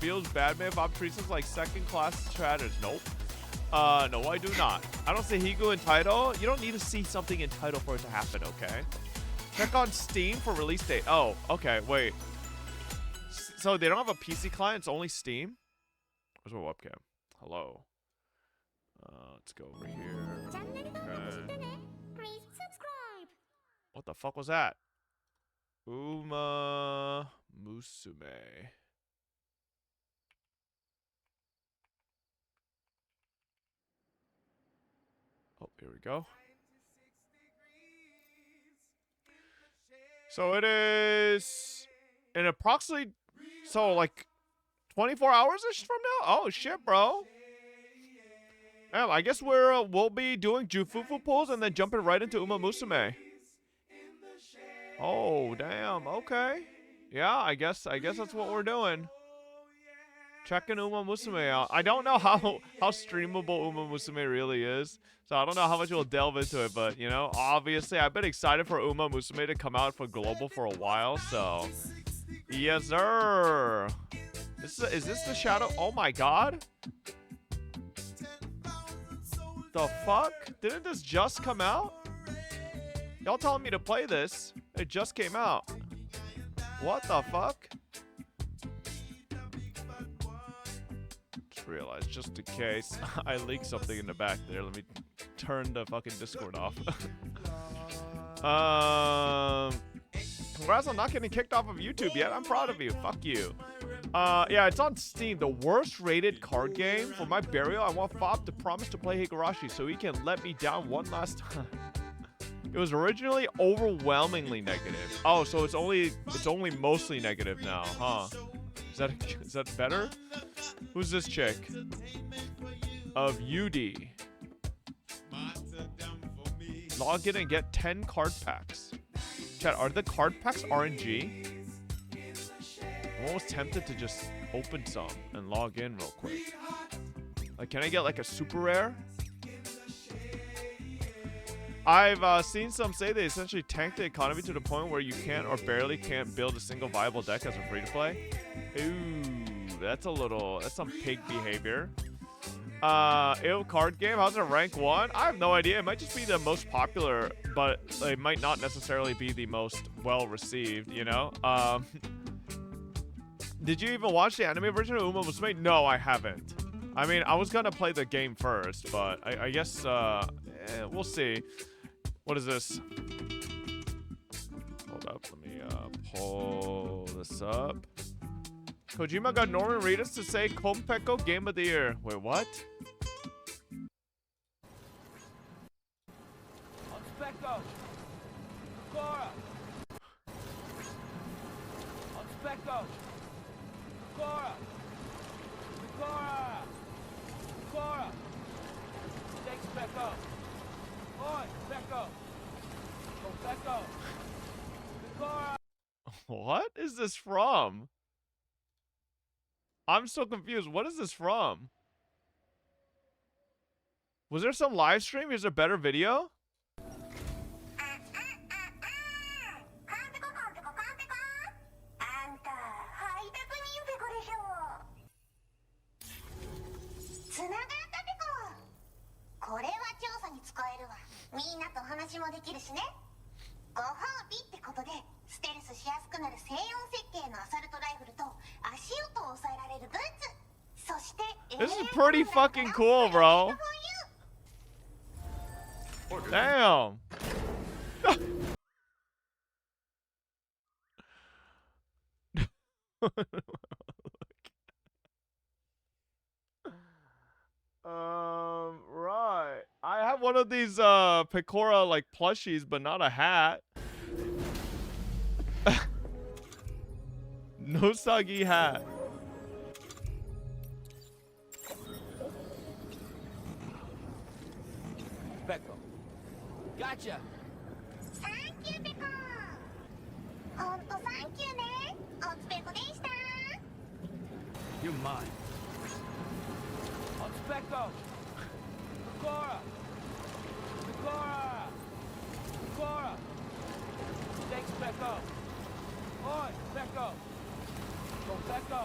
feels bad, man, if I'm treated like second-class traitors. Nope. No, I do not. I don't see Higu in title. You don't need to see something in title for it to happen, okay? Check on Steam for release date. Oh, okay, wait. So they don't have a PC client, it's only Steam? Where's my webcam? Hello. Let's go over here. Okay. What the fuck was that? Umamusume. Oh, here we go. So it is in approximately, so like 24 hours-ish from now? Oh shit, bro. Damn, I guess we'll be doing Jufufu pulls and then jumping right into Umamusume. Oh, damn. Okay. Yeah, I guess that's what we're doing. Checking Umamusume out. I don't know how streamable Umamusume really is, so I don't know how much we'll delve into it, but, you know, obviously, I've been excited for Umamusume to come out for Global for a while, so... Yes, sir! Is this the shadow? Oh my god! The fuck? Didn't this just come out? Y'all telling me to play this? It just came out. What the fuck? Just realized, just in case I leaked something in the back there, let me turn the fucking Discord off. Congrats on not getting kicked off of YouTube yet. I'm proud of you. Fuck you. Yeah, it's on Steam. The worst rated card game. For my burial, I want Fob to promise to play Higurashi so he can let me down one last time. It was originally overwhelmingly negative. Oh, so it's only mostly negative now, huh? Is that better? Who's this chick? Of UD. Log in and get 10 card packs. Chat, are the card packs RNG? I'm almost tempted to just open some and log in real quick. Like, can I get like a super rare? I've seen some say they essentially tanked the economy to the point where you can't or barely can't build a single viable deck as a free-to-play. Ooh, that's some pig behavior. Ew, card game, how's it rank 1? I have no idea. It might just be the most popular, but it might not necessarily be the most well-received, you know? Did you even watch the anime version of Umamusume? No, I haven't. I mean, I was gonna play the game first, but I guess, we'll see. What is this? Hold up, let me, pull this up. Kojima got Norman Reedus to say Konpeko Game of the Year. Wait, what? Konpeko. Cora. Konpeko. Cora. Cora. Cora. Thanks, Peko. Oi, Peko. Konpeko. Cora. What is this from? I'm so confused. What is this from? Was there some live stream? Is there a better video? This is pretty fucking cool, bro. Damn. Right. I have one of these Pecora like plushies, but not a hat. No soggy hat. Peko. Gotcha. Thank you, Peko. Honto, thank you, ne. Otsupeco deshita. You're mine. Peko. Cora. Cora. Cora. Thanks, Peko. Oi, Peko. Go, Peko.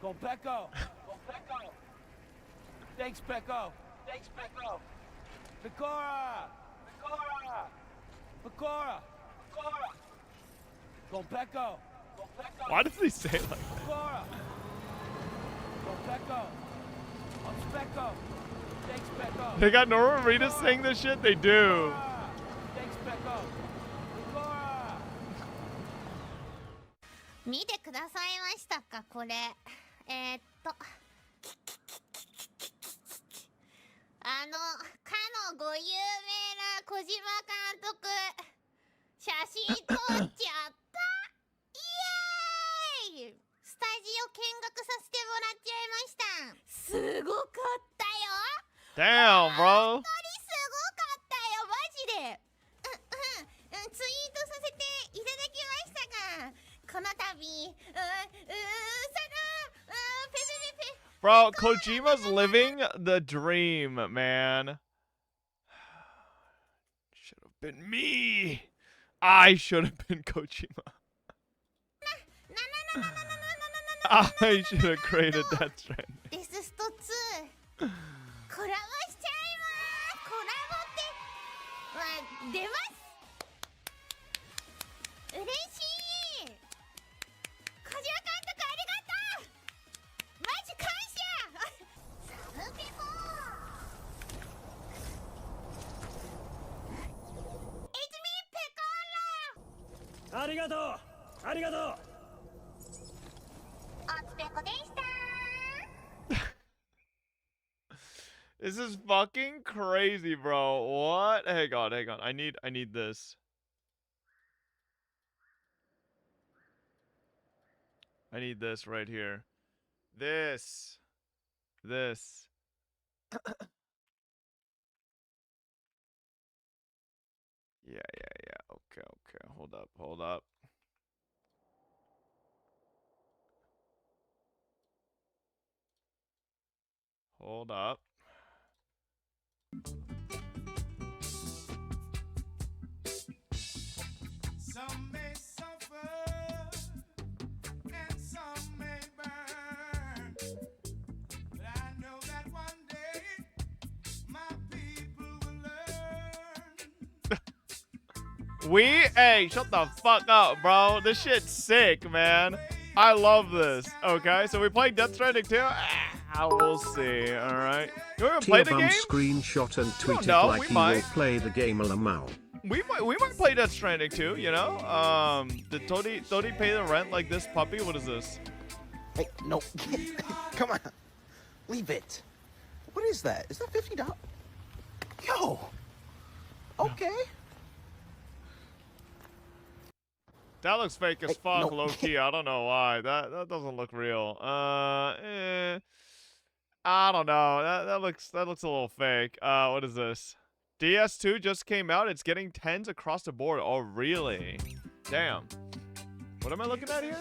Go Pecco. Go Pecco. Thanks, Pecco. Thanks, Pecco. Pecora. Pecora. Pecora. Pecora. Go Pecco. Go Pecco. Why does he say it like that? Pecora. Go Pecco. I'm Pecco. Thanks, Pecco. They got Norman Reedus saying this shit? They do. Thanks, Pecco. Pecora. 見てくださいましたかこれ。かのご有名な小島監督、写真撮っちゃったイエーイ。スタジオ見学させてもらっちゃいました。すごかったよ。 Damn, bro. 本当にすごかったよ、マジで。ツイートさせていただきましたが、この度、Bro, Kojima's living the dream, man. Should have been me. I should have been Kojima. I should have created Death Stranding. デススト2コラボしちゃいます。コラボって、出ます。嬉しい。小島監督ありがとう。マジ感謝。サムペコ。It's me, ペコーラ。ありがとう。ありがとう。おつぺこでした。 This is fucking crazy, bro. What? Hang on, hang on. I need this. I need this right here. This. Yeah. Okay. Hold up. Hold up. Some may suffer and some may burn, but I know that one day my people will learn. Hey, shut the fuck up, bro. This shit's sick, man. I love this. Okay, so we played Death Stranding 2? We'll see, alright. You ever play the game? Screenshot and tweet it know, like we he might. will play the game a lamau. We might play Death Stranding 2, you know? Did Tony pay the rent like this puppy? What is this? Hey, no. Come on. Leave it. What is that? Is that $50? Yo. Okay. That looks fake as Hey, fuck, no. low key. I don't know why. That doesn't look real. I don't know. That looks a little fake. What is this? DS2 just came out. It's getting 10s across the board. Oh, really? Damn. What am I looking at here?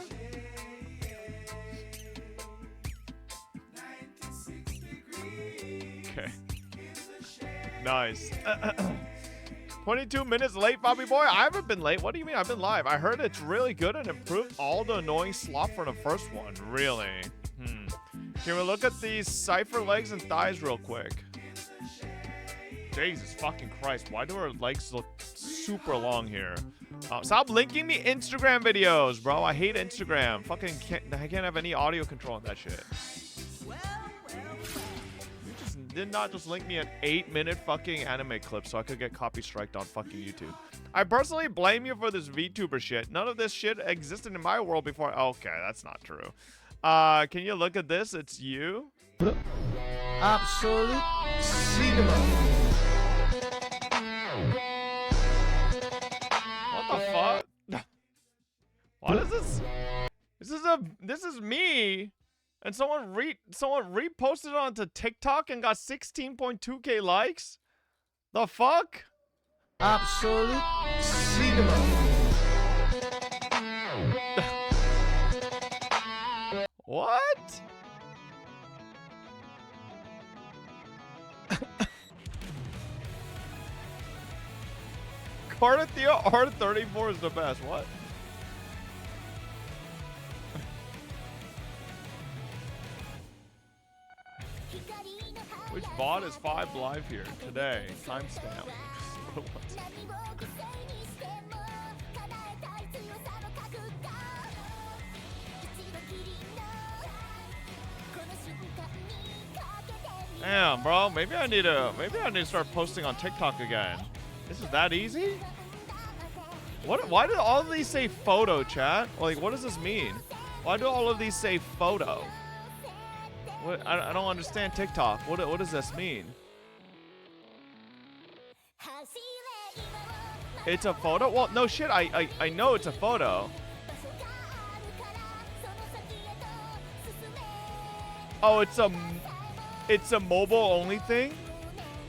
Okay. Nice. 22 minutes late, Bobby boy. I haven't been late. What do you mean? I've been live. I heard it's really good and improved all the annoying slop from the first one. Really? Can we look at these cipher legs and thighs real quick? Jesus fucking Christ. Why do her legs look super long here? Stop linking me Instagram videos, bro. I hate Instagram. I can't have any audio control on that shit. Did not just link me an 8-minute fucking anime clip so I could get copy striked on fucking YouTube. I personally blame you for this VTuber shit. None of this shit existed in my world before. Okay, that's not true. Can you look at this? It's you. Absolute cinema. What the fuck? What is this? This is me. And someone reposted it onto TikTok and got 16.2k likes? The fuck? Absolute cinema. What? Cardathea R34 is the best. What? Which bot is 5 live here today? Timestamp. Damn, bro. Maybe I need to start posting on TikTok again. This is that easy? What? Why do all of these say photo, chat? Like, what does this mean? Why do all of these say photo? What? I don't understand TikTok. What does this mean? It's a photo? Well, no shit. I know it's a photo. Oh, it's a mobile only thing?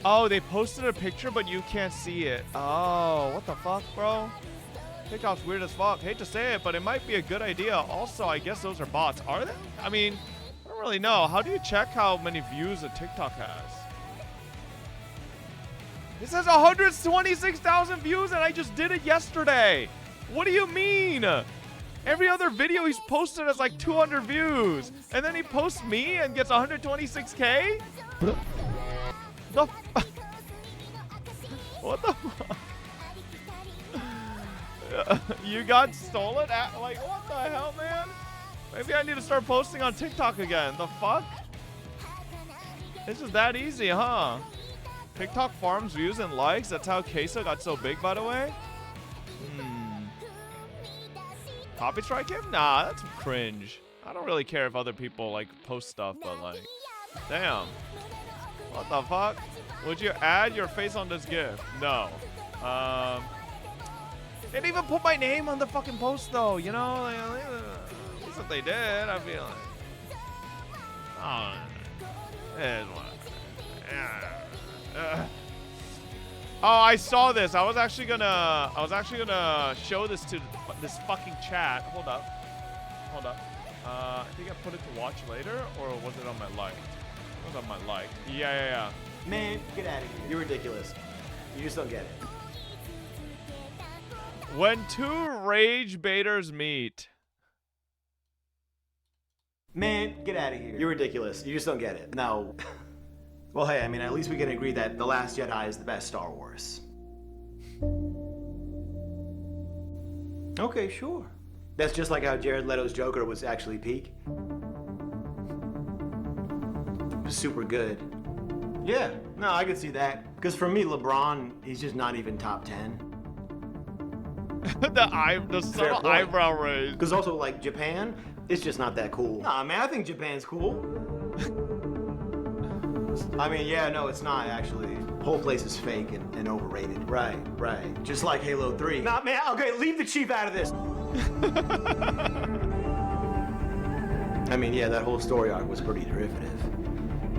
Oh, they posted a picture, but you can't see it. Oh, what the fuck, bro? TikTok's weird as fuck. Hate to say it, but it might be a good idea. Also, I guess those are bots. Are they? I mean, I don't really know. How do you check how many views a TikTok has? This has 126,000 views, and I just did it yesterday. What do you mean? Every other video he's posted has like 200 views, and then he posts me and gets 126K? The what the fuck? You got stolen? Like, what the hell, man? Maybe I need to start posting on TikTok again. The fuck? It's just that easy, huh? TikTok farms views and likes. That's how Queso got so big, by the way. Copy strike him? Nah, that's cringe. I don't really care if other people like post stuff, but like, damn. What the fuck? Would you add your face on this GIF? No. They didn't even put my name on the fucking post though, you know? Like, at least if they did, I'd be like, oh, it is what. Oh, I saw this. I was actually gonna show this to this fucking chat. Hold up. I think I put it to watch later, or was it on my liked? It was on my liked. Yeah. Man, get out of here. You're ridiculous. You just don't get it. When two rage baiters meet. Man, get out of here. You're ridiculous. You just don't get it. No. Well, hey, I mean, at least we can agree that The Last Jedi is the best Star Wars. Okay, sure. That's just like how Jared Leto's Joker was actually peak. It was super good. Yeah, no, I could see that. Because for me, LeBron, he's just not even top 10. the subtle eyebrow raise. Because also, like, Japan, it's just not that cool. Nah, man, I think Japan's cool. I mean, yeah, no, it's not, actually. The whole place is fake and overrated. Right. Just like Halo 3. Nah, man, okay, leave the chief out of this. I mean, yeah, that whole story arc was pretty derivative.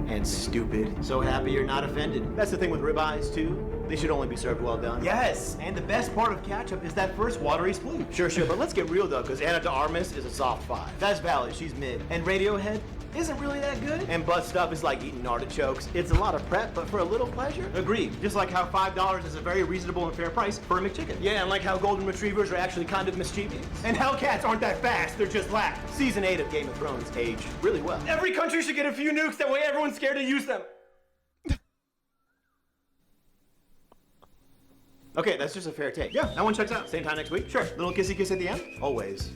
And stupid. So happy you're not offended. That's the thing with ribeyes, too. They should only be served well done. Yes, and the best part of ketchup is that first watery splooge. Sure, but let's get real, though, because Anna de Armas is a soft 5. That's valid, she's mid. And Radiohead isn't really that good. And butt stuff is like eating artichokes. It's a lot of prep, but for a little pleasure? Agreed. Just like how $5 is a very reasonable and fair price for a McChicken. Yeah, and like how golden retrievers are actually kind of mischievous. And Hellcats aren't that fast, they're just lax. Season 8 of Game of Thrones aged really well. Every country should get a few nukes, that way everyone's scared to use them. Okay, that's just a fair take. Yeah, that one checks out. Same time next week? Sure. Little kissy kiss at the end? Always.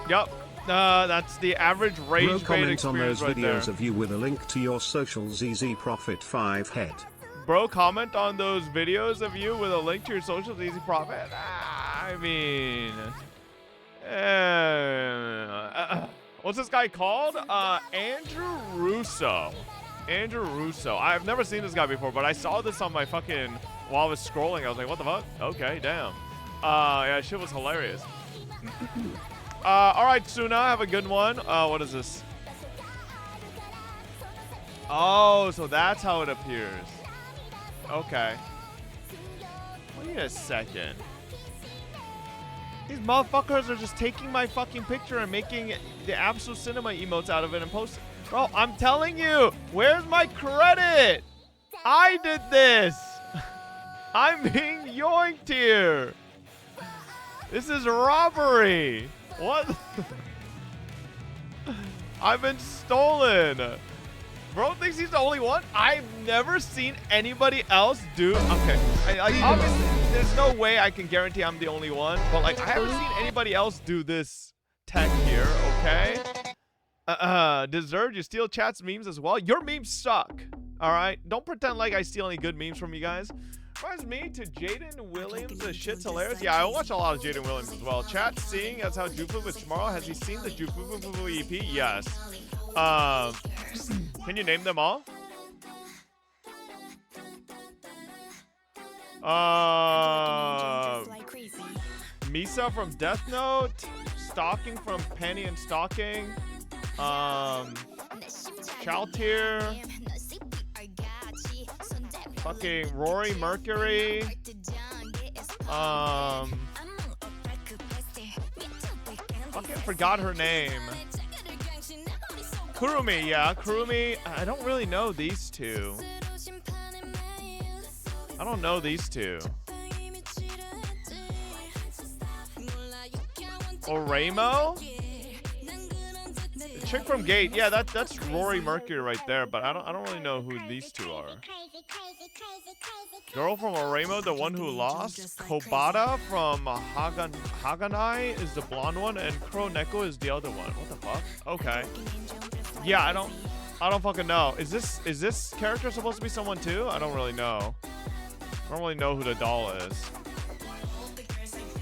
Yep. That's the average rage Bro, bait comment on experience those right videos there. of you with a link to your social ZZ Profit 5 head. Bro, comment on those videos of you with a link to your social easy profit. I mean, what's this guy called? Andrew Russo. Andrew Russo. I've never seen this guy before, but I saw this on my fucking, while I was scrolling. I was like, what the fuck? Okay, damn. Yeah, shit was hilarious. All right, Suna, have a good one. What is this? Oh, so that's how it appears. Okay. Wait a second. These motherfuckers are just taking my fucking picture and making the absolute cinema emotes out of it and posting. Bro, I'm telling you, where's my credit? I did this. I'm being yoinked here. This is robbery. What? I've been stolen. Bro thinks he's the only one. I've never seen anybody else do. Okay, obviously there's no way I can guarantee I'm the only one, but like I haven't seen anybody else do this tech here. Okay. Deserved. You steal chat's memes as well. Your memes suck. All right. Don't pretend like I steal any good memes from you guys. Reminds me to Jaden Williams. The shit's hilarious. Yeah, I watch a lot of Jaden Williams as well. Chat seeing as how Jufufu is tomorrow. Has he seen the Jufufu EP? Yes. Can you name them all? Misa from Death Note. Stalking from Penny and Stalking. Chaltier. Fucking Rory Mercury. Fucking forgot her name. Kurumi, yeah, Kurumi. I don't really know these two. I don't know these two. Oremo? The chick from Gate, yeah, that's Rory Mercury right there, but I don't really know who these two are. Girl from Oremo, the one who lost. Kobata from Haganai is the blonde one, and Kroneko is the other one. What the fuck? Okay. Yeah, I don't fucking know. Is this character supposed to be someone too? I don't really know. I don't really know who the doll is.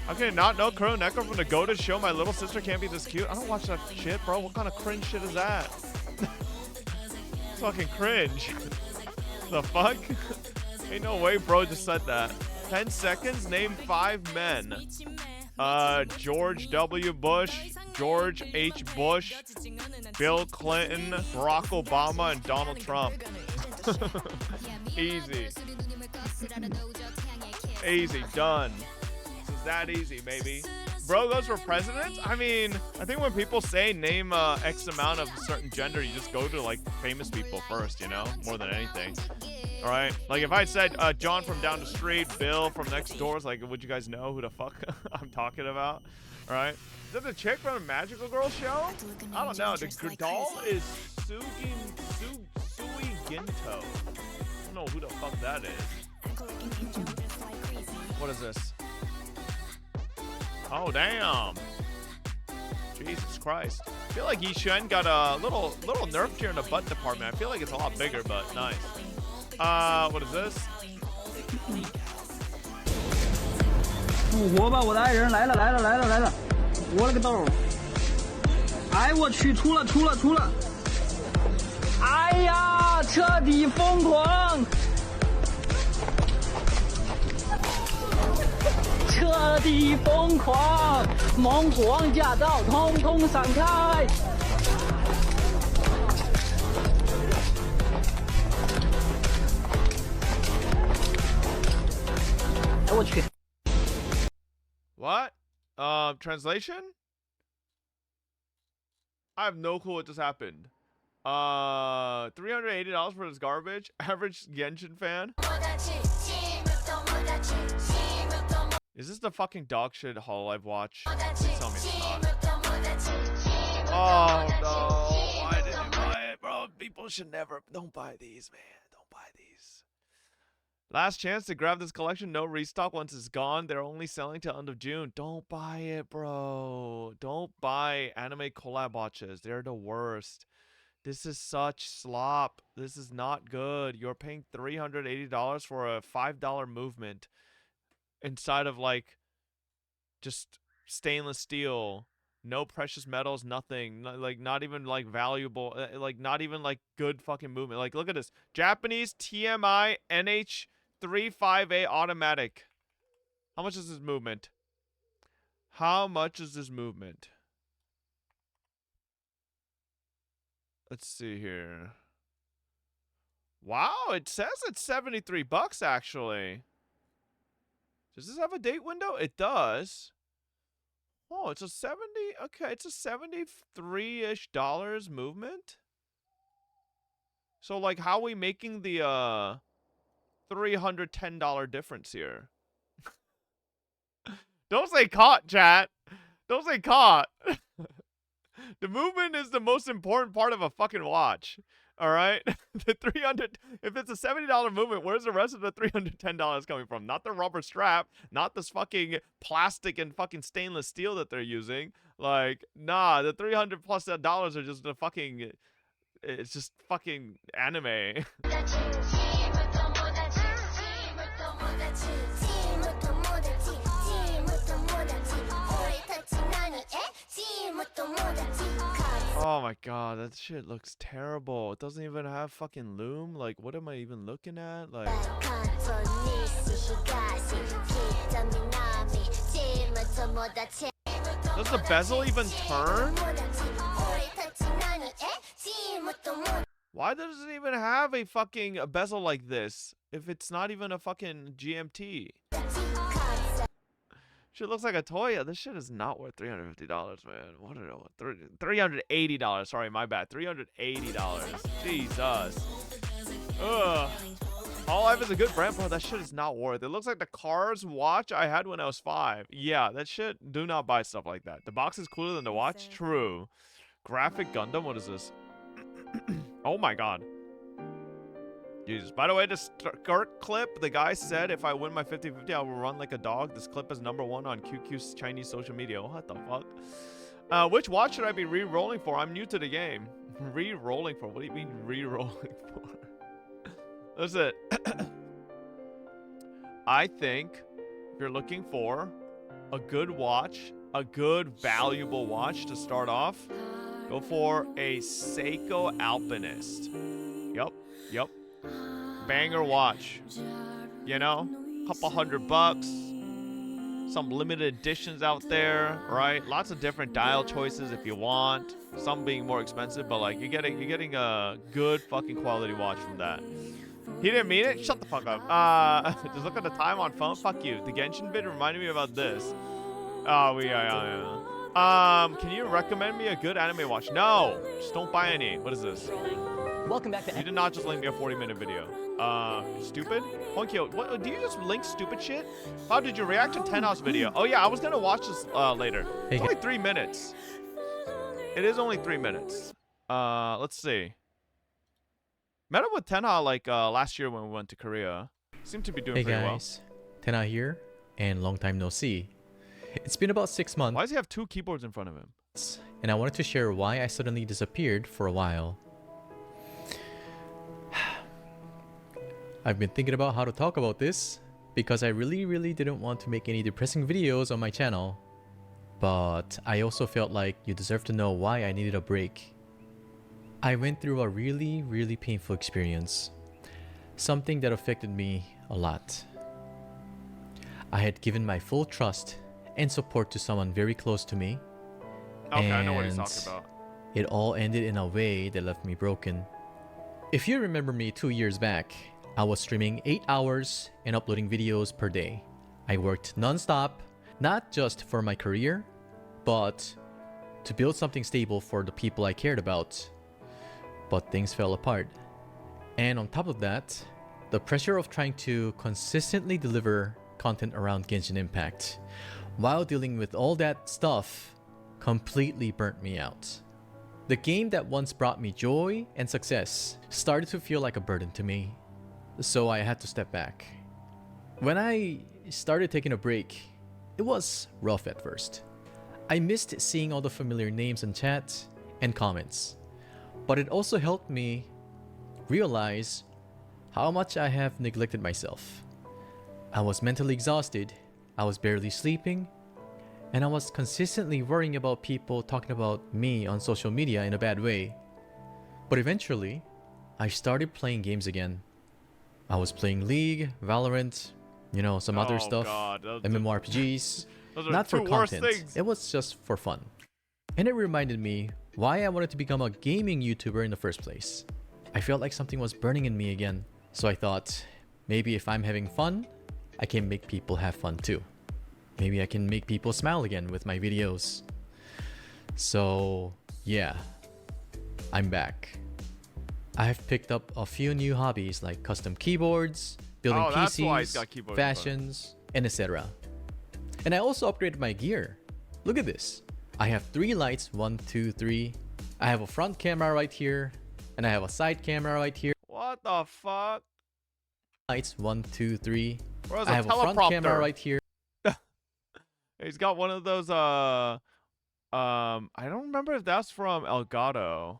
How can I not know Kroneko from the Goated show? My little sister can't be this cute. I don't watch that shit, bro. What kind of cringe shit is that? It's fucking cringe. The fuck? Ain't no way bro just said that. 10 seconds, name 5 men. George W. Bush, George H. Bush, Bill Clinton, Barack Obama, and Donald Trump. Easy. Easy, done. This is that easy, maybe. Bro goes for president? I mean, I think when people say name X amount of a certain gender, you just go to like famous people first, you know? More than anything. Alright? Like if I said John from down the street, Bill from next door, it's like, would you guys know who the fuck I'm talking about? Alright? Is that the chick from the Magical Girl show? I don't know. The doll is Sui Ginto. I don't know who the fuck that is. What is this? Oh, damn. Jesus Christ. I feel like Yishen got a little nerfed here in the butt department. I feel like it's a lot bigger, but nice. What is this? 复活吧，我的爱人来了！我勒个豆！哎，我去，出了！哎呀，彻底疯狂！彻底疯狂！蒙古王驾到，通通闪开！哎，我去！ What? Translation? I have no clue what just happened. $380 for this garbage. Average Genshin fan. Is this the fucking dog shit Hololive watch? Please tell me it's not. Oh no! Why did you buy it, bro? People should never. Don't buy these, man. Don't buy these. Last chance to grab this collection. No restock once it's gone. They're only selling till end of June. Don't buy it, bro. Don't buy anime collab watches. They're the worst. This is such slop. This is not good. You're paying $380 for a $5 movement inside of like just stainless steel. No precious metals, nothing. Like not even like valuable, like not even like good fucking movement. Like look at this. Japanese TMI NH35A automatic. How much is this movement? How much is this movement? Let's see here. Wow, it says it's 73 bucks actually. Does this have a date window? It does. Oh, it's a 70. Okay, it's a 73-ish dollars movement. So like how are we making the $310 difference here? Don't say caught, chat. Don't say caught. The movement is the most important part of a fucking watch. All right, the 300. If it's a $70 movement, where's the rest of the $310 coming from? Not the rubber strap, not this fucking plastic and fucking stainless steel that they're using. Like, nah, the $300+ are just the fucking. It's just fucking anime. Oh my god, that shit looks terrible. It doesn't even have fucking loom. Like, what am I even looking at? Like, does the bezel even turn? Why does it even have a fucking bezel like this if it's not even a fucking GMT? Shit looks like a Toya. This shit is not worth $350, man. What did I want? $380. Sorry, my bad. $380. Jesus. Ugh. All Life is a good brand, bro. That shit is not worth it. It looks like the Cars watch I had when I was 5. Yeah, that shit. Do not buy stuff like that. The box is cooler than the watch. True. Graphic Gundam. What is this? Oh my god. Jesus. By the way, this skirt clip, the guy said if I win my 50-50, I will run like a dog. This clip is #1 on QQ's Chinese social media. What the fuck? Which watch should I be re-rolling for? I'm new to the game. Re-rolling for? What do you mean re-rolling for? Listen. I think if you're looking for a good watch, a good valuable watch to start off, go for a Seiko Alpinist. Yup. Banger watch. You know, couple $100. Some limited editions out there, right? Lots of different dial choices if you want. Some being more expensive, but like you're getting a good fucking quality watch from that. He didn't mean it? Shut the fuck up. Just look at the time on phone. Fuck you. The Genshin vid reminded me about this. Oh, yeah. Can you recommend me a good anime watch? No. Just don't buy any. What is this? Welcome back to. You did not just link me a 40-minute video. Stupid? Honkyo, what? Do you just link stupid shit? How did you react to Tenha's video? Oh yeah, I was gonna watch this later. It's only 3 minutes. It is only 3 minutes. Let's see. Met up with Tenha like last year when we went to Korea. Seemed to be doing pretty well. Hey guys, Tenha here, and long time no see. It's been about 6 months. Why does he have 2 keyboards in front of him? And I wanted to share why I suddenly disappeared for a while. I've been thinking about how to talk about this because I really didn't want to make any depressing videos on my channel. But I also felt like you deserve to know why I needed a break. I went through a really painful experience. Something that affected me a lot. I had given my full trust and support to someone very close to me. Okay, I know what he's talking about. It all ended in a way that left me broken. If you remember me 2 years back, I was streaming 8 hours and uploading videos per day. I worked non-stop, not just for my career, but to build something stable for the people I cared about. But things fell apart. And on top of that, the pressure of trying to consistently deliver content around Genshin Impact while dealing with all that stuff completely burnt me out. The game that once brought me joy and success started to feel like a burden to me. So I had to step back. When I started taking a break, it was rough at first. I missed seeing all the familiar names in chat and comments. But it also helped me realize how much I have neglected myself. I was mentally exhausted, I was barely sleeping, and I was consistently worrying about people talking about me on social media in a bad way. But eventually, I started playing games again. I was playing League, Valorant, you know, some other stuff, MMORPGs. Not for content, it was just for fun. And it reminded me why I wanted to become a gaming YouTuber in the first place. I felt like something was burning in me again. So I thought, maybe if I'm having fun, I can make people have fun too. Maybe I can make people smile again with my videos. So yeah, I'm back. I have picked up a few new hobbies like custom keyboards, building PCs, fashions, and etc. And I also upgraded my gear. Look at this. I have 3 lights, 1, 2, 3. I have a front camera right here, and I have a side camera right here. What the fuck? Lights, 1, 2, 3. Where's I a have a front camera teleprompter? right here. He's got one of those I don't remember if that's from Elgato.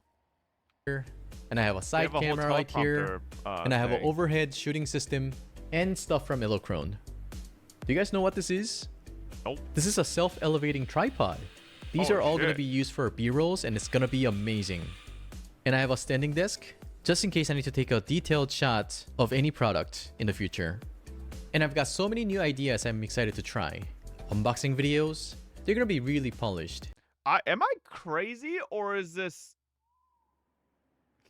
And I have a They side have a whole camera right here. teleprompter, And I have an thing. overhead shooting system and stuff from Illocrone. Do you guys know what this is? Nope. This is a self-elevating tripod. These Oh, are all going to shit. be used for B-rolls, and it's going to be amazing. And I have a standing desk, just in case I need to take a detailed shot of any product in the future. And I've got so many new ideas I'm excited to try. Unboxing videos, they're going to be really polished. Am I crazy, or is this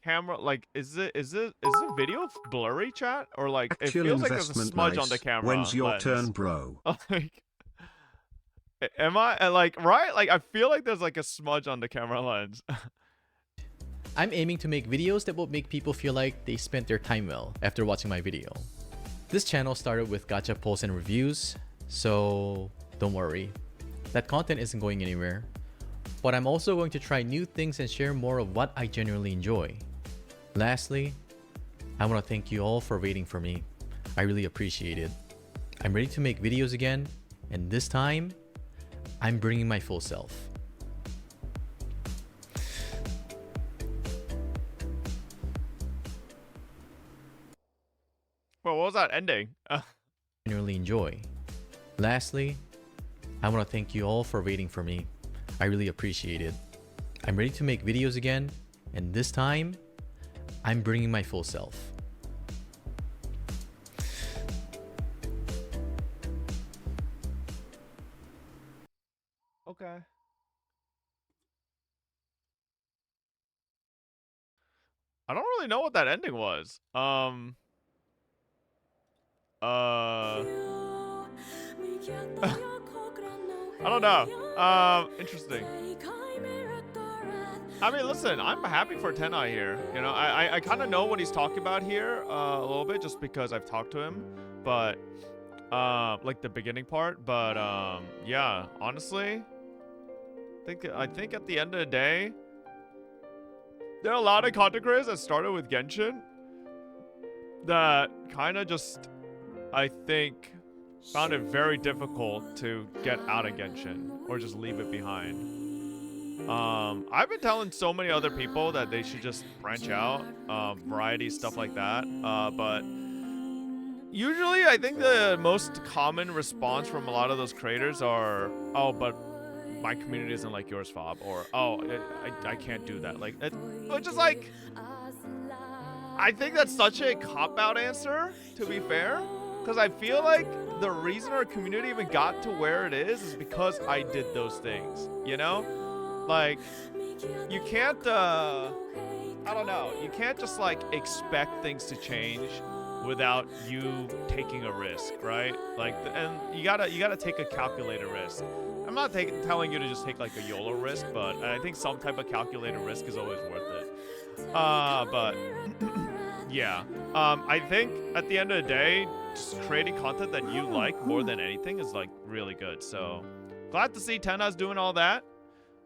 camera like is it video blurry, chat, or like it Actual feels like there's a investment smudge nice. on the camera? When's your lens. turn, bro? Like, am I like right? Like I feel like there's like a smudge on the camera lens. I'm aiming to make videos that will make people feel like they spent their time well after watching my video. This channel started with gacha pulls and reviews, so don't worry. That content isn't going anywhere. But I'm also going to try new things and share more of what I genuinely enjoy. Lastly, I want to thank you all for waiting for me. I really appreciate it. I'm ready to make videos again, and this time, I'm bringing my full self. Well, what was that ending? Genuinely enjoy. Lastly, I want to thank you all for waiting for me. I really appreciate it. I'm ready to make videos again, and this time, I'm bringing my full self. Okay. I don't really know what that ending was. I don't know. Interesting. I mean, listen, I'm happy for Tenai here. You know, I kind of know what he's talking about here a little bit just because I've talked to him, but like the beginning part. But yeah, honestly, I think at the end of the day, there are a lot of content creators that started with Genshin that kind of just, I think, found it very difficult to get out of Genshin or just leave it behind. I've been telling so many other people that they should just branch out, variety, stuff like that. But usually I think the most common response from a lot of those creators are, oh, but my community isn't like yours, Fob, or oh, I can't do that. Like, which is like, I think that's such a cop-out answer, to be fair, because I feel like the reason our community even got to where it is because I did those things, you know? Like, you can't, I don't know, you can't just like expect things to change without you taking a risk, right? Like, and you gotta take a calculated risk. I'm not telling you to just take like a YOLO risk, but I think some type of calculated risk is always worth it. But yeah, I think at the end of the day, just creating content that you like more than anything is like really good. So glad to see Tenna's doing all that.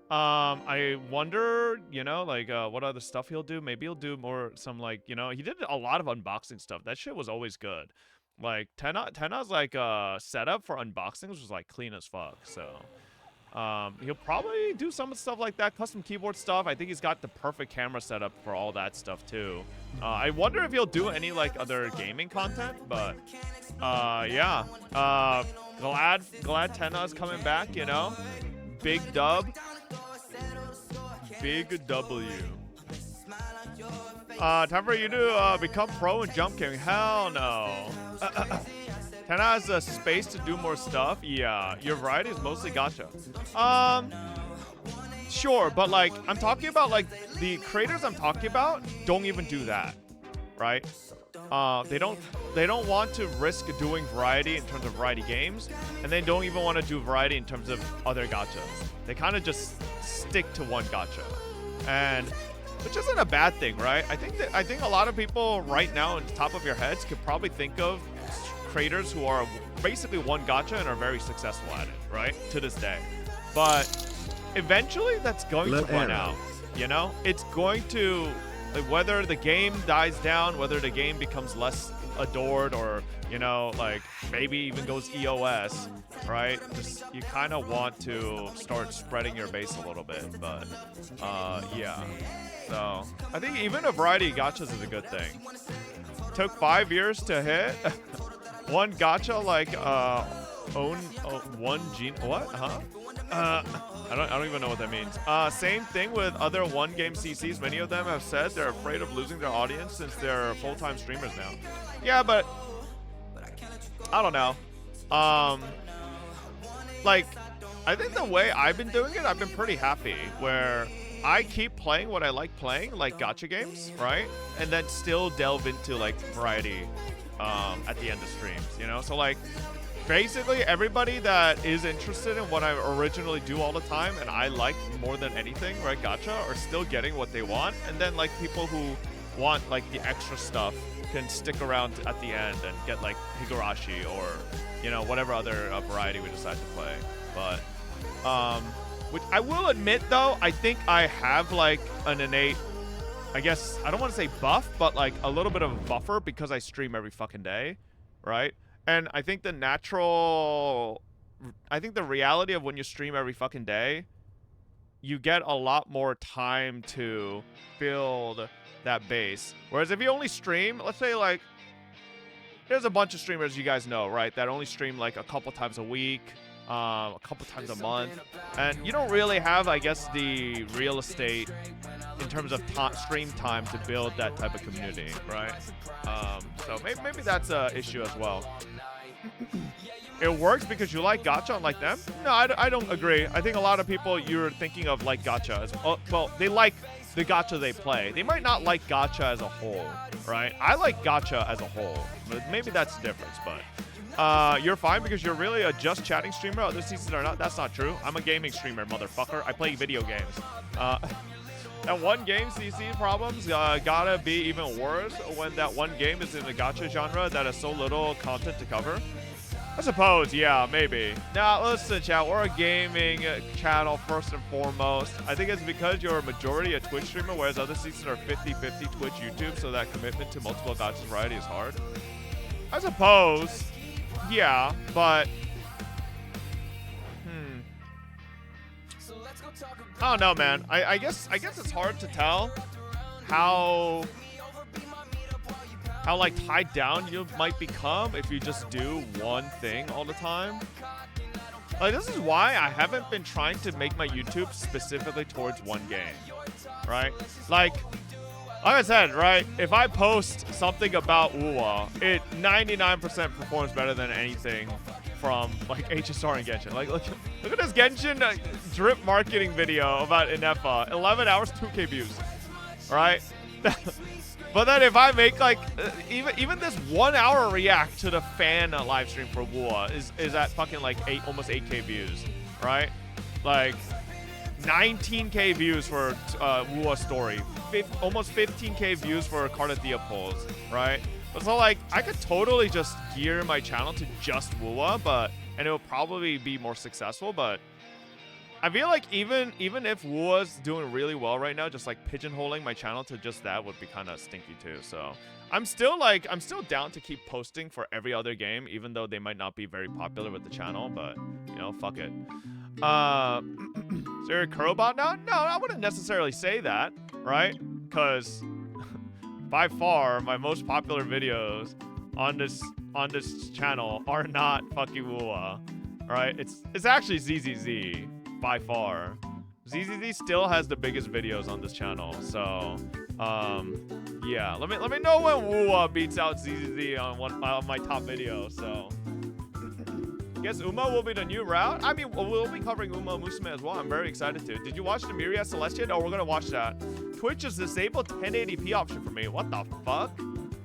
I wonder, you know, like what other stuff he'll do. Maybe he'll do more some like, you know, he did a lot of unboxing stuff. That shit was always good. Like Tenna's like setup for unboxings was like clean as fuck. So he'll probably do some stuff like that, custom keyboard stuff. I think he's got the perfect camera setup for all that stuff too. I wonder if he'll do any like other gaming content, but yeah. Glad Tenna's coming back, you know. Big dub. Big W. Time for you to become pro in Jump King. Hell no. Tenna has a space to do more stuff. Yeah, your variety is mostly gacha. Sure, but like I'm talking about like the creators I'm talking about don't even do that, right? They don't want to risk doing variety in terms of variety games, and they don't even want to do variety in terms of other gachas. They kind of just stick to one gacha, and which isn't a bad thing, right? I think a lot of people right now, on the top of your heads, could probably think of creators who are basically one gacha and are very successful at it, right? To this day, but eventually that's going to run out. You know, it's going to, like, whether the game dies down, whether the game becomes less adored, or, you know, like maybe even goes EOS, right? Just, you kind of want to start spreading your base a little bit, but yeah. So I think even a variety of gachas is a good thing. Took 5 years to hit one gacha, like one gene. What? Huh? I don't even know what that means. Same thing with other one-game CCs. Many of them have said they're afraid of losing their audience since they're full-time streamers now. Yeah, but I don't know. Like, I think the way I've been doing it, I've been pretty happy. Where I keep playing what I like playing, like gacha games, right? And then still delve into like variety at the end of streams, you know? So like, basically everybody that is interested in what I originally do all the time and I like more than anything, right, gacha, are still getting what they want. And then like people who want like the extra stuff can stick around at the end and get like Higurashi or, you know, whatever other variety we decide to play. But which I will admit though, I think I have like an innate, I guess, I don't want to say buff, but like a little bit of a buffer because I stream every fucking day, right? And I think the reality of when you stream every fucking day, you get a lot more time to build that base. Whereas if you only stream, let's say like, there's a bunch of streamers you guys know, right, that only stream like a couple times a week, a couple times a month, and you don't really have, I guess, the real estate in terms of stream time to build that type of community, right? So maybe that's an issue as well. It works because you like gacha unlike them? No, I don't agree. I think a lot of people you're thinking of like gacha as well, they like the gacha they play. They might not like gacha as a whole, right? I like gacha as a whole, but maybe that's the difference. But you're fine because you're really a just chatting streamer. Other seasons are not. That's not true. I'm a gaming streamer, motherfucker. I play video games. That one game CC problems gotta be even worse when that one game is in the gacha genre that has so little content to cover. I suppose, yeah, maybe. Now, listen, chat, we're a gaming channel first and foremost. I think it's because you're a majority a Twitch streamer, whereas other seasons are 50-50 Twitch, YouTube, so that commitment to multiple gacha variety is hard. I suppose, yeah, but... I don't know, man. I guess it's hard to tell how like tied down you might become if you just do one thing all the time. Like, this is why I haven't been trying to make my YouTube specifically towards one game, right? Like I said, right, if I post something about UWA, it 99% performs better than anything from like HSR and Genshin. Like, look at this Genshin drip marketing video about Inefa. 11 hours, 2K views. Right? But then if I make like even this 1 hour react to the fan live stream for WUA is at fucking like almost 8K views, right? Like 19K views for WUA story, almost 15K views for Cardathea polls, right? But so like I could totally just gear my channel to just WUA, and it will probably be more successful, but I feel like even if WUA's doing really well right now, just like pigeonholing my channel to just that would be kind of stinky too. So I'm still down to keep posting for every other game, even though they might not be very popular with the channel, but you know, fuck it. Is there a Kurobot now? No, I wouldn't necessarily say that, right? Because by far my most popular videos on this channel are not fucking WUA, right? It's actually ZZZ. By far, ZZZ still has the biggest videos on this channel. So, yeah. Let me know when WUA beats out ZZZ on my top video. So, I guess Uma will be the new route. I mean, we'll be covering Umamusume as well. I'm very excited to. Did you watch the Myriad Celestia? Oh, we're gonna watch that. Twitch is disabled 1080p option for me. What the fuck?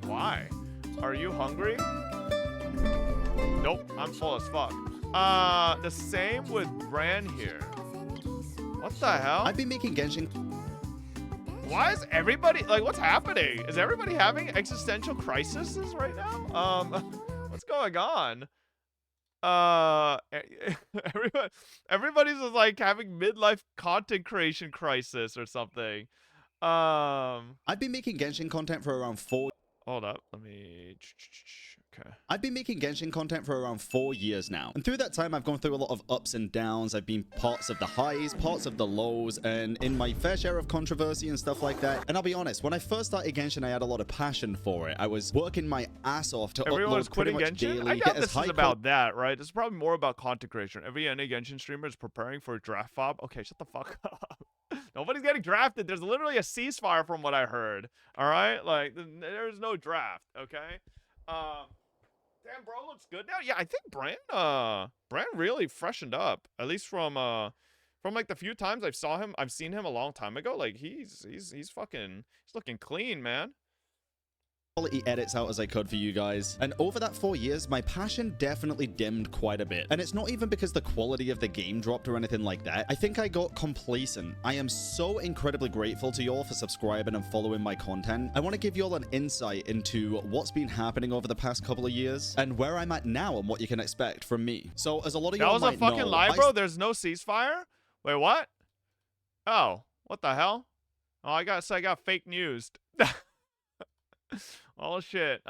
Why? Are you hungry? Nope. I'm full as fuck. The same with Bran here. What the hell? I've been making Genshin. Why is everybody, like, what's happening? Is everybody having existential crises right now? What's going on? everybody, everybody's just like having midlife content creation crisis or something. I've been making Genshin content for around 4 Hold up, let me. Okay. I've been making Genshin content for around 4 years now, and through that time I've gone through a lot of ups and downs. I've been parts of the highs, parts of the lows, and in my fair share of controversy and stuff like that. And I'll be honest, when I first started Genshin, I had a lot of passion for it. I was working my ass off to Everyone's upload pretty quitting much Genshin? daily. I get doubt as this high is about that, right? This is probably more about content creation. Every NA Genshin streamer is preparing for a draft fob. Okay, shut the fuck up. Nobody's getting drafted. There's literally a ceasefire from what I heard. All right? Like, there's no draft, okay? Damn, bro looks good now. Yeah, I think Bran really freshened up. At least from like the few times I've seen him a long time ago. Like he's looking clean, man. Quality edits out as I could for you guys. And over that 4 years, my passion definitely dimmed quite a bit. And it's not even because the quality of the game dropped or anything like that. I think I got complacent. I am so incredibly grateful to y'all for subscribing and following my content. I want to give y'all an insight into what's been happening over the past couple of years and where I'm at now and what you can expect from me. So as a lot of y'all might know, That was a fucking lie, bro. There's no ceasefire? Wait, what? Oh, what the hell? Oh, I got fake news. Oh shit.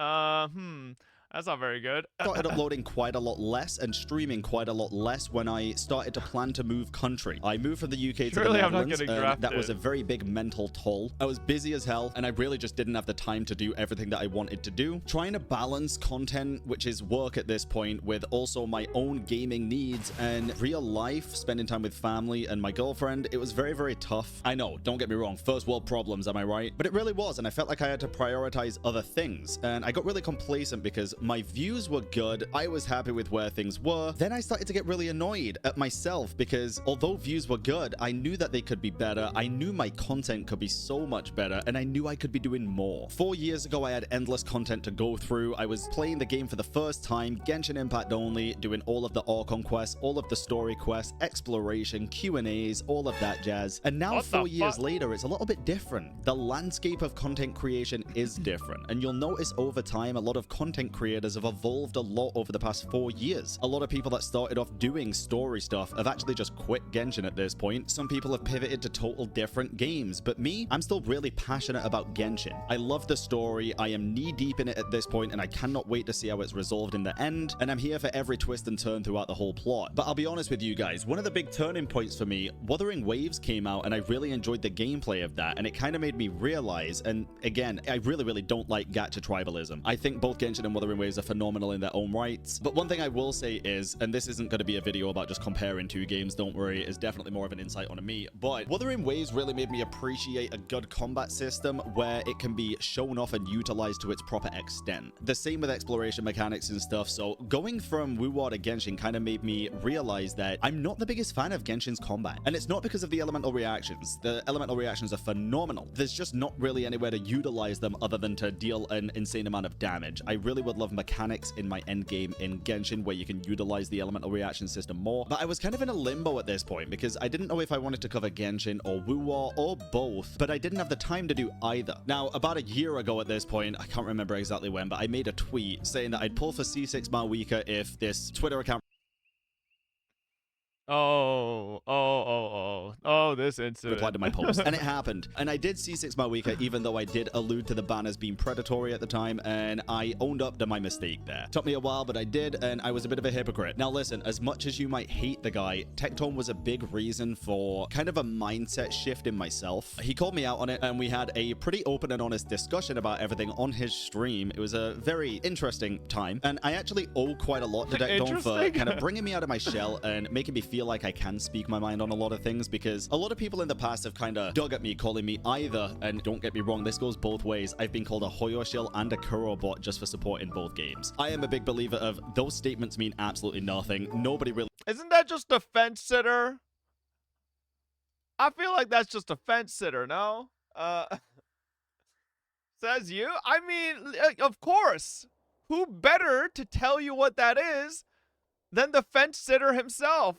That's not very good. started uploading quite a lot less and streaming quite a lot less when I started to plan to move country. I moved from the UK to the Netherlands, and that was a very big mental toll. I was busy as hell, and I really just didn't have the time to do everything that I wanted to do. Trying to balance content, which is work at this point, with also my own gaming needs and real life, spending time with family and my girlfriend, it was very, very tough. I know, don't get me wrong, first world problems, am I right? But it really was, and I felt like I had to prioritize other things, and I got really complacent because my views were good. I was happy with where things were. Then I started to get really annoyed at myself because although views were good, I knew that they could be better. I knew my content could be so much better, and I knew I could be doing more. 4 years ago, I had endless content to go through. I was playing the game for the first time, Genshin Impact only, doing all of the Archon quests, all of the story quests, exploration, Q&As, all of that jazz. And now 4 years later, it's a little bit different. The landscape of content creation is different, and you'll notice over time, a lot of content creators have evolved a lot over the past 4 years. A lot of people that started off doing story stuff have actually just quit Genshin at this point. Some people have pivoted to total different games, but me, I'm still really passionate about Genshin. I love the story, I am knee deep in it at this point, and I cannot wait to see how it's resolved in the end, and I'm here for every twist and turn throughout the whole plot. But I'll be honest with you guys, one of the big turning points for me, Wuthering Waves came out, and I really enjoyed the gameplay of that, and it kind of made me realize, and again, I really don't like gacha tribalism. I think both Genshin and Wuthering Waves are phenomenal in their own rights. But one thing I will say is, and this isn't going to be a video about just comparing two games, don't worry, it's definitely more of an insight on me, but Wuthering Waves really made me appreciate a good combat system where it can be shown off and utilized to its proper extent. The same with exploration mechanics and stuff, so going from Wuwa to Genshin kind of made me realize that I'm not the biggest fan of Genshin's combat. And it's not because of the elemental reactions. The elemental reactions are phenomenal. There's just not really anywhere to utilize them other than to deal an insane amount of damage. I really would love mechanics in my end game in Genshin where you can utilize the elemental reaction system more, but I was kind of in a limbo at this point because I didn't know if I wanted to cover Genshin or Wuwa or both, but I didn't have the time to do either. Now, about a year ago at this point, I can't remember exactly when, but I made a tweet saying that I'd pull for C6 Mawika if this Twitter account this incident. replied to my post, and it happened. And I did C6 Mawika, even though I did allude to the ban as being predatory at the time, and I owned up to my mistake there. Took me a while, but I did, and I was a bit of a hypocrite. Now listen, as much as you might hate the guy, Tectone was a big reason for kind of a mindset shift in myself. He called me out on it, and we had a pretty open and honest discussion about everything on his stream. It was a very interesting time, and I actually owe quite a lot to Tectone for kind of bringing me out of my shell and making me feel like I can speak my mind on a lot of things, because a lot of people in the past have kind of dug at me, calling me either, and don't get me wrong, this goes both ways, I've been called a Hoyoshil and a Kurobot just for supporting both games. I am a big believer of those statements mean absolutely nothing. Nobody really... Isn't that just a fence sitter? I feel like that's just a fence sitter, no? Says you? I mean, of course. Who better to tell you what that is than the fence sitter himself?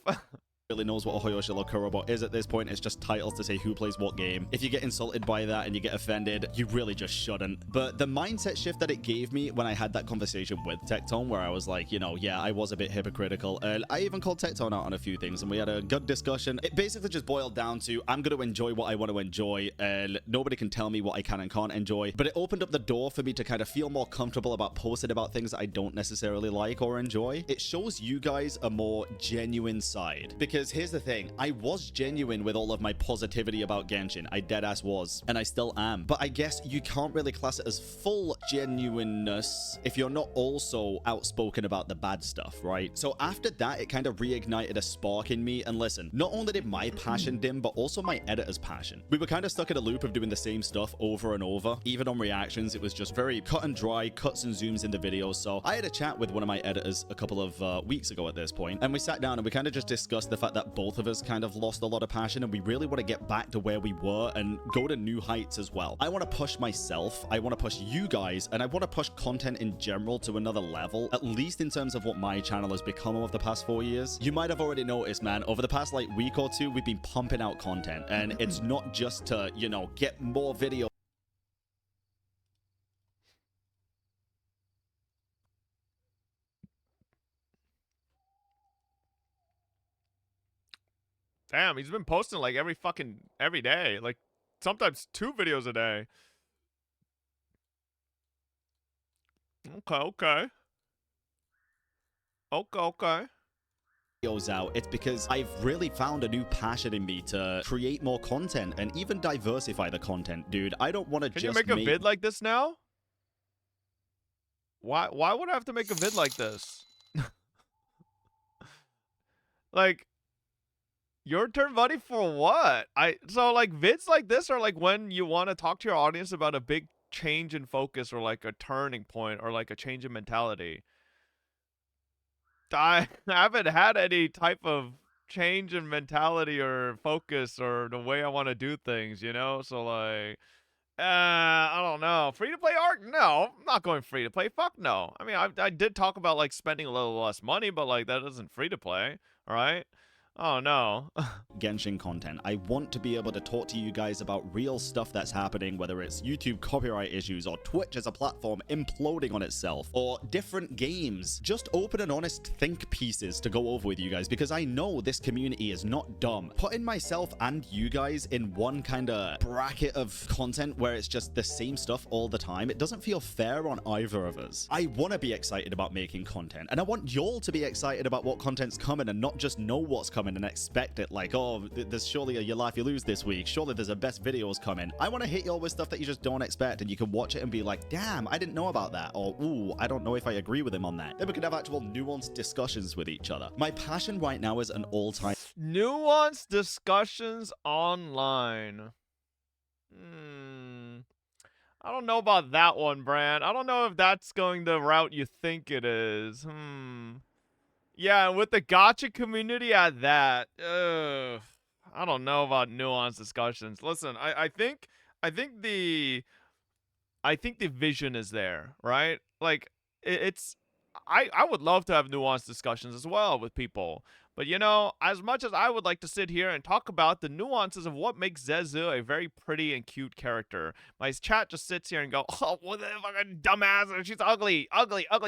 really knows what a Hoyoshi no Kurobo is at this point. It's just titles to say who plays what game. If you get insulted by that and you get offended, you really just shouldn't. But the mindset shift that it gave me when I had that conversation with Tectone, where I was like, you know, yeah, I was a bit hypocritical. And I even called Tectone out on a few things, and we had a good discussion. It basically just boiled down to, I'm going to enjoy what I want to enjoy, and nobody can tell me what I can and can't enjoy. But it opened up the door for me to kind of feel more comfortable about posting about things that I don't necessarily like or enjoy. It shows you guys a more genuine side. Because here's the thing, I was genuine with all of my positivity about Genshin. I deadass was, and I still am. But I guess you can't really class it as full genuineness if you're not also outspoken about the bad stuff, right? So after that, it kind of reignited a spark in me. And listen, not only did my passion dim, but also my editor's passion. We were kind of stuck in a loop of doing the same stuff over and over. Even on reactions, it was just very cut and dry, cuts and zooms in the videos. So I had a chat with one of my editors a couple of weeks ago at this point, and we sat down and we kind of just discussed the fact that both of us kind of lost a lot of passion, and we really want to get back to where we were and go to new heights as well. I want to push myself, I want to push you guys, and I want to push content in general to another level, at least in terms of what my channel has become over the past 4 years. You might have already noticed, man, over the past like week or two, we've been pumping out content, and it's not just to, you know, get more videos. Damn, he's been posting like every day. Like sometimes 2 videos a day. Okay. Out, it's because I've really found a new passion in me to create more content and even diversify the content, dude. I don't want to just make a vid like this now? Why would I have to make a vid like this? Like, your turn, buddy, for what? So like vids like this are like when you want to talk to your audience about a big change in focus or like a turning point or like a change in mentality. I haven't had any type of change in mentality or focus or the way I want to do things, you know? So like, I don't know. Free to play art? No, I'm not going free to play. Fuck no. I mean, I did talk about like spending a little less money, but like that isn't free to play, all right? Oh no. Genshin content. I want to be able to talk to you guys about real stuff that's happening, whether it's YouTube copyright issues or Twitch as a platform imploding on itself or different games. Just open and honest think pieces to go over with you guys, because I know this community is not dumb. Putting myself and you guys in one kind of bracket of content where it's just the same stuff all the time, it doesn't feel fair on either of us. I want to be excited about making content, and I want y'all to be excited about what content's coming and not just know what's coming and expect it like, oh, there's surely a You Laugh You Lose this week, surely there's a best videos coming. I want to hit y'all with stuff that you just don't expect, and you can watch it and be like, damn, I didn't know about that, or ooh, I don't know if I agree with him on that. Then we can have actual nuanced discussions with each other. My passion right now is an all-time nuanced discussions online. I don't know about that one, Brand. I don't know if that's going the route you think it is. Yeah, with the gacha community at that, I don't know about nuanced discussions. Listen, I think the vision is there, right? Like I would love to have nuanced discussions as well with people. But you know, as much as I would like to sit here and talk about the nuances of what makes Zezu a very pretty and cute character, my chat just sits here and go, oh, what the fucking dumbass, she's ugly,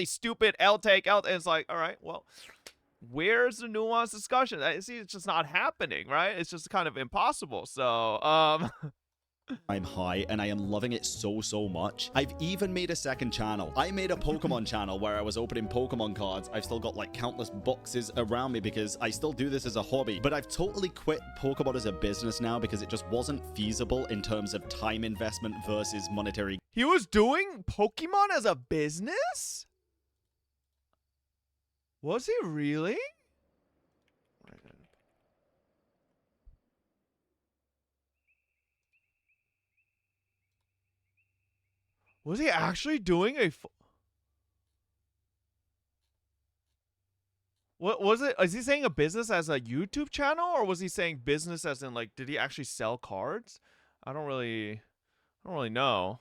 stupid, L-take, and it's like, all right, well, where's the nuanced discussion? I see, it's just not happening, right? It's just kind of impossible. So, I'm high, and I am loving it so much. I've even made a second channel. I made a Pokemon channel where I was opening Pokemon cards. I've still got like countless boxes around me because I still do this as a hobby, but I've totally quit Pokemon as a business now because it just wasn't feasible in terms of time investment versus monetary. He was doing Pokemon as a business? Was he really? Was he actually doing a... What was it? Is he saying a business as a YouTube channel, or was he saying business as in like, did he actually sell cards? I don't really know.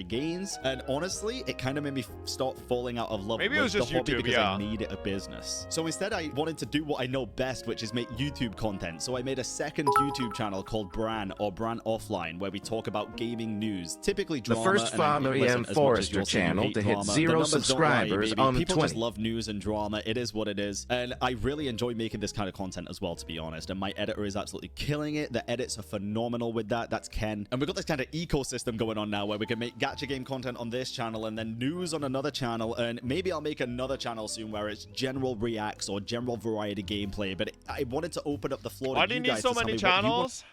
gains, and honestly it kind of made me start falling out of love Maybe with it was just the hobby YouTube, because yeah. I made it a business. So instead I wanted to do what I know best, which is make YouTube content. So I made a second YouTube channel called Bran, or Bran Offline, where we talk about gaming news, typically drama. The first Father M. Forrester channel to hit 0 subscribers on the People 20th. just love news and drama. It is what it is, and I really enjoy making this kind of content as well, to be honest. And my editor is absolutely killing it. The edits are phenomenal with that. That's Ken, and we've got this kind of ecosystem going on now where we can make gacha game content on this channel and then news on another channel, and maybe I'll make another channel soon where it's general reacts or general variety gameplay. But I wanted to open up the floor. Why to do you you need guys so to tell many me what you want. channels?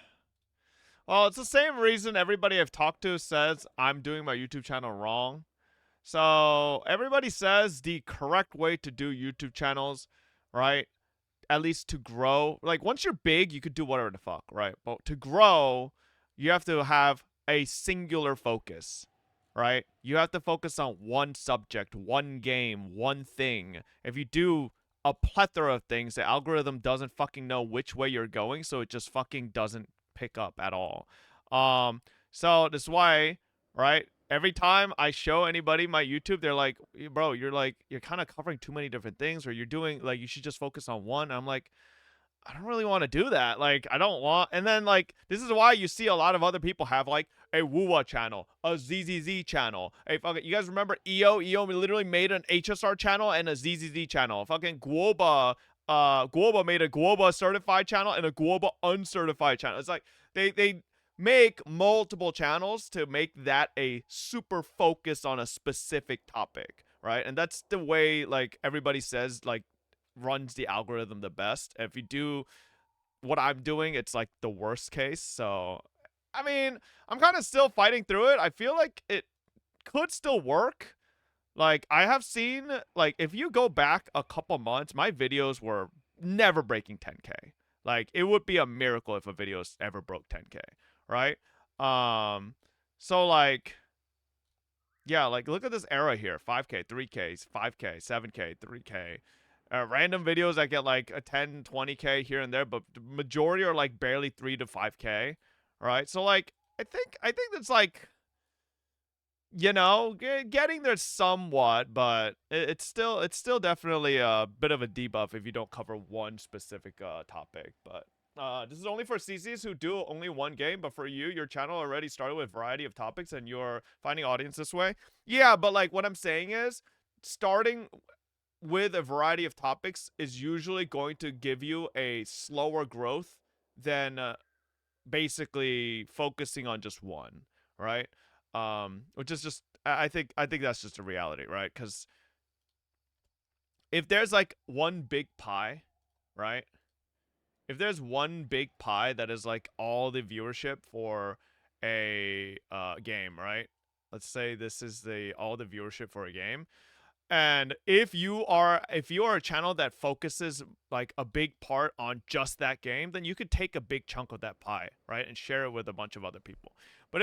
Well, it's the same reason everybody I've talked to says I'm doing my YouTube channel wrong. So everybody says the correct way to do YouTube channels, right? At least to grow. Like, once you're big, you could do whatever the fuck, right? But to grow, you have to have a singular focus, right? You have to focus on one subject, one game, one thing. If you do a plethora of things, the algorithm doesn't fucking know which way you're going, so it just fucking doesn't pick up at all. So this is why, right? Every time I show anybody my YouTube, they're like, bro, you're kind of covering too many different things, or you're doing, like, you should just focus on one. I'm like, I don't really want to do that. Like, I don't want. And then, like, this is why you see a lot of other people have, like, a Wuwa channel, a ZZZ channel. Hey, fucking, you guys remember EO? EO literally made an HSR channel and a ZZZ channel. Fucking Guoba made a Guoba certified channel and a Guoba uncertified channel. It's like they make multiple channels to make that a super focus on a specific topic, right? And that's the way, like, everybody says, like, runs the algorithm the best. If you do what I'm doing, it's like the worst case. So I mean, I'm kind of still fighting through it. I feel like it could still work. Like, I have seen, like, if you go back a couple months, my videos were never breaking 10K. Like, it would be a miracle if a video ever broke 10K, right? So, like, yeah, like, look at this era here. 5K, 3K, 5K, 7K, 3K. Random videos that get, like, a 10, 20K here and there, but the majority are, like, barely 3 to 5K, right? So, like, I think that's, like, you know, getting there somewhat, but it's still definitely a bit of a debuff if you don't cover one specific topic. But this is only for CCs who do only one game, but for you, your channel already started with a variety of topics and you're finding audience this way. Yeah, but, like, what I'm saying is, starting with a variety of topics is usually going to give you a slower growth than basically focusing on just one, right? Which is just, I think that's just a reality, right? Because if there's, like, one big pie, right? If there's one big pie that is, like, all the viewership for a game, right? Let's say this is all the viewership for a game. And if you are a channel that focuses, like, a big part on just that game, then you could take a big chunk of that pie, right, and share it with a bunch of other people. But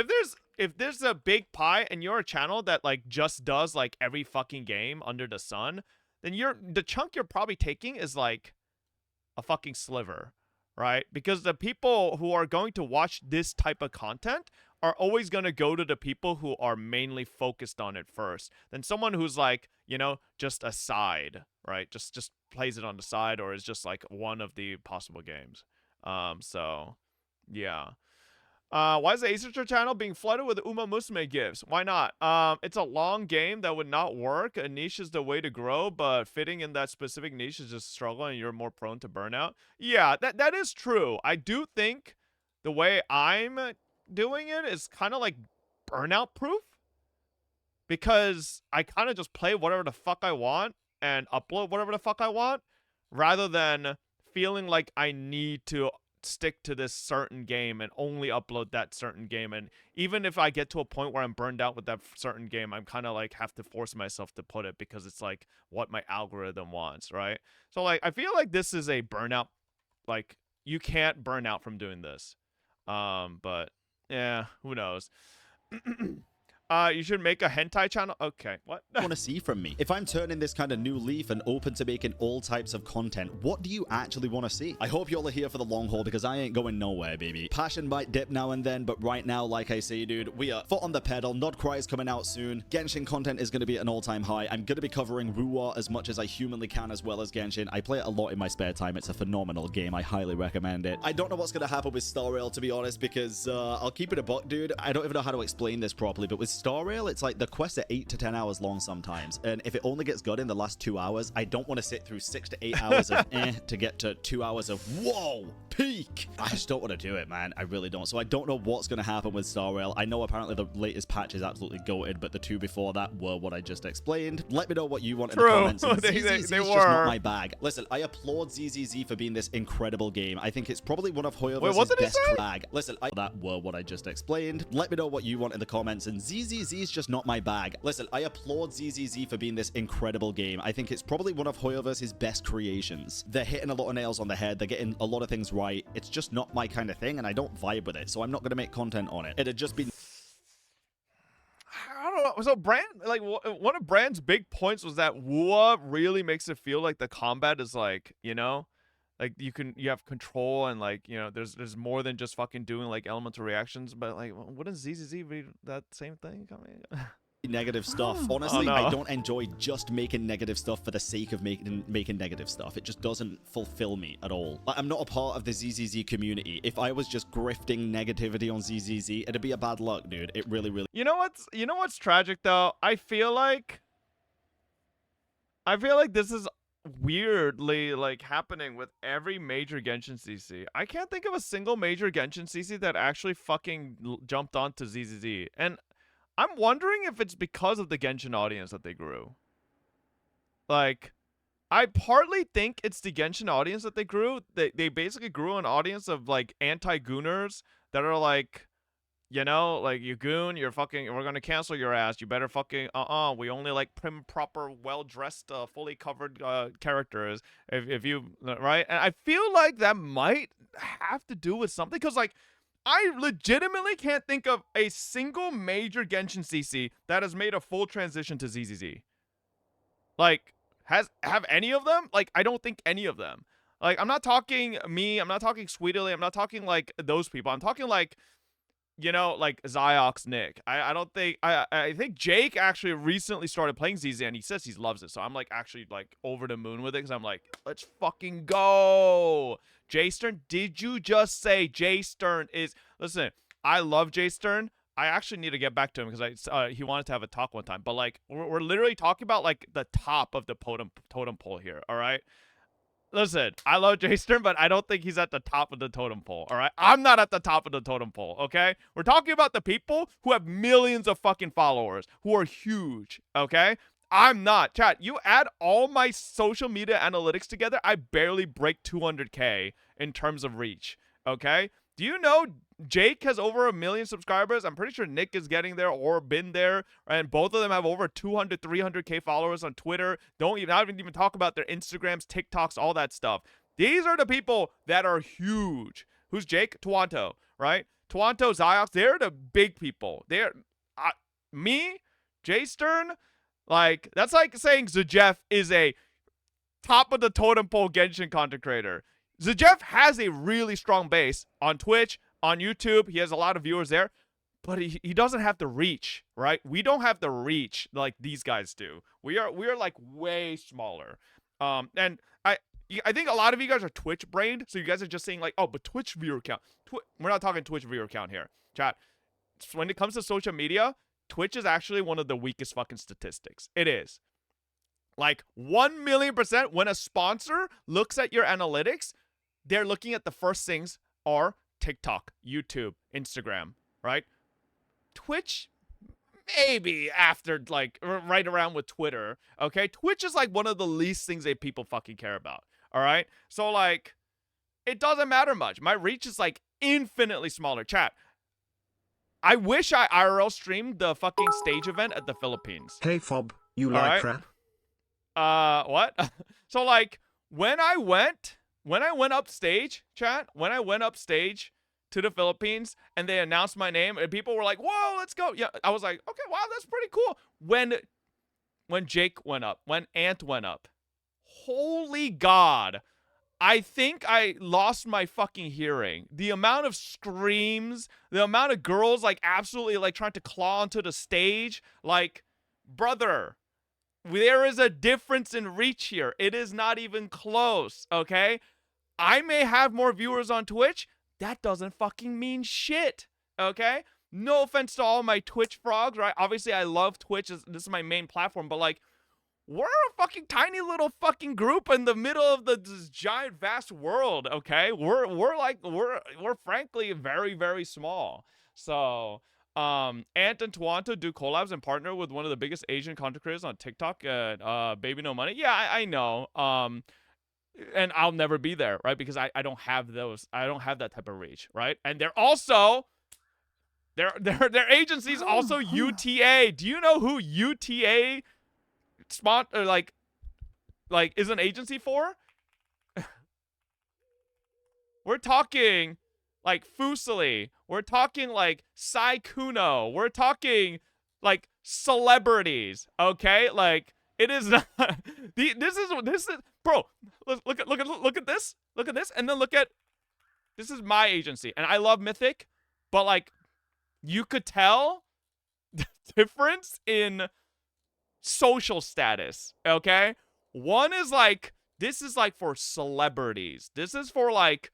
if there's a big pie and you're a channel that, like, just does, like, every fucking game under the sun, then the chunk you're probably taking is, like, a fucking sliver, right? Because the people who are going to watch this type of content are always going to go to the people who are mainly focused on it first. Then someone who's, like, you know, just a side, right? Just plays it on the side, or is just, like, one of the possible games. So yeah. Why is the Acer channel being flooded with Umamusume gifts? Why not? It's a long game that would not work. A niche is the way to grow, but fitting in that specific niche is just a struggle, and you're more prone to burnout. Yeah, that is true. I do think the way I'm doing it is kind of like burnout proof, because I kind of just play whatever the fuck I want and upload whatever the fuck I want, rather than feeling like I need to stick to this certain game and only upload that certain game. And even if I get to a point where I'm burned out with that certain game, I'm kind of, like, have to force myself to put it because it's, like, what my algorithm wants, right? So, like, I feel like this is a burnout. Like, you can't burn out from doing this. But yeah, who knows? You should make a hentai channel. Okay, what? Want to see from me? If I'm turning this kind of new leaf and open to making all types of content, what do you actually want to see? I hope y'all are here for the long haul because I ain't going nowhere, baby. Passion might dip now and then, but right now, like I say, dude, we are foot on the pedal. Nod Cry is coming out soon. Genshin content is going to be at an all-time high. I'm going to be covering Ruwa as much as I humanly can, as well as Genshin. I play it a lot in my spare time. It's a phenomenal game. I highly recommend it. I don't know what's going to happen with Star Rail, to be honest, because I'll keep it a buck, dude. I don't even know how to explain this properly, but with Star Rail, it's like the quests are 8 to 10 hours long sometimes, and if it only gets good in the last 2 hours, I don't want to sit through 6 to 8 hours of to get to 2 hours of whoa peak. I just don't want to do it, man. I really don't. So I don't know what's going to happen with Star Rail. I know apparently the latest patch is absolutely goated, but the 2 before that were what I just explained. Let me know what you want in the comments. ZZZ is just not my bag. Listen, I applaud ZZZ for being this incredible game. I think it's probably one of Hoyover's best flag. Listen, that were what I just explained. Let me know what you want in the comments, and ZZZ is just not my bag. Listen, I applaud ZZZ for being this incredible game. I think it's probably one of Hoyover's best creations. They're hitting a lot of nails on the head. They're getting a lot of things right. It's just not my kind of thing, and I don't vibe with it, so I'm not going to make content on it. It'd just be... I don't know. So Brand, like, one of Brand's big points was that Wua really makes it feel like the combat is like, you know, like you have control, and like, you know, there's more than just fucking doing like elemental reactions. But like, wouldn't ZZZ be that same thing? I mean, negative stuff. Honestly, I don't enjoy just making negative stuff for the sake of making negative stuff. It just doesn't fulfill me at all. Like, I'm not a part of the ZZZ community. If I was just grifting negativity on ZZZ, it'd be a bad luck, dude. It really. You know what's tragic though? I feel like this is weirdly like happening with every major Genshin CC. I can't think of a single major Genshin CC that actually fucking jumped onto ZZZ, and I'm wondering if it's because of the Genshin audience that they grew. Like, I partly think it's the Genshin audience that they grew. They basically grew an audience of, like, anti-gooners that are like, you know, like, you goon, we're gonna cancel your ass. You better fucking, we only like prim, proper, well-dressed, fully covered characters. If you, right? And I feel like that might have to do with something, because, like, I legitimately can't think of a single major Genshin CC that has made a full transition to ZZZ. Like, have any of them? Like, I don't think any of them. Like, I'm not talking me, I'm not talking Sweetly, I'm not talking, like, those people. I'm talking, like, you know, like, Ziox, Nick. I don't think, I think Jake actually recently started playing ZZ, and he says he loves it. So I'm, like, actually, like, over the moon with it, because I'm like, let's fucking go. Jay Stern, did you just say Jay Stern is... Listen, I love Jay Stern. I actually need to get back to him because he wanted to have a talk one time. But, like, we're literally talking about, like, the top of the totem pole here, all right? Listen, I love Jay Stern, but I don't think he's at the top of the totem pole, all right? I'm not at the top of the totem pole, okay? We're talking about the people who have millions of fucking followers, who are huge, okay? I'm not. Chat, you add all my social media analytics together, I barely break 200K in terms of reach, okay? Do you know Jake has over 1 million subscribers? I'm pretty sure Nick is getting there or been there, and both of them have over 200, 300K followers on Twitter. Not even talk about their Instagrams, TikToks, all that stuff. These are the people that are huge. Who's Jake? Tuanto, right? Tuanto, Ziox, they're the big people. They're me, Jay Stern. Like, that's like saying Zajef is a top of the totem pole Genshin content creator. Zajef has a really strong base on Twitch, on YouTube. He has a lot of viewers there, but he doesn't have the reach, right? We don't have the reach like these guys do. We are like way smaller. And I think a lot of you guys are Twitch brained, so you guys are just saying like, oh, but Twitch viewer count. We're not talking Twitch viewer count here, chat. When it comes to social media, Twitch is actually one of the weakest fucking statistics. It is. Like 1,000,000%, when a sponsor looks at your analytics, they're looking at the first things are TikTok, YouTube, Instagram, right? Twitch, maybe after, like, right around with Twitter, okay? Twitch is like one of the least things that people fucking care about, all right? So, like, it doesn't matter much. My reach is, like, infinitely smaller. Chat, I wish I IRL streamed the fucking stage event at the Philippines. Hey Fob, you like crap? What? So, like, when I went upstage, chat, when I went upstage to the Philippines and they announced my name and people were like, whoa, let's go. Yeah, I was like, okay, wow, that's pretty cool. When Jake went up, when Ant went up, holy God, I think I lost my fucking hearing. The amount of screams, the amount of girls like absolutely like trying to claw onto the stage, like, brother, there is a difference in reach here. It is not even close, okay? I may have more viewers on Twitch. That doesn't fucking mean shit, okay? No offense to all my Twitch frogs, right? Obviously, I love Twitch. This is my main platform, but like, we're a fucking tiny little fucking group in the middle of this giant vast world, okay? We're frankly very, very small. So, Ant and Tawanta do collabs and partner with one of the biggest Asian content creators on TikTok, Baby No Money. Yeah, I know. And I'll never be there, right? Because I don't have those. I don't have that type of reach, right? And they're also their agency's also UTA. Do you know who UTA like is an agency for? We're talking like Fuseli. We're talking like Sai Kuno. We're talking like celebrities, okay? Like, it is not this is bro, look at this. Look at this and then look at this is my agency. And I love Mythic, but like you could tell the difference in social status, okay? One is like, this is like for celebrities. This is for like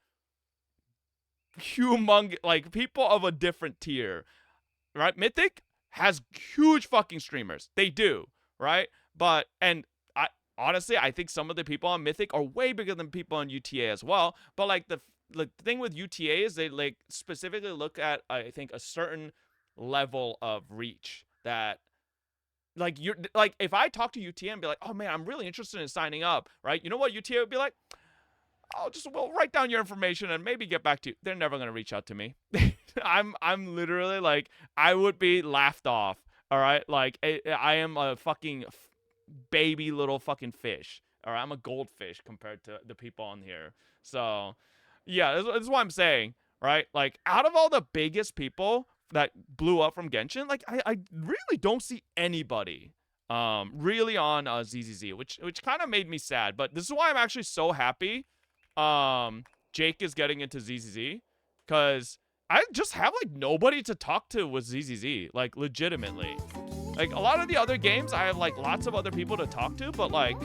humongous, like people of a different tier, right? Mythic has huge fucking streamers. They do, right? But, and I honestly, I think some of the people on Mythic are way bigger than people on UTA as well. But like the thing with UTA is they like specifically look at, I think, a certain level of reach that, like, you're like, if I talk to UTA and be like, oh man, I'm really interested in signing up, right? You know what UTA would be like? We'll write down your information and maybe get back to you. They're never gonna reach out to me. I'm literally like, I would be laughed off. All right, like I am a fucking baby little fucking fish. All right, I'm a goldfish compared to the people on here. So, yeah, this is what I'm saying, right? Like, out of all the biggest people that blew up from Genshin, like I really don't see anybody really on ZZZ, which kind of made me sad. But this is why I'm actually so happy Jake is getting into ZZZ, because I just have like nobody to talk to with ZZZ, like legitimately. Like a lot of the other games I have like lots of other people to talk to, but like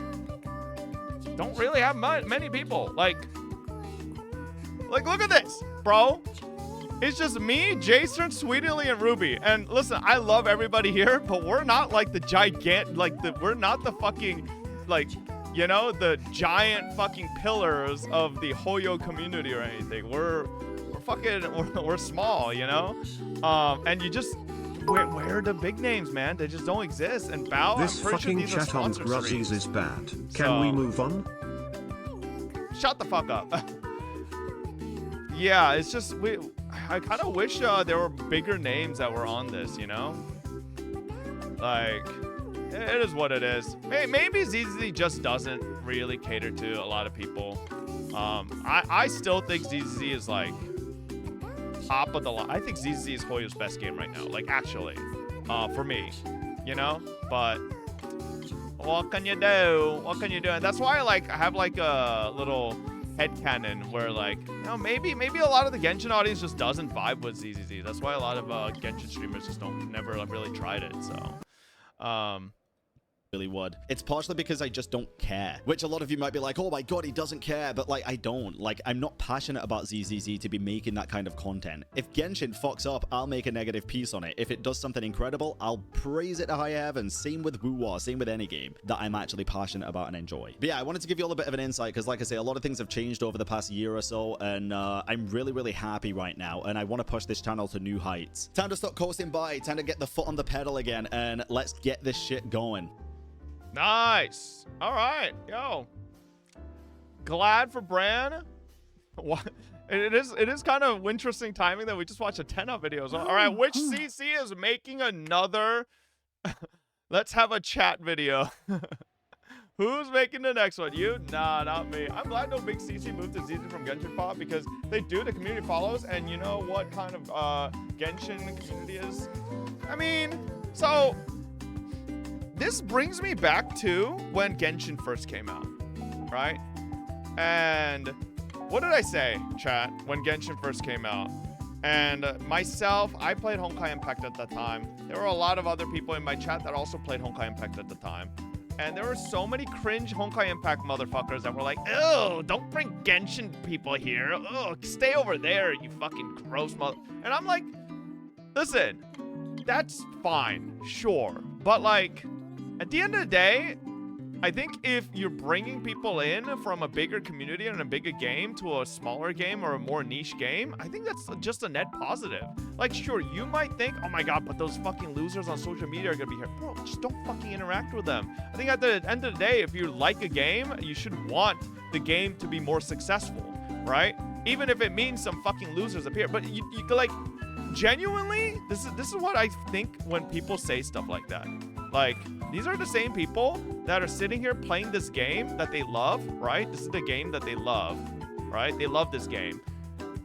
don't really have many people. Like look at this, bro. It's just me, Jason, Sweetly, and Ruby. And listen, I love everybody here, but we're not like the giant, like we're not the fucking, like, you know, the giant fucking pillars of the Hoyo community or anything. We're small, you know? And you just, where are the big names, man? They just don't exist. And Bao, this I'm pretty fucking sure these chat are on sponsor Gruzzies streams. is bad. Can we move on? Shut the fuck up. Yeah, it's just, I kind of wish there were bigger names that were on this, you know? Like, it is what it is. Maybe ZZZ just doesn't really cater to a lot of people. I still think ZZZ is like top of the line. I think ZZZ is Hoyo's best game right now. Like, actually, for me, you know? But what can you do? What can you do? And that's why I have like a little headcanon where, like, you know, maybe a lot of the Genshin audience just doesn't vibe with ZZZ. That's why a lot of Genshin streamers just never really tried it. So, really would. It's partially because I just don't care, which a lot of you might be like, oh my god, he doesn't care, but like, I don't. Like, I'm not passionate about ZZZ to be making that kind of content. If Genshin fucks up, I'll make a negative piece on it. If it does something incredible, I'll praise it to high heaven. Same with Wuwa, same with any game that I'm actually passionate about and enjoy. But yeah, I wanted to give you all a bit of an insight because, like I say, a lot of things have changed over the past year or so, and I'm really happy right now, and I want to push this channel to new heights. Time to stop coasting by, time to get the foot on the pedal again, and let's get this shit going. Nice. All right, yo. Glad for Bran. What? It is kind of interesting timing that we just watched a 10-up video. All right, which CC is making another? Let's have a chat video. Who's making the next one? You? Nah, not me. I'm glad no big CC moved to ZZ from Genshin Pop because they do. The community follows, and you know what kind of Genshin community is? I mean, so this brings me back to when Genshin first came out, right? And what did I say, chat, when Genshin first came out? And myself, I played Honkai Impact at the time. There were a lot of other people in my chat that also played Honkai Impact at the time. And there were so many cringe Honkai Impact motherfuckers that were like, ew, don't bring Genshin people here. Ugh, stay over there, you fucking gross mother. And I'm like, listen, that's fine, sure. But like, at the end of the day, I think if you're bringing people in from a bigger community and a bigger game to a smaller game or a more niche game, I think that's just a net positive. Like, sure, you might think, oh my god, but those fucking losers on social media are gonna be here. Bro, just don't fucking interact with them. I think at the end of the day, if you like a game, you should want the game to be more successful, right? Even if it means some fucking losers appear. But you like, genuinely, this is what I think when people say stuff like that. Like, these are the same people that are sitting here playing this game that they love, right? This is the game that they love, right? They love this game.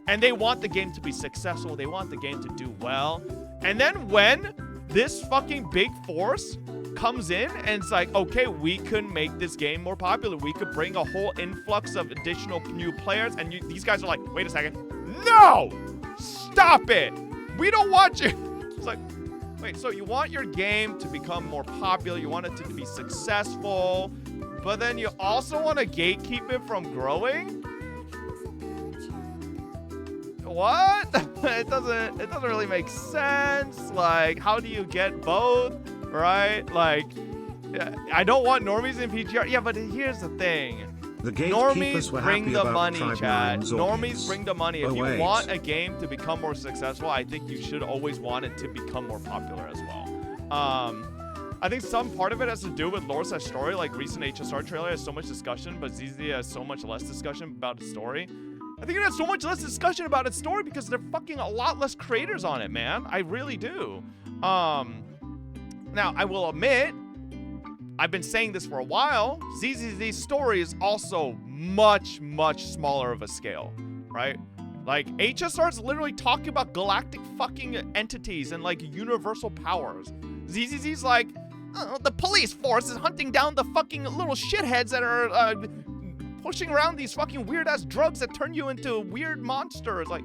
And they want the game to be successful. They want the game to do well. And then when this fucking big force comes in and it's like, okay, we can make this game more popular. We could bring a whole influx of additional new players. And these guys are like, wait a second. No! Stop it! We don't want you. It's like, wait, so you want your game to become more popular, you want it to be successful, but then you also want to gatekeep it from growing? What? It doesn't really make sense. Like, how do you get both, right? Like, I don't want normies in PGR. Yeah, but here's the thing. The gatekeepers Normies were bring happy the about money, Tribe chat. 9's Normies audience. bring the money. If Oh, you wait. want a game to become more successful, I think you should always want it to become more popular as well. I think some part of it has to do with lore/story. Like, recent HSR trailer has so much discussion, but ZZ has so much less discussion about its story. I think it has so much less discussion about its story because they're fucking a lot less creators on it, man. I really do. Now, I will admit, I've been saying this for a while, ZZZ's story is also much, much smaller of a scale, right? Like, HSR is literally talking about galactic fucking entities and, like, universal powers. ZZZ's like, oh, the police force is hunting down the fucking little shitheads that are pushing around these fucking weird-ass drugs that turn you into weird monsters. Like,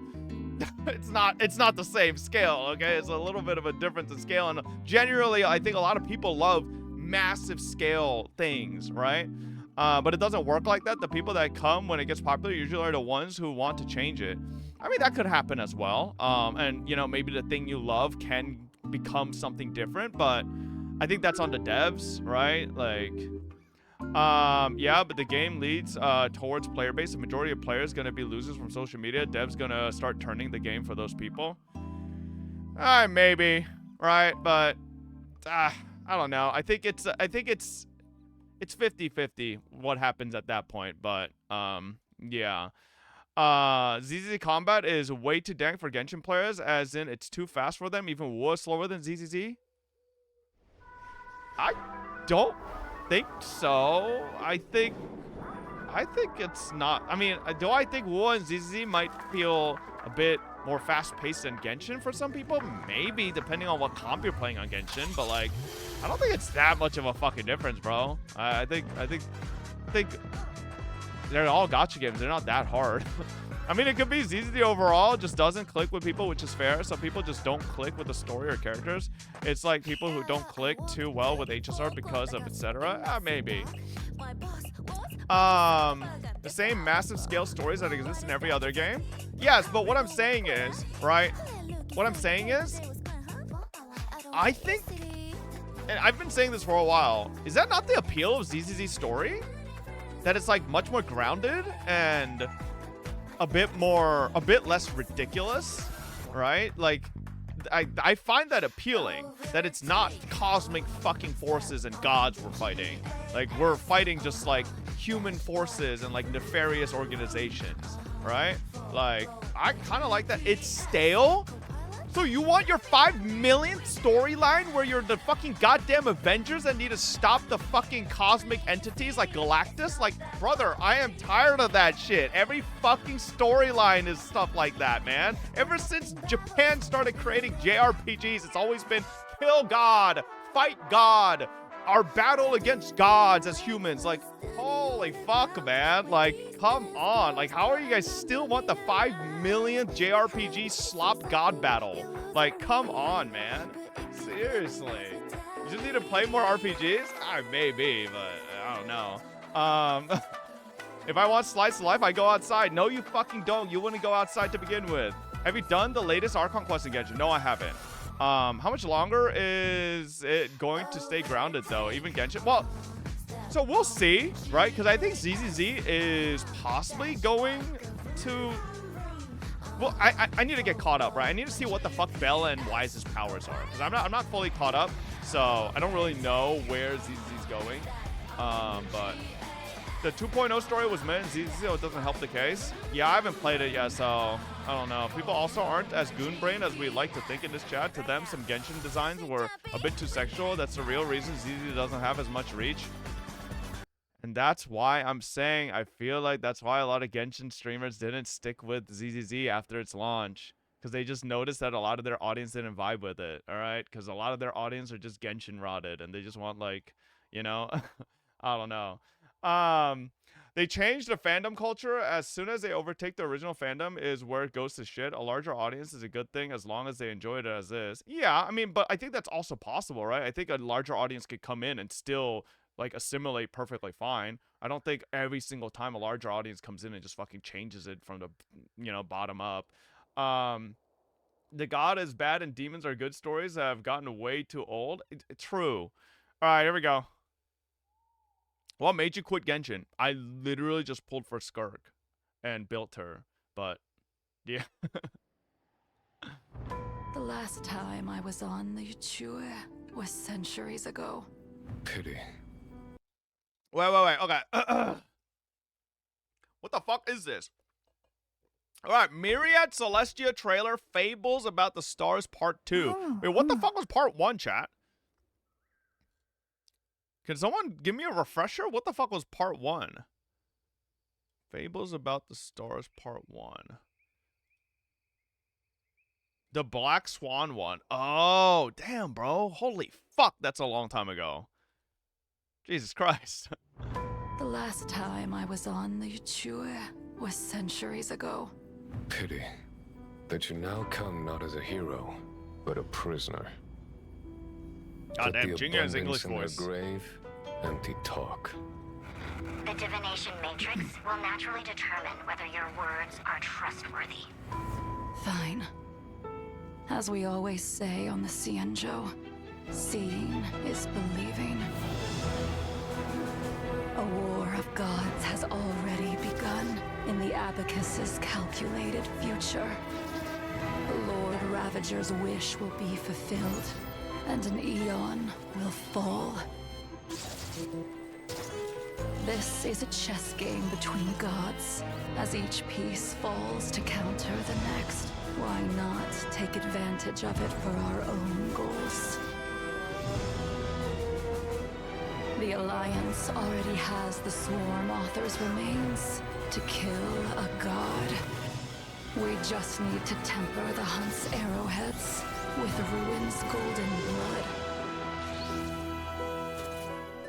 it's not the same scale, okay? It's a little bit of a difference in scale, and generally, I think a lot of people love massive scale things, right? But it doesn't work like that. The people that come when it gets popular usually are the ones who want to change it. I mean, that could happen as well. And, you know, maybe the thing you love can become something different, but I think that's on the devs, right? Like, yeah, but the game leads towards player base. The majority of players going to be losers from social media. Devs going to start turning the game for those people. Maybe, right? But I don't know. I think it's 50-50 what happens at that point, but yeah. ZZZ combat is way too dank for Genshin players, as in it's too fast for them. Even Wu is slower than ZZZ. I don't think so. I think it's not. I mean, do I think Wu and ZZZ might feel a bit more fast-paced than Genshin for some people? Maybe, depending on what comp you're playing on Genshin, but like, I don't think it's that much of a fucking difference, bro. I think they're all gacha games. They're not that hard. I mean, it could be ZZZ overall just doesn't click with people, which is fair. Some people just don't click with the story or characters. It's like people who don't click too well with HSR because of etc. Maybe. The same massive scale stories that exist in every other game. Yes, but what I'm saying is, right? What I'm saying is, I think, and I've been saying this for a while, is that not the appeal of ZZZ's story? That it's like much more grounded and a bit less ridiculous, right? Like, I find that appealing, that it's not cosmic fucking forces and gods we're fighting. Like, we're fighting just like human forces and like nefarious organizations, right? Like, I kind of like that. It's stale. So you want your 5 millionth storyline where you're the fucking goddamn Avengers that need to stop the fucking cosmic entities like Galactus? Like, brother, I am tired of that shit. Every fucking storyline is stuff like that, man. Ever since Japan started creating JRPGs, it's always been kill God, fight God, our battle against gods as humans. Like, holy fuck, man. Like, come on. Like, how are you guys still want the 5 millionth JRPG slop god battle? Like, come on, man. Seriously. You just need to play more RPGs? Maybe, but I don't know. If I want slice of life, I go outside. No, you fucking don't. You wouldn't go outside to begin with. Have you done the latest Archon quest in Genshin? No, I haven't. How much longer is it going to stay grounded, though? Even Genshin? Well, so we'll see, right? Because I think ZZZ is possibly going to... Well, I need to get caught up, right? I need to see what the fuck Bella and Wise's powers are. Because I'm not fully caught up, so I don't really know where ZZZ's going. But the 2.0 story was meant in ZZZ, so it doesn't help the case. Yeah, I haven't played it yet, so... I don't know. People also aren't as goon-brained as we like to think in this chat. To them, some Genshin designs were a bit too sexual. That's the real reason ZZ doesn't have as much reach. And that's why I'm saying I feel like that's why a lot of Genshin streamers didn't stick with ZZZ after its launch. Because they just noticed that a lot of their audience didn't vibe with it, alright? Because a lot of their audience are just Genshin rotted. And they just want, like, you know? I don't know. They changed the fandom culture. As soon as they overtake the original fandom is where it goes to shit. A larger audience is a good thing as long as they enjoy it as is. Yeah, I mean, but I think that's also possible, right? I think a larger audience could come in and still, like, assimilate perfectly fine. I don't think every single time a larger audience comes in and just fucking changes it from the, you know, bottom up. The God is bad and demons are good stories have gotten way too old. True. All right, here we go. What made you quit Genshin? I literally just pulled for Skirk and built her, but yeah. The last time I was on the Yuchue was centuries ago. Pity. Wait, okay. What the fuck is this? Alright, Myriad Celestia trailer, Fables About the Stars Part 2. Wait, what the fuck was Part 1, chat? Can someone give me a refresher? What the fuck was Part 1? Fables About the Stars Part 1. The Black Swan one. Oh, damn, bro. Holy fuck, that's a long time ago. Jesus Christ. The last time I was on the Yuchue was centuries ago. Pity that you now come not as a hero, but a prisoner. God damn, Junior has English voice. Grave, empty talk. The divination matrix will naturally determine whether your words are trustworthy. Fine. As we always say on the Xianzhou, seeing is believing. A war of gods has already begun in the Abacus's calculated future. The Lord Ravager's wish will be fulfilled, and an eon will fall. This is a chess game between gods. As each piece falls to counter the next, why not take advantage of it for our own goals? The Alliance already has the Swarm Author's remains to kill a god. We just need to temper the Hunt's arrowheads with Ruin's golden blood.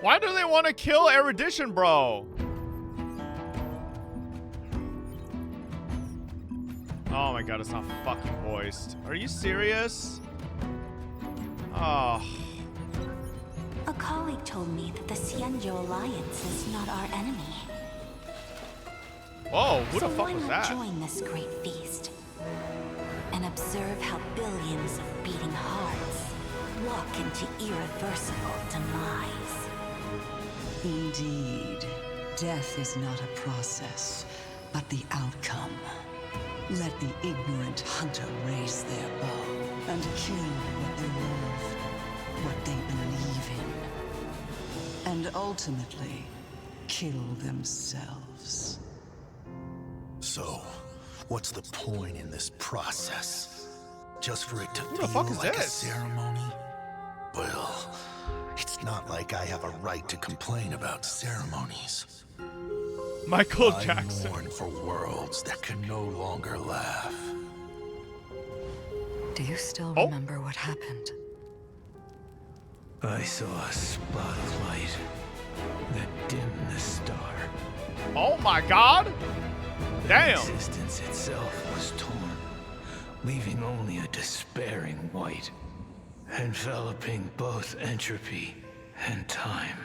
Why do they want to kill Erudition, bro? Oh my god, it's not fucking voiced. Are you serious? Oh. A colleague told me that the Xianzhou Alliance is not our enemy. Whoa, who the fuck was that? So why not join this great feast and observe how billions of beating hearts walk into irreversible demise? Indeed, death is not a process, but the outcome. Let the ignorant hunter raise their bow and kill what they love, what they believe in, and ultimately kill themselves. So, what's the point in this process? just for it to Who the feel fuck is like a this? ceremony? Well, it's not like I have a right to complain about ceremonies. Michael I Jackson. mourn for worlds that can no longer laugh. Do you still remember what happened? I saw a spot of light that dimmed the star. Oh my god! Damn! Existence itself was torn, leaving only a despairing white, enveloping both entropy and time.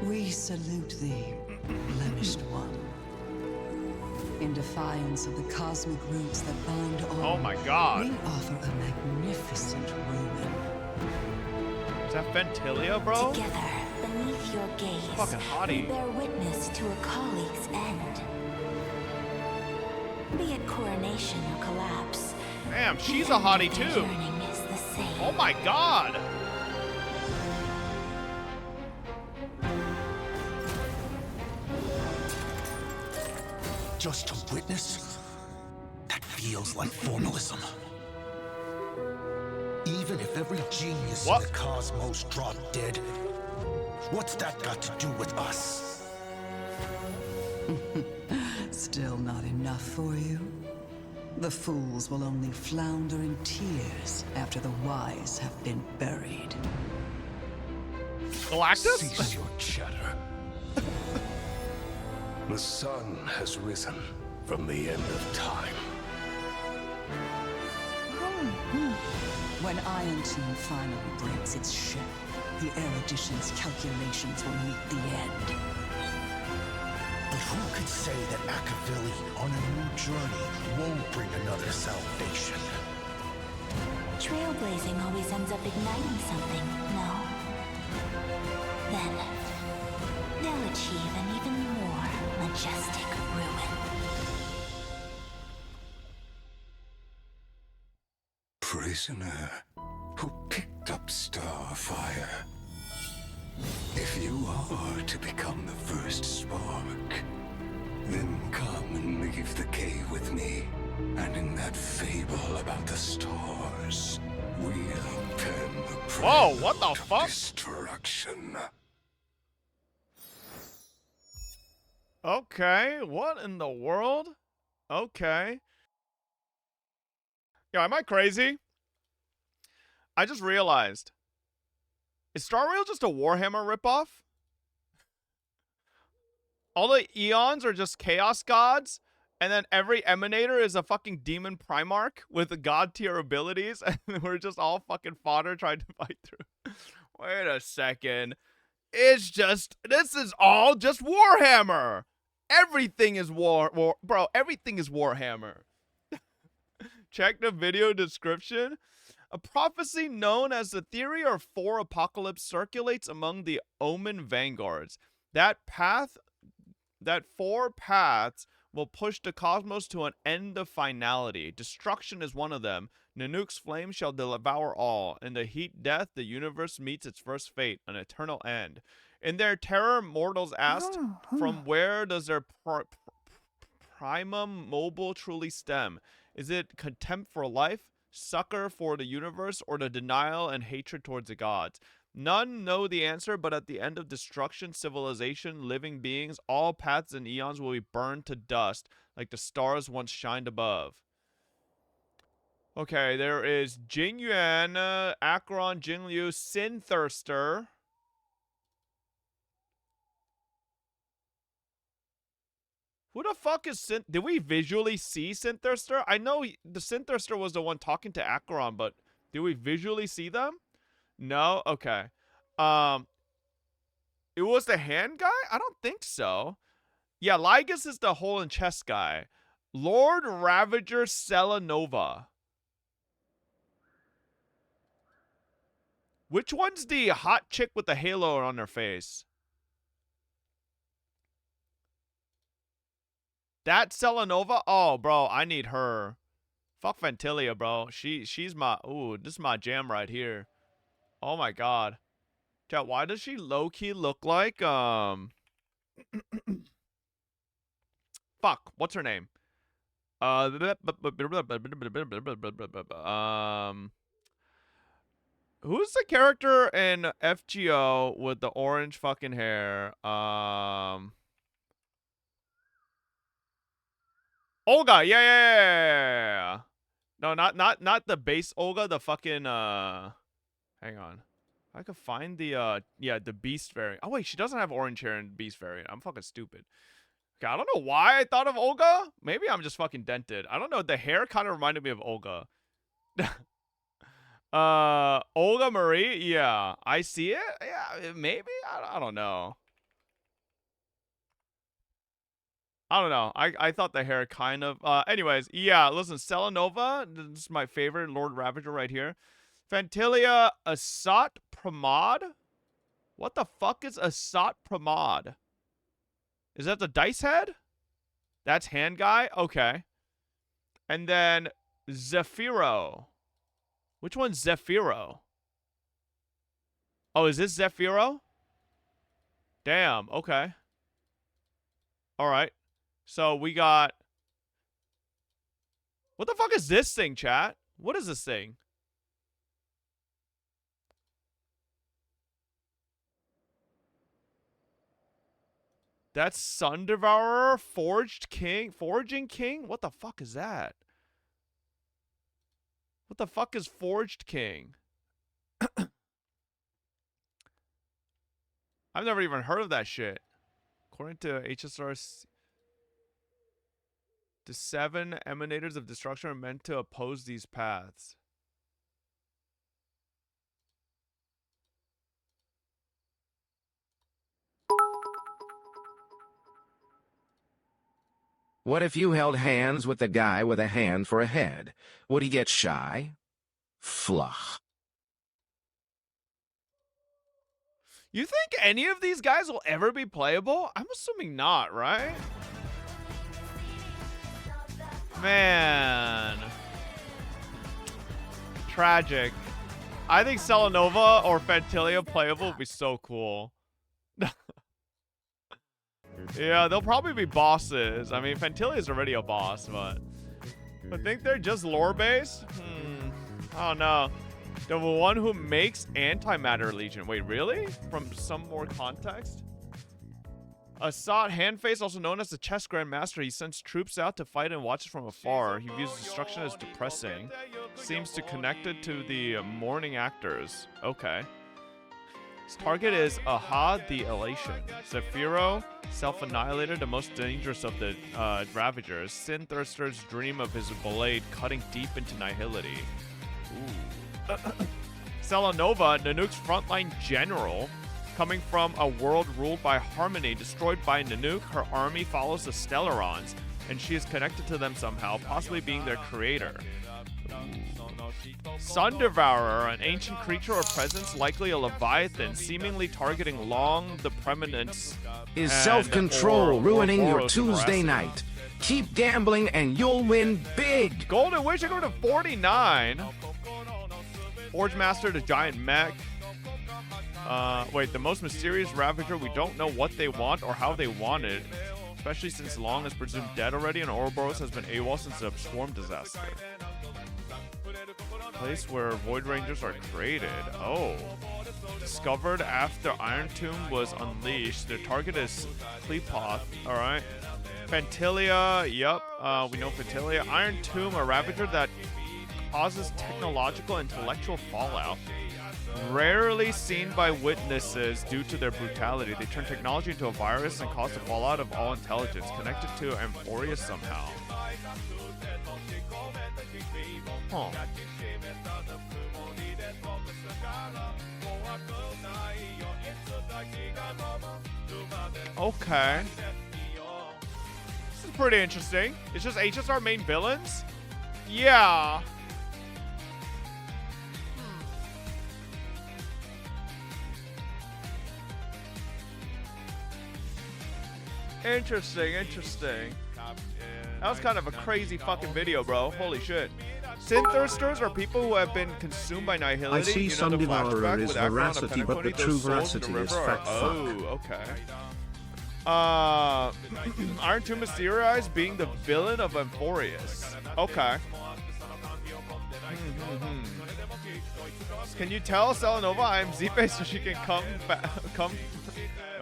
We salute thee, blemished one. In defiance of the cosmic roots that bind all, Oh my god. we offer a magnificent ruin. Is that Ventilia, bro? Together, beneath your gaze, Fucking hottie. we bear witness to a colleague's end. Be it coronation or collapse. Damn, she's a hottie too. Yearning is the same. Oh my god. Just to witness? That feels like formalism. Even if every genius in the cosmos dropped dead, what's that got to do with us? Still not enough for you? The fools will only flounder in tears after the wise have been buried. Galactus? Cease your chatter. The sun has risen from the end of time. When Iron Team finally breaks its ship, the Erudition's calculations will meet the end. But who could say that Akavili on a new journey won't bring another salvation? Trailblazing always ends up igniting something, no? Then, they'll achieve an even more majestic ruin. Prisoner who picked up Starfire. If you are to become the first spark, then come and leave the cave with me. And in that fable about the stars, we'll pen the Whoa, what the fuck? Destruction. Okay, what in the world? Okay. Yo, am I crazy? I just realized. Is Star Rail just a Warhammer ripoff? All the Eons are just Chaos Gods, and then every Emanator is a fucking Demon Primarch with God tier abilities, and we're just all fucking fodder trying to fight through. Wait a second. It's just, this is all just Warhammer! Everything is bro, everything is Warhammer. Check the video description. A prophecy known as the theory of four apocalypse circulates among the Omen vanguards. That four paths will push the cosmos to an end of finality. Destruction is one of them. Nanook's flame shall devour all. In the heat death, the universe meets its first fate, an eternal end. In their terror, mortals asked, from where does their primum mobile truly stem? Is it contempt for life, succor for the universe, or the denial and hatred towards the gods? None know the answer, but at the end of destruction, civilization, living beings, all paths and eons will be burned to dust, like the stars once shined above. Okay, there is Jing Yuan, Acheron, Jing Liu, Sin Thirster. Who the fuck is Sin? Did we visually see Sin Thirster? I know the Sin Thirster was the one talking to Acheron, but did we visually see them? No? Okay. It was the hand guy? I don't think so. Yeah, Lygus is the hole in chest guy. Lord Ravager Selenova. Which one's the hot chick with the halo on her face? That Selenova? Oh, bro, I need her. Fuck Ventilia, bro. She's my... Ooh, this is my jam right here. Oh my god. Chat, why does she low-key look like, fuck, what's her name? Who's the character in FGO with the orange fucking hair? Olga, yeah. No, not the base Olga, the fucking, hang on. I could find the, yeah, the Beast variant. Oh, wait, she doesn't have orange hair in Beast variant. I'm fucking stupid. Okay, I don't know why I thought of Olga. Maybe I'm just fucking dented. I don't know. The hair kind of reminded me of Olga. Olga Marie? Yeah. I see it? Yeah, maybe? I don't know. I don't know. I thought the hair kind of... anyways, yeah, listen, Selenova, this is my favorite Lord Ravager right here. Fantilia Asat Pramod? What the fuck is Asat Pramod? Is that the dice head? That's hand guy? Okay. And then Zephyro. Which one's Zephyro? Oh, is this Zephyro? Damn, okay. Alright. So we got... What the fuck is this thing, chat? What is this thing? That's Sun Devourer, Foraging King? What the fuck is that? What the fuck is Forged King? I've never even heard of that shit. According to HSR, the 7 emanators of destruction are meant to oppose these paths. What if you held hands with the guy with a hand for a head? Would he get shy? Fluch. You think any of these guys will ever be playable? I'm assuming not, right? Man. Tragic. I think Selenova or Fantilia playable would be so cool. Yeah, they'll probably be bosses. I mean, Fantilia is already a boss, but I think they're just lore-based? I don't know. The one who makes Antimatter Legion. Wait, really? From some more context? Assad Handface, also known as the Chess Grandmaster, he sends troops out to fight and watches from afar. He views destruction as depressing. Seems to connect it to the mourning actors. Okay. His target is Ahad the Elation. Zephyro, self-annihilator, the most dangerous of the Ravagers. Sin-thirsters dream of his blade cutting deep into nihility. Ooh. Selenova, Nanook's frontline general. Coming from a world ruled by Harmony, destroyed by Nanook, her army follows the Stellarons, and she is connected to them somehow, possibly being their creator. Sun Devourer, an ancient creature or presence, likely a Leviathan, seemingly targeting long the preeminence. Is self-control ruining your Tuesday night? Keep gambling and you'll win big. Golden Wish, I go to 49. Forge Master, the giant mech. Wait, the most mysterious Ravager, we don't know what they want or how they want it. Especially since Long is presumed dead already and Ouroboros has been AWOL since the Swarm disaster. Place where Void Rangers are created. Oh. Discovered after Iron Tomb was unleashed. Their target is Klepoth. Alright. Fantilia, yep. We know Fantilia. Iron Tomb, a Ravager that causes technological and intellectual fallout. Rarely seen by witnesses due to their brutality, they turn technology into a virus and cause the fallout of all intelligence, connected to Amphoria somehow. Huh. Okay. This is pretty interesting. It's just HSR main villains? Yeah. Interesting. That was kind of a crazy fucking video, bro. Holy shit. Sin thirsters are people who have been consumed by nihility. I see Sun Devourer is veracity, but the true veracity is fact. Oh, okay. Iron Tomb is theorized being the villain of Amphorius. Okay. Can you tell Selenova I am Zipe so she can come?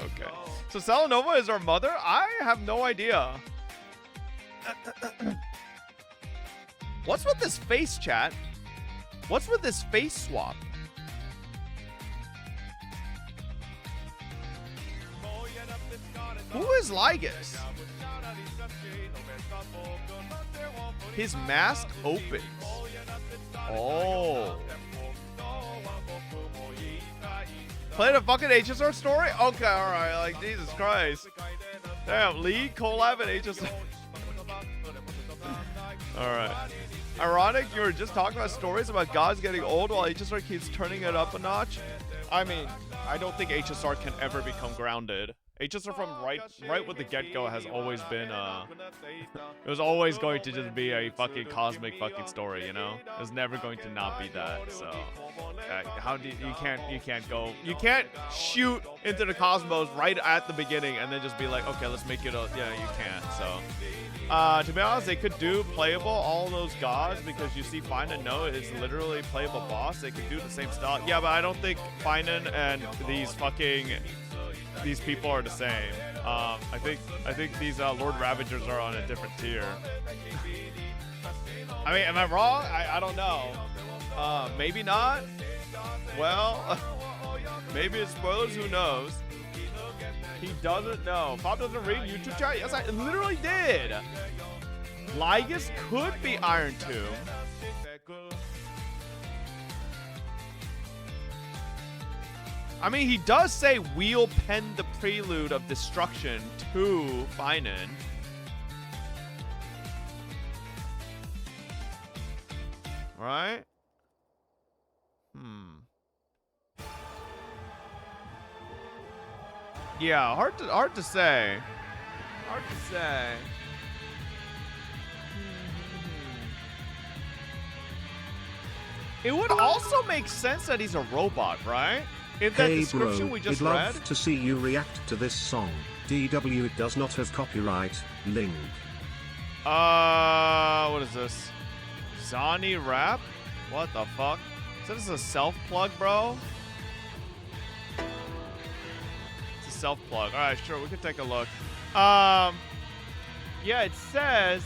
Okay. So Selenova is our mother? I have no idea. What's with this face, chat? What's with this face swap? Who is Lygus? His mask opens. Oh. Played a fucking HSR story? Okay, alright. Like, Jesus Christ. Damn, League collab and HSR. Alright. Ironic, you were just talking about stories about gods getting old while HSR keeps turning it up a notch. I mean, I don't think HSR can ever become grounded. HSR from right with the get-go has always been, it was always going to just be a fucking cosmic fucking story, you know? It was never going to not be that, so. How do you can't shoot into the cosmos right at the beginning and then just be like, okay, let's make it a, yeah, you can't, so. To be honest, they could do playable all those gods because you see Finan No is literally playable boss. They could do the same style. Yeah, but I don't think Finan and these people are the same. I think these Lord Ravagers are on a different tier. I mean, am I wrong? I don't know. Maybe not. Well, maybe it's spoilers. Who knows? He doesn't know. Bob doesn't read YouTube chat. Yes, I literally did. Lygus could be Iron Tomb. I mean, he does say we'll pen the prelude of destruction to Finan. Right? Yeah, hard to say. Hard to say. It would also make sense that he's a robot, right? In that description bro, we just I'd read. love to see you react to this song. DW, it does not have copyright. Link. What is this? Zani rap? What the fuck? Is this a self-plug, bro? It's a self-plug. All right, sure, we can take a look. Yeah, it says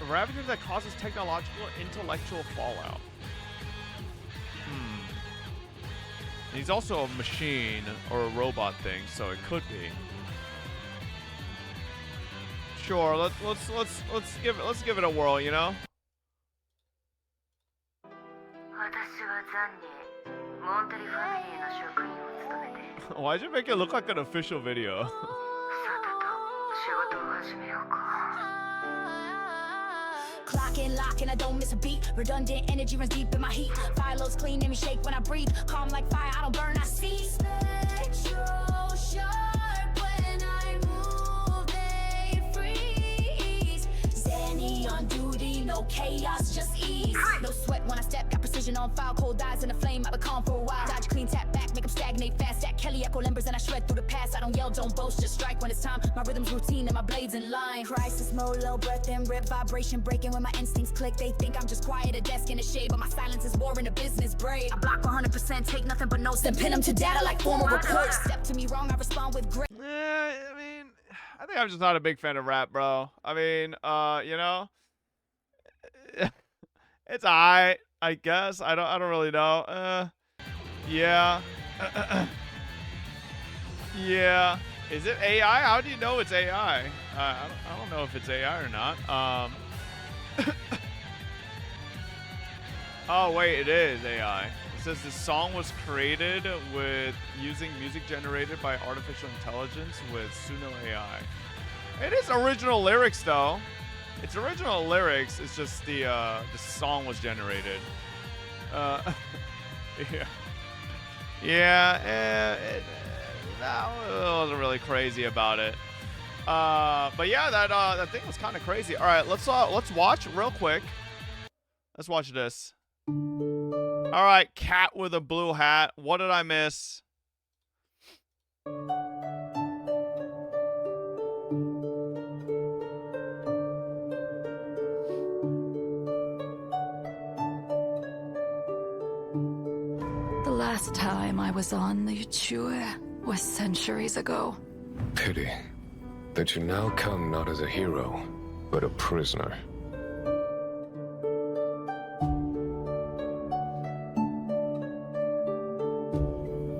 a Ravager that causes technological intellectual fallout. He's also a machine or a robot thing, so it could be. Sure, let's give it a whirl, you know? Why'd you make it look like an official video? Clocking, locking, I don't miss a beat. Redundant energy runs deep in my heat. Fire lows clean, and me shake when I breathe. Calm like fire, I don't burn, I see. Spectral sharp when I move, they freeze. Zanny on duty, no chaos, just ease. No sweat when I step, got precision on file. Cold eyes in the flame, I've been calm for a while. Dodge, clean, tap back, make them stagnate fast. Stack Kelly, echo limbers, and I shred through the past. I don't yell, don't boast, just strike when it's time. My rhythm's routine and my blades in line. Crisis mode, low breath and rip, vibration breaking when my instincts click. They think I'm just quiet, a desk in a shade, but my silence is war in a business braid. I block 100%, take nothing but notes, then pin them to data like formal reports. Step to me wrong, I respond with grit. I mean, I think I'm just not a big fan of rap, bro. I mean, you know, it's alright, I guess. I don't really know. Yeah. Yeah. Is it AI? How do you know it's AI? I don't know if it's AI or not. Oh wait, it is AI. It says this song was created with using music generated by artificial intelligence with Suno AI. It is original lyrics though. It's original lyrics. It's just the song was generated. Yeah. Yeah. I wasn't really crazy about it. But yeah, that thing was kind of crazy. All right, let's watch real quick. Let's watch this. All right, cat with a blue hat. What did I miss? The last time I was on the Uchue was centuries ago. Pity that you now come not as a hero, but a prisoner.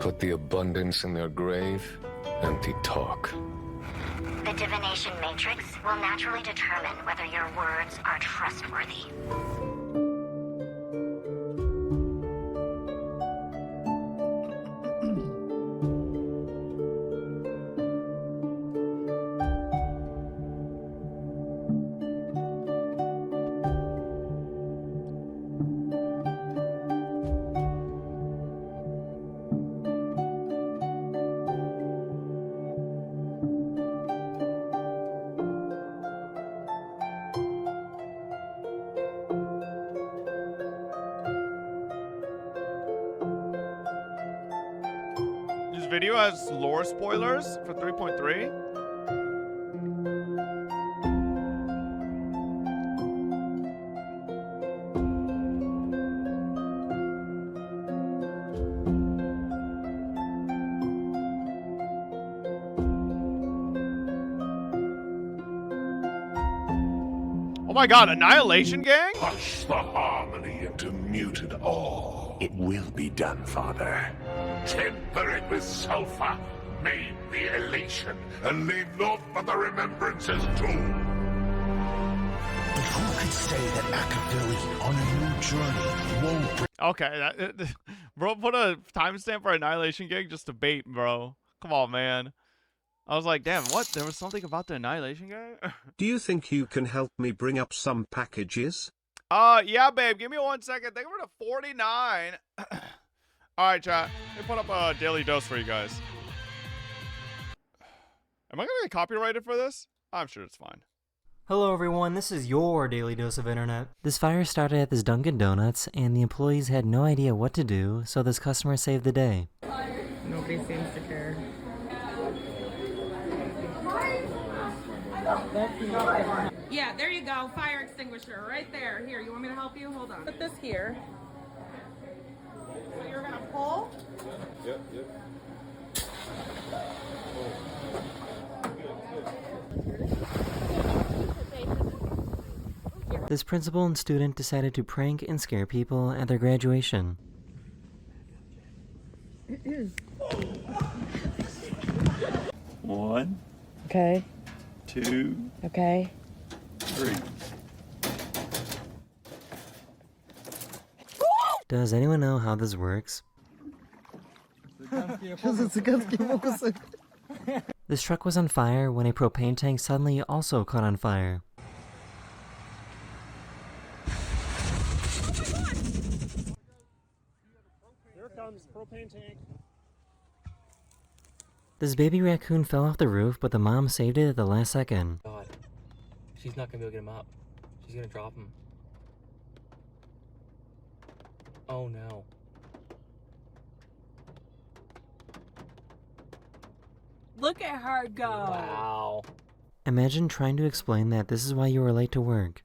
Put the abundance in their grave, empty talk. The divination matrix will naturally determine whether your words are trustworthy. Video has lore spoilers for 3.3. Oh my god, Annihilation Gang? Hush the harmony into muted awe. It will be done, Father. Temper it with sulfur. Maim the elation, and leave naught but the remembrances too. But who could say that Akavili on a new journey won't bring... Okay, bro, put a timestamp for Annihilation Gang just to bait, bro. Come on, man. I was like, damn, what? There was something about the Annihilation Gang? Do you think you can help me bring up some packages? Yeah, babe. Give me 1 second. Thank you for the 49. All right, chat. Let me put up a daily dose for you guys. Am I going to get copyrighted for this? I'm sure it's fine. Hello everyone, this is your Daily Dose of Internet. This fire started at this Dunkin' Donuts, and the employees had no idea what to do, so this customer saved the day. Nobody seems to care. Yeah, there you go. Fire extinguisher right there. Here, you want me to help you? Hold on. Put this here. So you're gonna pull? Yep. This principal and student decided to prank and scare people at their graduation. One. Okay. 2. Okay. 3. Does anyone know how this works? This truck was on fire when a propane tank suddenly also caught on fire. Here comes propane tank. This baby raccoon fell off the roof, but the mom saved it at the last second. God, she's not gonna be able to get him up. She's gonna drop him. Oh no. Look at her go. Wow. Imagine trying to explain that this is why you were late to work.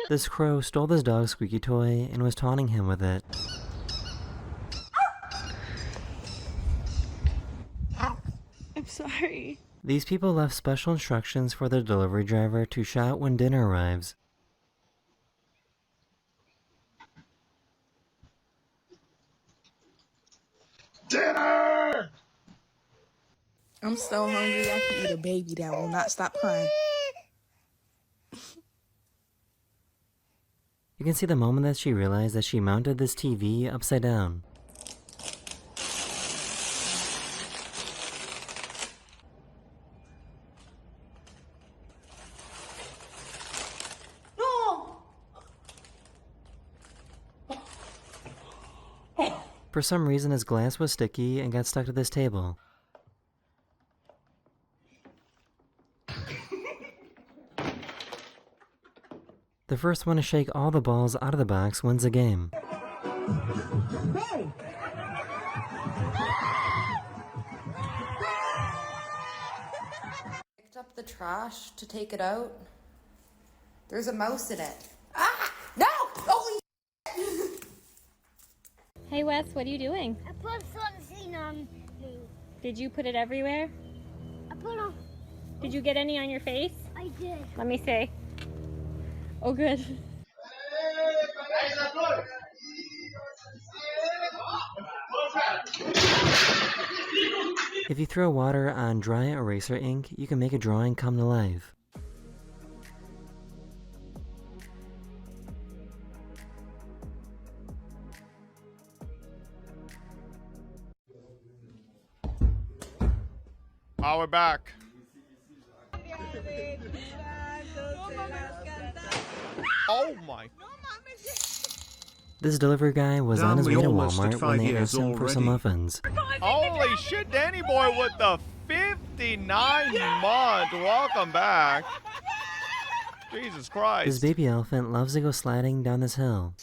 This crow stole this dog's squeaky toy and was taunting him with it. I'm sorry. These people left special instructions for their delivery driver to shout when dinner arrives. Dinner! I'm so hungry I can eat a baby that will not stop crying. You can see the moment that she realized that she mounted this TV upside down. For some reason, his glass was sticky and got stuck to this table. The first one to shake all the balls out of the box wins the game. Hey! Picked up the trash to take it out. There's a mouse in it. Ah! No! Holy Hey Wes, what are you doing? I put something on me. Did you put it everywhere? I put on. Did you get any on your face? I did. Let me see. Oh, good. If you throw water on dry eraser ink, you can make a drawing come to life. Oh, we're back. Oh my. This delivery guy was on his way to Walmart when they asked him for some muffins. Holy shit, Danny Boy with the 59 month. Welcome back. Jesus Christ. This baby elephant loves to go sliding down this hill.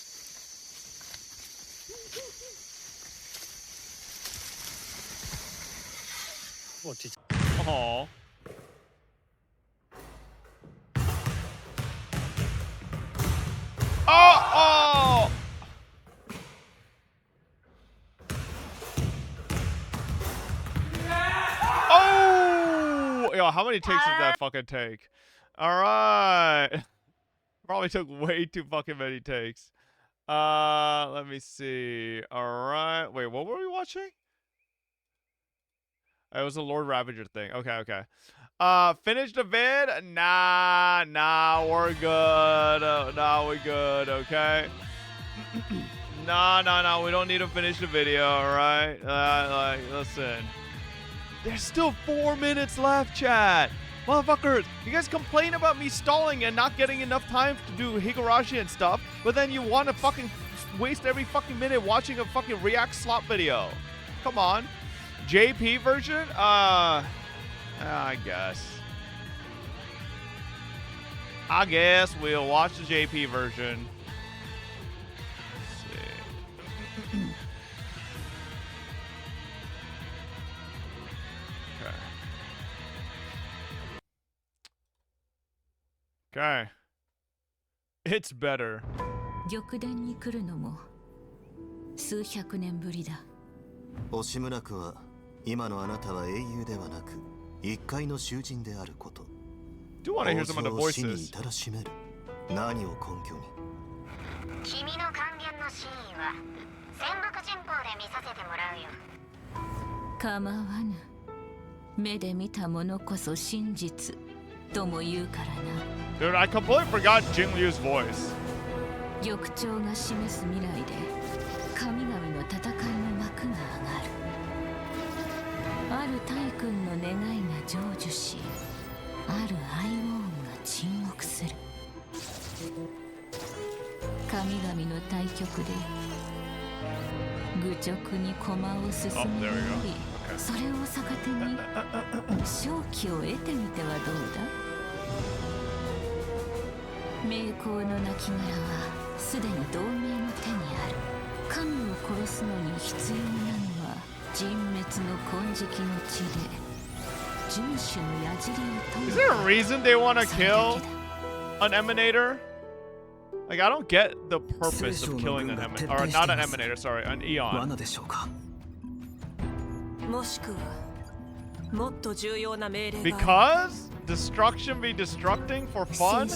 Aww. Oh! Oh! Yo, how many takes did that fucking take? Alright. Probably took way too fucking many takes. Let me see. Alright. Wait, what were we watching? It was a Lord Ravager thing. Okay. Finish the vid? Nah, we're good. Nah, we're good, okay? No, we don't need to finish the video, alright? Listen. There's still 4 minutes left, chat. Motherfuckers, you guys complain about me stalling and not getting enough time to do Higurashi and stuff, but then you want to fucking waste every fucking minute watching a fucking React slop video. Come on. JP version? I guess we'll watch the JP version. Let's see. Okay. It's better. 玉殿に来るのも数百年ぶりだ。惜しむなくは今のあなたは英雄ではなく一介の囚人であること。Do want to hear some of the 王将を死に voices. 至らしめる。何を根拠に？君の還元の真意は戦国人法で見させてもらうよ。構わぬ。目で見たものこそ真実とも言うからな。Dude, I completely forgot Jing Liu's voice. 玉朝が示す未来で神々の戦いの幕が上がる。ある大君の願いが成就し、ある愛王が沈黙する。神々の対局で愚直に駒を進めるより、それを逆手に勝機を得てみてはどうだ？名工の亡骸はすでに同盟の手にある。神を殺すのに必要なのは人滅の金色の地で遵守の矢尻を Is there a reason they want to kill an emanator? Like, I don't get the purpose of killing an emanator. Or not an emanator, sorry, an eon. Because? Destruction be destructing for fun?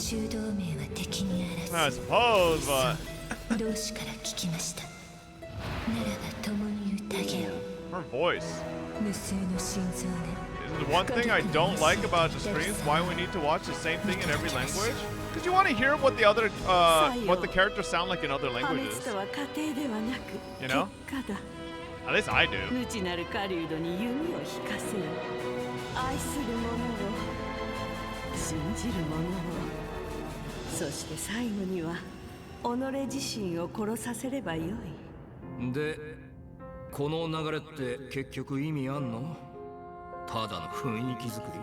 I suppose, but... Her voice. One thing I don't like about the streams, why we need to watch the same thing in every language? Because you want to hear what the other, what the characters sound like in other languages. You know? At least I do. この流れって結局意味あんの？ただの雰囲気作り？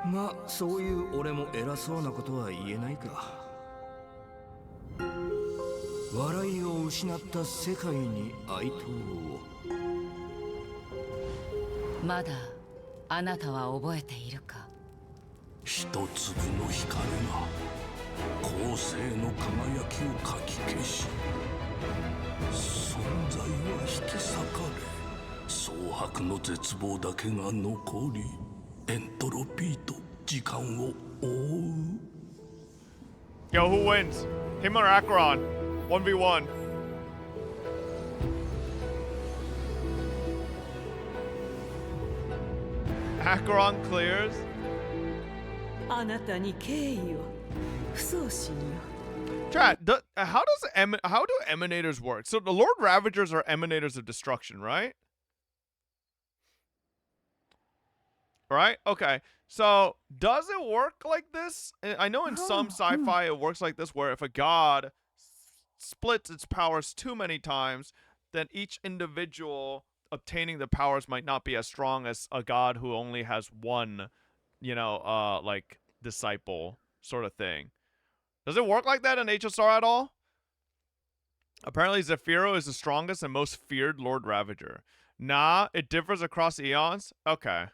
まあそういう俺も偉そうなことは言えないか。笑いを失った世界に哀悼を。まだあなたは覚えているか？一粒の光が光星の輝きをかき消し、存在は引き裂かれ、蒼白の絶望だけが残り、エントロピーと時間を覆う。 Yo, who wins? Him or Acheron? 1v1. Acheron clears. あなたに敬意を、不相信よ。 Chat, how do emanators work? So the Lord Ravagers are emanators of destruction, right? Right? Okay. So does it work like this? I know in some sci-fi it works like this, where if a god splits its powers too many times, then each individual obtaining the powers might not be as strong as a god who only has one, you know, like disciple sort of thing. Does it work like that in HSR at all? Apparently Zephyro is the strongest and most feared Lord Ravager. Nah, it differs across eons? Okay.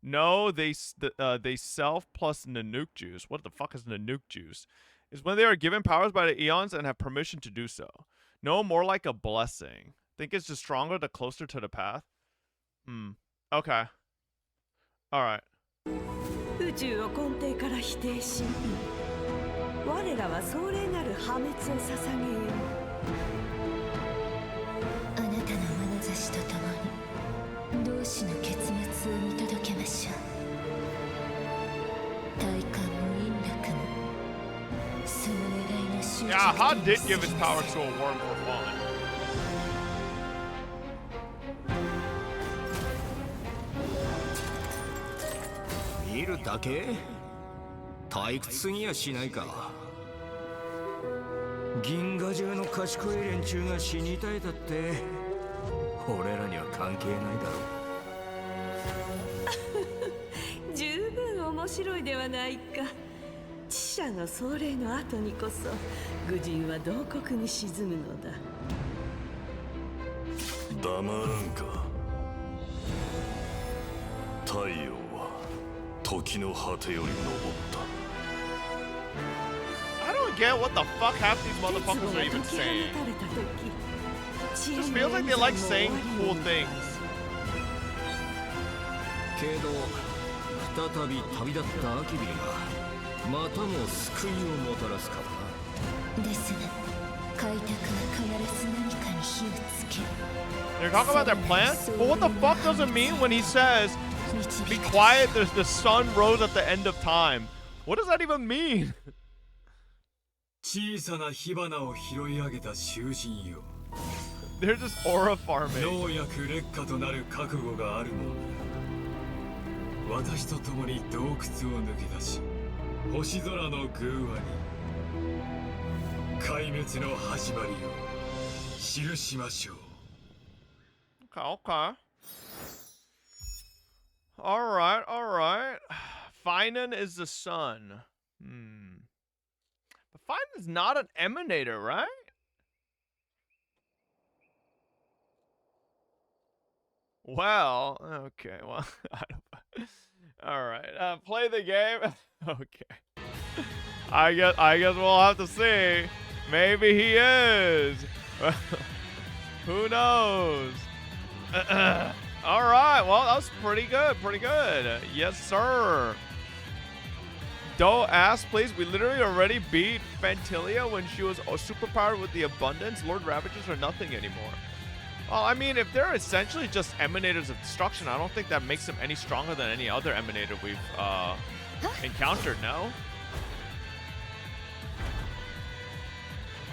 No, they self plus Nanook juice. What the fuck is Nanook juice? Is when they are given powers by the eons and have permission to do so. No, more like a blessing. Think it's just stronger the closer to the path? Okay. Alright. 宇宙を根底から否定し、我らは壮麗なる破滅を捧げよう。あなたの眼差しとともに同志の結末を見届けましょう。体感も陰楽もその願いの終着点。 Yeah, Han did give his power to a worm for fun. 見るだけ？退屈すぎやしないか。銀河中の賢い連中が死に絶えたって俺らには関係ないだろう。十分面白いではないか。知者の壮麗の後にこそ愚人は洞窟に沈むのだ。黙らんか。太陽は時の果てより昇った。I don't get what the fuck half these motherfuckers are even saying. Just feels like they like saying cool things. けど再び旅立ったアキビリがまたも救いをもたらすからな。ですが開拓は必ず何かに火をつける。 They're talking about their plans? But what the fuck does it mean when he says, be quiet, the sun rose at the end of time? What does that even mean? 小さな火花を拾い上げた囚人よ。 They're just aura farming. ようやく劣化となる覚悟があるのなら、私と共に洞窟を抜け出し、星空の偶話に壊滅の始まりを記しましょう。 Okay. Alright, alright. Finan is the sun. But Finan is not an emanator, right? Well, okay, well, alright. Play the game. Okay. I guess we'll have to see. Maybe he is. Who knows? Alright, well, that was pretty good. Yes, sir. Don't ask, please. We literally already beat Fantilia when she was superpowered with the abundance. Lord Ravagers are nothing anymore. Well, I mean, if they're essentially just emanators of destruction, I don't think that makes them any stronger than any other emanator we've encountered, no?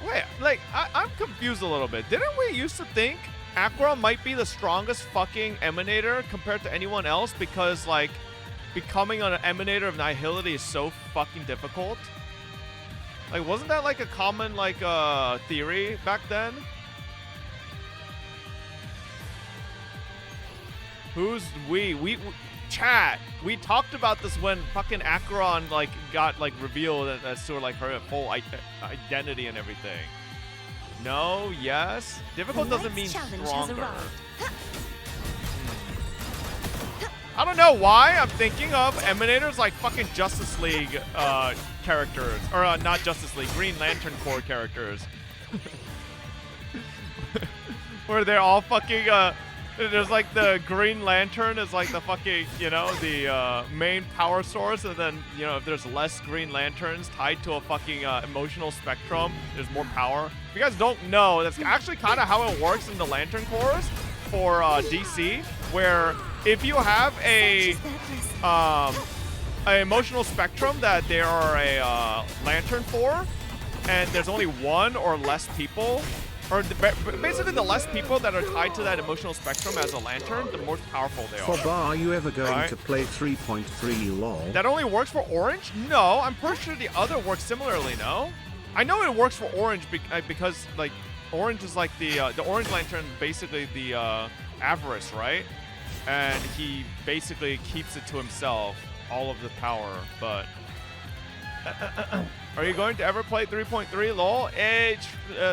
Wait, like, I'm confused a little bit. Didn't we used to think Aqua might be the strongest fucking emanator compared to anyone else because, like, becoming an emanator of nihility is so fucking difficult? Like, wasn't that, like, a common, like, theory back then? Who's we chat. We talked about this when fucking Acheron like got like revealed as sort of like her full identity and everything. No, yes. Difficult doesn't mean stronger. I don't know why I'm thinking of Emanators like fucking Justice League characters. Or not Justice League, Green Lantern Corps characters. Where they're all fucking, there's like the Green Lantern is like the fucking, you know, the main power source. And then, you know, if there's less Green Lanterns tied to a fucking emotional spectrum, there's more power. If you guys don't know, that's actually kind of how it works in the Lantern Corps for DC, where if you have a emotional spectrum that there are a lantern for, and there's only one or less people, or basically the less people that are tied to that emotional spectrum as a lantern, the more powerful they are. Foba, are you ever going to play 3.3 LOL? That only works for Orange? No, I'm pretty sure the other works similarly, no? I know it works for Orange because like Orange is like the Orange Lantern, basically the Avarice, right? And he basically keeps it to himself, all of the power, but... Are you going to ever play 3.3 LOL?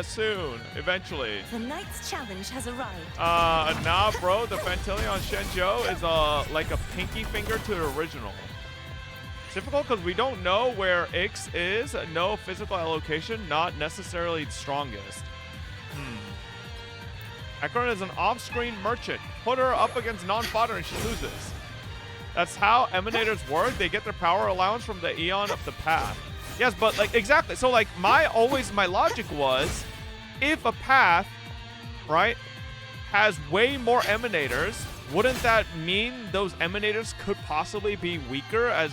Soon, eventually. The night's challenge has arrived. Nah, bro, the Fantilleon Shenjo is like a pinky finger to the original. It's difficult because we don't know where Ix is. No physical allocation, not necessarily the strongest. Acheron is an off-screen merchant. Put her up against non-fodder and she loses. That's how Emanators work. They get their power allowance from the Eon of the Path. Yes, but like exactly. So like my logic was, if a path, right, has way more Emanators, wouldn't that mean those Emanators could possibly be weaker as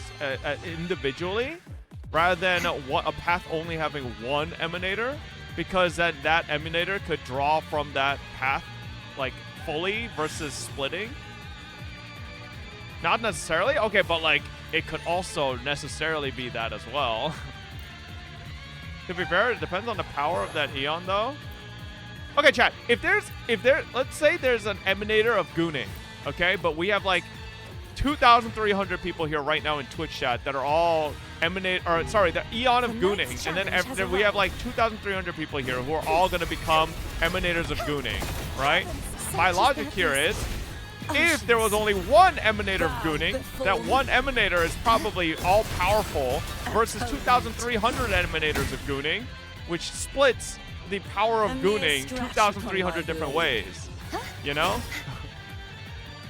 individually, rather than a path only having one Emanator? Because that Emanator could draw from that path like fully versus splitting? Not necessarily? Okay, but like it could also necessarily be that as well. To be fair, it depends on the power of that Eon though. Okay, chat. If let's say there's an Emanator of Gooning, okay, but we have like 2,300 people here right now in Twitch chat that are all the Eon of Gooning, and then we have like 2,300 people here who are all going to become Emanators of Gooning, right? My logic here is, if there was only one Emanator of Gooning, that one Emanator is probably all-powerful versus 2,300 Emanators of Gooning, which splits the power of Gooning 2,300 different ways, you know?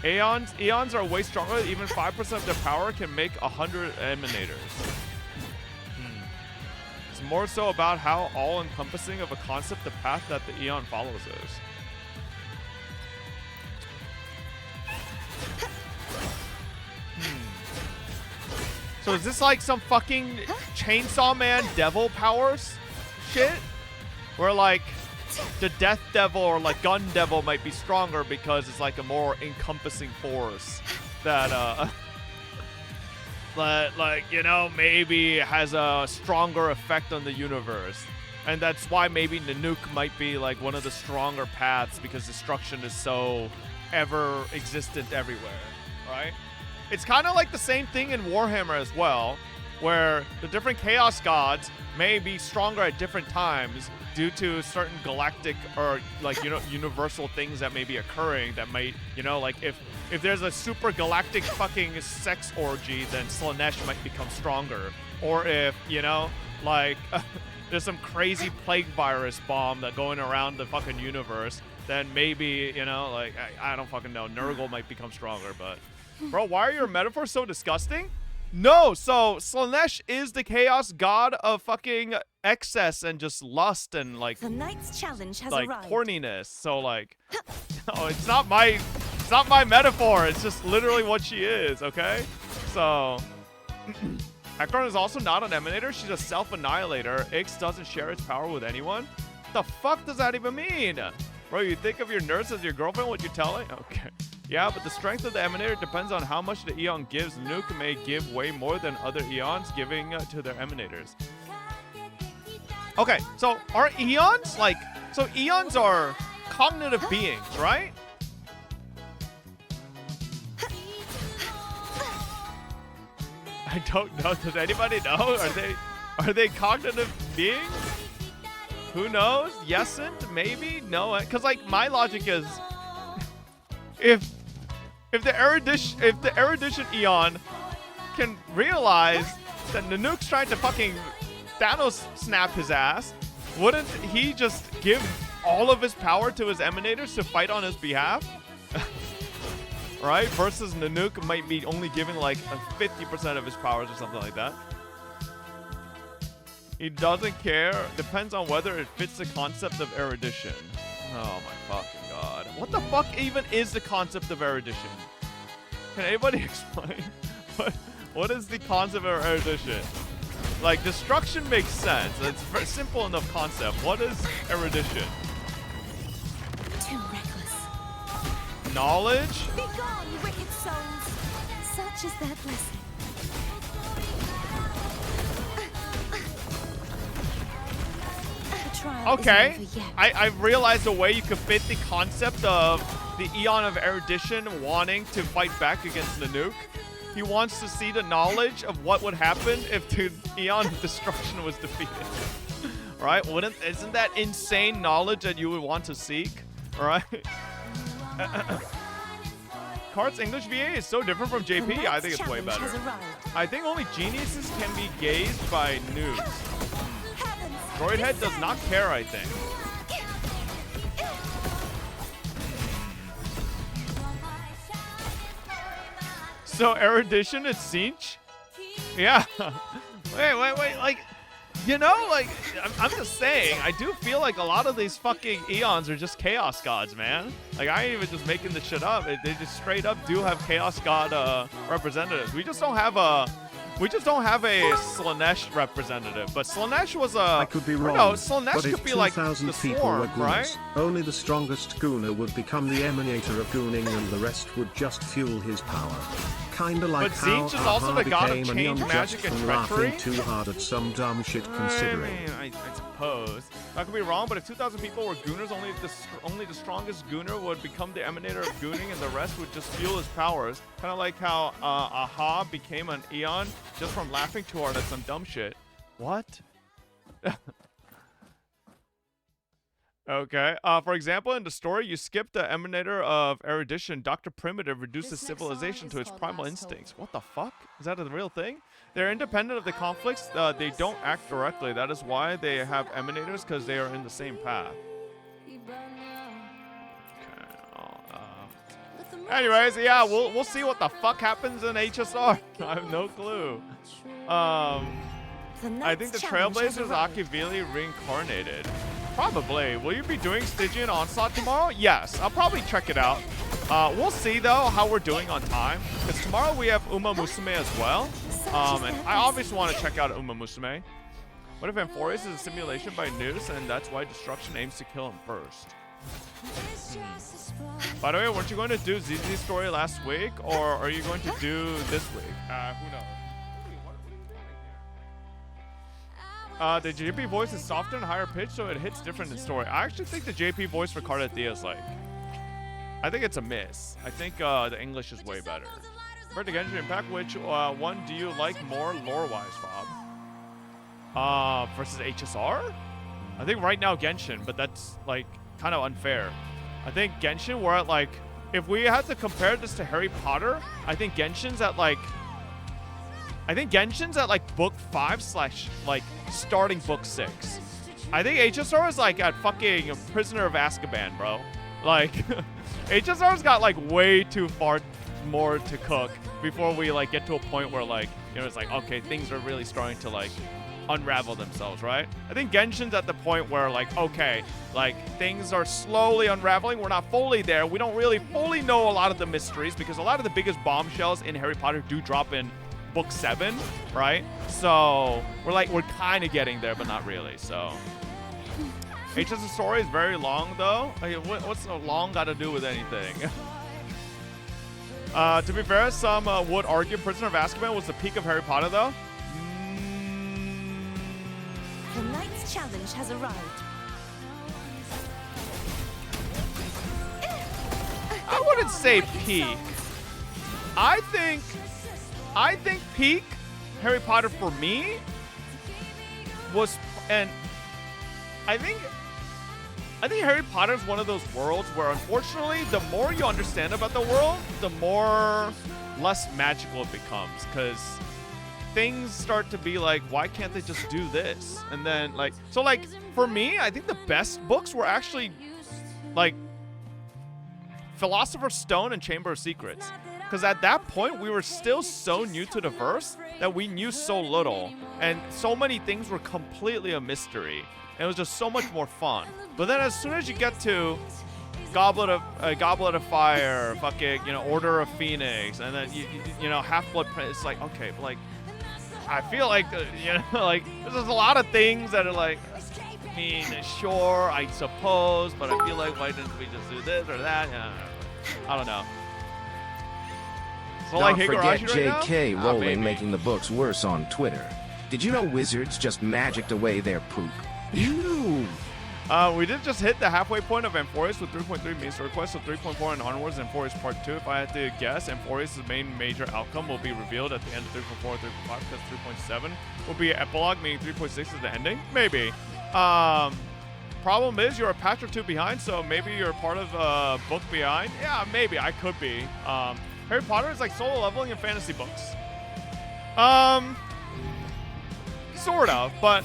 Eons are way stronger. Even 5% of their power can make 100 Emanators. It's more so about how all-encompassing of a concept the path that the Eon follows is. So is this like some fucking Chainsaw Man devil powers shit? Where like the Death Devil or like Gun Devil might be stronger because it's like a more encompassing force that like, you know, maybe has a stronger effect on the universe. And that's why maybe Nanook might be like one of the stronger paths, because destruction is so ever existent everywhere, right? It's kind of like the same thing in Warhammer as well, where the different Chaos Gods may be stronger at different times due to certain galactic or like, you know, universal things that may be occurring that might, you know, like if there's a super galactic fucking sex orgy, then Slanesh might become stronger. Or if, you know, like there's some crazy plague virus bomb that going around the fucking universe, then maybe, you know, like I don't fucking know, Nurgle might become stronger. But bro, why are your metaphors so disgusting? No, so Slanesh is the chaos god of fucking excess and just lust and like the night's challenge has like arrived. horniness. So like, no, it's not my metaphor. It's just literally what she is. Okay, so Acheron is also not an Emanator. She's a self-annihilator. Ix doesn't share its power with anyone. What the fuck does that even mean? Bro, you think of your nurse as your girlfriend? What you're telling? Okay. Yeah, but the strength of the Emanator depends on how much the Eon gives. Nuke may give way more than other Eons giving to their Emanators. Okay, so are Eons like... So Eons are cognitive beings, right? I don't know. Does anybody know? Are they cognitive beings? Who knows? Yesn't? Maybe? No. Because like my logic is, if the erudition Eon can realize that Nanook's trying to fucking Thanos snap his ass, wouldn't he just give all of his power to his emanators to fight on his behalf? Right? Versus Nanook might be only giving like 50% of his powers or something like that. He doesn't care. Depends on whether it fits the concept of erudition. Oh my fucking god. What the fuck even is the concept of erudition? Can anybody explain? What is the concept of erudition? Like, destruction makes sense. It's a very simple enough concept. What is erudition? Too reckless. Knowledge? Be gone, wicked souls. Such is their blessing. Okay, I've realized a way you could fit the concept of the Eon of Erudition wanting to fight back against Nanook. He wants to see the knowledge of what would happen if the Eon of Destruction was defeated. Right? Isn't that insane knowledge that you would want to seek? Right? Cart's English VA is so different from JP. I think it's way better. I think only geniuses can be gazed by noobs. Droidhead does not care, I think. So erudition is Sinch? Yeah. wait, like, you know, like, I'm just saying, I do feel like a lot of these fucking Eons are just Chaos Gods, man. Like, I ain't even just making this shit up. They just straight up do have Chaos God representatives. We just don't have a Slaanesh representative, but Slaanesh was a... I could be wrong, no, Slaanesh but could if be like 2,000 the people Swarm, were Gooners, right? only the strongest Gooner would become the emanator of Gooning and the rest would just fuel his power. Kinda like But how Zinch is also the god of became an change, Eon magic, just and from treachery. laughing too hard at some dumb shit considering. I suppose. I could be wrong, but if 2,000 people were Gooners, only the strongest Gooner would become the emanator of Gooning, and the rest would just fuel his powers. Kind of like how Aha became an Eon just from laughing too hard at some dumb shit. What? Okay. For example, in the story, you skip the emanator of erudition. Dr. Primitive reduces civilization to its primal instincts. What the fuck? Is that a real thing? They're independent of the conflicts. They don't act directly. That is why they have emanators, because they are in the same path. Okay. Anyways, yeah, we'll see what the fuck happens in HSR. I have no clue. I think the Trailblazer is Akivili reincarnated. Probably. Will you be doing Stygian Onslaught tomorrow? Yes, I'll probably check it out. We'll see, though, how we're doing on time. Because tomorrow we have Umamusume as well. And I obviously want to check out Umamusume. What if Amphorius is a simulation by Noose, and that's why Destruction aims to kill him first? By the way, weren't you going to do ZZ's story last week, or are you going to do this week? Who knows? The JP voice is softer and higher pitched, so it hits different in story. I actually think the JP voice for Cardathea is like... I think it's a miss. I think the English is way better. For the Genshin Impact, which one do you like more lore-wise, Fob? Versus HSR? I think right now Genshin, but that's like kind of unfair. I think Genshin, we're at like... If we had to compare this to Harry Potter, I think Genshin's at like... book 5 / like starting book 6. I think HSR is like at fucking Prisoner of Azkaban, bro. Like, HSR's got like way too far more to cook before we like get to a point where like, you know, it's like, okay, things are really starting to like unravel themselves, right? I think Genshin's at the point where like, okay, like things are slowly unraveling. We're not fully there. We don't really fully know a lot of the mysteries because a lot of the biggest bombshells in Harry Potter do drop in book 7, right? So we're kind of getting there, but not really. So HS's story is very long, though. What's so long got to do with anything? To be fair, some would argue Prisoner of Azkaban was the peak of Harry Potter, though. The knight's challenge has arrived. I wouldn't say peak. I think peak Harry Potter for me was, and I think Harry Potter is one of those worlds where, unfortunately, the more you understand about the world, the more less magical it becomes, because things start to be like, why can't they just do this? And then, like, so, like, for me, I think the best books were actually, like, Philosopher's Stone and Chamber of Secrets. Because at that point, we were still so new to the verse that we knew so little. And so many things were completely a mystery. And it was just so much more fun. But then as soon as you get to Goblet of Fire, fucking, you know, Order of Phoenix, and then, you know, Half-Blood Prince, it's like, okay, but, like, I feel like, you know, like, there's just a lot of things that are like, I mean, sure, I suppose, but I feel like, why didn't we just do this or that? I don't know. So, Don't like, forget Higurashi right now? J.K. Ah, Rowling maybe. making the books worse on Twitter. Did you know wizards just magicked away their poop? Ew. We did just hit the halfway point of Amphorius with 3.3 means request, so 3.4 and onwards in Amphorius Part 2. If I had to guess, Amphorius' main major outcome will be revealed at the end of 3.4 and 3.5, because 3.7 will be an epilogue, meaning 3.6 is the ending. Maybe. Problem is, you're a patch or two behind, so maybe you're part of a book behind. Yeah, maybe. I could be. Harry Potter is like solo leveling in fantasy books. Sort of, but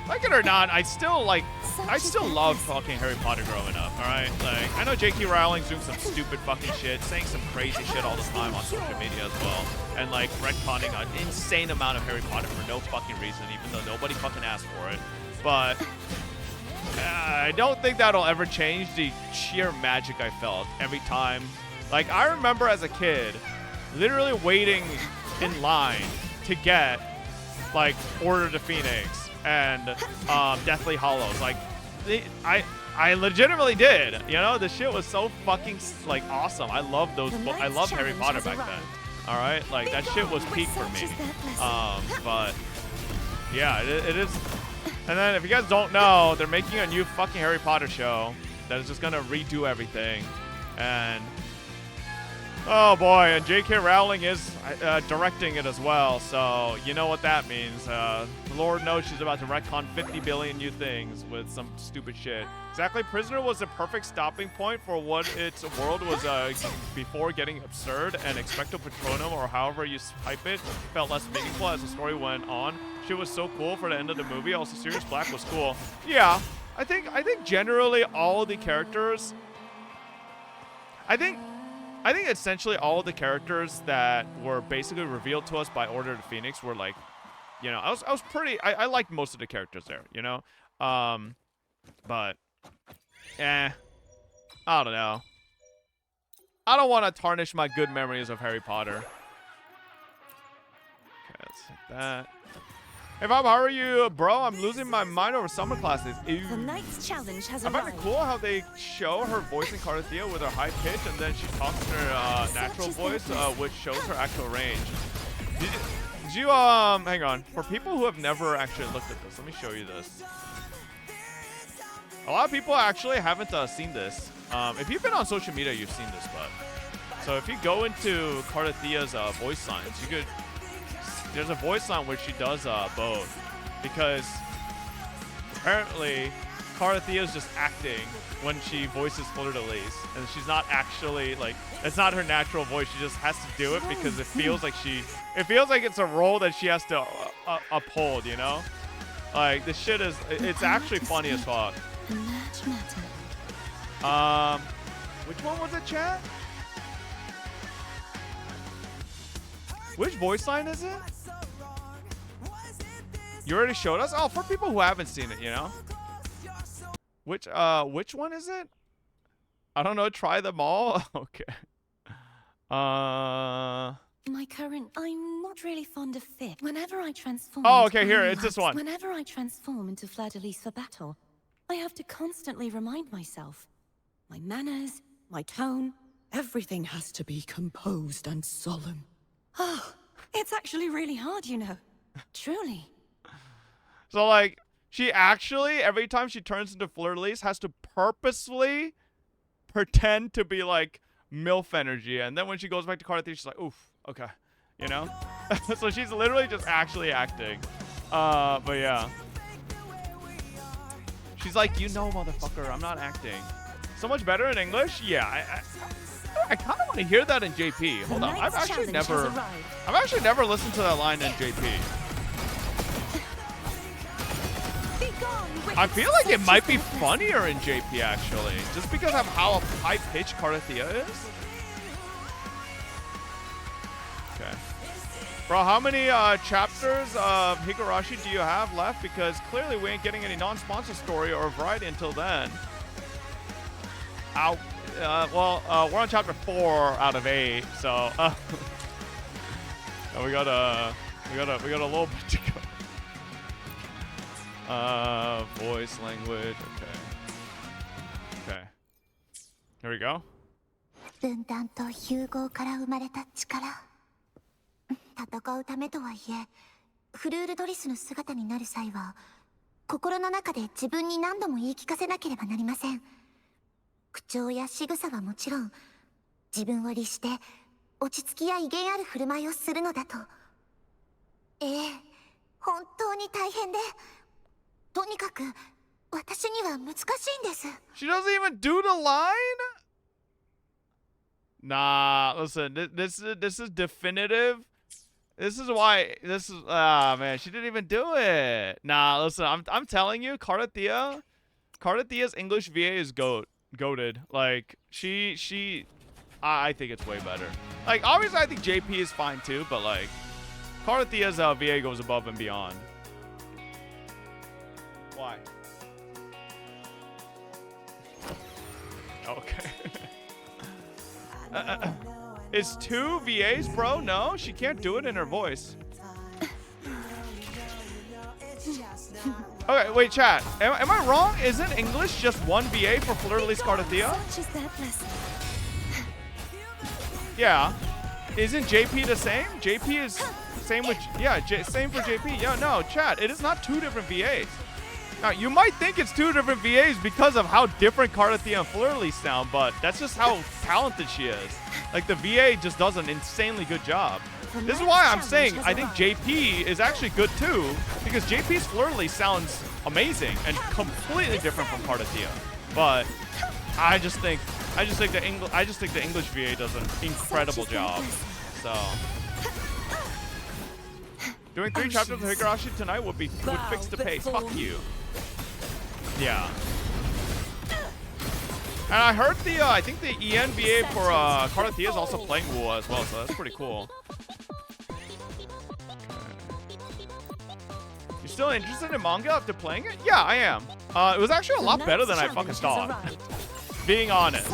like it or not, I still love fucking Harry Potter growing up, alright? Like, I know J.K. Rowling's doing some stupid fucking shit, saying some crazy shit all the time on social media as well, and like retconning an insane amount of Harry Potter for no fucking reason, even though nobody fucking asked for it. But I don't think that'll ever change the sheer magic I felt every time. Like, I remember as a kid, literally waiting in line to get, like, Order of the Phoenix and Deathly Hallows. Like, I legitimately did. You know, the shit was so fucking, like, awesome. I love those books. I loved Harry Potter back then. All right? Like, that shit was peak for me. But, yeah, it is. And then, if you guys don't know, they're making a new fucking Harry Potter show that is just gonna redo everything. And oh boy, and J.K. Rowling is directing it as well, so you know what that means. Lord knows she's about to retcon 50 billion new things with some stupid shit. Exactly, Prisoner was the perfect stopping point for what its world was before getting absurd, and Expecto Patronum, or however you type it, felt less meaningful as the story went on. Shit was so cool for the end of the movie. Also, Sirius Black was cool. Yeah, I think generally all of the characters, I think essentially all of the characters that were basically revealed to us by Order of the Phoenix were like, you know, I was pretty, I liked most of the characters there, you know? But, I don't know. I don't want to tarnish my good memories of Harry Potter. Okay, let's hit that. Hey Bob, how are you, bro? I'm losing my mind over summer classes. Ew. The night's challenge has I find arrived. it cool how they show her voice in Cardathia with her high pitch, and then she talks in her natural voice, which shows her actual range. Did you hang on. For people who have never actually looked at this, let me show you this. A lot of people actually haven't seen this. If you've been on social media, you've seen this, but so if you go into Cardathia's voice lines, you could. There's a voice line where she does both, because apparently Cardathia is just acting when she voices Fleur-de-Lis, and she's not actually, like, it's not her natural voice. She just has to do it because it feels like it's a role that she has to uphold, you know? Like, this shit is, it's actually funny as fuck. Which one was it, chat? Which voice line is it? You already showed us? Oh, for people who haven't seen it, you know? Which one is it? I don't know, try them all? Okay. My current, I'm not really fond of fit. Whenever I transform. Oh, okay, here, it's this one. Whenever I transform into Fleur-de-Lis for battle, I have to constantly remind myself. My manners, my tone, everything has to be composed and solemn. Oh, it's actually really hard, you know. Truly. So, like, she actually, every time she turns into Fleur-de-Lis, has to purposefully pretend to be, like, MILF energy. And then when she goes back to Cardathia, she's like, oof, okay. You know? So she's literally just actually acting. But yeah. She's like, you know, motherfucker, I'm not acting. So much better in English? Yeah, I kind of want to hear that in JP. Hold on, I've actually never listened to that line in JP. I feel like it might be funnier in JP actually, just because of how high-pitched Carathea is. Okay. Bro, how many chapters of Higurashi do you have left? Because clearly we ain't getting any non-sponsor story or variety until then. Well, we're on chapter 4 out of 8, so we got a little bit to go. Voice language. Okay. Here we go. 分断と融合から生まれた力。戦うためとはいえ、フルールドリスの姿になる際は、心の中で自分に何度も言い聞かせなければなりません。口調や仕草はもちろん、自分を律して落ち着きや威厳ある振る舞いをするのだと。本当に大変で、とにかく私には難しいんです。She doesn't even do the line? Nah, listen, this is definitive. This is why man, she didn't even do it. Nah, listen, I'm telling you, Carathea's English VA is goated. Like I think it's way better. Like obviously I think JP is fine too, but like Carathea's VA goes above and beyond. Why? Okay. It's 2 VAs, bro? No, she can't do it in her voice. Okay, wait, chat. Am I wrong? Isn't English just 1 VA for Fleur-de-Lis Carathea? Yeah. Isn't JP the same? JP is same with... Yeah, same for JP. Yeah, no, chat. It is not 2 different VAs. Now, you might think it's 2 different VAs because of how different Carathea and Fleur-de-Lis sound, but that's just how talented she is. Like, the VA just does an insanely good job. This is why I'm saying I think JP is actually good too, because JP's Fleur-de-Lis sounds amazing and completely different from Carathea. But I just think the English VA does an incredible job. So doing 3 chapters of Higurashi tonight would fix the pace. Fuck you. Yeah. And I heard I think the EN VA for Carathea is also playing Wua as well, so that's pretty cool. You still interested in manga after playing it? Yeah, I am. It was actually a lot better than I fucking thought. Being honest.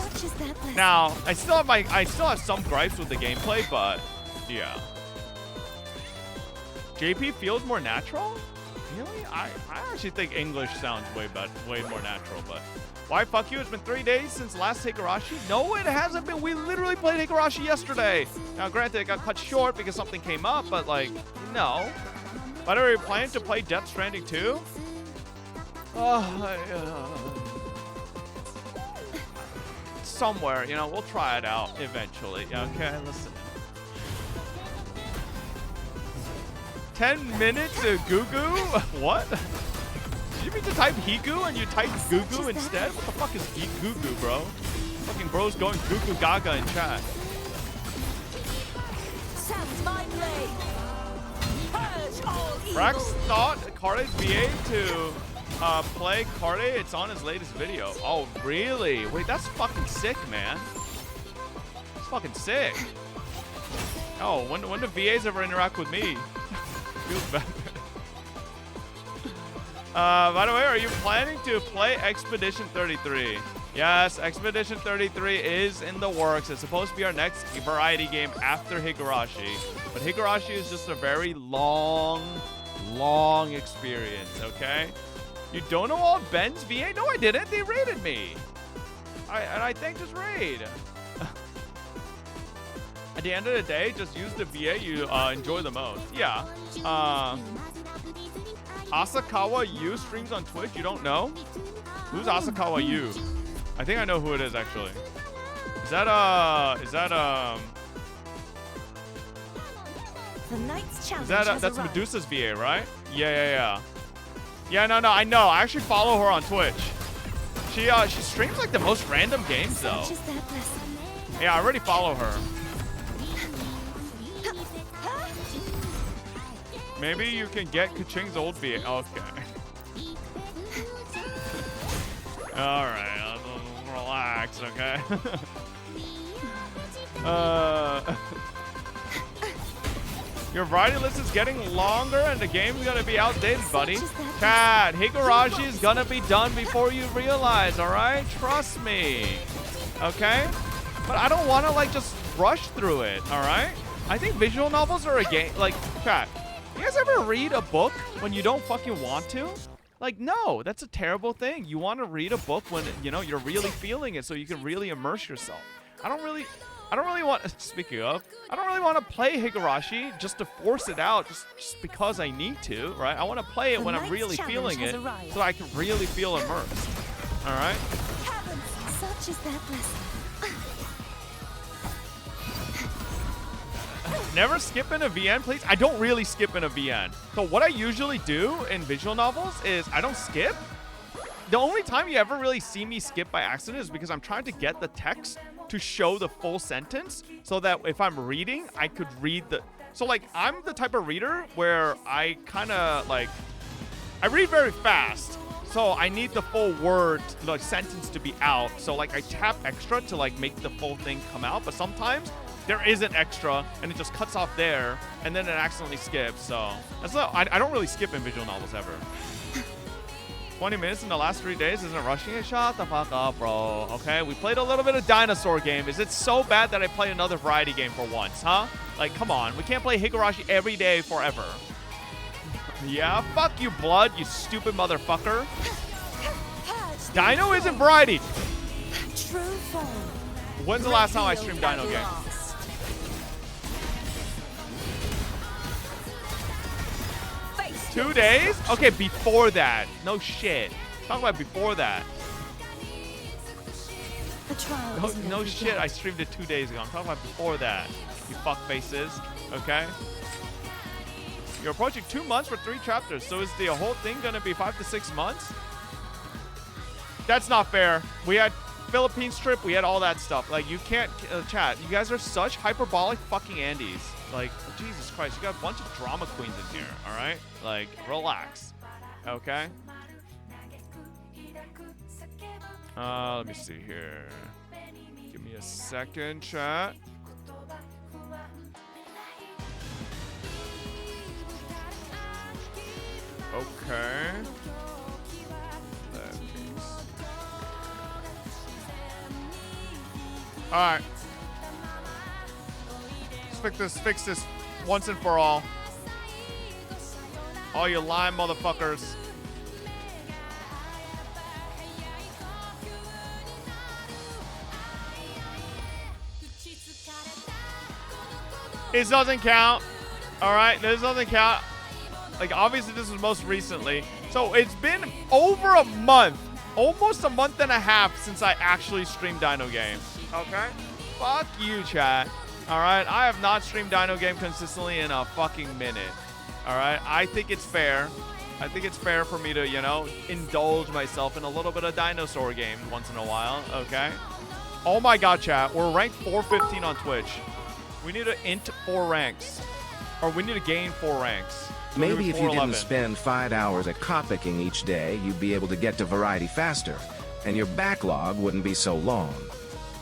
Now, I still have some gripes with the gameplay, but yeah. JP feels more natural? Really? I actually think English sounds way more natural, but why fuck you? It's been 3 days since last Higurashi? No, it hasn't been. We literally played Higurashi yesterday. Now, granted, it got cut short because something came up, but like, no. By the way, are you planning to play Death Stranding 2? Somewhere, you know, we'll try it out eventually. Okay, listen. 10 minutes of Gugu? What? Did you mean to type Higu and you type Gugu instead? What the fuck is Gugu, bro? Fucking bro's going Gugu Gaga in chat. Brax thought Carde's VA to play Carde. It's on his latest video. Oh, really? Wait, that's fucking sick, man. That's fucking sick. Oh, when do VAs ever interact with me? Feels bad. By the way, are you planning to play Expedition 33? Yes, Expedition 33 is in the works. It's supposed to be our next variety game after Higurashi. But Higurashi is just a very long experience, okay? You don't know all Ben's VA? No, I didn't. They raided me. And I thanked his raid. At the end of the day, just use the VA you enjoy the most. Yeah. Asakawa Yu streams on Twitch. You don't know? Who's Asakawa Yu? I think I know who it is actually. Is that The night's Is challenge that has that's arrived. Medusa's VA, right? Yeah. Yeah, no, I know. I actually follow her on Twitch. She streams like the most random games though. Yeah, I already follow her. Maybe you can get Kaching's old VA. Okay. All right, relax, okay? Your variety list is getting longer and the game's gonna be outdated, buddy. Chat, Higurashi is gonna be done before you realize, alright? Trust me. Okay? But I don't wanna like just rush through it, alright? I think visual novels are a game, like, chat, you guys ever read a book when you don't fucking want to? Like, no, that's a terrible thing. You want to read a book when, you know, you're really feeling it so you can really immerse yourself. I don't really want, speaking of, I don't really want to play Higurashi just to force it out just because I need to, right? I want to play it when I'm really feeling it so I can really feel immersed. All right? Such is that blessing. Never skip in a VN, please. I don't really skip in a VN. So what I usually do in visual novels is I don't skip. The only time you ever really see me skip by accident is because I'm trying to get the text to show the full sentence so that if I'm reading, I could read the... So, like, I'm the type of reader where I kind of, like... I read very fast. So I need the full word, like, sentence to be out. So, like, I tap extra to, like, make the full thing come out. But sometimes there isn't extra and it just cuts off there and then it accidentally skips. So that's not, I don't really skip in visual novels ever. 20 minutes in the last 3 days isn't rushing it. Shut the fuck up, bro. Okay, we played a little bit of dinosaur game. Is it so bad that I play another variety game for once, huh? Like, come on. We can't play Higurashi every day forever. Yeah, fuck you, Blood, you stupid motherfucker. Dino isn't variety. True form. When's the last time I streamed Dino game? Face 2 days? Okay, before that. No shit. Talk about before that. The trial No shit, I streamed it 2 days ago. I'm talking about before that. You fuck faces. Okay? You're approaching 2 months for 3 chapters, so is the whole thing gonna be 5 to 6 months? That's not fair. We had Philippines trip, we had all that stuff. Like, you can't, chat, you guys are such hyperbolic fucking Andes. Like, Jesus Christ, you got a bunch of drama queens in here, alright? Like, relax. Okay? Let me see here. Give me a second, chat. Okay. Alright. Let's fix this once and for all. All you lying motherfuckers. This doesn't count. Alright, this doesn't count. Like, obviously this was most recently. So it's been over a month. Almost a month and a half since I actually streamed Dino Game. Okay? Fuck you, chat. Alright? I have not streamed Dino Game consistently in a fucking minute. Alright? I think it's fair. I think it's fair for me to, you know, indulge myself in a little bit of dinosaur game once in a while. Okay? Oh my god, chat. We're ranked 415 on Twitch. We need to int 4 ranks. Or we need to gain 4 ranks. Maybe if you didn't spend 5 hours at cop-picking each day, you'd be able to get to variety faster, and your backlog wouldn't be so long.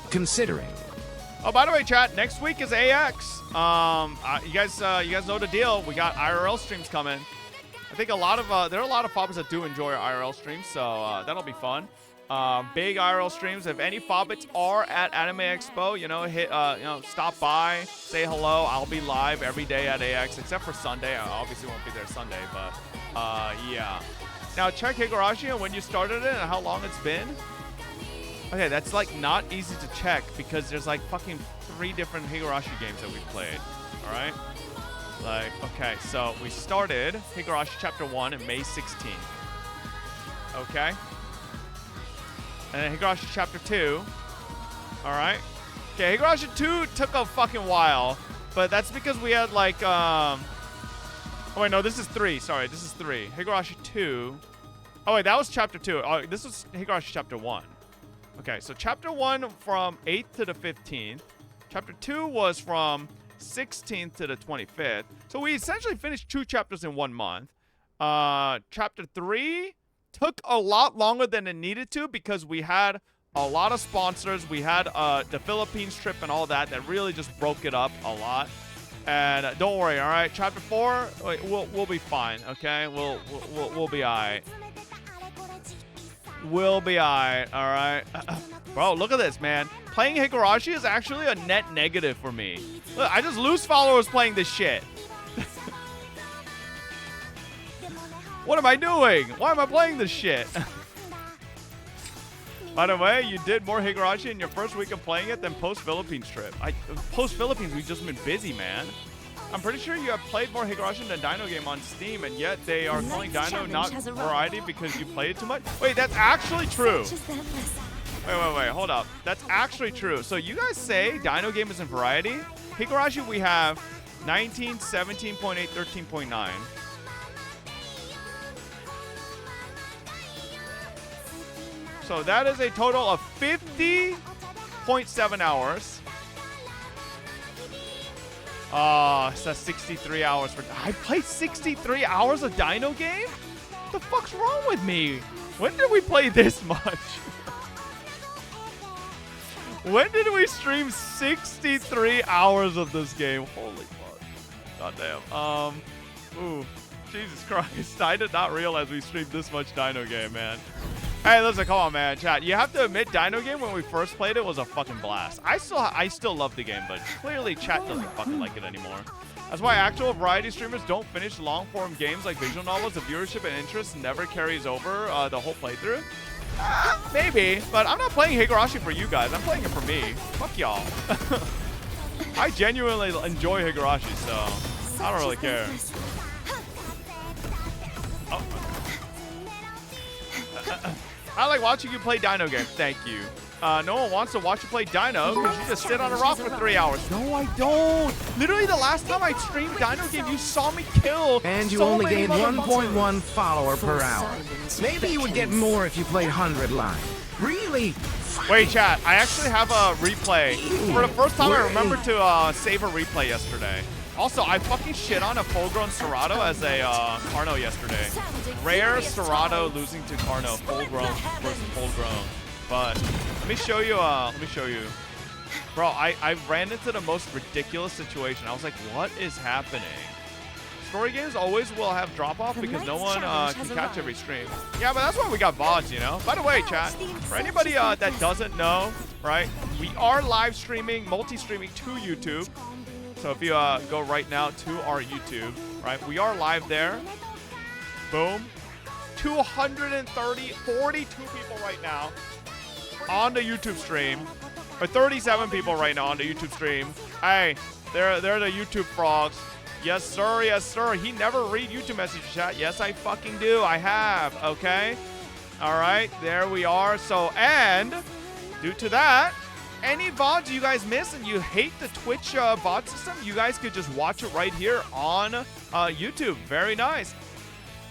Considering. Oh, by the way, chat, next week is AX. You guys know the deal. We got IRL streams coming. I think there are a lot of fobbits that do enjoy our IRL streams, so that'll be fun. Big IRL streams. If any fobbits are at Anime Expo, you know, stop by, say hello. I'll be live every day at AX, except for Sunday. I obviously won't be there Sunday, but yeah. Now check Higurashi and when you started it and how long it's been. Okay, that's like not easy to check because there's like fucking 3 different Higurashi games that we've played. All right. Like, okay, so we started Higurashi Chapter 1 in May 16th. Okay. And then Higurashi Chapter 2. Alright. Okay, Higurashi 2 took a fucking while. But that's because we had like oh wait, no, this is 3. Sorry, this is 3. Higurashi 2. Oh wait, that was chapter 2. Oh, this was Higurashi chapter 1. Okay, so chapter 1 from 8th to the 15th. Chapter 2 was from 16th to the 25th. So we essentially finished 2 chapters in 1 month. Chapter 3 took a lot longer than it needed to because we had a lot of sponsors. We had the Philippines trip and all that really just broke it up a lot. And don't worry, all right. Chapter 4, we'll be fine. Okay, we'll be alright. We'll be alright. All right, bro. Look at this, man. Playing Higurashi is actually a net negative for me. Look, I just lose followers playing this shit. What am I doing? Why am I playing this shit? By the way, you did more Higurashi in your first week of playing it than post-Philippines trip. Post-Philippines, we've just been busy, man. I'm pretty sure you have played more Higurashi than Dino Game on Steam, and yet they are calling Dino not variety because you played it too much? Wait, that's actually true. Wait, hold up. That's actually true. So you guys say Dino Game isn't variety? Higurashi, we have 19, 17.8, 13.9. So that is a total of 50.7 hours. So that's 63 hours for... I played 63 hours of Dino Game? What the fuck's wrong with me? When did we play this much? When did we stream 63 hours of this game? Holy fuck. Goddamn. Ooh. Jesus Christ. I did not realize we streamed this much Dino Game, man. Hey, listen, come on, man. Chat, you have to admit, Dino Game, when we first played it, was a fucking blast. I still love the game, but clearly chat doesn't fucking like it anymore. That's why actual variety streamers don't finish long-form games like visual novels. The viewership and interest never carries over the whole playthrough. Maybe, but I'm not playing Higurashi for you guys. I'm playing it for me. Fuck y'all. I genuinely enjoy Higurashi, so I don't really care. Oh. I like watching you play Dino Game. Thank you. No one wants to watch you play Dino because you just sit on a rock for 3 hours. No, I don't. Literally, the last time I streamed Dino Game, you saw me kill. And you so only many gained 1.1 follower per hour. Maybe you would get more if you played 100 live. Really? Wait, chat. I actually have a replay. For the first time, I remember to save a replay yesterday. Also, I fucking shit on a full-grown Serato as a Carno yesterday. Rare Serato losing to Carno, full-grown versus full-grown. But let me show you. Bro, I ran into the most ridiculous situation. I was like, what is happening? Story games always will have drop-off because no one can catch every stream. Yeah, but that's why we got VODs, you know? By the way, chat, for anybody that doesn't know, right, we are live streaming, multi-streaming to YouTube. So if you go right now to our YouTube, right, we are live there. Boom. 42 people right now on the YouTube stream. Or 37 people right now on the YouTube stream. Hey, they're the YouTube frogs. Yes, sir. Yes, sir. He never read YouTube message chat. Yes, I fucking do. I have. Okay. All right. There we are. So, and due to that, any VODs you guys miss and you hate the Twitch VOD system, you guys could just watch it right here on YouTube. Very nice.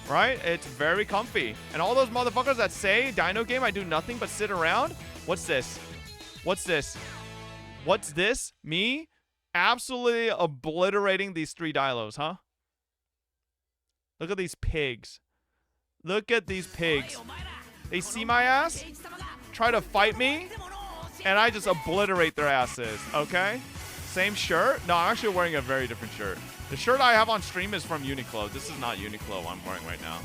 Right? It's very comfy. And all those motherfuckers that say, Dino Game, I do nothing but sit around. What's this? What's this? What's this? Me? Absolutely obliterating these 3 Dilos, huh? Look at these pigs. Look at these pigs. They see my ass, try to fight me, and I just obliterate their asses, okay? Same shirt? No, I'm actually wearing a very different shirt. The shirt I have on stream is from Uniqlo. This is not Uniqlo I'm wearing right now.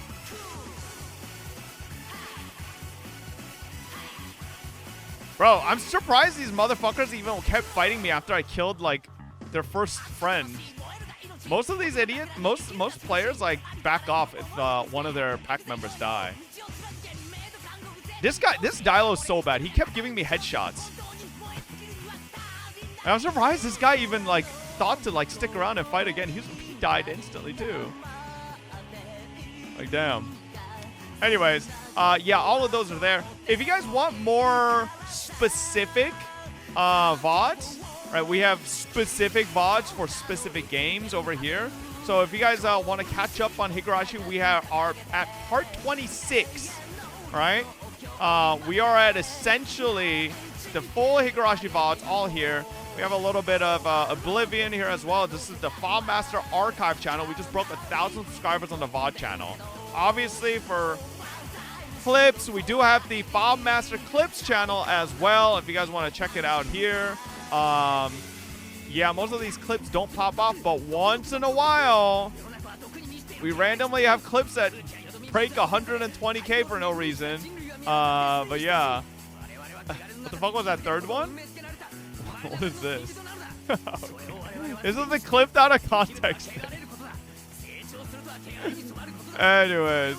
Bro, I'm surprised these motherfuckers even kept fighting me after I killed, like, their first friend. Most of these idiots, most players, like, back off if one of their pack members die. This Dilo's so bad. He kept giving me headshots. And I'm surprised this guy even, like, thought to, like, stick around and fight again. He died instantly, too. Like, damn. Anyways, yeah, all of those are there. If you guys want more specific VODs, Right, we have specific VODs for specific games over here. So if you guys want to catch up on Higurashi, we are at part 26, right? We are at essentially the full Higurashi VODs all here. We have a little bit of Oblivion here as well. This is the File Master Archive channel. We just broke 1,000 subscribers on the VOD channel. Obviously, for clips, we do have the File Master Clips channel as well, if you guys want to check it out here. Yeah, most of these clips don't pop off, but once in a while, we randomly have clips that break 120K for no reason. But yeah. What the fuck was that third one? What is this? Okay. This is the clipped out of context thing. Anyways.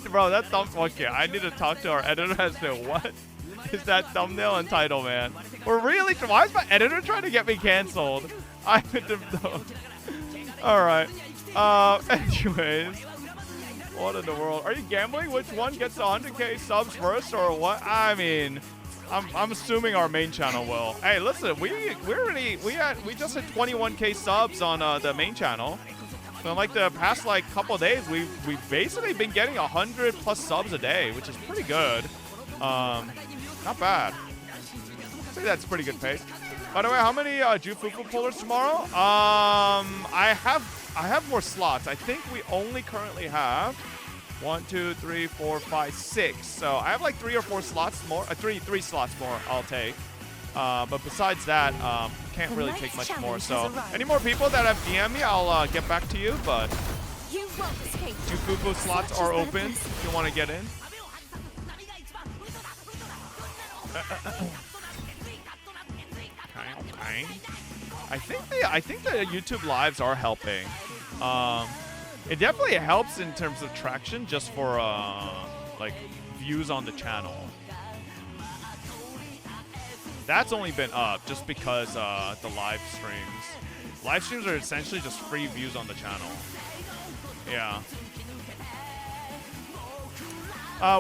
Bro, that thumbnail. Okay, I need to talk to our editor as to what is that thumbnail and title, man. We're really. Why is my editor trying to get me canceled? I don't know. Alright. Anyways. What in the world? Are you gambling? Which one gets 100K subs first or what? I mean, I'm assuming our main channel will. Hey, listen, we just hit 21K subs on the main channel. So in like the past like couple days, we've basically been getting 100+ subs a day, which is pretty good. Not bad. I think that's pretty good pace. By the way, how many Jufufu pullers tomorrow? I have more slots. I think we only currently have 1, 2, 3, 4, 5, 6. So I have like 3 or 4 slots more. Three slots more I'll take. But besides that, can't really take much more. So any more people that have DM me, I'll get back to you. But Jufufu slots are open if you want to get in. Okay. I think the YouTube lives are helping. It definitely helps in terms of traction, just for like views on the channel. That's only been up just because the live streams. Live streams are essentially just free views on the channel. Yeah.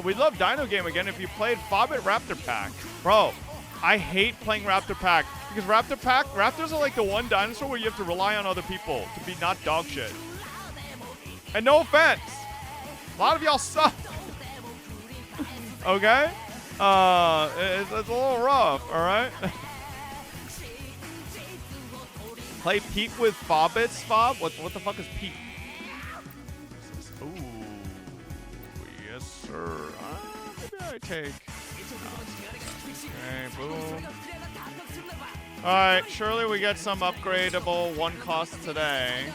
We love Dino Game again. If you played Fobbit Raptor Pack, bro, I hate playing Raptor Pack because Raptors are like the one dinosaur where you have to rely on other people to be not dog shit. And no offense, a lot of y'all suck. Okay, it's a little rough. All right. Play Pete with Fobbits, Fob. What the fuck is Pete? Ooh, yes sir. Maybe I take. Okay, boom. All right, surely we get some upgradable one cost today.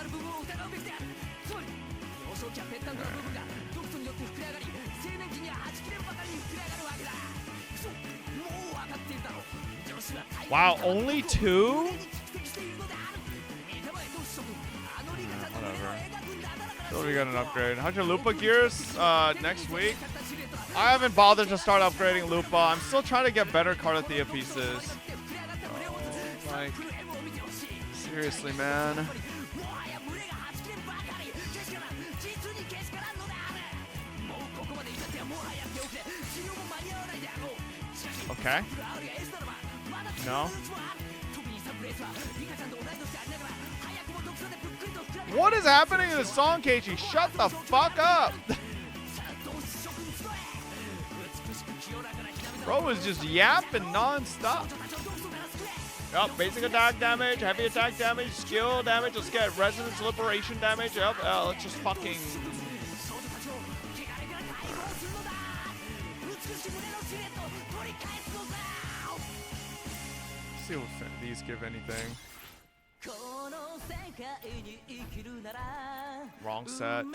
Wow, only 2? Whatever. Still we got an upgrade. How's your Lupa gears next week? I haven't bothered to start upgrading Lupa. I'm still trying to get better Cardathea pieces. Oh, like, seriously, man. Okay. No. What is happening in the song, Keiichi? Shut the fuck up! Bro is just yapping non-stop. Yup, basic attack damage, heavy attack damage, skill damage. Let's get resonance liberation damage. Yup, let's just fucking... See if these give anything. Wrong set.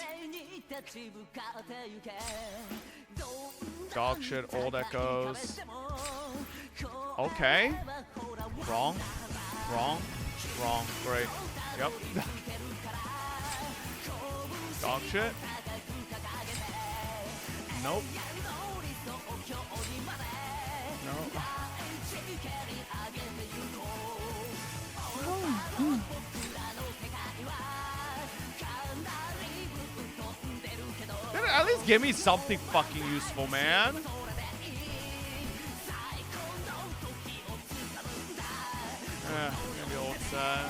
Dog shit, old echoes. Okay. Wrong. Great. Yep. Dog shit. Nope. Nope. At least give me something fucking useful, man. set.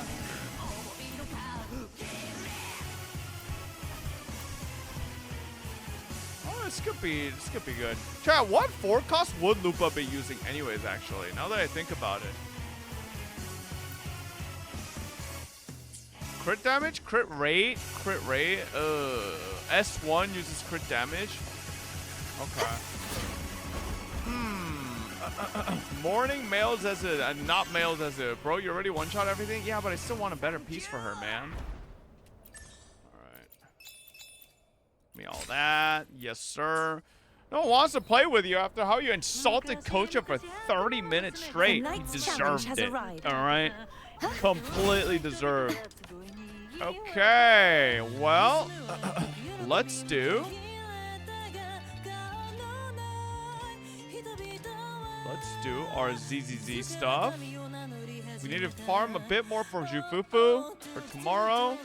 Oh, this could be good. Chat, what forecast would Lupa be using anyways, actually, now that I think about it? Crit damage? Crit rate? S1 uses crit damage? Okay. Morning males as a, not males as a. Bro, you already one-shot everything? Yeah, but I still want a better piece for her, man. Alright. Give me all that. Yes, sir. No one wants to play with you after how you insulted Kocha for 30 minutes straight. You deserved it. Alright? Completely deserved. Okay, well, let's do our ZZZ stuff. We need to farm a bit more for Jufufu for tomorrow.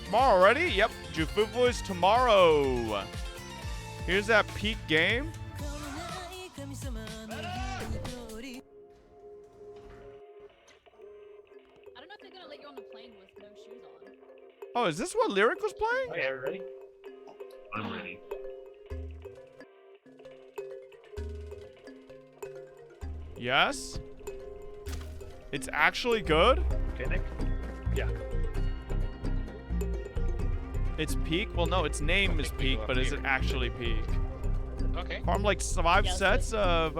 Tomorrow already? Yep, Jufufu is tomorrow. Here's that peak game. Oh, is this what Lyric was playing? Okay, ready? I'm ready. Yes. It's actually good? Okay, Nick? Yeah. It's peak? Well, no, its name is peak, but is it actually peak? Okay. Farm like 5 sets of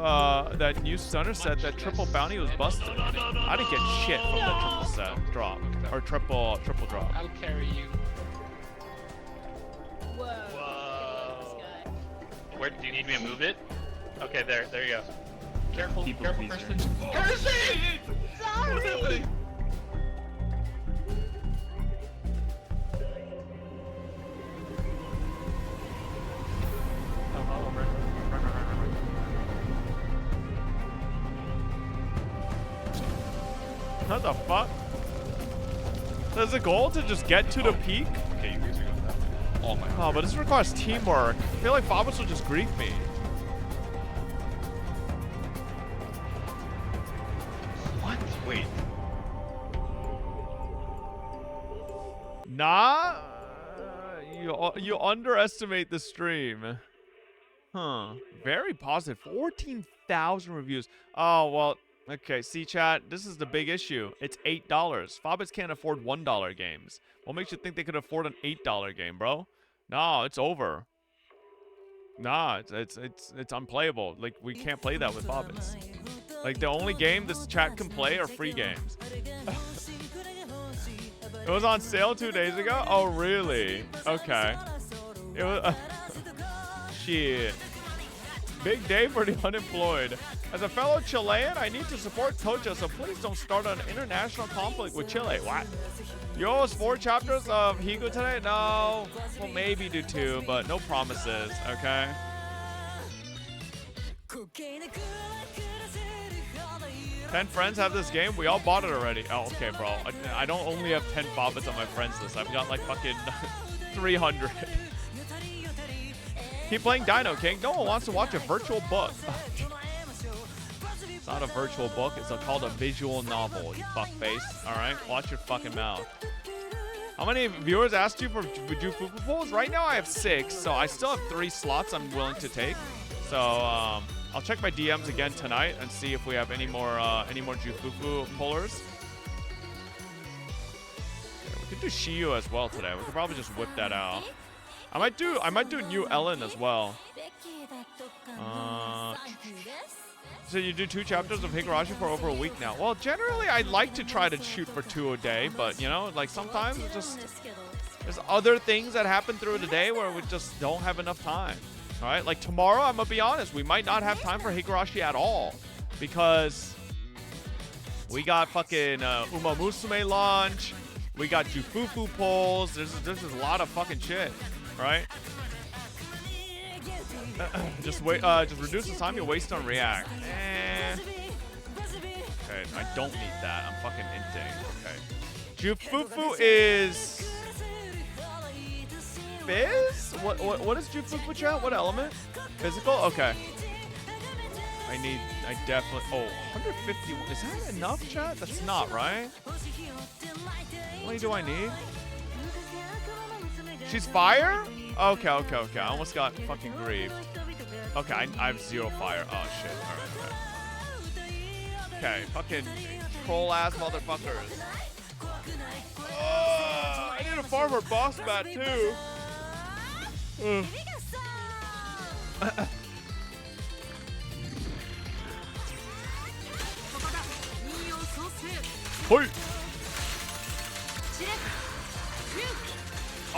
that new stunner set. That triple bounty was busted. I didn't get shit from that triple set drop. Or triple drop. I'll carry you. Whoa. Where do you need me to move it? Okay, there you go. Careful, careful, Kristen. Sorry. What the fuck? There's a goal to just get to the peak? Okay, you guys are going that way. Oh my god. Oh, but this requires teamwork. I feel like Fabus will just grief me. What? Wait. Nah? You underestimate the stream. Huh. Very positive. 14,000 reviews. Oh, well... Okay, see chat, this is the big issue. It's $8. Fabits can't afford $1 games. What makes you think they could afford an $8 game, bro? No, it's over. Nah, it's unplayable. Like, we can't play that with Fabits. Like, the only game this chat can play are free games. It was on sale 2 days ago? Oh, really? Okay. It was... shit. Big day for the unemployed. As a fellow Chilean, I need to support Kocha, so please don't start an international conflict with Chile. What? You owe us 4 chapters of Higo today? No. We'll maybe do 2, but no promises, okay? Ten friends have this game. We all bought it already. Oh, okay, bro. I don't only have 10 Bobbits on my friends list. I've got like fucking 300. Keep playing Dino King. No one wants to watch a virtual book. It's not a virtual book. It's called a visual novel, you fuckface. Alright? Watch your fucking mouth. How many viewers asked you for Jufufu polls? Right now I have 6, so I still have 3 slots I'm willing to take. So, I'll check my DMs again tonight and see if we have any more Jufufu pullers. Yeah, we could do Shiyu as well today. We could probably just whip that out. I might do New Ellen as well. So you do 2 chapters of Higurashi for over a week now. Well, generally I like to try to shoot for 2 a day, but you know, like sometimes it's just there's other things that happen through the day where we just don't have enough time. All right, like tomorrow, I'm gonna be honest, we might not have time for Higurashi at all because we got fucking Umamusume launch, we got Jufufu polls. There's a lot of fucking shit. Right? Just wait. Just reduce the time you waste on React. Okay, I don't need that. I'm fucking inting. Okay. Jufufu is Fizz? What is Jufufu chat? What element? Physical? Okay. I definitely, oh, 151. Is that enough, chat? That's not, right? How many do I need? She's fire? Okay. I almost got fucking grieved. Okay, I have 0 fire. Oh, shit. Alright. Okay, fucking troll-ass motherfuckers. I need a farmer boss bat, too. Oh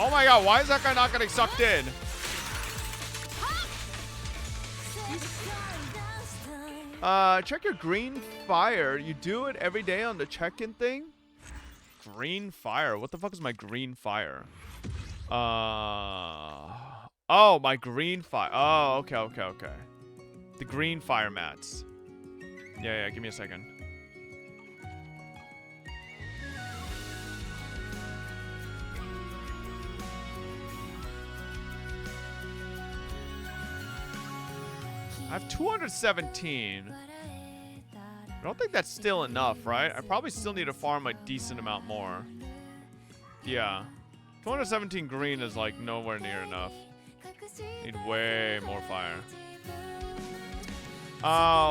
my god, why is that guy not getting sucked in? Check your green fire. You do it every day on the check-in thing? Green fire? What the fuck is my green fire? Oh, my green fire. Oh, okay. The green fire mats. Yeah, give me a second. I have 217. I don't think that's still enough, right? I probably still need to farm a decent amount more. Yeah. 217 green is like nowhere near enough. Need way more fire.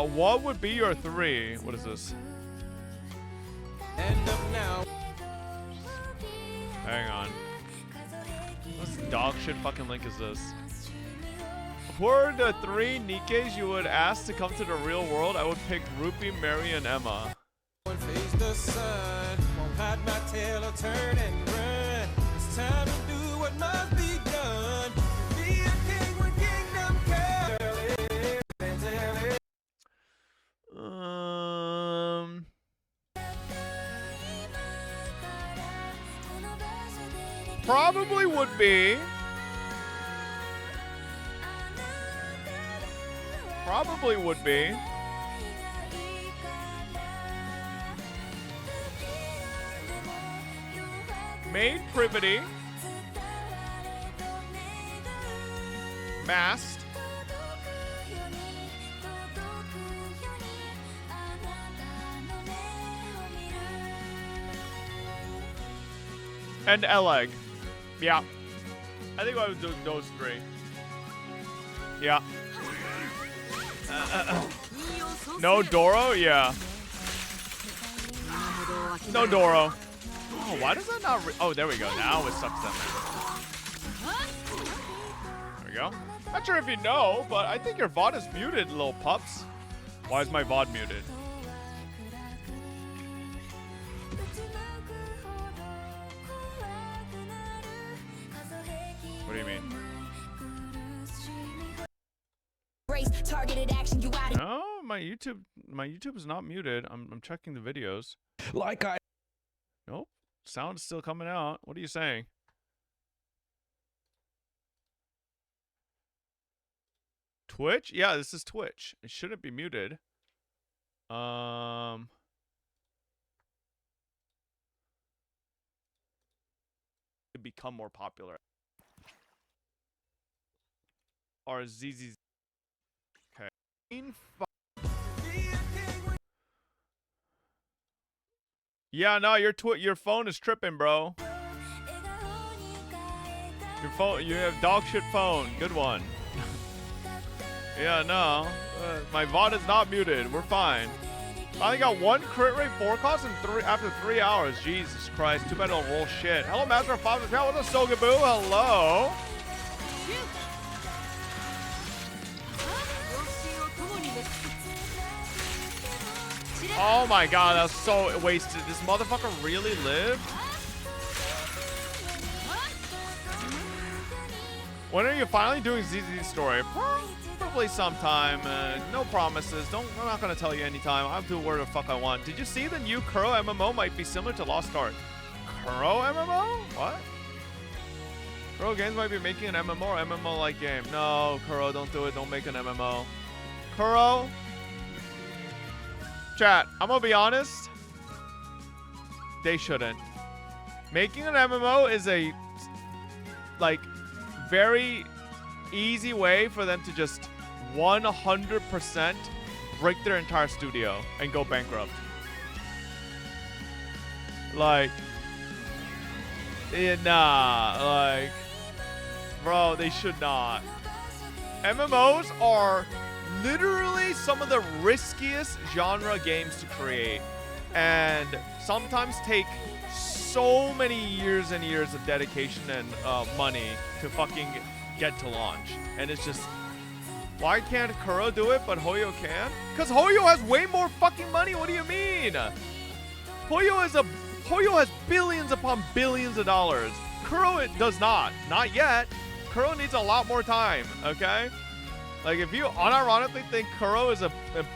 What would be your 3? What is this? End up now. Hang on. What dog shit fucking link is this? Who are the 3 Nikkes you would ask to come to the real world? I would pick Rupee, Mary, and Emma. Face the sun, won't hide my tail or turn and run. It's time to do what must be done. Be a king when kingdom come. Probably would be. Probably would be. Maid Privity. Mast. And Eleg. Yeah. I think I would do those 3. Yeah. No Doro? Yeah. No Doro. Oh, why does that not oh, there we go. Now it sucks them in. There we go. Not sure if you know, but I think your VOD is muted, little pups. Why is my VOD muted? What do you mean? Targeted action, you out. No, my YouTube is not muted. I'm checking the videos. Like I. Nope. Sound is still coming out. What are you saying? Twitch? Yeah, this is Twitch. It shouldn't be muted. It become more popular. Or ZZ. Okay. Yeah, no, your phone is tripping, bro. Your phone, you have dog shit phone. Good one. Yeah, no, my VOD is not muted. We're fine. I only got 1 crit rate forecast after 3 hours. Jesus Christ, too bad I don't roll shit. Hello, Master of Father's Chat. What's up, Sogaboo? Hello. Oh my god, that was so wasted. This motherfucker really lived? When are you finally doing ZZ's story? Probably sometime. No promises. I'm not gonna tell you anytime. I'll do whatever the fuck I want. Did you see the new Kuro MMO might be similar to Lost Ark? Kuro MMO? What? Kuro Games might be making an MMO or MMO-like game. No, Kuro, don't do it. Don't make an MMO. Kuro? Chat, I'm gonna be honest. They shouldn't. Making an MMO is a, like, very easy way for them to just 100% break their entire studio and go bankrupt. Like, like, bro, they should not. MMOs are literally some of the riskiest genre games to create, and sometimes take so many years and years of dedication and money to fucking get to launch. And it's just, why can't Kuro do it but Hoyo can? Because Hoyo has way more fucking money. What do you mean? Hoyo has billions upon billions of dollars. Kuro it does not. Not yet. Kuro needs a lot more time, okay? Like, if you unironically think Kuro is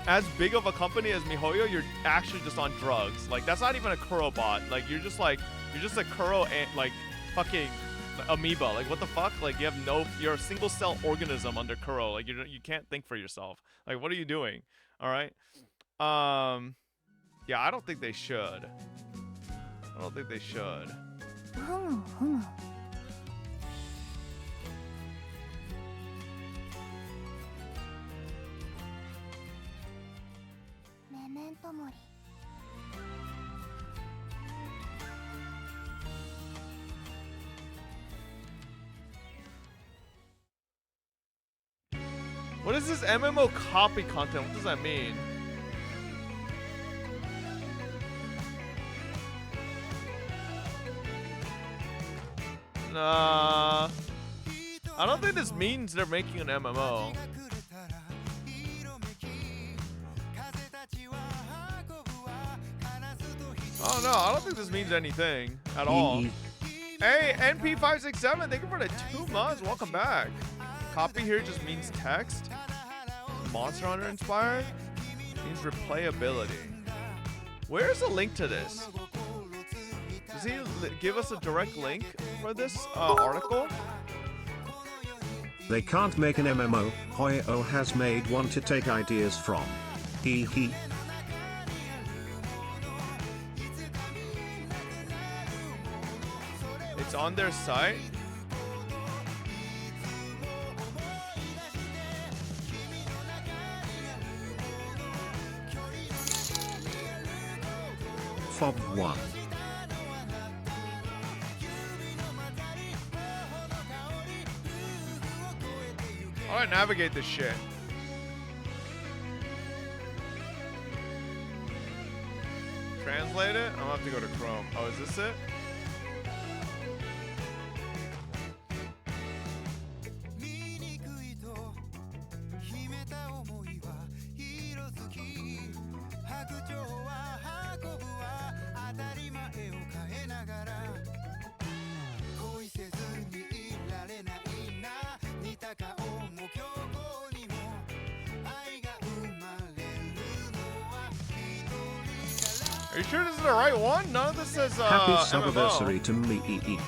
as big of a company as MiHoYo, you're actually just on drugs. Like, that's not even a Kuro bot. Like, you're just a Kuro, like, fucking amoeba. Like, what the fuck? Like, you're a single cell organism under Kuro. Like, you can't think for yourself. Like, what are you doing? All right. Yeah, I don't think they should. I don't think they should. What is this MMO copy content? What does that mean? Nah. I don't think this means they're making an MMO. Oh no, I don't think this means anything at all. Hey, NP567, thank you for the 2 months. Welcome back. Copy here just means text. Monster Hunter inspired means replayability. Where's the link to this? Does he give us a direct link for this article? They can't make an MMO. Hoyo has made one to take ideas from. Hee. It's on their site. Fob 1. How do I navigate this shit? Translate it? I'm gonna have to go to Chrome. Oh, is this it? Are you sure this is the right one? None of this says Happy MMO. Subiversary to me.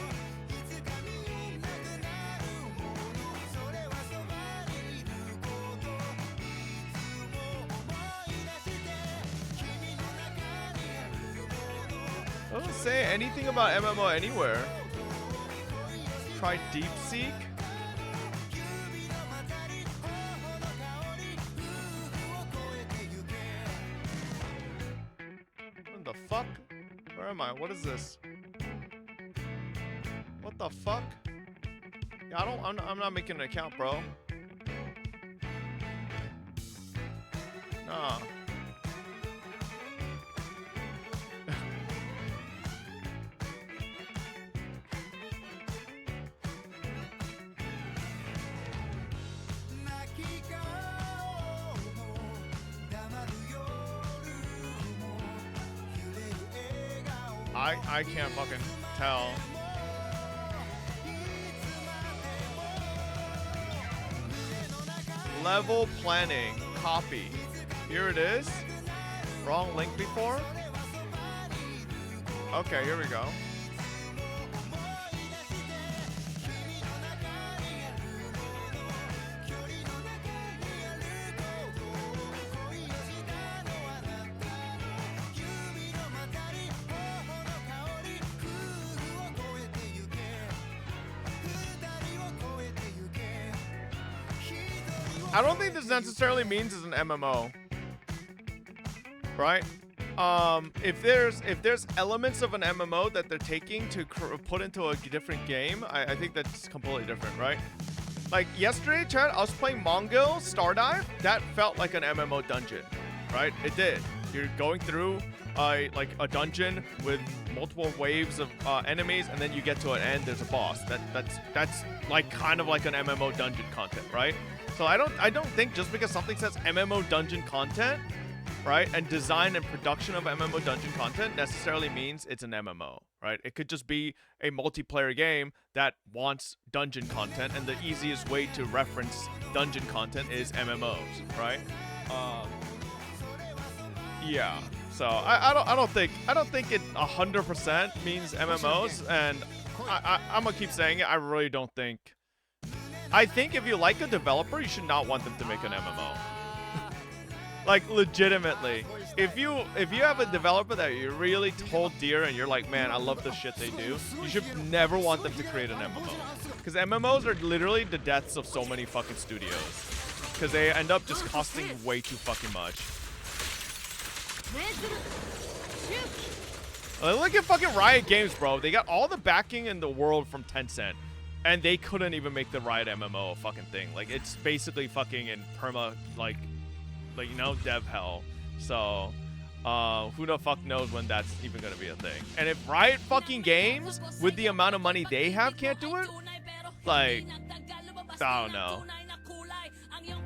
Doesn't say anything about MMO anywhere. Try DeepSeek. What the fuck? Where am I? What is this? What the fuck? Yeah, I'm not making an account, bro. Nah. I can't fucking tell. Level planning. Copy. Here it is. Wrong link before. Okay, here we go. I don't think this necessarily means it's an MMO, right? If there's elements of an MMO that they're taking to put into a different game, I think that's completely different, right? Like yesterday, Chad, I was playing Mongol Stardive. That felt like an MMO dungeon, right? It did. You're going through like a dungeon with multiple waves of enemies, and then you get to an end. There's a boss. That's like kind of like an MMO dungeon content, right? So I don't think just because something says MMO dungeon content, right, and design and production of MMO dungeon content necessarily means it's an MMO, right? It could just be a multiplayer game that wants dungeon content, and the easiest way to reference dungeon content is MMOs, right? Yeah. So I don't think it 100% means MMOs, and I'm gonna keep saying it. I really don't think. I think if you like a developer, you should not want them to make an MMO. Like legitimately, if you have a developer that you really hold dear and you're like, man, I love the shit they do, you should never want them to create an MMO, because MMOs are literally the deaths of so many fucking studios, because they end up just costing way too fucking much. Look at fucking Riot Games, bro. They got all the backing in the world from Tencent, and they couldn't even make the Riot MMO a fucking thing. Like, it's basically fucking in perma, like you know, dev hell. So who the fuck knows when that's even gonna be a thing. And if Riot fucking Games, with the amount of money they have, can't do it, like, I don't know.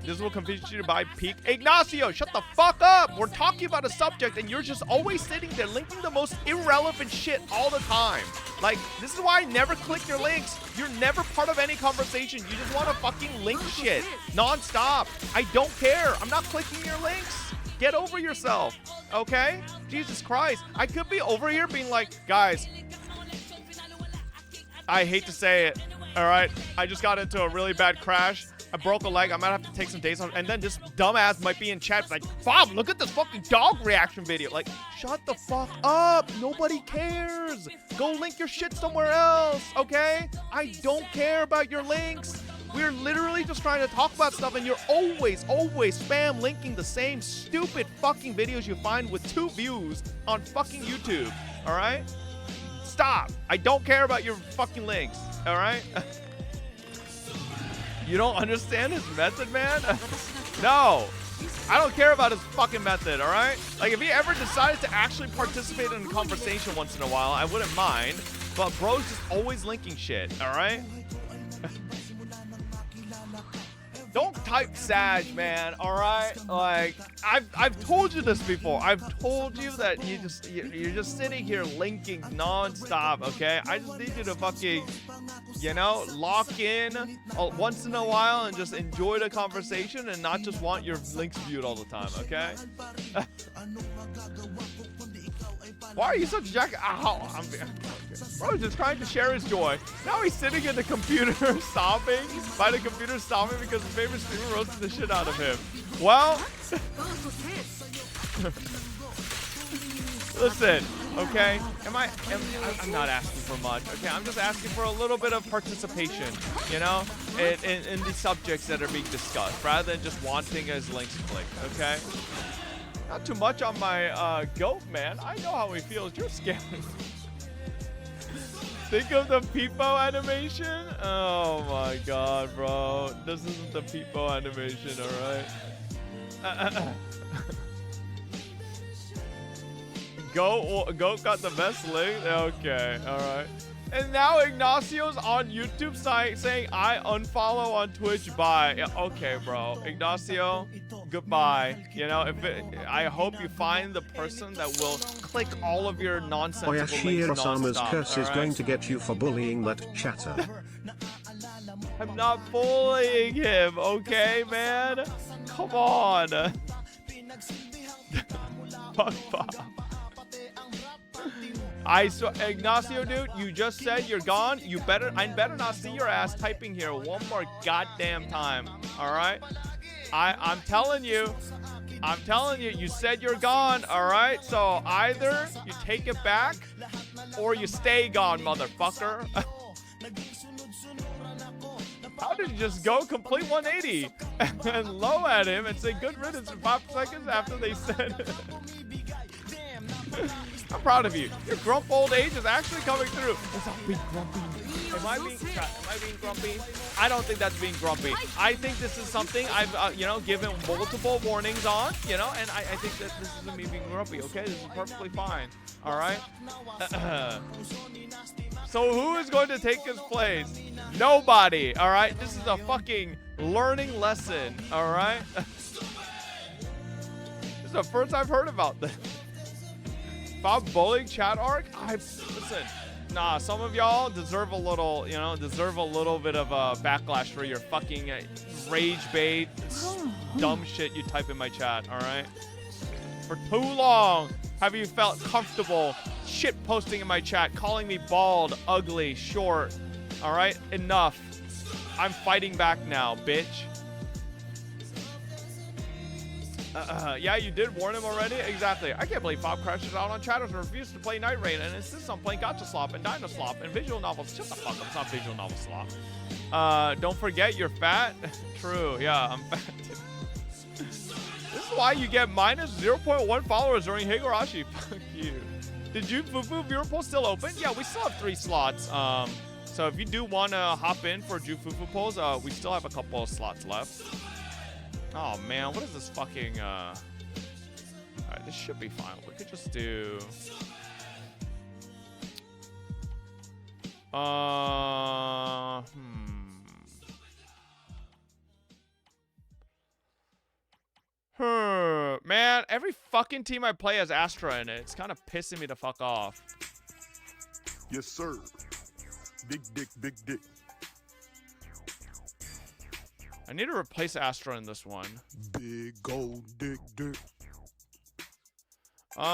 This will convince you to buy Peak. Ignacio, shut the fuck up! We're talking about a subject and you're just always sitting there linking the most irrelevant shit all the time. Like, this is why I never click your links. You're never part of any conversation. You just want to fucking link shit non-stop. I don't care. I'm not clicking your links. Get over yourself, okay? Jesus Christ. I could be over here being like, guys, I hate to say it, all right? I just got into a really bad crash. I broke a leg. I might have to take some days off. And then this dumbass might be in chat like, Bob, look at this fucking dog reaction video. Like, shut the fuck up. Nobody cares. Go link your shit somewhere else, okay? I don't care about your links. We're literally just trying to talk about stuff, and you're always spam linking the same stupid fucking videos you find with 2 views on fucking YouTube, all right? Stop. I don't care about your fucking links, all right? You don't understand his method, man? No. I don't care about his fucking method, all right? Like, if he ever decided to actually participate in a conversation once in a while, I wouldn't mind. But bro's just always linking shit, all right? Don't type Sag, man, all right? Like, I've told you this before. I've told you that you're just sitting here linking nonstop, okay? I just need you to fucking, you know, lock in once in a while and just enjoy the conversation and not just want your links viewed all the time, okay? Why are you such a jack? Ow, bro, just trying to share his joy. Now he's sitting in the computer sobbing, by the computer sobbing because his favorite streamer roasted the shit out of him. Well, listen, okay? I'm not asking for much, okay? I'm just asking for a little bit of participation, you know, in the subjects that are being discussed, rather than just wanting his links clicked, okay? Not too much on my goat, man. I know how he feels. You're scared. Think of the Peepo animation? Oh my god, bro. This isn't the Peepo animation, alright? Goat got the best link? Okay, alright. And now Ignacio's on YouTube saying, I unfollow on Twitch, bye. Yeah, okay, bro. Ignacio, goodbye. You know, I hope you find the person that will click all of your nonsensical links Oyashiro-sama's nonstop, curse is right? going to get you for bullying that chatter. I'm not bullying him, okay, man? Come on. Fuck Bob. Ignacio, dude, you just said you're gone. I better not see your ass typing here one more goddamn time. All right? I'm telling you, you said you're gone. All right? So either you take it back or you stay gone, motherfucker. How did you just go complete 180 and low at him and say good riddance in 5 seconds after they said I'm proud of you. Your grump old age is actually coming through. It's a big grumpy. Am I being grumpy? I don't think that's being grumpy. I think this is something I've, you know, given multiple warnings on, you know, and I think that this isn't me being grumpy, okay? This is perfectly fine, all right? So who is going to take his place? Nobody, all right? This is a fucking learning lesson, all right? This is the first I've heard about this. Bob Bowling chat arc? Listen, nah, some of y'all deserve a little, you know, deserve a little bit of a backlash for your fucking rage bait, dumb shit you type in my chat, all right? For too long have you felt comfortable shit posting in my chat, calling me bald, ugly, short, all right? Enough. I'm fighting back now, bitch. Yeah, you did warn him already? Exactly. I can't believe Bob crashes out on chatters and refuses to play Night Rain and insists on playing Gacha Slop and Dino Slop and visual novels. Shut the fuck up. It's not visual novel slop. Don't forget you're fat. True. Yeah, I'm fat. This is why you get minus 0.1 followers during Higurashi. Fuck you. Did Jufufu viewer poll still open? Yeah, we still have 3 slots. So if you do want to hop in for Jufufu polls, we still have a couple of slots left. Oh man, what is this fucking alright, this should be fine. We could just do man, every fucking team I play has Astra in it. It's kind of pissing me the fuck off. Yes, sir. Big dick, big dick. I need to replace Astra in this one. Big gold dick dick. Look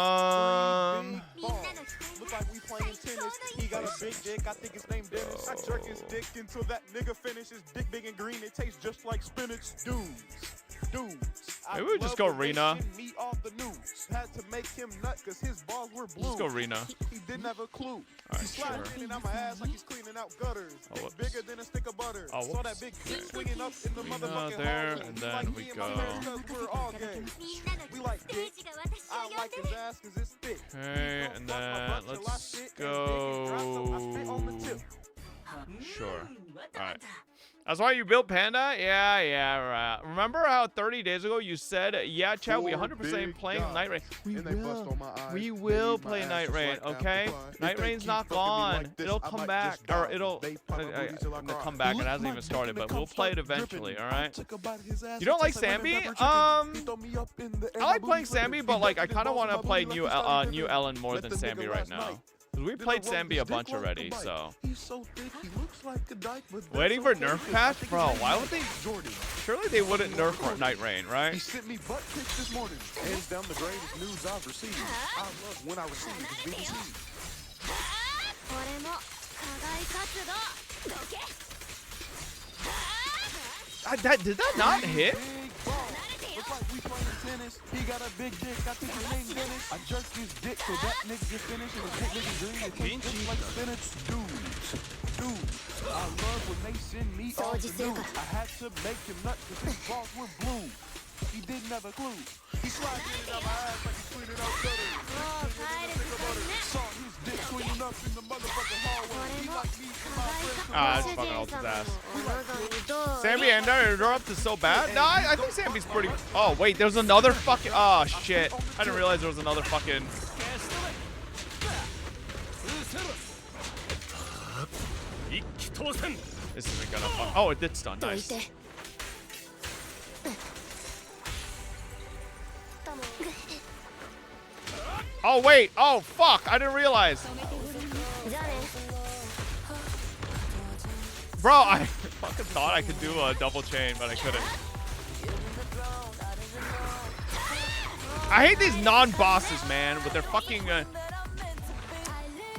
like we playing tennis. He got a big dick. I think his name Dennis. I jerk his dick until that nigga finishes. Dick big and green. It tastes just like spinach. Dudes. Maybe we just go Rena. Me off the news. Had to make him nut because his balls were blue. Let's go Rena. He didn't have a clue. Alright, he sliding in and out my ass like he's cleaning out gutters. Oh, bigger than a stick of butter. Oh, saw that big dick swinging up in the motherfucking there, hallway. and then we go. We're all gay. We like dick. I like his ass because it's thick. Okay, and then let's go. Sure. Alright. That's why you built Panda? Yeah, right. Remember how 30 days ago you said, yeah, chat, we 100% playing Night Rain. We will play Night Rain, okay? Night Rain's not gone. It'll come back. Or it'll come back. It hasn't even started, but we'll play it eventually, alright? You don't like Sambi? I like playing Sambi, but like I kind of want to play New Ellen more than Sambi right now. We played Sambi a bunch already, so. Waiting for nerf patch? Bro, why would they? Surely they wouldn't nerf for Night Rain, right? He sent me butt pics this morning. Hands down the greatest news I've received. I love when I receive his BBC. Did that not hit? Look like we playing tennis. He got a big dick. I think his name Dennis. I jerked his dick so that nigga get finished. And the dick nigga green. It tastes just like spinach. Dudes. I love when they send me off the news. I had to make him nut because his balls were blue. He didn't have a clue. He sliding in out my ass like he's cleaning out gutters. Saw his dick swinging up in the motherfucking hallway. He like me and my friends. Ah, that's fucking ult his ass. Sambi and interrupt is so bad? No, I think Sambi's pretty. Oh, wait, there's another fucking. Oh, shit. I didn't realize there was another fucking. This isn't gonna fuck. Oh, it did stun. Nice. Oh, wait. Oh, fuck. I didn't realize. Bro, I fucking thought I could do a double chain, but I couldn't. I hate these non-bosses, man, with their fucking...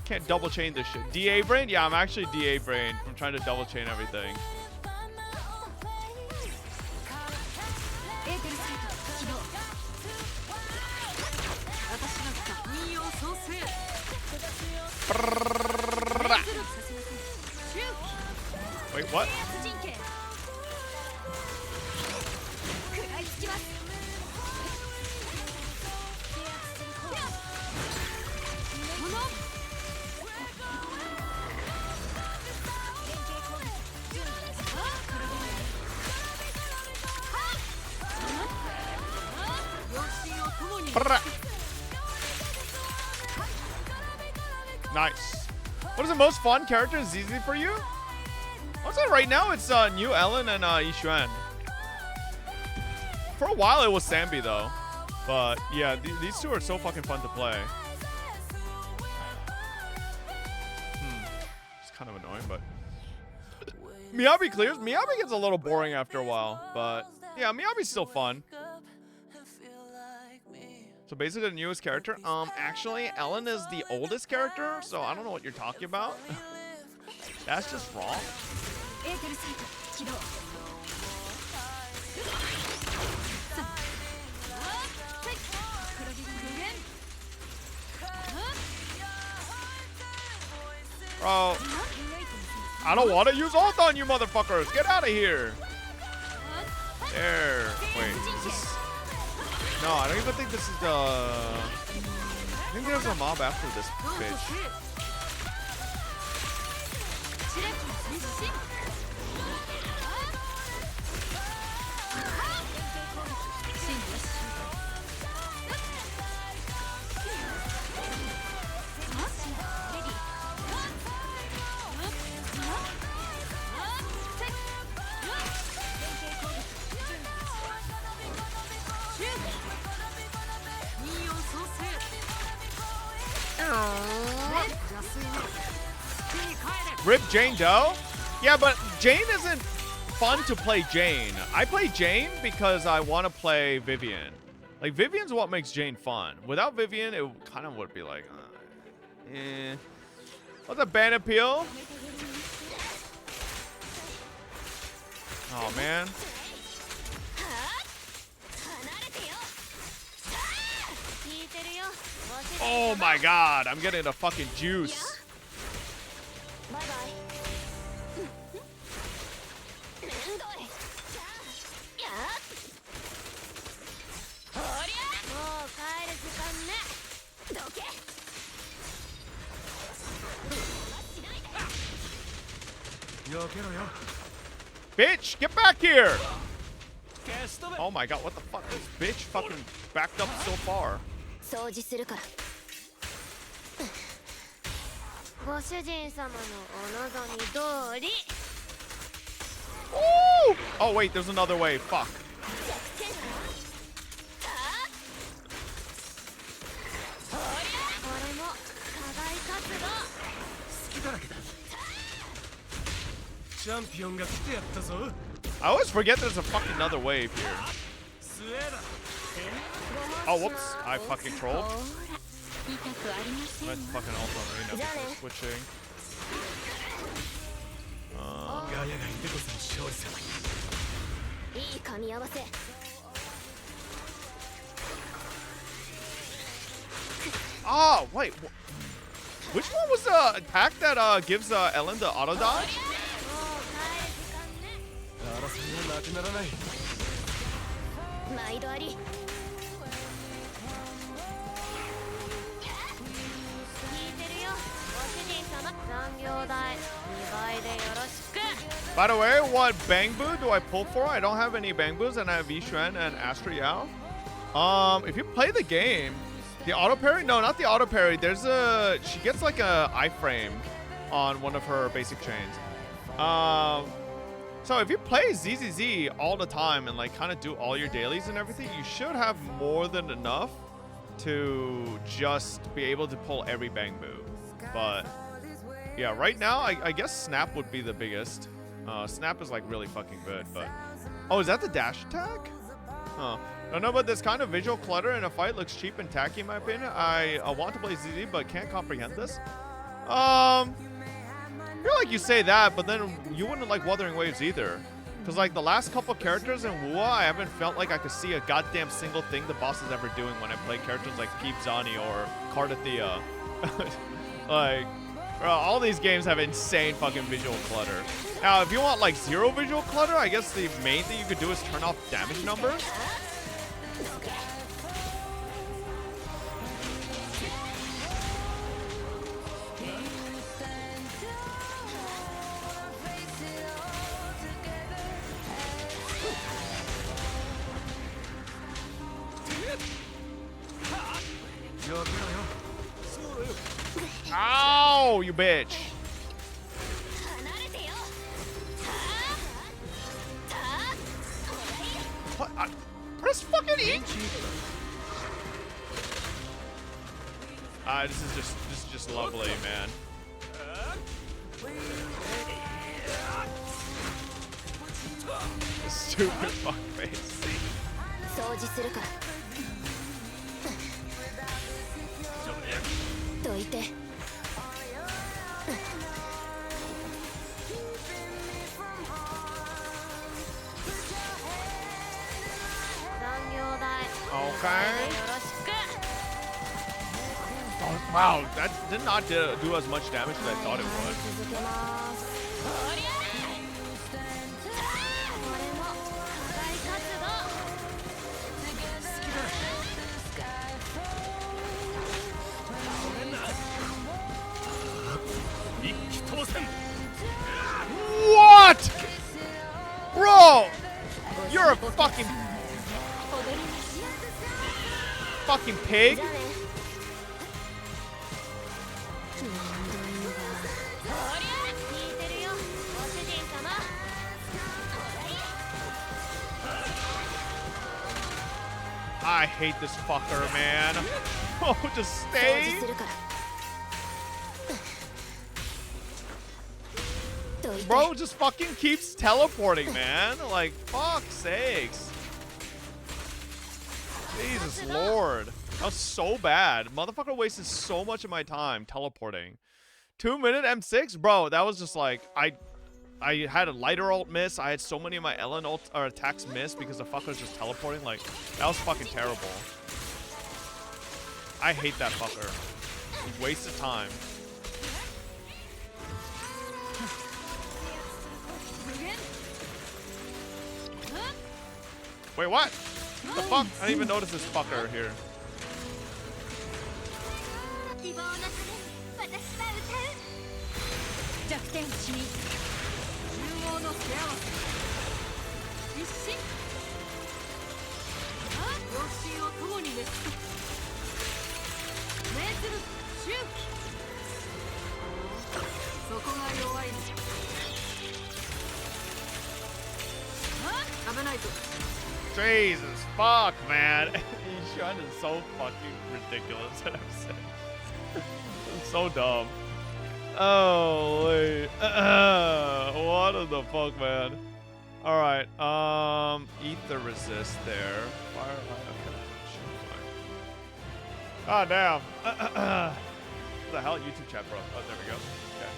can't double chain this shit. DA brain? Yeah, I'm actually DA brain. I'm trying to double chain everything. Wait, what? Nice. What is the most fun character in ZZ for you? I'll say right now it's New Ellen and Yixuan. For a while it was Sambi though. But yeah, these two are so fucking fun to play. It's kind of annoying, but Miyabi clears. Miyabi gets a little boring after a while, but yeah, Miyabi's still fun. So basically the newest character. Actually, Ellen is the oldest character, so I don't know what you're talking about. That's just wrong. Bro, I don't want to use ult on you motherfuckers. Get out of here. There. Wait, is this... No, I don't even think this is the... I think there's a mob after this bitch. Rip Jane Doe? Yeah, but Jane isn't fun to play Jane. I play Jane because I want to play Vivian. Like, Vivian's what makes Jane fun. Without Vivian, it kind of would be like, What's a ban appeal? Oh, man. Oh my god, I'm getting a fucking juice. Bitch, get back here! Oh my god, what the fuck? This bitch fucking backed up so far. Ooh! Oh wait, there's another way. Fuck. I always forget there's a fucking another wave here. Oh, whoops. I fucking trolled. Let's fucking ult on Reina before switching. Oh, wait. Which one was the attack that gives Ellen the auto dodge? By the way, what Bang Boo do I pull for? I don't have any Bang Boos, and I have Yixuan and Astra Yao. If you play the game, the auto parry? No, not the auto parry. There's a... She gets like a iframe on one of her basic chains. So if you play ZZZ all the time and like kind of do all your dailies and everything, you should have more than enough to just be able to pull every Bang Boo. But yeah, right now, I guess Snap would be the biggest. Snap is like really fucking good, but... Oh, is that the dash attack? Huh. Don't know, but this kind of visual clutter in a fight looks cheap and tacky in my opinion. I want to play ZZ, but can't comprehend this. I feel like you say that, but then you wouldn't like Wuthering Waves either. Because like the last couple characters in Wua, I haven't felt like I could see a goddamn single thing the boss is ever doing when I play characters like Peep Zani or Cardathea. Like, bro, all these games have insane fucking visual clutter. Now, if you want like zero visual clutter, I guess the main thing you could do is turn off damage numbers. Go, you bitch. What? Press fucking E. This is just lovely, man. Stupid fuckface. 掃除するからどいて残業代 Okay. Oh, wow, that did not do as much damage as I thought it would. 続けますこれも課外活動 What? Bro! You're a fucking pig? I hate this fucker, man. Oh, just stay. Bro just fucking keeps teleporting, man. Like, fuck's sakes. Jesus Lord. That was so bad. Motherfucker wasted so much of my time teleporting. 2-minute M6? Bro, that was just like, I had a lighter ult miss. I had so many of my Ellen ult or attacks miss because the fucker was just teleporting. Like, that was fucking terrible. I hate that fucker. He wasted time. Wait, what? What the fuck? I didn't even notice this fucker here. Jesus fuck, man. Yishun is so fucking ridiculous. It's so dumb. Oh wait. What the fuck, man? Alright, ether resist there. Fire, oh damn. What the hell? YouTube chat, bro. Oh, there we go. Okay.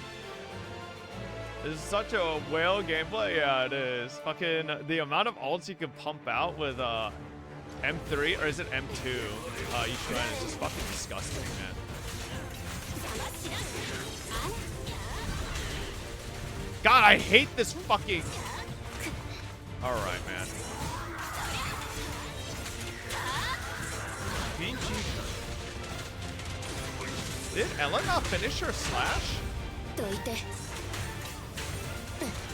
This is such a whale gameplay. Yeah, it is. Fucking the amount of ults you can pump out with M3 or is it M2? Yishun is just fucking disgusting, man. God, I hate this fucking. All right, man. Did Ella not finish her slash?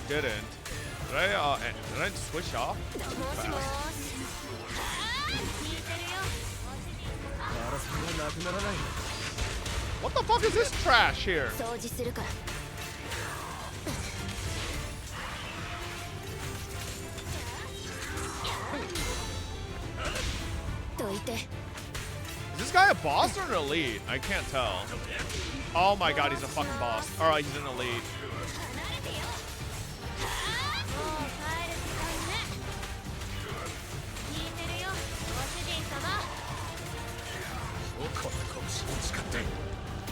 Didn't. Did I switch off? What the fuck is this trash here? Is this guy a boss or an elite? I can't tell. Oh my god, he's a fucking boss. Alright, he's an elite.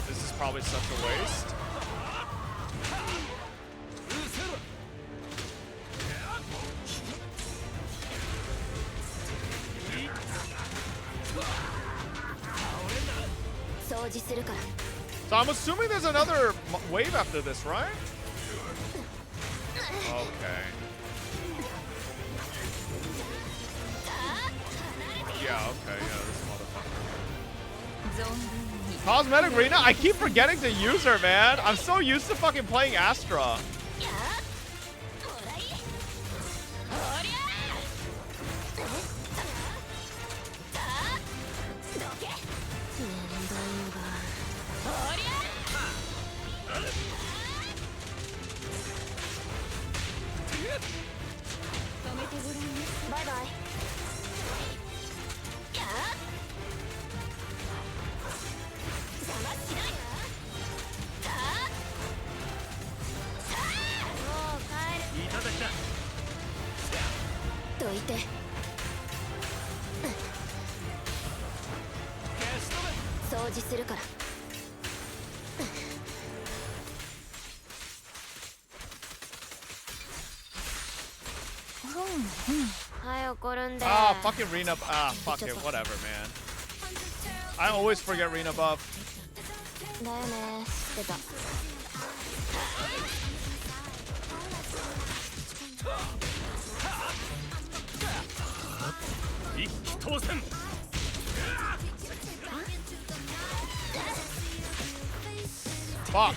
This is probably such a waste. So I'm assuming there's another wave after this, right? Okay. Yeah, okay, yeah, this motherfucker. Cosmetic Arena? I keep forgetting to use her, man. I'm so used to fucking playing Astra. て掃除するからはい、怒るんで Ah, fucking Rena. Ah, fuck it. Whatever, man. I always forget Rena buff. だよね、知ってた一気当選 Fuck.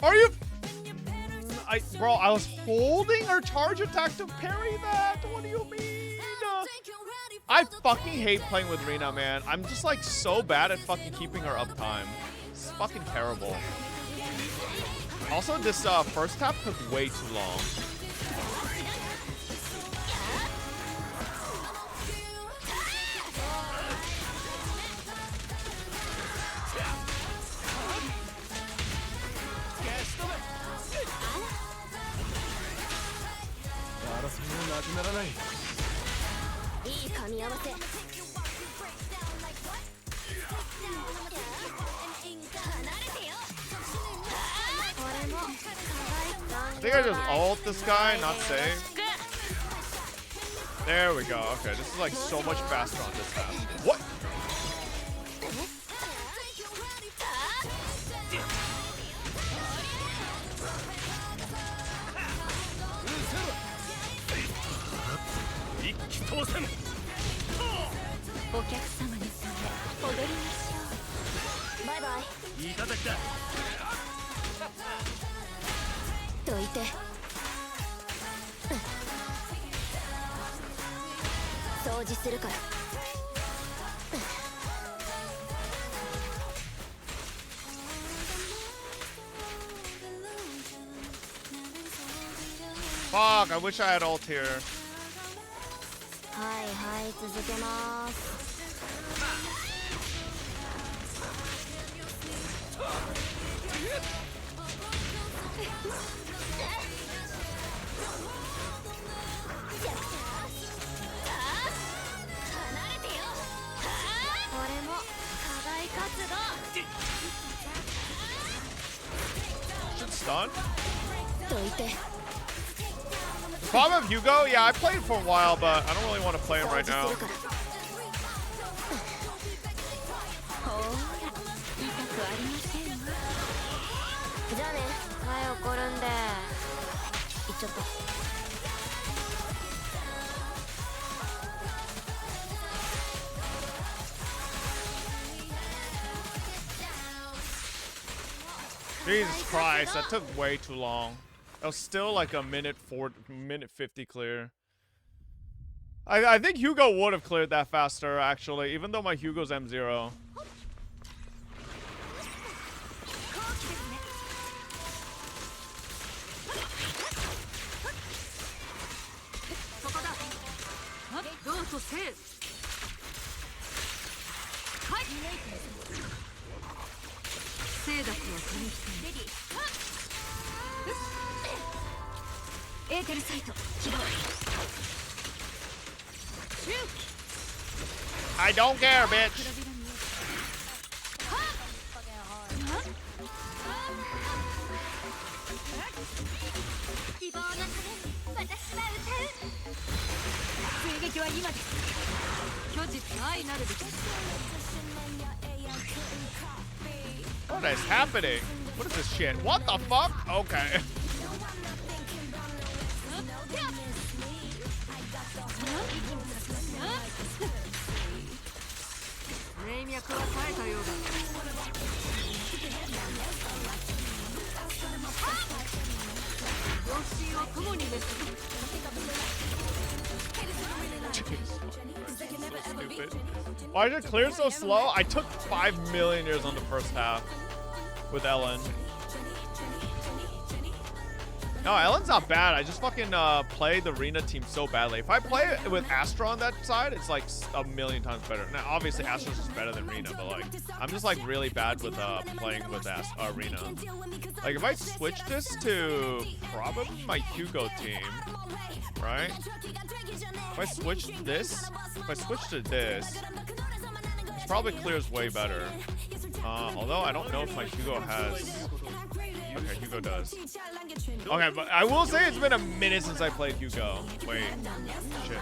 Are you? Bro, I was holding her charge attack to parry that. What do you mean? I fucking hate playing with Rena, man. I'm just like so bad at fucking keeping her uptime. It's fucking terrible. Also, this first tap took way too long. I think I just ult this guy, not save. There we go. Okay, this is like so much faster on this path. What? Bye-bye. どいて掃除するから Fuck, I wish I had ult here. はいはい続けます Should stun? Problem of Hugo? Yeah, I played for a while, but I don't really want to play him right now. Jesus Christ, that took way too long. That was still like a minute 50 clear. I think Hugo would have cleared that faster, actually, even though my Hugo's M0. I don't care, bitch. What is happening? What is this shit? What the fuck? Okay. Stupid. Why did it clear so slow? I took 5 million years on the first half with Ellen. No, Ellen's not bad. I just fucking play the Rina team so badly. If I play it with Astra on that side, it's like a million times better. Now, obviously, Astra's just better than Rina, but like, I'm just like really bad with playing with Rina. Like, if I switch this to probably my Hugo team, right? If I switch to this, it probably clears way better. Although I don't know if my Hugo has. Okay, Hugo does. Okay, but I will say it's been a minute since I played Hugo. Wait, shit.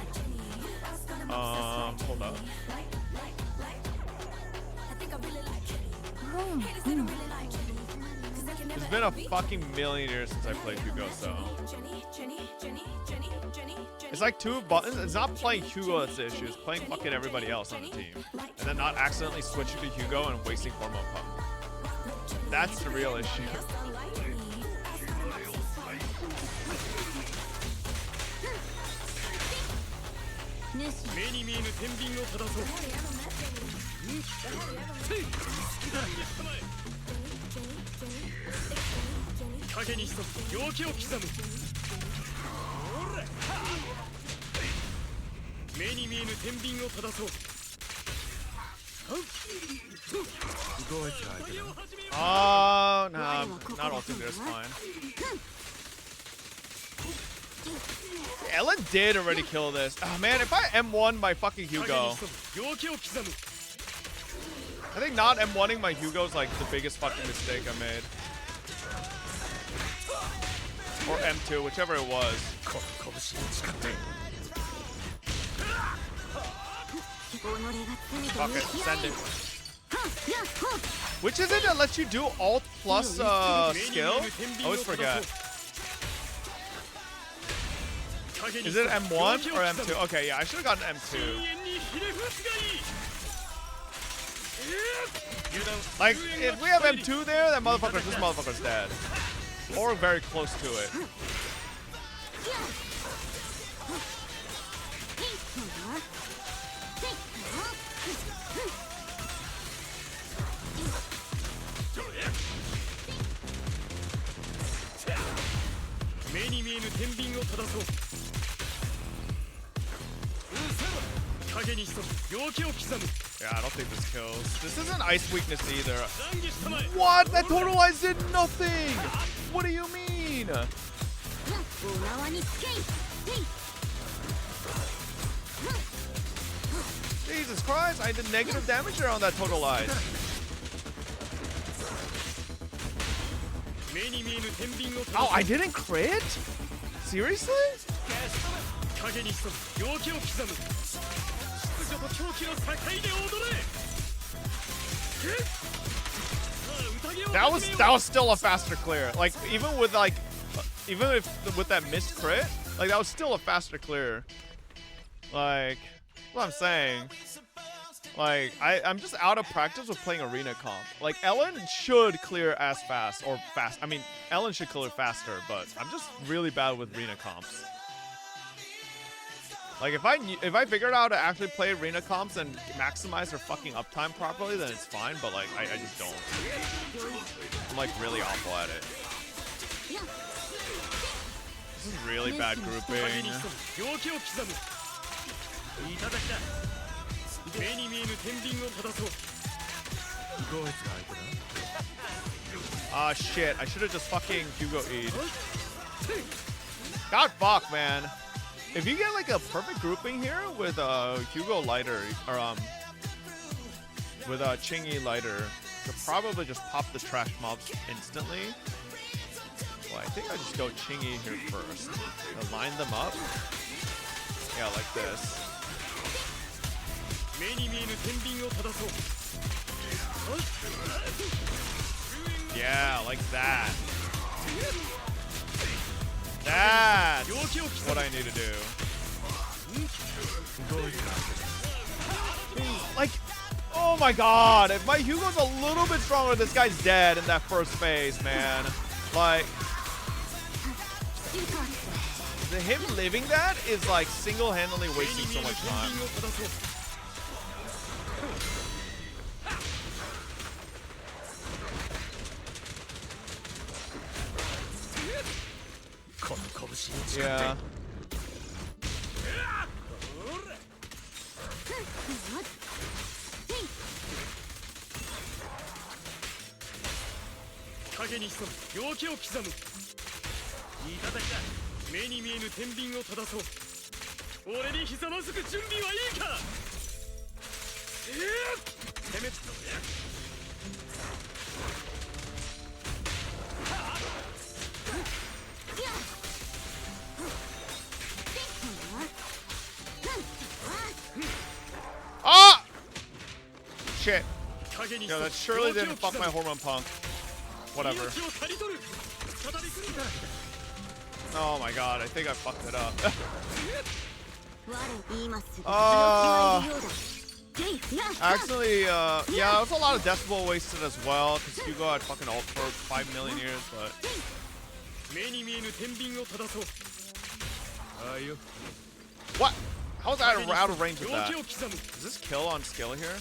Hold up. It's been a fucking million years since I played Hugo, so. It's like two buttons. It's not playing Hugo that's the issue. It's playing fucking everybody else on the team. And then not accidentally switching to Hugo and wasting hormone pump. That's the real issue. Oh, no, not ulting this, fine. Ellen did already kill this. Oh man, if I M1 my fucking Hugo. I think not M1ing my Hugo is like the biggest fucking mistake I made. Or M2, whichever it was. Okay, send it. Which is it that lets you do alt plus skill? I always forget. Is it M1 or M2? Okay, yeah, I should have gotten M2. Like, if we have M2 there, this motherfucker's dead. Or very close to it. Yeah, I don't think this kills. This isn't ice weakness either. What? That totalized did nothing! What do you mean? Jesus Christ, I did negative damage there on that totalize. Oh, I didn't crit? Seriously? That was still a faster clear. Like even with with that missed crit, like that was still a faster clear. Like what I'm saying. Like I'm just out of practice with playing arena comp. Like Ellen should clear as fast or fast. I mean Ellen should clear faster, but I'm just really bad with arena comps. Like if I figured out how to actually play arena comps and maximize their fucking uptime properly, then it's fine. But like I just don't. I'm like really awful at it. This is really bad grouping. Ah shit! I should have just fucking Hugo E'd. God fuck, man. If you get like a perfect grouping here with Hugo Lighter or with Chingy Lighter, you'll probably just pop the trash mobs instantly. Well, I think I just go Chingy here first. I'll line them up. Yeah, like this. Yeah, like that. That's what I need to do. Like, oh my god, if my Hugo's a little bit stronger, this guy's dead in that first phase, man. Like, him living that is like single-handedly wasting so much time. Yeah. Ah! Shit. Yo, that surely didn't fuck my hormone punk. Whatever. Oh my god, I think I fucked it up. Actually, yeah, it was a lot of decibel wasted as well, because Hugo had fucking ult for 5 million years, but... What? How was I out of range with that? Is this kill on skill here?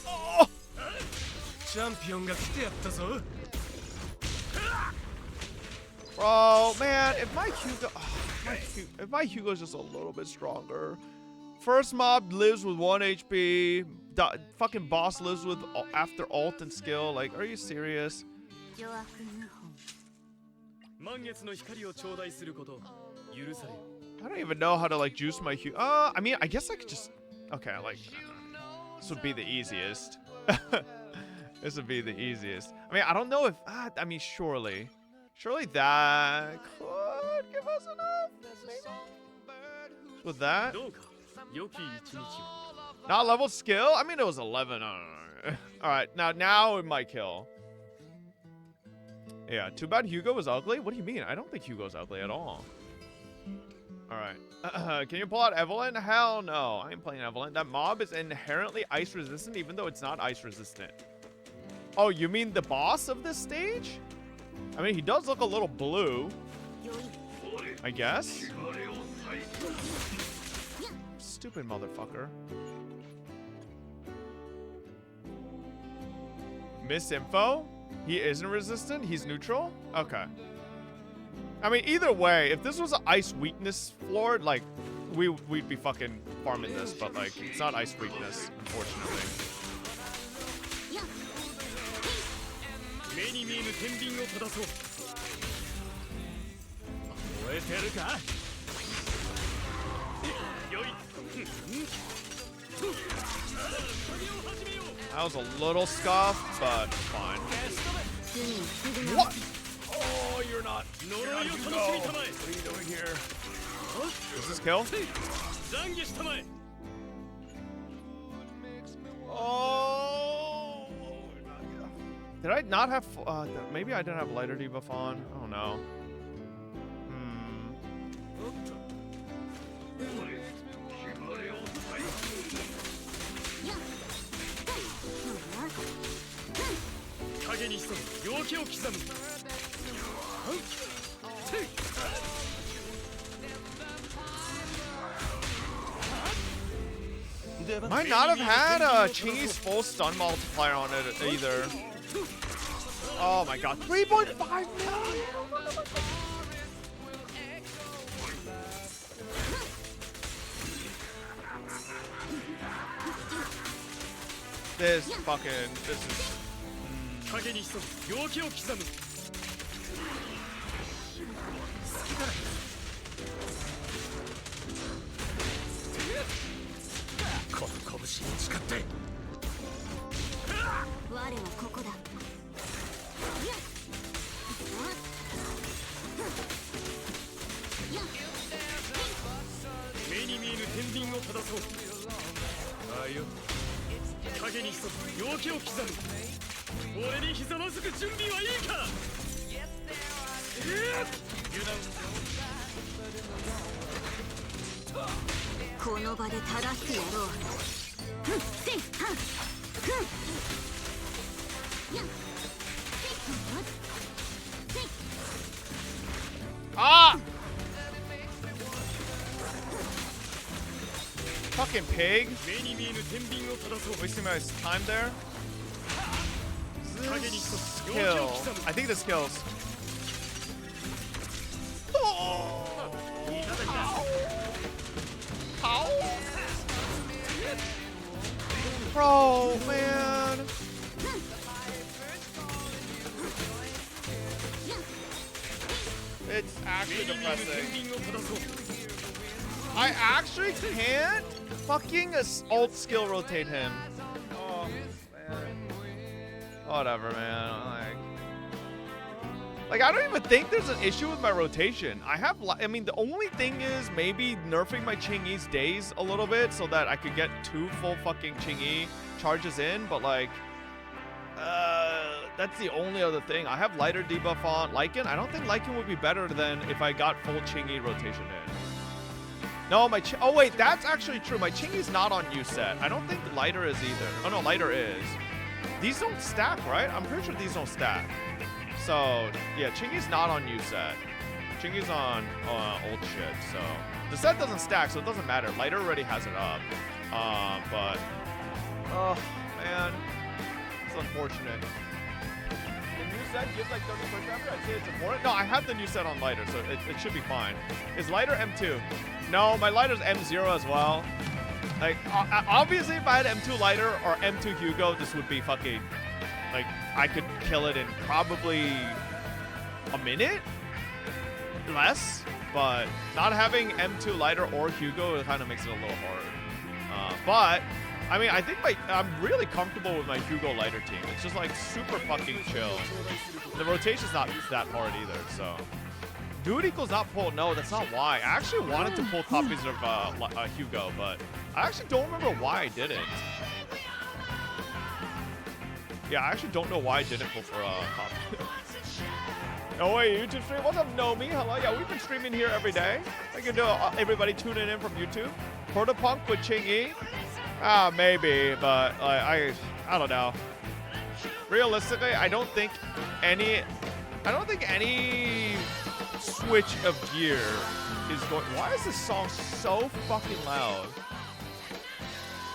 Oh! Bro, man, if my Hugo... if my Hugo's just a little bit stronger. First mob lives with 1 HP. Fucking boss lives with after ult and skill. Like, are you serious? I don't even know how to like juice my Hugo. I mean, I guess I could just... Okay, like... This would be the easiest. This would be the easiest. I mean, I don't know if... I mean, surely that could give us enough. Maybe? With that? Not level skill? I mean, it was 11. I don't know. Alright, now it might kill. Yeah, too bad Hugo was ugly? What do you mean? I don't think Hugo's ugly at all. Alright. Can you pull out Evelyn? Hell no. I ain't playing Evelyn. That mob is inherently ice resistant, even though it's not ice resistant. Oh, you mean the boss of this stage? I mean, he does look a little blue. I guess. Stupid motherfucker. Misinfo? He isn't resistant? He's neutral? Okay. I mean, either way, if this was an ice weakness floor, like, we'd be fucking farming this, but, like, it's not ice weakness, unfortunately. That was a little scuffed, but fine. What? Oh, you're not Hugo. What are you doing here? Does this kill? Oh. Did I not have... maybe I didn't have lighter debuff on. I don't know. Might not have had Chingy's full stun multiplier on it either. Oh my god, 3.5 million! This is... Ah! Fucking pig. Wasting my time there. This kill. I think this kills. Oh! Bro, man. It's actually depressing. I actually can't fucking alt skill rotate him. Oh, man. Whatever, man. Like, I don't even think there's an issue with my rotation. I mean, the only thing is maybe nerfing my Ching-Yi's days a little bit so that I could get 2 full fucking Ching-Yi charges in, but like, that's the only other thing. I have lighter debuff on Lycan. I don't think Lycan would be better than if I got full Ching-Yi rotation in. No, oh wait, that's actually true. My Ching-Yi's not on U set. I don't think lighter is either. Oh no, lighter is. These don't stack, right? I'm pretty sure these don't stack. So, yeah, Chingy's not on U set. Chingy's on old shit, so. The set doesn't stack, so it doesn't matter. Lighter already has it up. But, oh, man. It's unfortunate. The new set gives like 30 quick damage? I'd say it's important. No, I have the new set on lighter, so it should be fine. Is lighter M2? No, my lighter's M0 as well. Like, obviously if I had M2 lighter or M2 Hugo, this would be fucking... Like, I could kill it in probably a minute? Less? But not having M2 lighter or Hugo, it kind of makes it a little hard. But, I mean, I think I'm really comfortable with my Hugo lighter team. It's just, like, super fucking chill. The rotation's not that hard either, so... Dude equals not pull. No, that's not why. I actually wanted to pull copies of Hugo, but I actually don't remember why I didn't. Yeah, I actually don't know why I didn't pull for copy. Oh wait, YouTube stream? What's up, Nomi? Hello? Yeah, we've been streaming here every day. Thank you to everybody tuning in from YouTube. Protopunk with Ching-Yi? Maybe, but I don't know. Realistically, I don't think any switch of gear is going. Why is this song so fucking loud?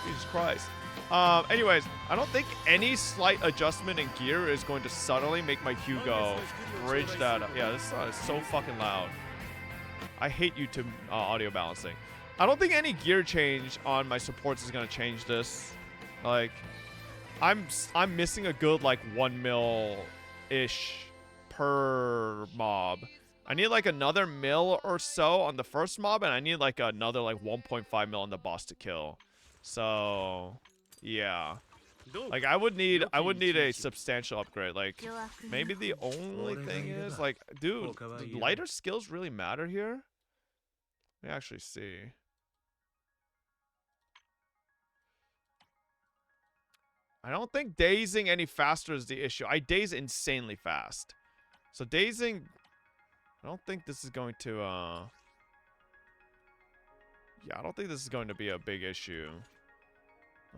Jesus Christ. Anyways, I don't think any slight adjustment in gear is going to suddenly make my Hugo bridge that up. Yeah, this song is so fucking loud. I hate YouTube audio balancing. I don't think any gear change on my supports is gonna change this. Like, I'm missing a good like 1 mil-ish per mob. I need like another mil or so on the first mob, and I need like another like 1.5 mil on the boss to kill. So, yeah. Like I would need a substantial upgrade. Like maybe the only thing is like, dude, do lighter skills really matter here? Let me actually see. I don't think dazing any faster is the issue. I daze insanely fast. So dazing, I don't think this is going to, yeah, I don't think this is going to be a big issue.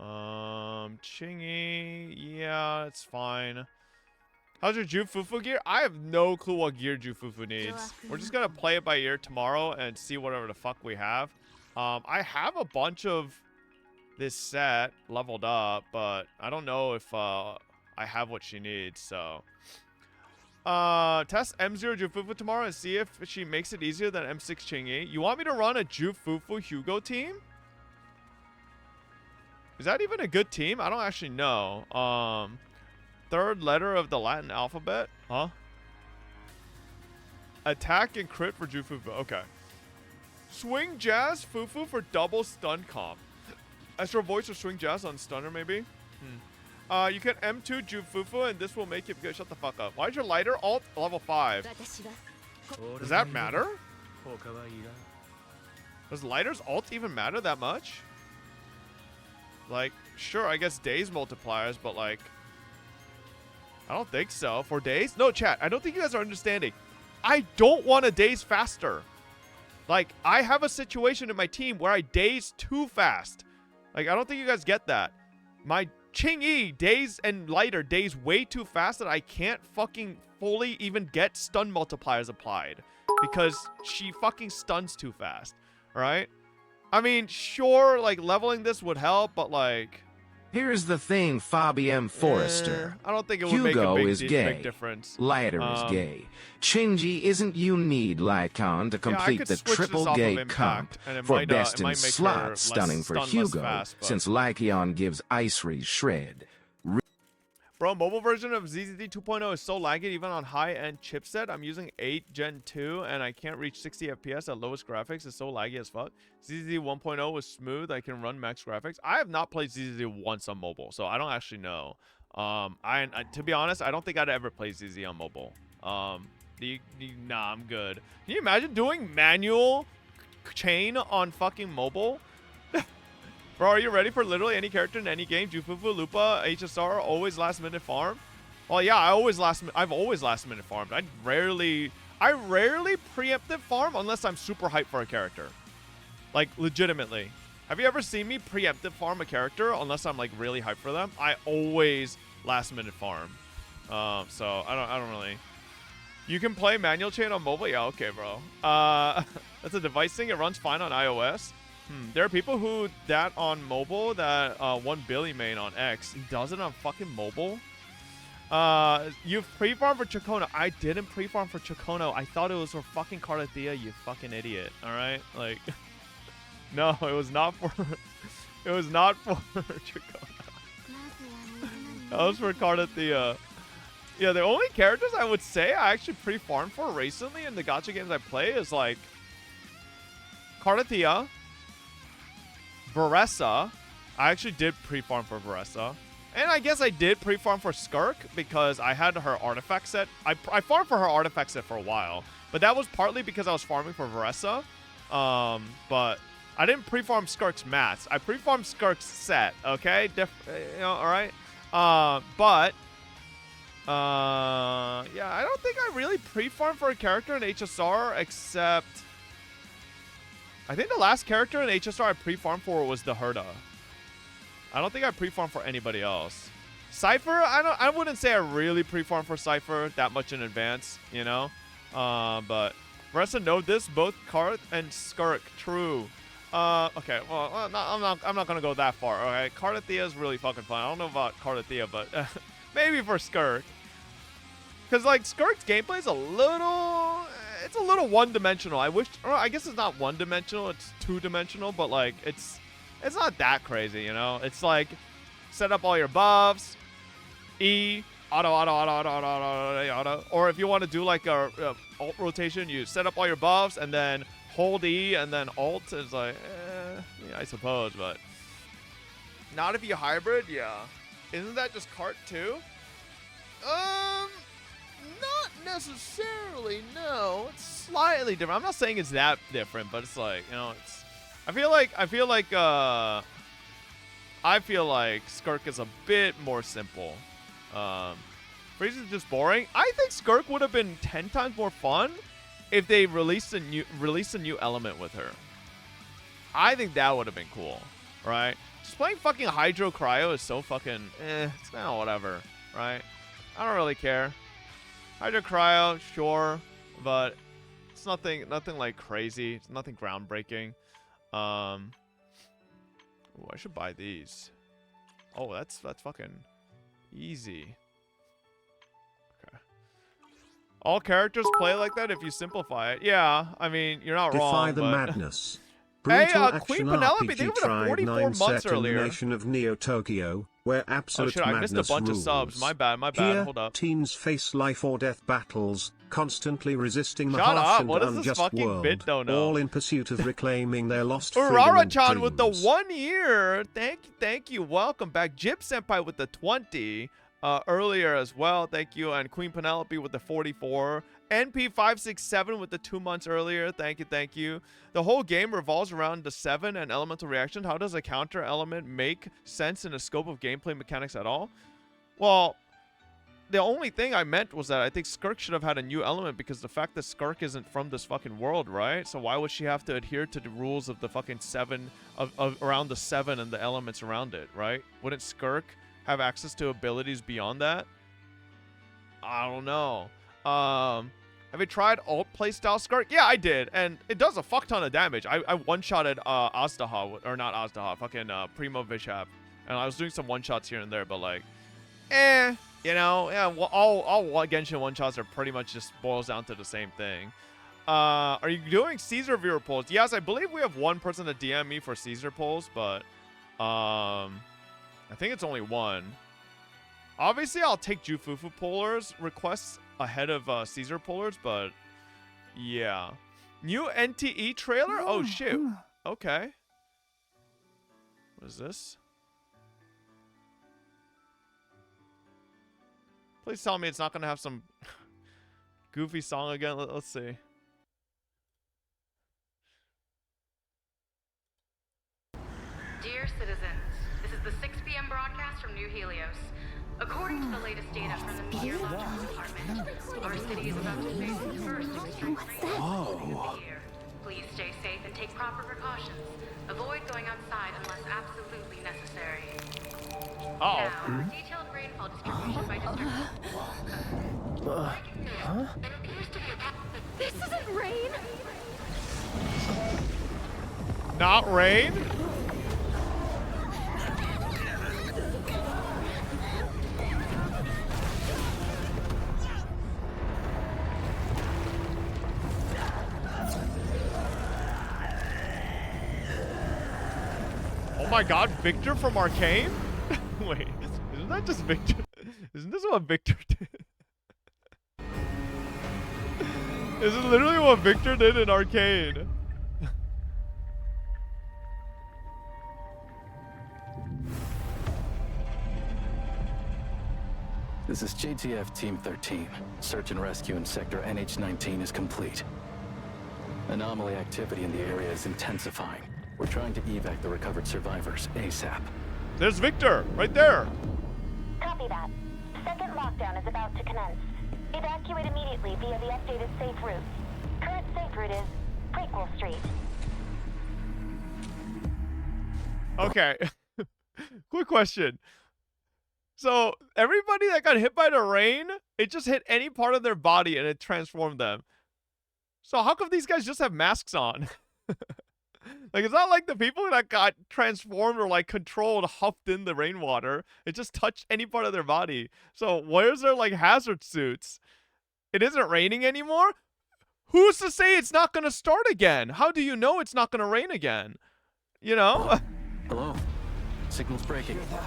Chingy, yeah, it's fine. How's your Jufufu gear? I have no clue what gear Jufufu needs. We're just gonna play it by ear tomorrow and see whatever the fuck we have. I have a bunch of this set leveled up, but I don't know if I have what she needs, so. Test M0 Jufufu tomorrow and see if she makes it easier than M6 Chingy. You want me to run a Jufufu Hugo team? Is that even a good team? I don't actually know. Third letter of the Latin alphabet? Huh? Attack and crit for Jufufu. Okay. Swing Jazz Fufu for double stun comp. Extra voice or swing Jazz on stunner maybe? You can M2 Jufufu and this will make it good. Shut the fuck up. Why is your lighter alt level 5? Does that matter? Does lighter's alt even matter that much? Like, sure, I guess days multipliers, but like, I don't think so. For days? No, chat, I don't think you guys are understanding. I don't want to daze faster. Like, I have a situation in my team where I daze too fast. Like, I don't think you guys get that. My Ching-Yi daze and lighter daze way too fast that I can't fucking fully even get stun multipliers applied. Because she fucking stuns too fast. Alright? I mean, sure, like, leveling this would help, but like, Here's the thing, Fabian Forrester. I don't think it would make a Hugo big, is gay. big difference. Lighter is gay. Shinji isn't you need Lycon to complete could the switch this triple off of gay Impact, comp and it for might, best it in might make her slot less stunning for stun less Hugo, fast, but- since Lycion gives Ice Re's shred. Bro, mobile version of ZZZ 2.0 is so laggy even on high-end chipset. I'm using 8 Gen 2 and I can't reach 60 FPS at lowest graphics. It's so laggy as fuck. ZZZ 1.0 was smooth. I can run max graphics. I have not played ZZZ once on mobile, so I don't actually know. To be honest, I don't think I'd ever play ZZZ on mobile. Nah, I'm good. Can you imagine doing manual chain on fucking mobile? Bro, are you ready for literally any character in any game? Jufufu, Lupa, HSR, always last minute farm? Well, yeah, I've always last minute farmed. I rarely preemptive farm unless I'm super hyped for a character. Like, legitimately. Have you ever seen me preemptive farm a character unless I'm like really hyped for them? I always last minute farm. So I don't really. You can play manual chain on mobile? Yeah, okay, bro. That's a device thing. It runs fine on iOS. There are people who that on mobile that won Billy main on X. He does it on fucking mobile. You've pre-farmed for Chocono. I didn't pre-farm for Chocono. I thought it was for fucking Cardathea, you fucking idiot. Alright? Like, no, it was not for it was not for Chocono. That was for Cardathea. Yeah, the only characters I would say I actually pre-farmed for recently in the gacha games I play is like Cardathea, Varessa. I actually did pre-farm for Varessa. And I guess I did pre-farm for Skirk because I had her artifact set. I farmed for her artifact set for a while. But that was partly because I was farming for Varessa. But I didn't pre-farm Skirk's mats. I pre-farmed Skirk's set, okay? Alright? Yeah, I don't think I really pre-farmed for a character in HSR except... I think the last character in HSR I pre-farmed for was the Herda. I don't think I pre-farmed for anybody else. Cypher, I wouldn't say I really pre-farmed for Cypher that much in advance, you know? But Varessa know this, both Karth and Skirk. True. Okay, well, I'm not gonna go that far, alright? Cardathea is really fucking fun. I don't know about Cardathea, but maybe for Skirk. Because, like, Skirk's gameplay is a little one-dimensional. I guess it's not one-dimensional, it's two-dimensional, but, like, it's not that crazy, you know? It's like, set up all your buffs, E, auto. Or if you want to do, like, a alt rotation, you set up all your buffs, and then hold E, and then alt. It's like, yeah, I suppose, but not if you hybrid, yeah. Isn't that just cart too? Not necessarily, no. It's slightly different. I'm not saying it's that different, but it's like, you know, it's... I feel like Skirk is a bit more simple. Freeze is just boring. I think Skirk would have been 10 times more fun if they released a new element with her. I think that would have been cool, right? Just playing fucking Hydro Cryo is so fucking it's kind of whatever, right? I don't really care. Hydro Cryo, sure, but it's nothing like crazy. It's nothing groundbreaking. Ooh, I should buy these. Oh, that's fucking easy. Okay. All characters play like that if you simplify it. Yeah, I mean, you're not wrong. Defy the but... madness. Hey, Brutal Queen action Penelope, RPG they were tried 44 9 months set in the earlier. nation of Neo Tokyo, where absolute Oh shit, I madness missed a bunch rules. of subs. My bad. Here, Hold up. teens face life or death battles, constantly resisting the Shut harsh up. and What is this unjust fucking world, bit though now? all in pursuit of reclaiming their lost freedom and Urara-chan with the dreams. 1 year. Thank you. Welcome back. Jip Senpai with the 20 earlier as well. Thank you. And Queen Penelope with the 44. NP567 with the 2 months earlier. Thank you. The whole game revolves around the 7 and elemental reaction. How does a counter element make sense in the scope of gameplay mechanics at all? Well, the only thing I meant was that I think Skirk should have had a new element because the fact that Skirk isn't from this fucking world, right? So why would she have to adhere to the rules of the fucking 7 of around the 7 and the elements around it, right? Wouldn't Skirk have access to abilities beyond that? I don't know. Have you tried alt playstyle Skirk? Yeah, I did, and it does a fuck ton of damage. I one-shotted Azdaha, or not Azdaha, fucking Primo Vishap And I was doing some one-shots here and there, but like, you know, yeah, well, all Genshin one-shots are pretty much just boils down to the same thing. Are you doing Caesar viewer polls? Yes, I believe we have one person to DM me for Caesar polls, but I think it's only one. Obviously, I'll take Jufufu pollers requests ahead of Caesar pollers, but yeah. New NTE trailer? Oh, shoot. Okay. What is this? Please tell me it's not going to have some goofy song again. Let's see. Dear citizens, this is the 6 p.m. broadcast from New Helios. According to the latest data from the Meteorological Department, our city is about to face the first extreme rainfall of the year. Please stay safe and take proper precautions. Avoid going outside unless absolutely necessary. Now, detailed rainfall distribution by district. Huh? This isn't rain! Not rain? Oh my god, Victor from Arcane? Wait, isn't that just Victor? Isn't this what Victor did? This is literally what Victor did in Arcane. This is JTF Team 13. Search and rescue in Sector NH-19 is complete. Anomaly activity in the area is intensifying. We're trying to evac the recovered survivors ASAP. There's Victor, right there. Copy that. Second lockdown is about to commence. Evacuate immediately via the updated safe route. Current safe route is Prequel Street. Okay. Quick question. So, everybody that got hit by the rain, it just hit any part of their body and it transformed them. So how come these guys just have masks on? Like, it's not like the people that got transformed or, like, controlled huffed in the rainwater. It just touched any part of their body. So where's their, like, hazard suits? It isn't raining anymore? Who's to say it's not going to start again? How do you know it's not going to rain again? You know? Hello? Signal's breaking. What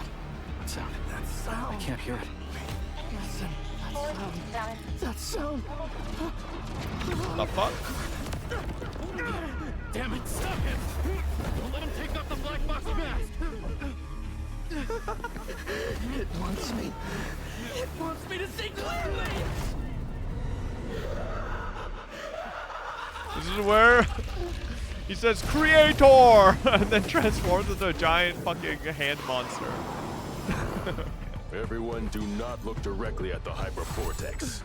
sound? That sound. I can't hear it. Listen. That sound. The fuck? Damn it, stop him! Don't let him take off the black box mask! It wants me. It wants me to see clearly! This is where he says creator and then transforms into a giant fucking hand monster. Everyone do not look directly at the hypervortex.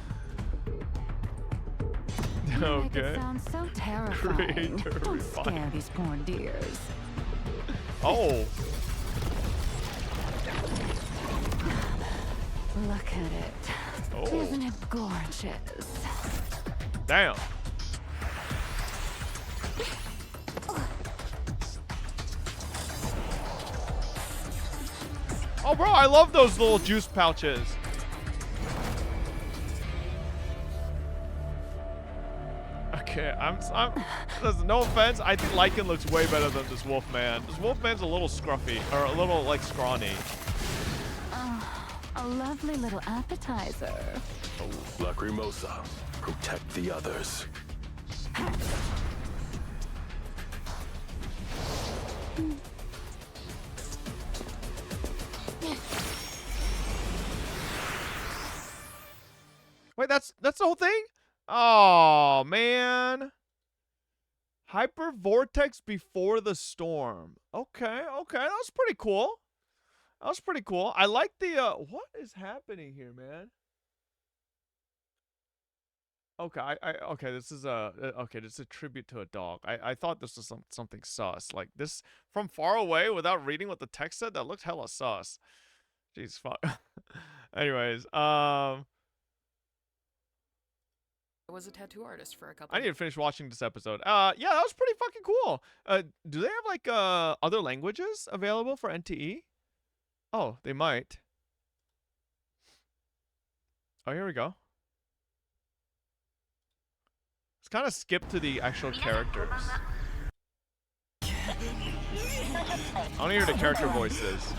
Okay. Sounds so terrifying. Creator Don't scare these poor dears. Oh. Look at it. Oh. Isn't it gorgeous? Damn. Oh, bro, I love those little juice pouches. Okay, listen, no offense, I think Lycan looks way better than this Wolfman. This Wolfman's a little scruffy, or a little, like, scrawny. A lovely little appetizer. Lacrimosa, protect the others. Wait, that's the whole thing? Oh, man. Hyper vortex before the storm. Okay, okay. That was pretty cool. That was pretty cool. I like the, what is happening here, man? Okay, okay, this is this is a tribute to a dog. I thought this was something sus. Like, this, from far away, without reading what the text said, that looked hella sus. Jeez, fuck. Anyways, I was a tattoo artist for a couple. I need to finish watching this episode. Yeah, that was pretty fucking cool. Do they have, like, other languages available for NTE? Oh, they might. Oh, here we go. Let's kind of skip to the actual characters. I want to hear the character voices.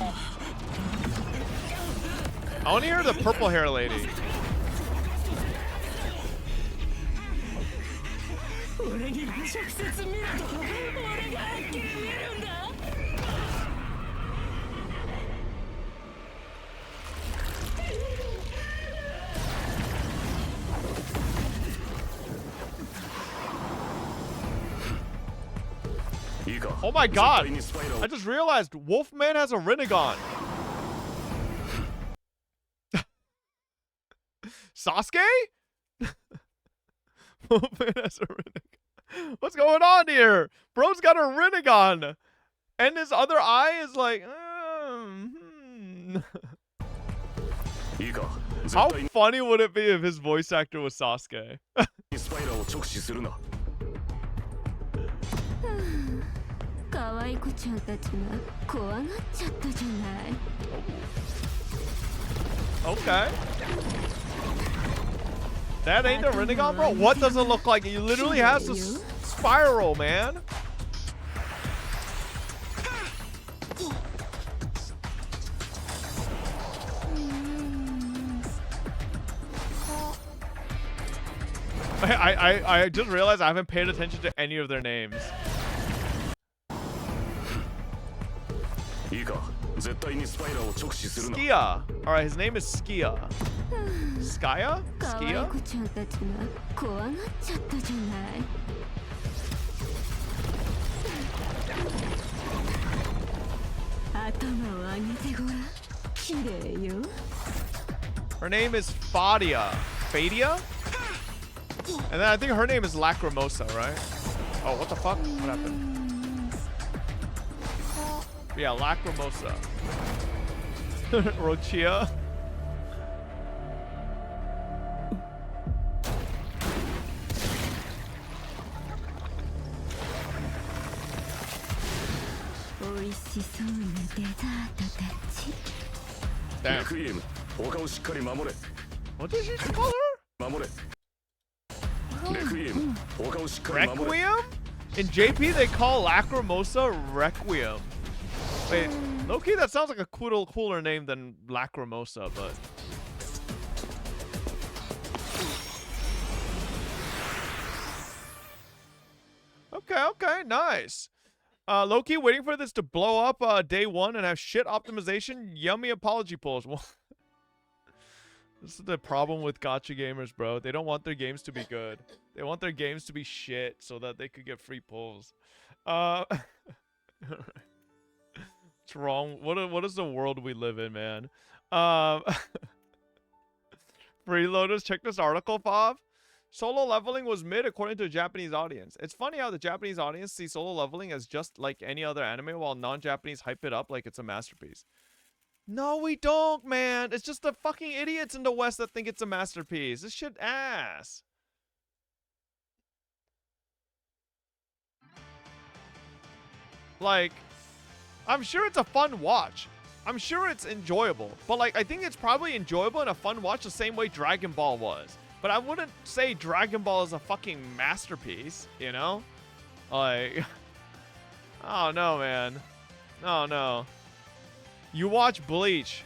I want to hear the purple hair lady. Oh my god! I just realized Wolfman has a Rinnegan. Sasuke? Wolfman has a Rinnegan. What's going on here? Bro's got a Rinnegan. And his other eye is like... How funny would it be if his voice actor was Sasuke? 可愛い子ちゃんたちが怖がっちゃったじゃない。Okay. That ain't the Rinnegan, bro? What does it look like? It literally has a spiral, man. I just realized I haven't paid attention to any of their names. Skia. Alright, his name is Skia. Skya? Skia? Her name is Fadia. Fadia? And then I think her name is Lacrimosa, right? Oh, what the fuck? What happened? Yeah, Lacrimosa. Rochia. Damn. What did she call her? Requiem? In JP they call Lacrimosa Requiem. Wait, low-key that sounds like a cooler name than Lacrimosa, but... Okay, nice. Low-key waiting for this to blow up day one and have shit optimization, yummy apology polls. Well, this is the problem with gacha gamers, bro. They don't want their games to be good. They want their games to be shit so that they could get free pulls. What's wrong? What is the world we live in, man? Freeloaders, check this article, Fav. Solo leveling was mid according to a Japanese audience. It's funny how the Japanese audience sees solo leveling as just like any other anime while non-Japanese hype it up like it's a masterpiece. No, we don't, man. It's just the fucking idiots in the West that think it's a masterpiece. This shit ass. Like, I'm sure it's a fun watch. I'm sure it's enjoyable. But, like, I think it's probably enjoyable and a fun watch the same way Dragon Ball was. But I wouldn't say Dragon Ball is a fucking masterpiece, you know? Like, oh no, man. Oh no. You watch Bleach.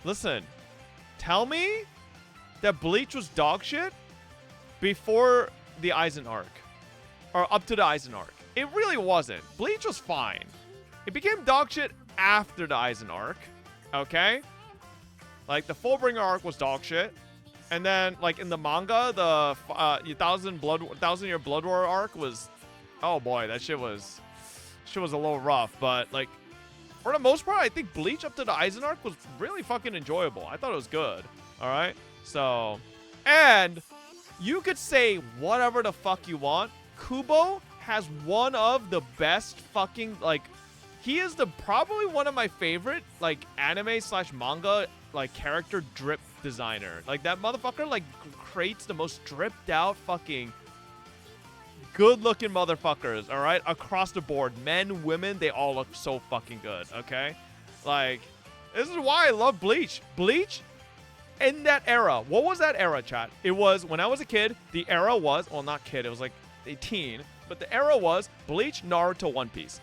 Listen, tell me that Bleach was dog shit before the Aizen arc. Or up to the Aizen arc. It really wasn't. Bleach was fine. It became dog shit after the Aizen arc. Okay? Like, the Fullbringer arc was dog shit. And then, like, in the manga, the 1,000-year Blood War arc was... Oh, boy, that shit was a little rough. But, like, for the most part, I think Bleach up to the Aizen arc was really fucking enjoyable. I thought it was good. Alright? So... And you could say whatever the fuck you want. Kubo has one of the best fucking, like... He is probably one of my favorite, like, anime/manga, like, character drip designer. Like, that motherfucker, like, creates the most dripped out fucking good-looking motherfuckers, alright? Across the board. Men, women, they all look so fucking good, okay? Like, This is why I love Bleach. Bleach, in that era. What was that era, chat? It was, when I was a kid, the era was, well, not kid, it was like 18. But the era was Bleach, Naruto, One Piece.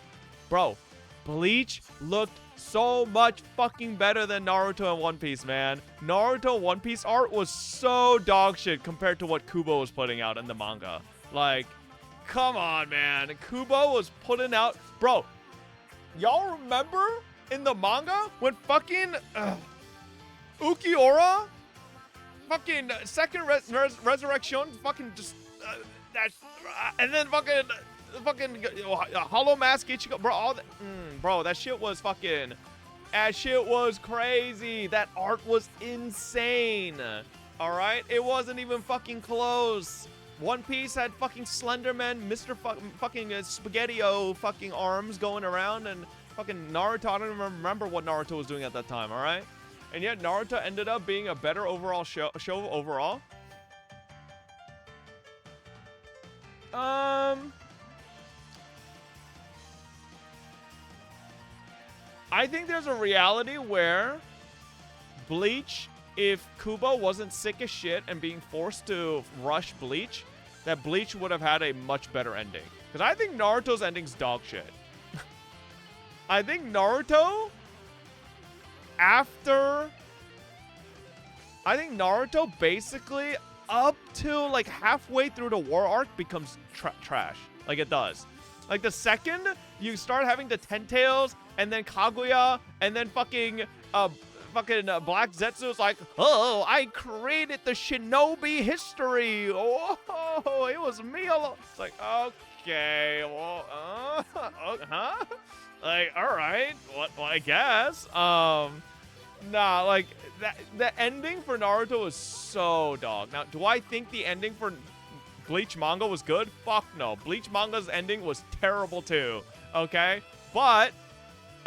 Bro, Bleach looked so much fucking better than Naruto and One Piece, man. Naruto One Piece art was so dog shit compared to what Kubo was putting out in the manga. Like, come on, man. Kubo was putting out... Bro, y'all remember in the manga when fucking Ukiura, fucking second resurrection, fucking just... and then fucking Hollow Mask Ichigo, bro, all that, bro, that shit was fucking, that shit was crazy. That art was insane. All right, it wasn't even fucking close. One Piece had fucking Slenderman, Mr. fucking Spaghetti-O fucking arms going around, and fucking Naruto. I don't even remember what Naruto was doing at that time. All right, and yet Naruto ended up being a better overall show overall. I think there's a reality where Bleach, if Kubo wasn't sick as shit and being forced to rush Bleach, that Bleach would have had a much better ending. Because I think Naruto's ending's dog shit. I think Naruto, basically up to like halfway through the war arc becomes trash. Like it does. Like the second you start having the Ten Tails and then Kaguya and then fucking Black Zetsu's like, oh, I created the shinobi history. Oh, it was me alone. It's like, okay, well, huh? Like, all right, well, I guess. Nah, like the ending for Naruto was so dog. Now, do I think the ending for Bleach manga was good? Fuck no. Bleach manga's ending was terrible too. Okay, but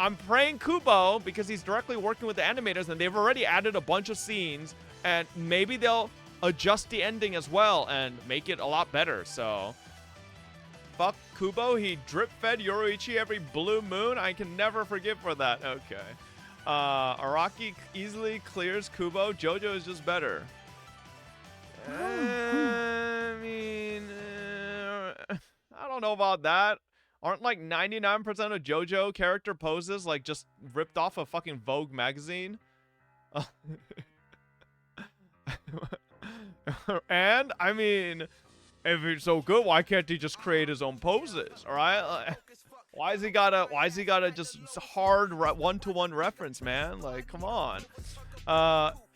I'm praying Kubo, because he's directly working with the animators and they've already added a bunch of scenes, and maybe they'll adjust the ending as well and make it a lot better. So fuck Kubo. He drip fed Yoruichi every blue moon. I can never forgive for that. Okay. Araki easily clears Kubo. Jojo is just better. I mean, I don't know about that. Aren't like 99% of JoJo character poses like just ripped off a fucking Vogue magazine? And I mean, if he's so good, why can't he just create his own poses? All right. Why is he gotta just hard one-to-one reference, man? Like, come on.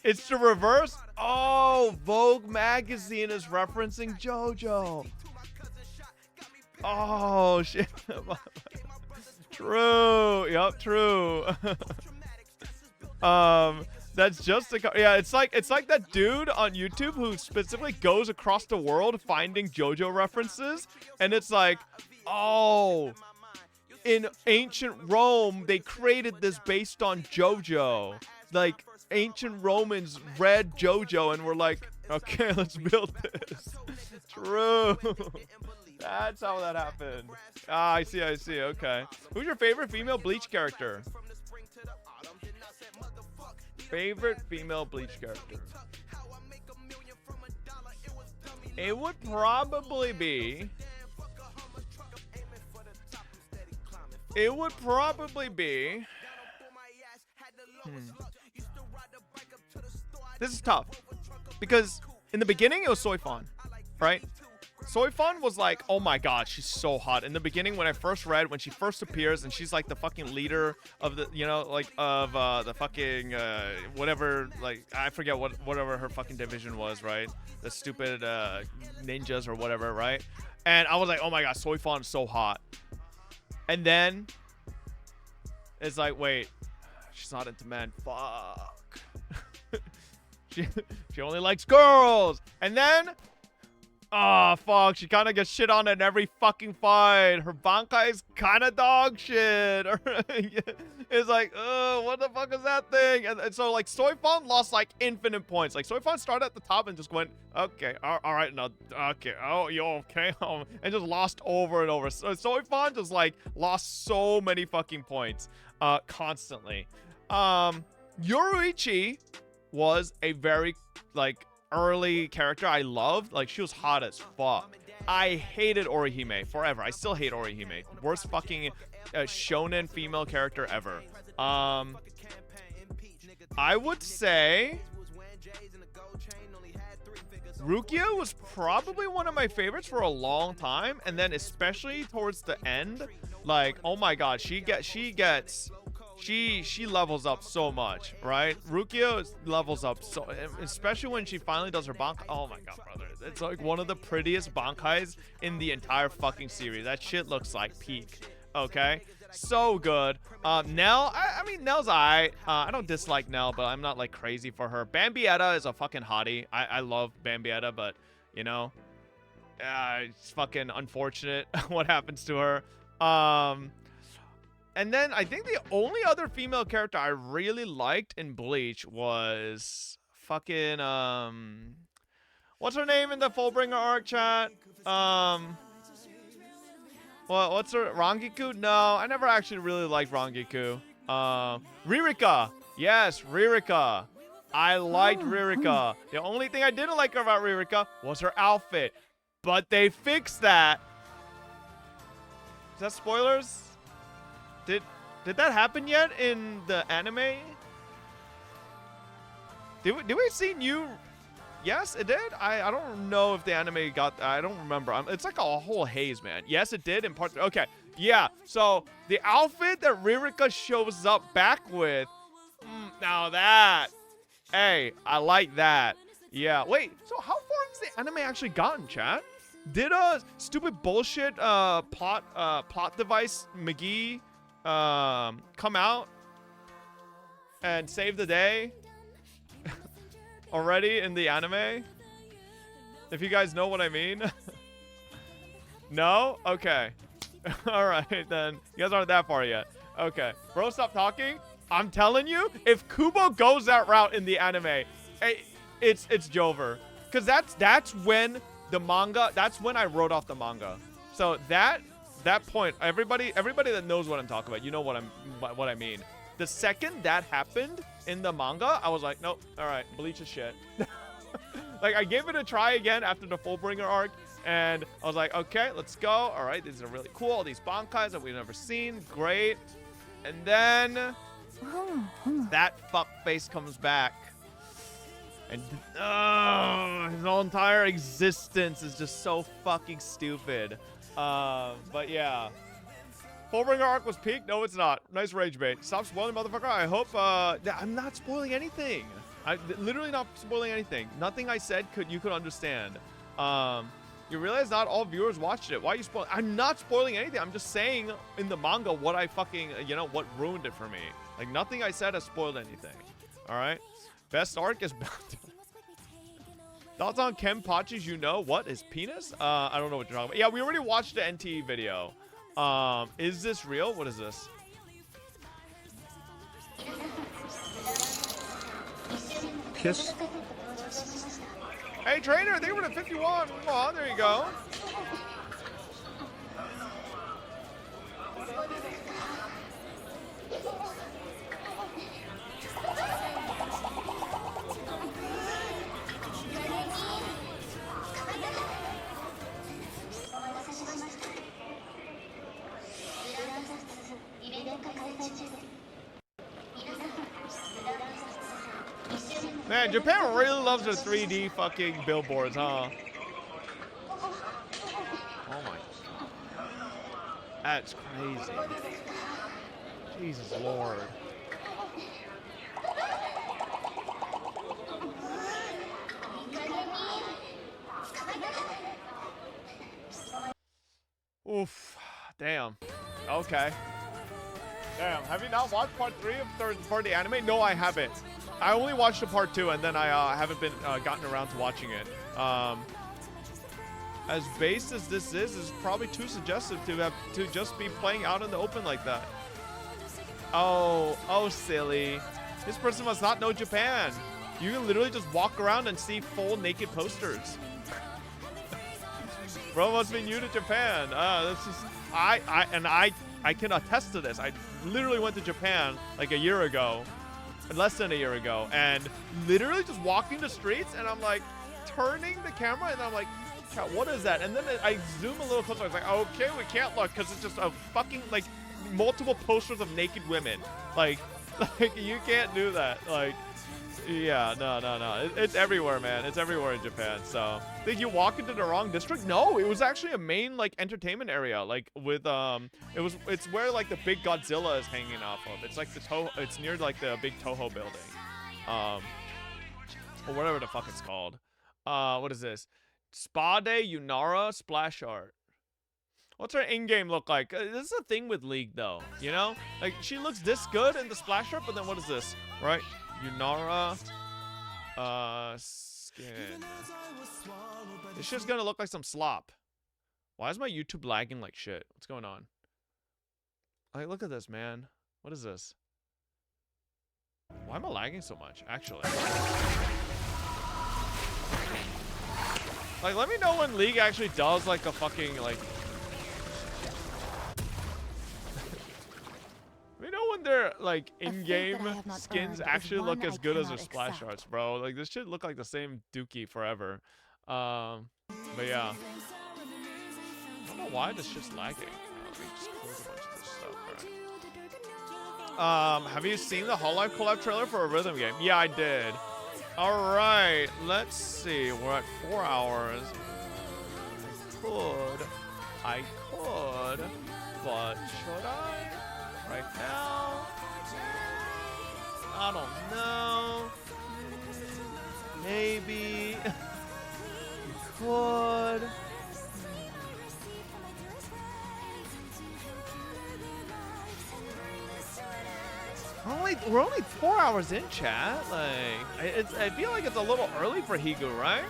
It's the reverse. Oh, Vogue magazine is referencing JoJo. Oh shit. True. Yup, true. That's just a, yeah, it's like that dude on YouTube who specifically goes across the world finding JoJo references, and it's like, oh, in ancient Rome they created this based on JoJo. Like ancient Romans read JoJo and were like, okay, let's build this. True. That's how that happened. Ah, I see. Okay. Who's your favorite female Bleach character? Favorite female Bleach character? It would probably be... This is tough. Because in the beginning, it was Soifon, right? Soifon was like, oh my god, she's so hot. In the beginning, when I first read, when she first appears, and she's like the fucking leader of the, you know, like of the fucking whatever, like I forget whatever her fucking division was, right? The stupid ninjas or whatever, right? And I was like, oh my god, Soifon is so hot. And then it's like, wait, she's not into men. Fuck. She only likes girls. And then, oh, fuck. She kind of gets shit on in every fucking fight. Her Bankai is kind of dog shit. It's like, what the fuck is that thing? And so, like, Soifon lost, like, infinite points. Like, Soifon started at the top and just went, okay, all right, no, okay, oh, you okay? And just lost over and over. So Soifon just, like, lost so many fucking points constantly. Yoruichi was a very, like, early character I loved. Like, she was hot as fuck. I hated Orihime forever. I still hate Orihime. Worst fucking shonen female character ever. I would say Rukia was probably one of my favorites for a long time, and then especially towards the end, like, oh my god, she levels up so much, right? Rukia levels up so, especially when she finally does her bankai. Oh my god, brother, it's like one of the prettiest bankais in the entire fucking series. That shit looks like peak. Okay, so good. Nell, I mean, Nell's I don't dislike Nell, but I'm not like crazy for her. Bambietta is a fucking hottie. I love Bambietta, but you know, it's fucking unfortunate what happens to her. And then I think the only other female character I really liked in Bleach was fucking what's her name in the Fullbringer arc, chat? What's her, Rangiku? No, I never actually really liked Rangiku. Ririka. Yes, Ririka. I liked Ririka. The only thing I didn't like about Ririka was her outfit, but they fixed that. Is that spoilers? Did that happen yet in the anime? Did we see new? Yes, it did. I don't know if the anime got. I don't remember. It's like a whole haze, man. Yes, it did in part 3. Okay, yeah. So the outfit that Ririka shows up back with. Now that, hey, I like that. Yeah. Wait. So how far has the anime actually gotten, chat? Did a stupid bullshit plot device McGee come out and save the day already in the anime? If you guys know what I mean. No? Okay. Alright then. You guys aren't that far yet. Okay. Bro, stop talking. I'm telling you, if Kubo goes that route in the anime, it's Jover. Because that's when the manga, that's when I wrote off the manga. So that point, everybody that knows what I'm talking about, you know what I mean. The second that happened in the manga, I was like, nope, all right, Bleach is shit. Like, I gave it a try again after the Fullbringer arc, and I was like, okay, let's go. All right, these are really cool. All these bankais that we've never seen, great. And then that fuckface comes back, and his whole entire existence is just so fucking stupid. But yeah. Fullbringer arc was peak? No, it's not. Nice rage bait. Stop spoiling, motherfucker. I hope, I'm not spoiling anything. I'm literally not spoiling anything. Nothing I said you could understand. You realize not all viewers watched it. Why are you spoiling? I'm not spoiling anything. I'm just saying in the manga what I fucking, what ruined it for me. Like, nothing I said has spoiled anything. Alright? Best arc is thoughts on Kenpachi's what? His penis? I don't know what you're talking about. Yeah, we already watched the NTE video. Is this real? What is this? Kiss. Hey, trainer, they were at 51. Oh, there you go. Man, Japan really loves their 3D fucking billboards, huh? Oh my god. That's crazy. Jesus Lord. Oof. Damn. Okay. Damn. Have you not watched part 3 of third party anime? No, I haven't. I only watched the part 2, and then I haven't been gotten around to watching it. As based as this is probably too suggestive to just be playing out in the open like that. Oh, silly. This person must not know Japan. You can literally just walk around and see full naked posters. Bro must be new to Japan. This is I can attest to this. I literally went to Japan like a year ago. less than a year ago, and literally just walking the streets, and I'm like turning the camera, and I'm like, what is that? And then I zoom a little closer. I was like, okay, we can't look because it's just a fucking like multiple posters of naked women. Like you can't do that. Like, yeah, no. It's everywhere, man. It's everywhere in Japan. So, did you walk into the wrong district? No, it was actually a main like entertainment area. Like with it's where like the big Godzilla is hanging off of. It's like the it's near like the big Toho building, or whatever the fuck it's called. What is this? Spa Day Yunara splash art. What's her in-game look like? This is a thing with League though, you know? Like she looks this good in the splash art, but then what is this? Right? Yunara skin. This shit's gonna look like some slop. Why is my YouTube lagging like shit? What's going on? Like look at this, man. What is this? Why am I lagging so much, actually? Like, let me know when League actually does, like, a fucking, like... Let me know when their, like, in-game skins actually look as good as their splash arts, bro. Like, this should look like the same dookie forever. But yeah. I don't know why this shit's lagging. Let me just close a bunch of this stuff. All right. Have you seen the Hololive collab trailer for a rhythm game? Yeah, I did. All right, let's see. We're at 4 hours. I could, but should I? Right now? I don't know. Maybe. You could. We're only 4 hours in, chat. Like, I feel like it's a little early for Higu, right?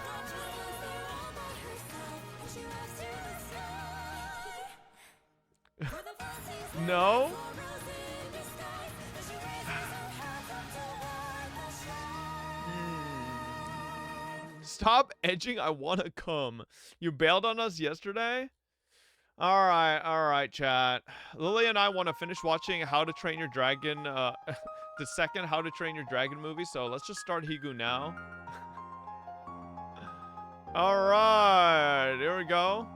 No. Stop edging. I wanna come. You bailed on us yesterday. All right, chat. Lily and I want to finish watching How to Train Your Dragon, the second How to Train Your Dragon movie, so let's just start Higu now. All right, here we go.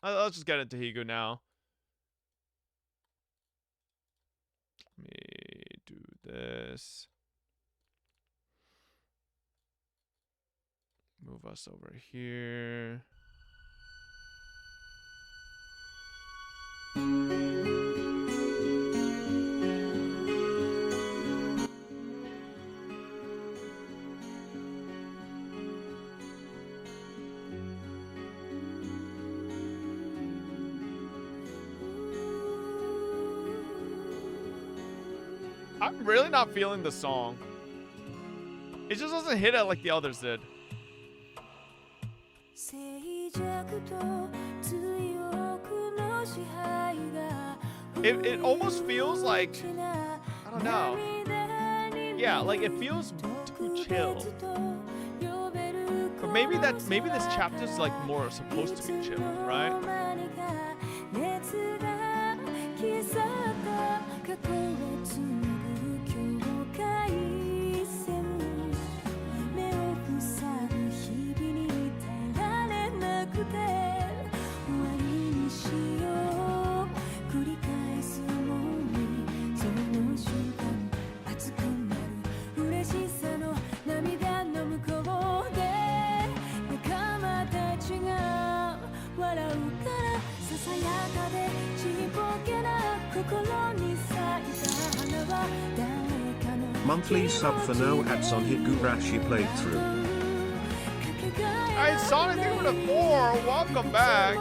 Let's just get into Higu now. Let me do this. Move us over here. I'm really not feeling the song. It just doesn't hit it like the others did. It almost feels like, I don't know. Yeah, like it feels too chill. Or maybe this chapter's like more supposed to be chill, right? Monthly sub for no ads on Higurashi playthrough. Alright, Sonic Thing with a 4, welcome back.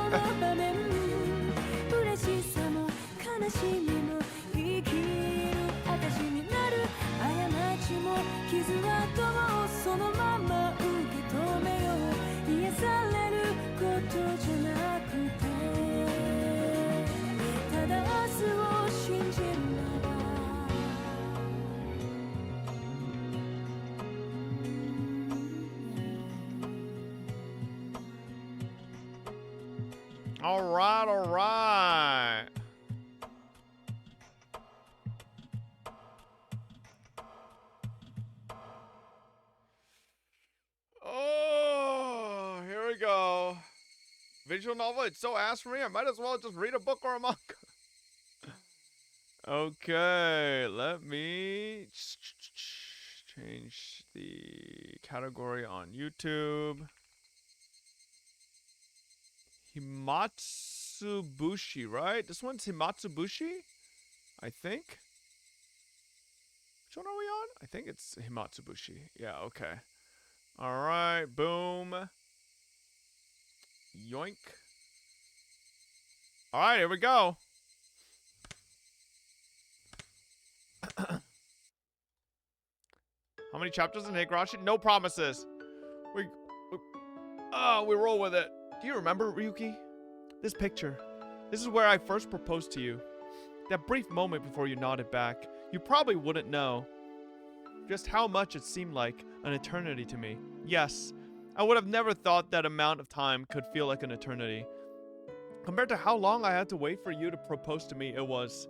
All right. visual novel. It's so ass for me. I might as well just read a book or a manga. Okay, let me change the category on YouTube. Himatsubushi, right? This one's Himatsubushi, I think. Which one are we on? I think it's Himatsubushi. Yeah, okay. Alright, boom. Yoink. Alright, here we go. How many chapters in Higurashi? No promises. We roll with it. Do you remember, Ryuki? This picture. This is where I first proposed to you. That brief moment before you nodded back. You probably wouldn't know just how much it seemed like an eternity to me. Yes, I would have never thought that amount of time could feel like an eternity. Compared to how long I had to wait for you to propose to me, it was...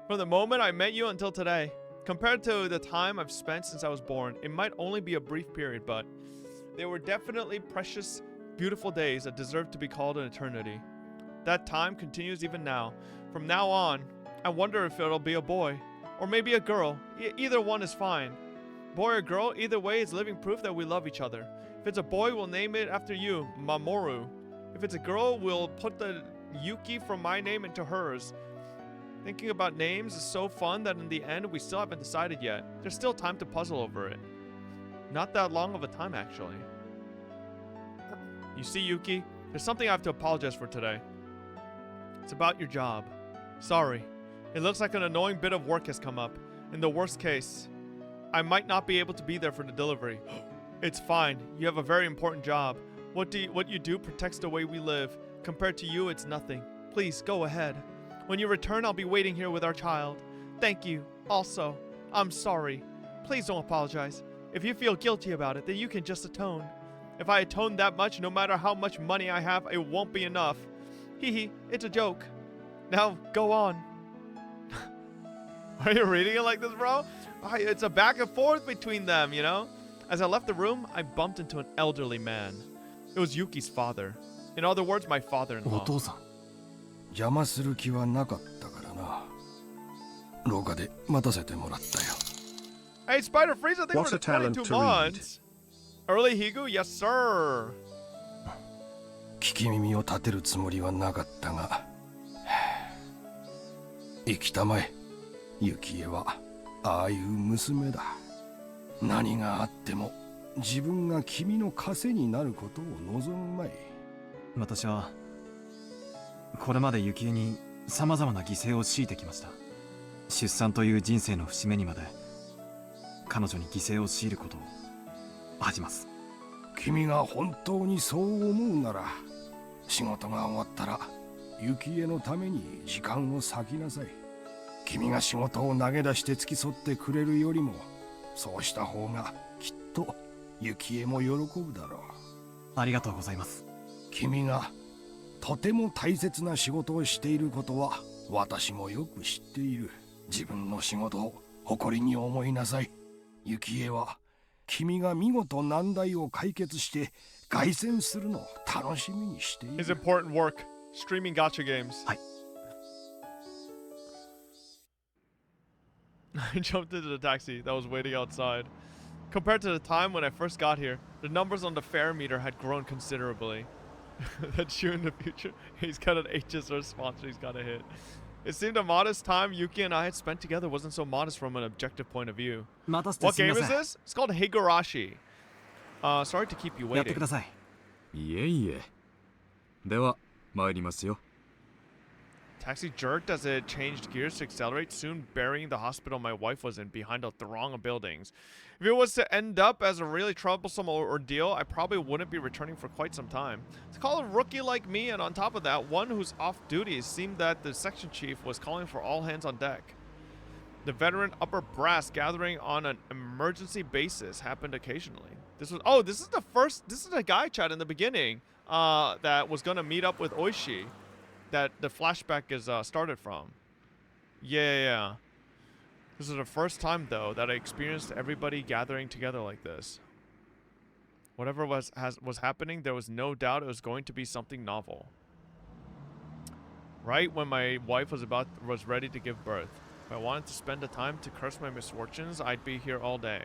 From the moment I met you until today, compared to the time I've spent since I was born, it might only be a brief period, but they were definitely precious, beautiful days that deserve to be called an eternity. That time continues even now. From now on, I wonder if it'll be a boy, or maybe a girl. Either one is fine. Boy or girl, either way is living proof that we love each other. If it's a boy, we'll name it after you, Mamoru. If it's a girl, we'll put the Yuki from my name into hers. Thinking about names is so fun that in the end, we still haven't decided yet. There's still time to puzzle over it. Not that long of a time, actually. You see, Yuki, there's something I have to apologize for today. It's about your job. Sorry. It looks like an annoying bit of work has come up. In the worst case, I might not be able to be there for the delivery. It's fine. You have a very important job. What you do protects the way we live. Compared to you, it's nothing. Please, go ahead. When you return, I'll be waiting here with our child. Thank you. Also, I'm sorry. Please don't apologize. If you feel guilty about it, then you can just atone. If I atone that much, no matter how much money I have, it won't be enough. Hee, it's a joke. Now, go on. Are you reading it like this, bro? It's a back and forth between them, you know? As I left the room, I bumped into an elderly man. It was Yuki's father. In other words, my father-in-law. 邪魔する気はなかったからな。廊下で待たせてもらったよ。Hey, Spider Freeze, I think What we're a talent 22 to read. months. Early Higu, yes sir. 聞き耳を立てるつもりはなかったが。生きたまえ、雪江はああいう娘だ。何があっても自分が君の枷になることを望むまい。私はこれまで雪江に様々な犠牲を強いてきました。出産という人生の節目にまで彼女に犠牲を強いることを恥じます。君が本当にそう思うなら、仕事が終わったら雪江のために時間を割きなさい。君が仕事を投げ出して付き添ってくれるよりも、そうした方がきっと雪江も喜ぶだろう。ありがとうございます。君がとても大切な仕事をしていることは私もよく知っている。自分の仕事を誇りに思いなさい。雪江は君が見事難題を解決して凱旋するのを楽しみにしている。 His important work, streaming gacha games. はい。I jumped into the taxi that was waiting outside. Compared to the time when I first got here, the numbers on the fare meter had grown considerably. That's you in the future. He's got an HSR sponsor he's got to hit. It seemed a modest time Yuki and I had spent together wasn't so modest from an objective point of view. What game is this? It's called Higurashi. Sorry to keep you waiting. いえいえ。では、参りますよ。 Taxi jerked as it changed gears to accelerate, soon burying the hospital my wife was in behind a throng of buildings. If it was to end up as a really troublesome ordeal, I probably wouldn't be returning for quite some time. To call a rookie like me, and on top of that, one who's off duty, it seemed that the section chief was calling for all hands on deck. The veteran upper brass gathering on an emergency basis happened occasionally. This is the guy chat in the beginning that was gonna meet up with Oishi. That the flashback is started from. Yeah. This is the first time though that I experienced everybody gathering together like this. Whatever was happening, there was no doubt it was going to be something novel. Right when my wife was ready to give birth. If I wanted to spend the time to curse my misfortunes, I'd be here all day.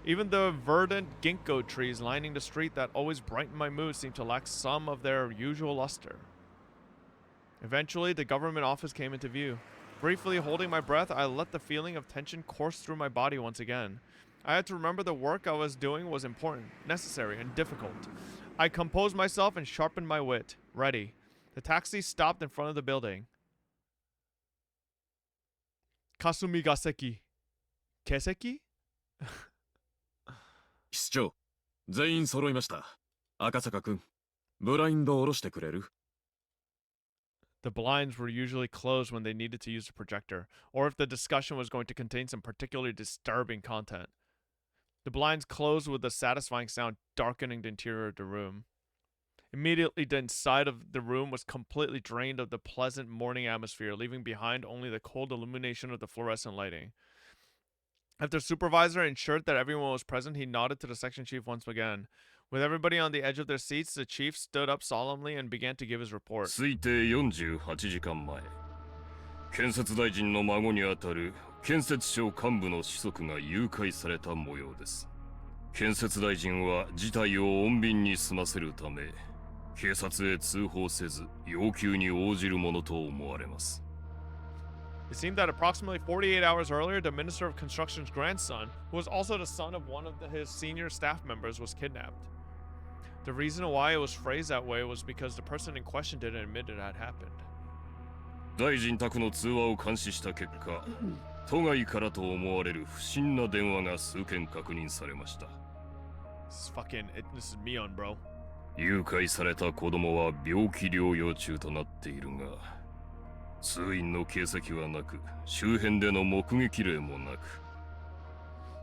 Even the verdant ginkgo trees lining the street that always brighten my mood seemed to lack some of their usual luster. Eventually, the government office came into view. Briefly holding my breath, I let the feeling of tension course through my body once again. I had to remember the work I was doing was important, necessary, and difficult. I composed myself and sharpened my wit. Ready. The taxi stopped in front of the building. Kasumigaseki. Keseki? 室長、全員揃いました。赤坂君、ブラインドを下ろしてくれる？ The blinds were usually closed when they needed to use the projector, or if the discussion was going to contain some particularly disturbing content. The blinds closed with a satisfying sound, darkening the interior of the room. Immediately, the inside of the room was completely drained of the pleasant morning atmosphere, leaving behind only the cold illumination of the fluorescent lighting. After the supervisor ensured that everyone was present, he nodded to the section chief once again. With everybody on the edge of their seats, the chief stood up solemnly and began to give his report. 推定48時間前、建設大臣の孫にあたる建設省幹部の子息が誘拐された模様です。建設大臣は事態を穏便に済ませるため、警察へ通報せず要求に応じるものと思われます。It seemed that approximately 48 hours earlier, the Minister of Construction's grandson, who was also the son of one of his senior staff members, was kidnapped. The reason why it was phrased that way was because the person in question didn't admit it had happened. 大臣宅の通話を監視した結果、都外からと思われる不審な電話が数件確認されました。This is Mion, bro. 誘拐された子供は病気療養中となっているが、通院の形跡はなく、周辺での目撃例もなく、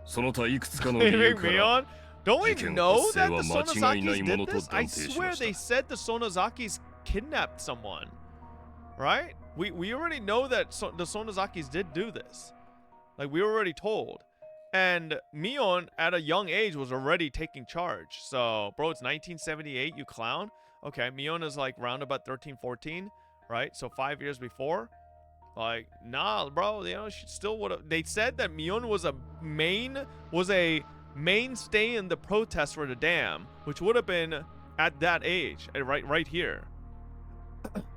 その他いくつかの理由から、Don't we know that the Sonozakis did this? I swear they said the Sonozakis kidnapped someone. Right? We already know that the Sonozakis did do this. Like, we were already told. And Mion, at a young age, was already taking charge. So, bro, it's 1978, you clown. Okay, Mion is like round about 13, 14, right? So 5 years before. Like, nah, bro, you know, she still would have. They said that Mion was a mainstay in the protest for the dam, which would have been at that age, right here.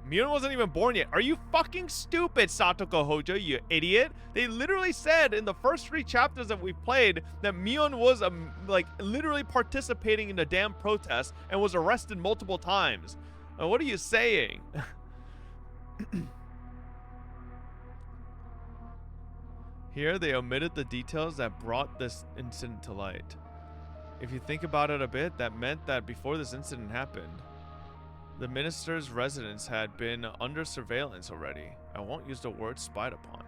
Mion wasn't even born yet. Are you fucking stupid, Satoko Hojo, you idiot? They literally said in the first 3 chapters that we played that Mion was like literally participating in the dam protest and was arrested multiple times. What are you saying? Here, they omitted the details that brought this incident to light. If you think about it a bit, that meant that before this incident happened, the minister's residence had been under surveillance already. I won't use the word spied upon.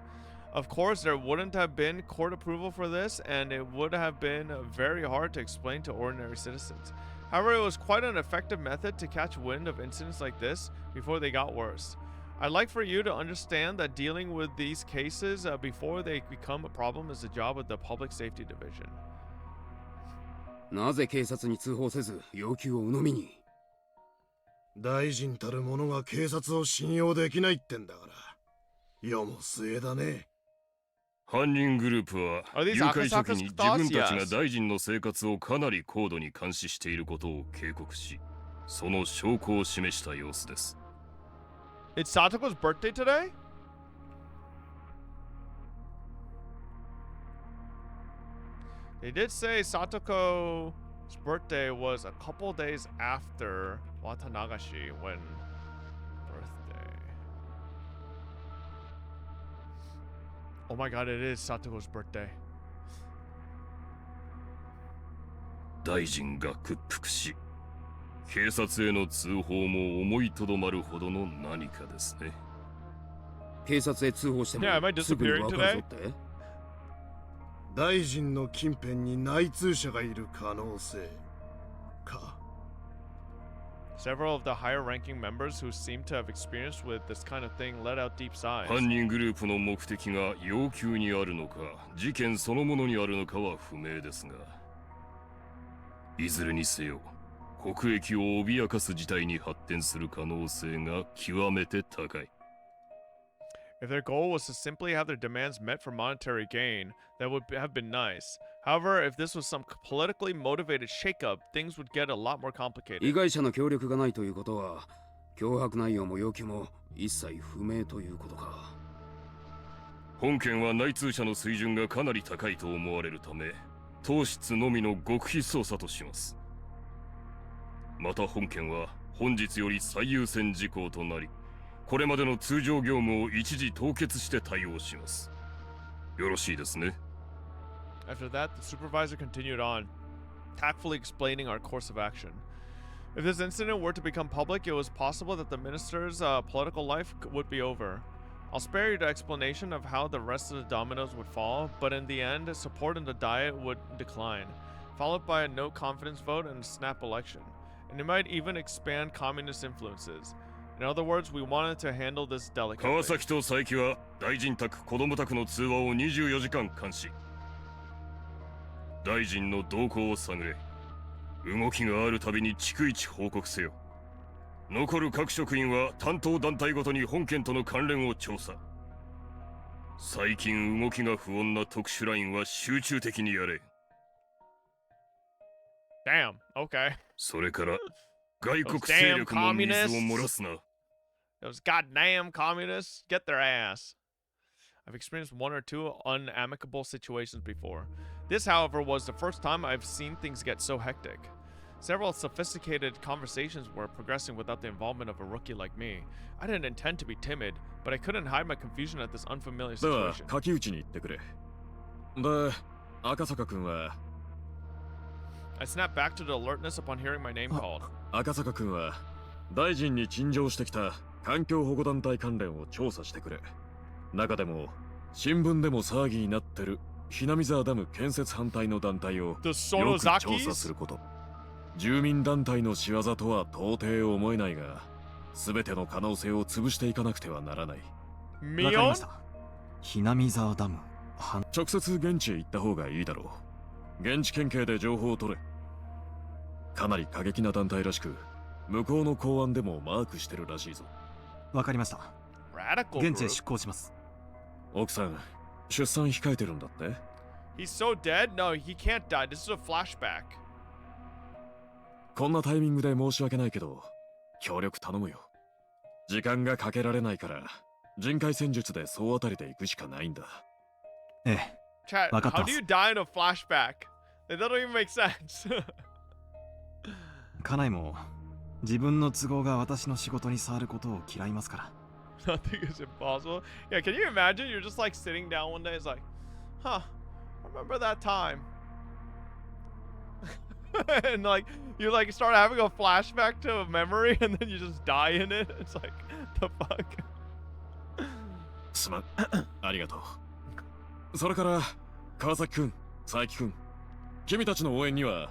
Of course, there wouldn't have been court approval for this, and it would have been very hard to explain to ordinary citizens. However, it was quite an effective method to catch wind of incidents like this before they got worse. I'd like for you to understand that dealing with these cases before they become a problem is the job of the Public Safety Division. なぜ警察に通報せず要求を鵜呑みに？大臣たる者が警察を信用できないってんだから。世も末だね。犯人グループは誘拐初期に自分たちが大臣の生活をかなり高度に監視していることを警告し、その証拠を示した様子です。It's Satoko's birthday today? They did say Satoko's birthday was a couple days after Watanagashi when birthday. Oh my god, it is Satoko's birthday. 大臣が屈服し、警察への通報も思いとどまるほどの何かですね。警察へ通報してもすぐに分かるぞって？大臣の近辺に内通者がいる可能性か。Several of the higher-ranking members who seem to have experience with this kind of thing let out deep sighs. 犯人グループの目的が要求にあるのか、事件そのものにあるのかは不明ですが。いずれにせよ、国益を脅かす事態に発展する可能性が極めて高い。If their goal was to simply have their demands met for monetary gain, that would have been nice. However, if this was some politically motivated shakeup, things would get a lot more complicated. 被害者の協力がないということは、脅迫内容も要求も一切不明ということか。本件は内通者の水準がかなり高いと思われるため、当室のみの極秘捜査とします。また本件は本日より最優先事項となり、これまでの通常業務を一時凍結して対応します。よろしいですね。After that, the supervisor continued on, tactfully explaining our course of action. If this incident were to become public, it was possible that the minister's political life would be over. I'll spare you the explanation of how the rest of the dominoes would fall, but in the end, support in the Diet would decline, followed by a no confidence vote and a snap election. And it might even expand communist influences. In other words, we wanted to handle this delicately. 川崎と佐伯は大臣宅、子供宅の通話を24時間監視。大臣の動向を探れ。動きがあるたびに逐一報告せよ。残る各職員は担当団体ごとに本件との関連を調査。最近動きが不穏な特殊ラインは集中的にやれ。Damn, okay. それから外国勢力の水を漏らすな。Those goddamn communists, get their ass. I've experienced one or two unamicable situations before. This, however, was the first time I've seen things get so hectic. Several sophisticated conversations were progressing without the involvement of a rookie like me. I didn't intend to be timid, but I couldn't hide my confusion at this unfamiliar では situation. 書き打ちに行ってくれ。で、赤坂君は I snapped back to the alertness upon hearing my name called. 赤坂君は大臣に陳情してきた環境保護団体関連を調査してくれ。中でも新聞でも騒ぎになってるひなみ沢ダム建設反対の団体をよく調査すること。住民団体の仕業とは到底思えないが、全ての可能性を潰していかなくてはならない。わかりました。ひなみ沢ダム。直接現地へ行った方がいいだろう。現地県警で情報を取れ。かなり過激な団体らしく、向こうの公安でもマークしてるらしいぞ。わかりました。現地へ出向します。奥さん、出産控えてるんだって？ He's so dead? No, he can't die. This is a flashback. こんなタイミングで申し訳ないけど、協力頼むよ。時間がかけられないから、人海戦術で総当たりで行くしかないんだ。ええ。Chat, how do you die in a flashback? That doesn't even make sense. 家内も自分の都合が私の仕事に触ることを嫌いますから。Nothing is impossible. Yeah, can you imagine? You're just like sitting down one day. It's like, huh, remember that time? And like, you like start having a flashback to a memory and then you just die in it. It's like, the fuck? すまん。ありがとう。それから、川崎くん、佐伯くん、君たちの応援には、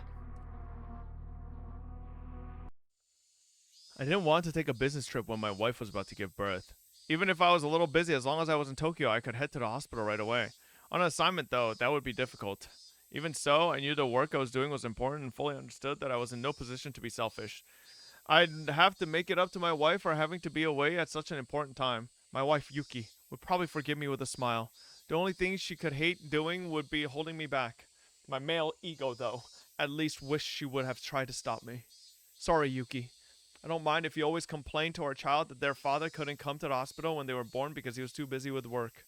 I didn't want to take a business trip when my wife was about to give birth. Even if I was a little busy, as long as I was in Tokyo, I could head to the hospital right away. On an assignment, though, that would be difficult. Even so, I knew the work I was doing was important and fully understood that I was in no position to be selfish. I'd have to make it up to my wife for having to be away at such an important time. My wife, Yuki, would probably forgive me with a smile. The only thing she could hate doing would be holding me back. My male ego, though, at least wished she would have tried to stop me. Sorry, Yuki. I don't mind if you always complain to our child that their father couldn't come to the hospital when they were born because he was too busy with work.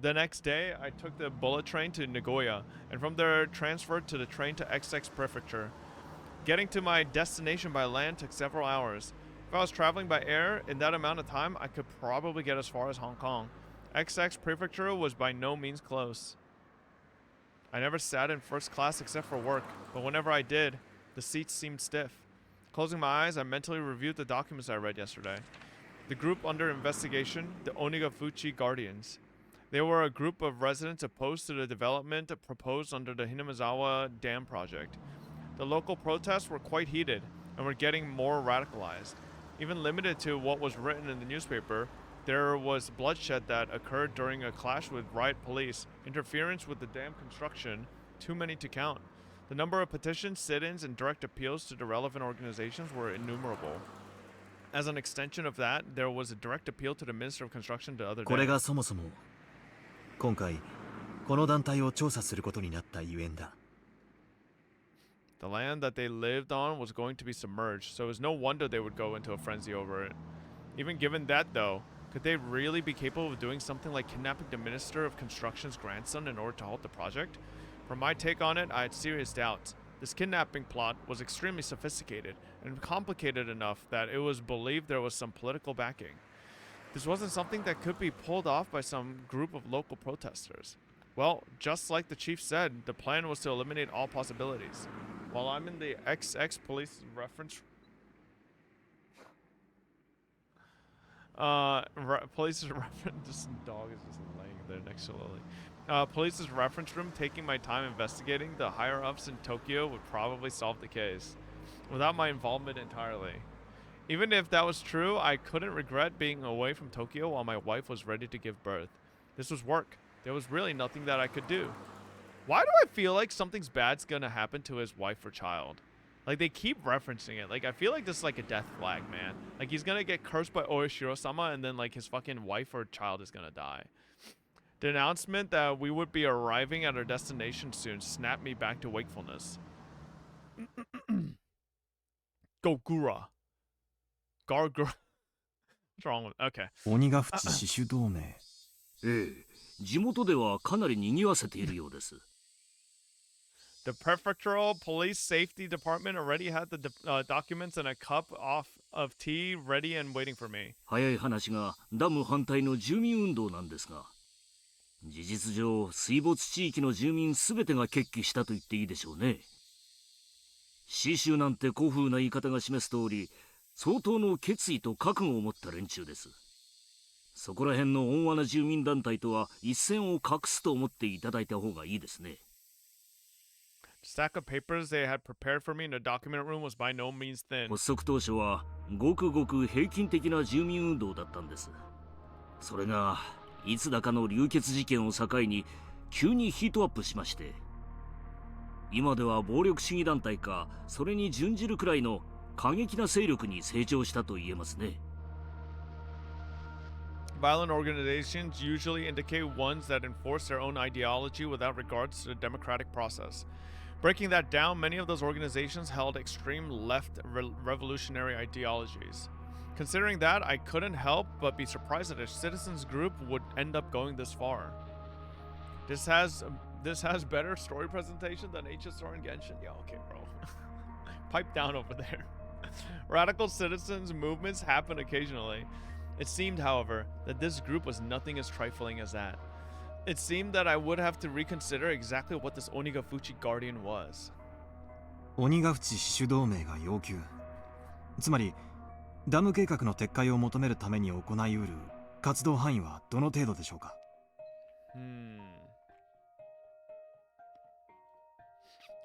The next day, I took the bullet train to Nagoya, and from there transferred to the train to XX Prefecture. Getting to my destination by land took several hours. If I was traveling by air, in that amount of time, I could probably get as far as Hong Kong. XX Prefecture was by no means close. I never sat in first class except for work, but whenever I did, the seats seemed stiff. Closing my eyes, I mentally reviewed the documents I read yesterday. The group under investigation, the Onigafuchi Guardians. They were a group of residents opposed to the development proposed under the Hinamizawa Dam project. The local protests were quite heated and were getting more radicalized. Even limited to what was written in the newspaper, there was bloodshed that occurred during a clash with riot police, interference with the dam construction, too many to count. The number of petitions, sit-ins, and direct appeals to the relevant organizations were innumerable. As an extension of that, there was a direct appeal to the Minister of Construction the other これ day. がそもそも今回この団体を調査することになったゆえんだ。 The land that they lived on was going to be submerged, so it was no wonder they would go into a frenzy over it. Even given that, though, could they really be capable of doing something like kidnapping the Minister of Construction's grandson in order to halt the project? From my take on it, I had serious doubts. This kidnapping plot was extremely sophisticated and complicated enough that it was believed there was some political backing. This wasn't something that could be pulled off by some group of local protesters. Well, just like the chief said, the plan was to eliminate all possibilities. While I'm in the XX police reference... police's reference... This dog is just laying there next to Lily. Police's reference room, taking my time investigating, the higher-ups in Tokyo would probably solve the case. Without my involvement entirely. Even if that was true, I couldn't regret being away from Tokyo while my wife was ready to give birth. This was work. There was really nothing that I could do. Why do I feel like something's bad's gonna happen to his wife or child? Like, they keep referencing it. Like, I feel like this is like a death flag, man. Like, he's gonna get cursed by Oishiro-sama and then, like, his fucking wife or child is gonna die. The announcement that we would be arriving at our destination soon snapped me back to wakefulness. Gogura. Gargura. What's wrong with... Okay. 鬼ヶ淵死守同盟。ええ、地元ではかなり賑わせているようです。The prefectural police safety department already had the documents and a cup of tea ready and waiting for me. 早い話がダム反対の住民運動なんですが、事実上水没地域の住民すべてが決起したと言っていいでしょうね。死守なんて古風な言い方が示す通り、相当の決意と覚悟を持った連中です。そこら辺の温和な住民団体とは一線を画すと思っていただいた方がいいですね。Stack of papers they had prepared for me in the document room was by no means thin. 発足当初はごくごく平均的な住民運動だったんです。それがいつだかの流血事件を境に急にヒートアップしまして、今では暴力主義団体かそれに準じるくらいの過激な勢力に成長したと言えますね。Violent organizations usually indicate ones that enforce their own ideology without regards to the democratic process. Breaking that down, many of those organizations held extreme left revolutionary ideologies. Considering that, I couldn't help but be surprised that a citizens group would end up going this far. This has better story presentation than HSR and Genshin. Yeah, okay, bro. Pipe down over there. Radical citizens movements happen occasionally. It seemed, however, that this group was nothing as trifling as that. It seemed that I would have to reconsider exactly what this Onigafuchi Guardian was. 鬼ヶ淵死守同盟が要求。つまり、ダム計画の撤回を求めるために行いうる活動範囲はどの程度でしょうか。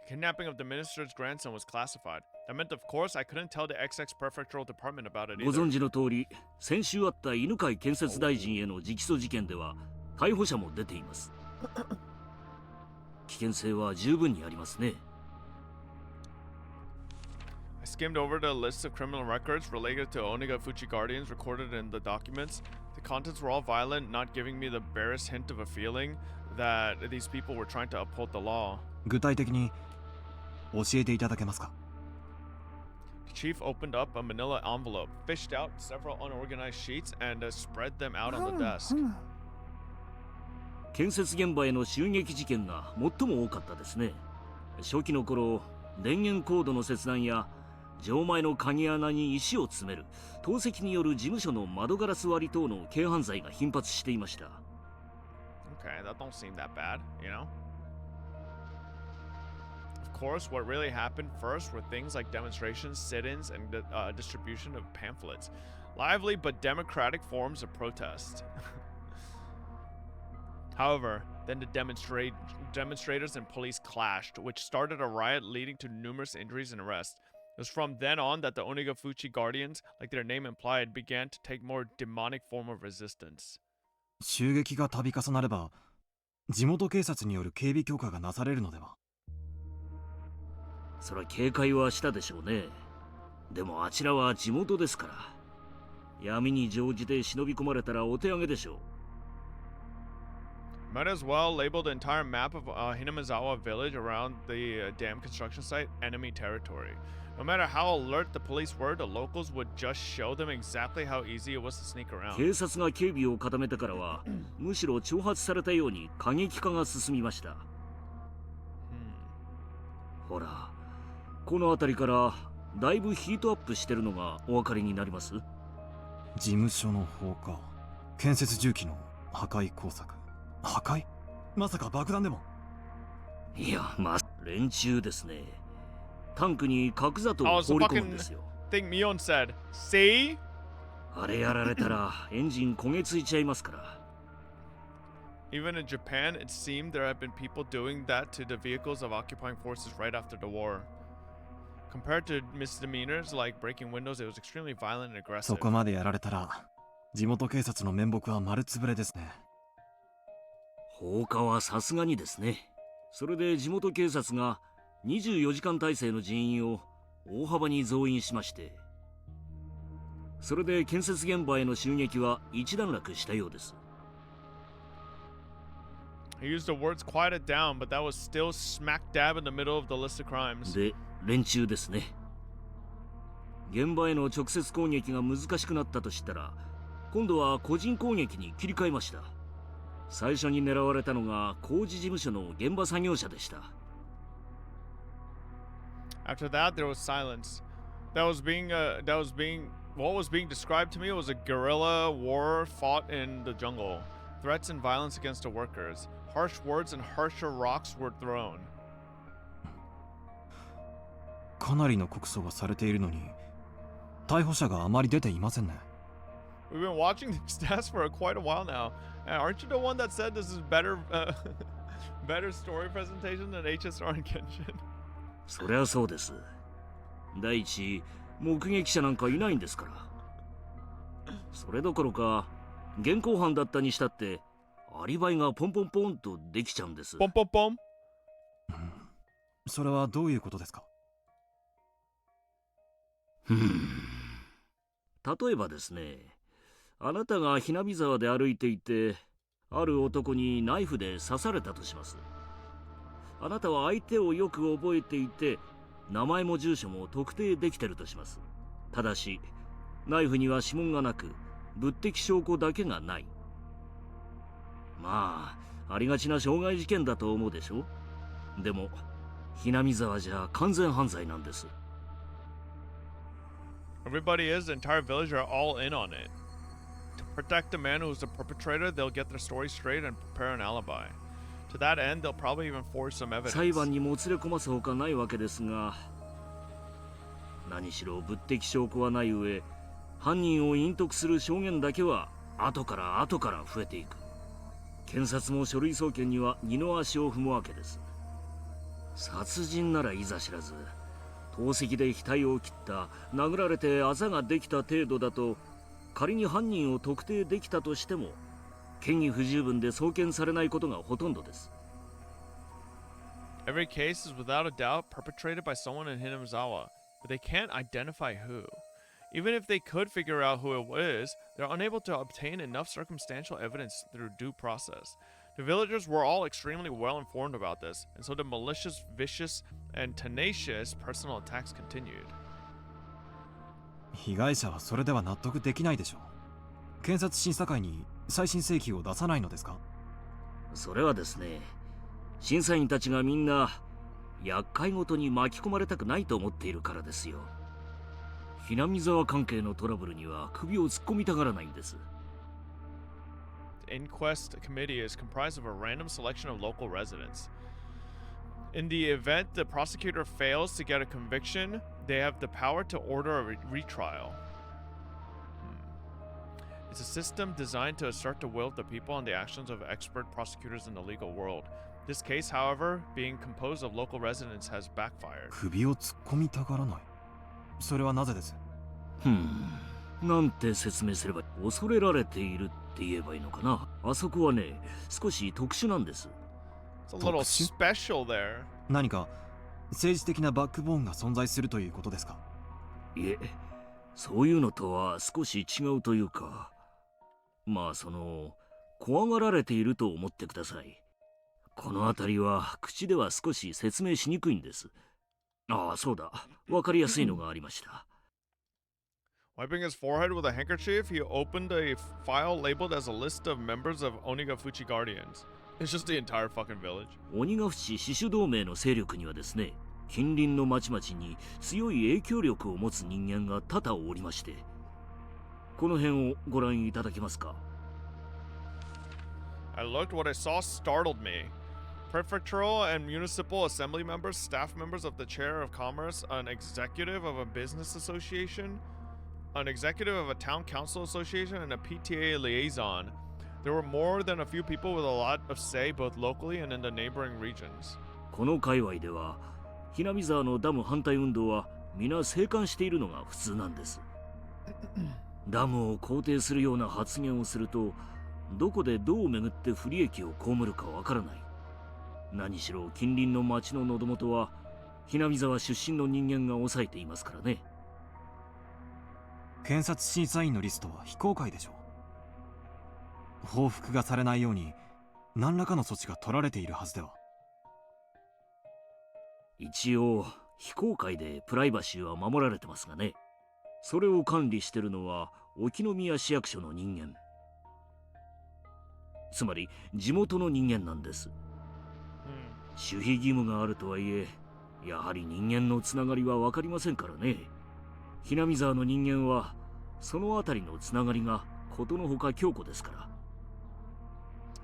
Kidnapping of the minister's grandson was classified. That meant, of course, I couldn't tell the XX prefectural department about it ご either. 存知の通り、先週あった犬飼建設大臣への直訴事件では逮捕者も出ています。危険性は十分にありますね。I skimmed over the list of criminal records related to Onigafuchi Guardians recorded in the documents. The contents were all violent, not giving me the barest hint of a feeling that these people were trying to uphold the law. 具体的に教えていただけますか。 The chief opened up a manila envelope, fished out several unorganized sheets, and spread them out on the desk. 建設現場への襲撃事件が最も多かったですね。初期の頃、電源コードの切断や錠前の鍵穴に石を詰める、投石による事務所の窓ガラス割り等の軽犯罪が頻発していました。Okay, that don't seem that bad, you know? Of course, what really happened first were things like demonstrations, sit-ins, and distribution of pamphlets. Lively but democratic forms of protest. However, then the demonstrators and police clashed, which started a riot leading to numerous injuries and arrests. It was from then on that the Onigafuchi Guardians, like their name implied, began to take more demonic form of resistance. 襲撃が度重なれば、地元警察による警備強化がなされるのでは。そりゃ警戒はしたでしょうね。でもあちらは地元ですから。闇に乗じて忍び込まれたらお手上げでしょう。Might as well label the entire map of Hinamizawa village around the dam construction site enemy territory. No matter how alert the police were, the locals would just show them exactly how easy it was to sneak around. 警察が警備を固めてからは、むしろ挑発されたように過激化が進みました。ほら、この辺りからだいぶヒートアップしてるのがお分かりになります？事務所の放火、建設重機の破壊工作。破壊？まさか爆弾でも？いや、連中ですね。タンクに核砂糖を放り込むんですよ。Thing Mion said, "See?" あれやられたらエンジン焦げついちゃいますから。Even in Japan, it seemed there have been people doing that to the vehicles of occupying forces right after the war. Compared to misdemeanors like breaking windows, it was extremely violent and aggressive. そこまでやられたら、地元警察の面目は丸つぶれですね。放火はさすがにですね。それで地元警察が24時間体制の人員を大幅に増員しまして、それで建設現場への襲撃は一段落したようです。He used the words quiet it down, but that was still smack dab in the middle of the list of crimes. で、連中ですね。現場への直接攻撃が難しくなったとしたら、今度は個人攻撃に切り替えました。最初に狙われたのが工事事務所の現場作業者でした。After that, there was silence. What was being described to me was a guerrilla war fought in the jungle. Threats and violence against the workers. Harsh words and harsher rocks were thrown. かなりの告訴がされているのに、逮捕者があまり出ていませんね。We've been watching the stats for quite a while now. Aren't you the one that said this is better story presentation than HSR and Genshin? そりゃそうです。第一、目撃者なんかいないんですから。それどころか、現行犯だったにしたって、アリバイがポンポンポンとできちゃうんです。ポンポンポン。それはどういうことですか？例えばですね、あなたがひなみ沢で歩いていて、ある男にナイフで刺されたとします。あなたは相手をよく覚えていて、名前も住所も特定できてるとします。ただし、ナイフには指紋がなく、物的証拠だけがない。まあ、ありがちな傷害事件だと思うでしょ？でも、ひなみ沢じゃ完全犯罪なんです。Everybody is, the entire village are all in on it. To protect the man who's the perpetrator, they'll get their story straight and prepare an alibi. To that end, they'll probably even forge some evidence. 裁判にもつれ込ますほかないわけですが、何しろ物的証拠はない上、犯人を隠匿する証言だけは後から増えていく。検察も書類送検には二の足を踏むわけです。殺人ならいざ知らず、投石で額を切った、殴られてあざができた程度だと、仮に犯人を特定できたとしても、嫌疑不十分で送検されないことがほとんどです。Every case is without a doubt perpetrated by someone in Hinamizawa, but they can't identify who. Even if they could figure out who it is, they're unable to obtain enough circumstantial evidence through due process. The villagers were all extremely well informed about this, and so the malicious, vicious, and tenacious personal attacks continued. 被害者はそれでは納得できないでしょう。検察審査会に再審請求を出さないのですか？それはですね、審査員たちがみんな厄介ごとに巻き込まれたくないと思っているからですよ。ひなみ沢関係のトラブルには首を突っ込みたがらないんです。The inquest committee is comprised of a random selection of local residents. In the event the prosecutor fails to get a conviction, they have the power to order a retrial. It's a system designed to assert the will of the people and the actions of expert prosecutors in the legal world. This case, however, being composed of local residents, has backfired. 首を突っ込みたがらない。それはなぜです？なんて説明すれば、恐れられているって言えばいいのかな。あそこはね、少し特殊なんです。It's a little special there. 何か政治的なバックボーンが存在するということですか？いえ、そういうのとは少し違うというか、まあ怖がられていると思ってください。この辺りは口では少し説明しにくいんです。ああ、そうだ。わかりやすいのがありました。Wiping his forehead with a handkerchief, he opened a file labeled as a list of members of Onigafuchi Guardians. It's just the entire fucking village. 鬼ヶ淵死守同盟の勢力にはですね、近隣の町々に強い影響力を持つ人間が多々おりまして、この辺をご覧いただけますか？ I looked. What I saw startled me. Prefectural and municipal assembly members, staff members of the chair of commerce, an executive of a business association, an executive of a town council association, and a PTA liaison. There were more than a few people with a lot of say both locally and in the neighboring regions. この界隈では、ひなみ沢のダム反対運動は皆静観しているのが普通なんです。ダムを肯定するような発言をすると、どこでどう巡って不利益を被るかわからない。何しろ近隣の町の喉元はひなみ沢出身の人間が抑えていますからね。検察審査員のリストは非公開でしょう。報復がされないように何らかの措置が取られているはずでは。一応非公開でプライバシーは守られてますがね。それを管理してるのは沖宮市役所の人間、つまり地元の人間なんです。守秘義務があるとはいえ、やはり人間のつながりは分かりませんからね。ひなみ沢の人間はそのあたりのつながりがことのほか強固ですから。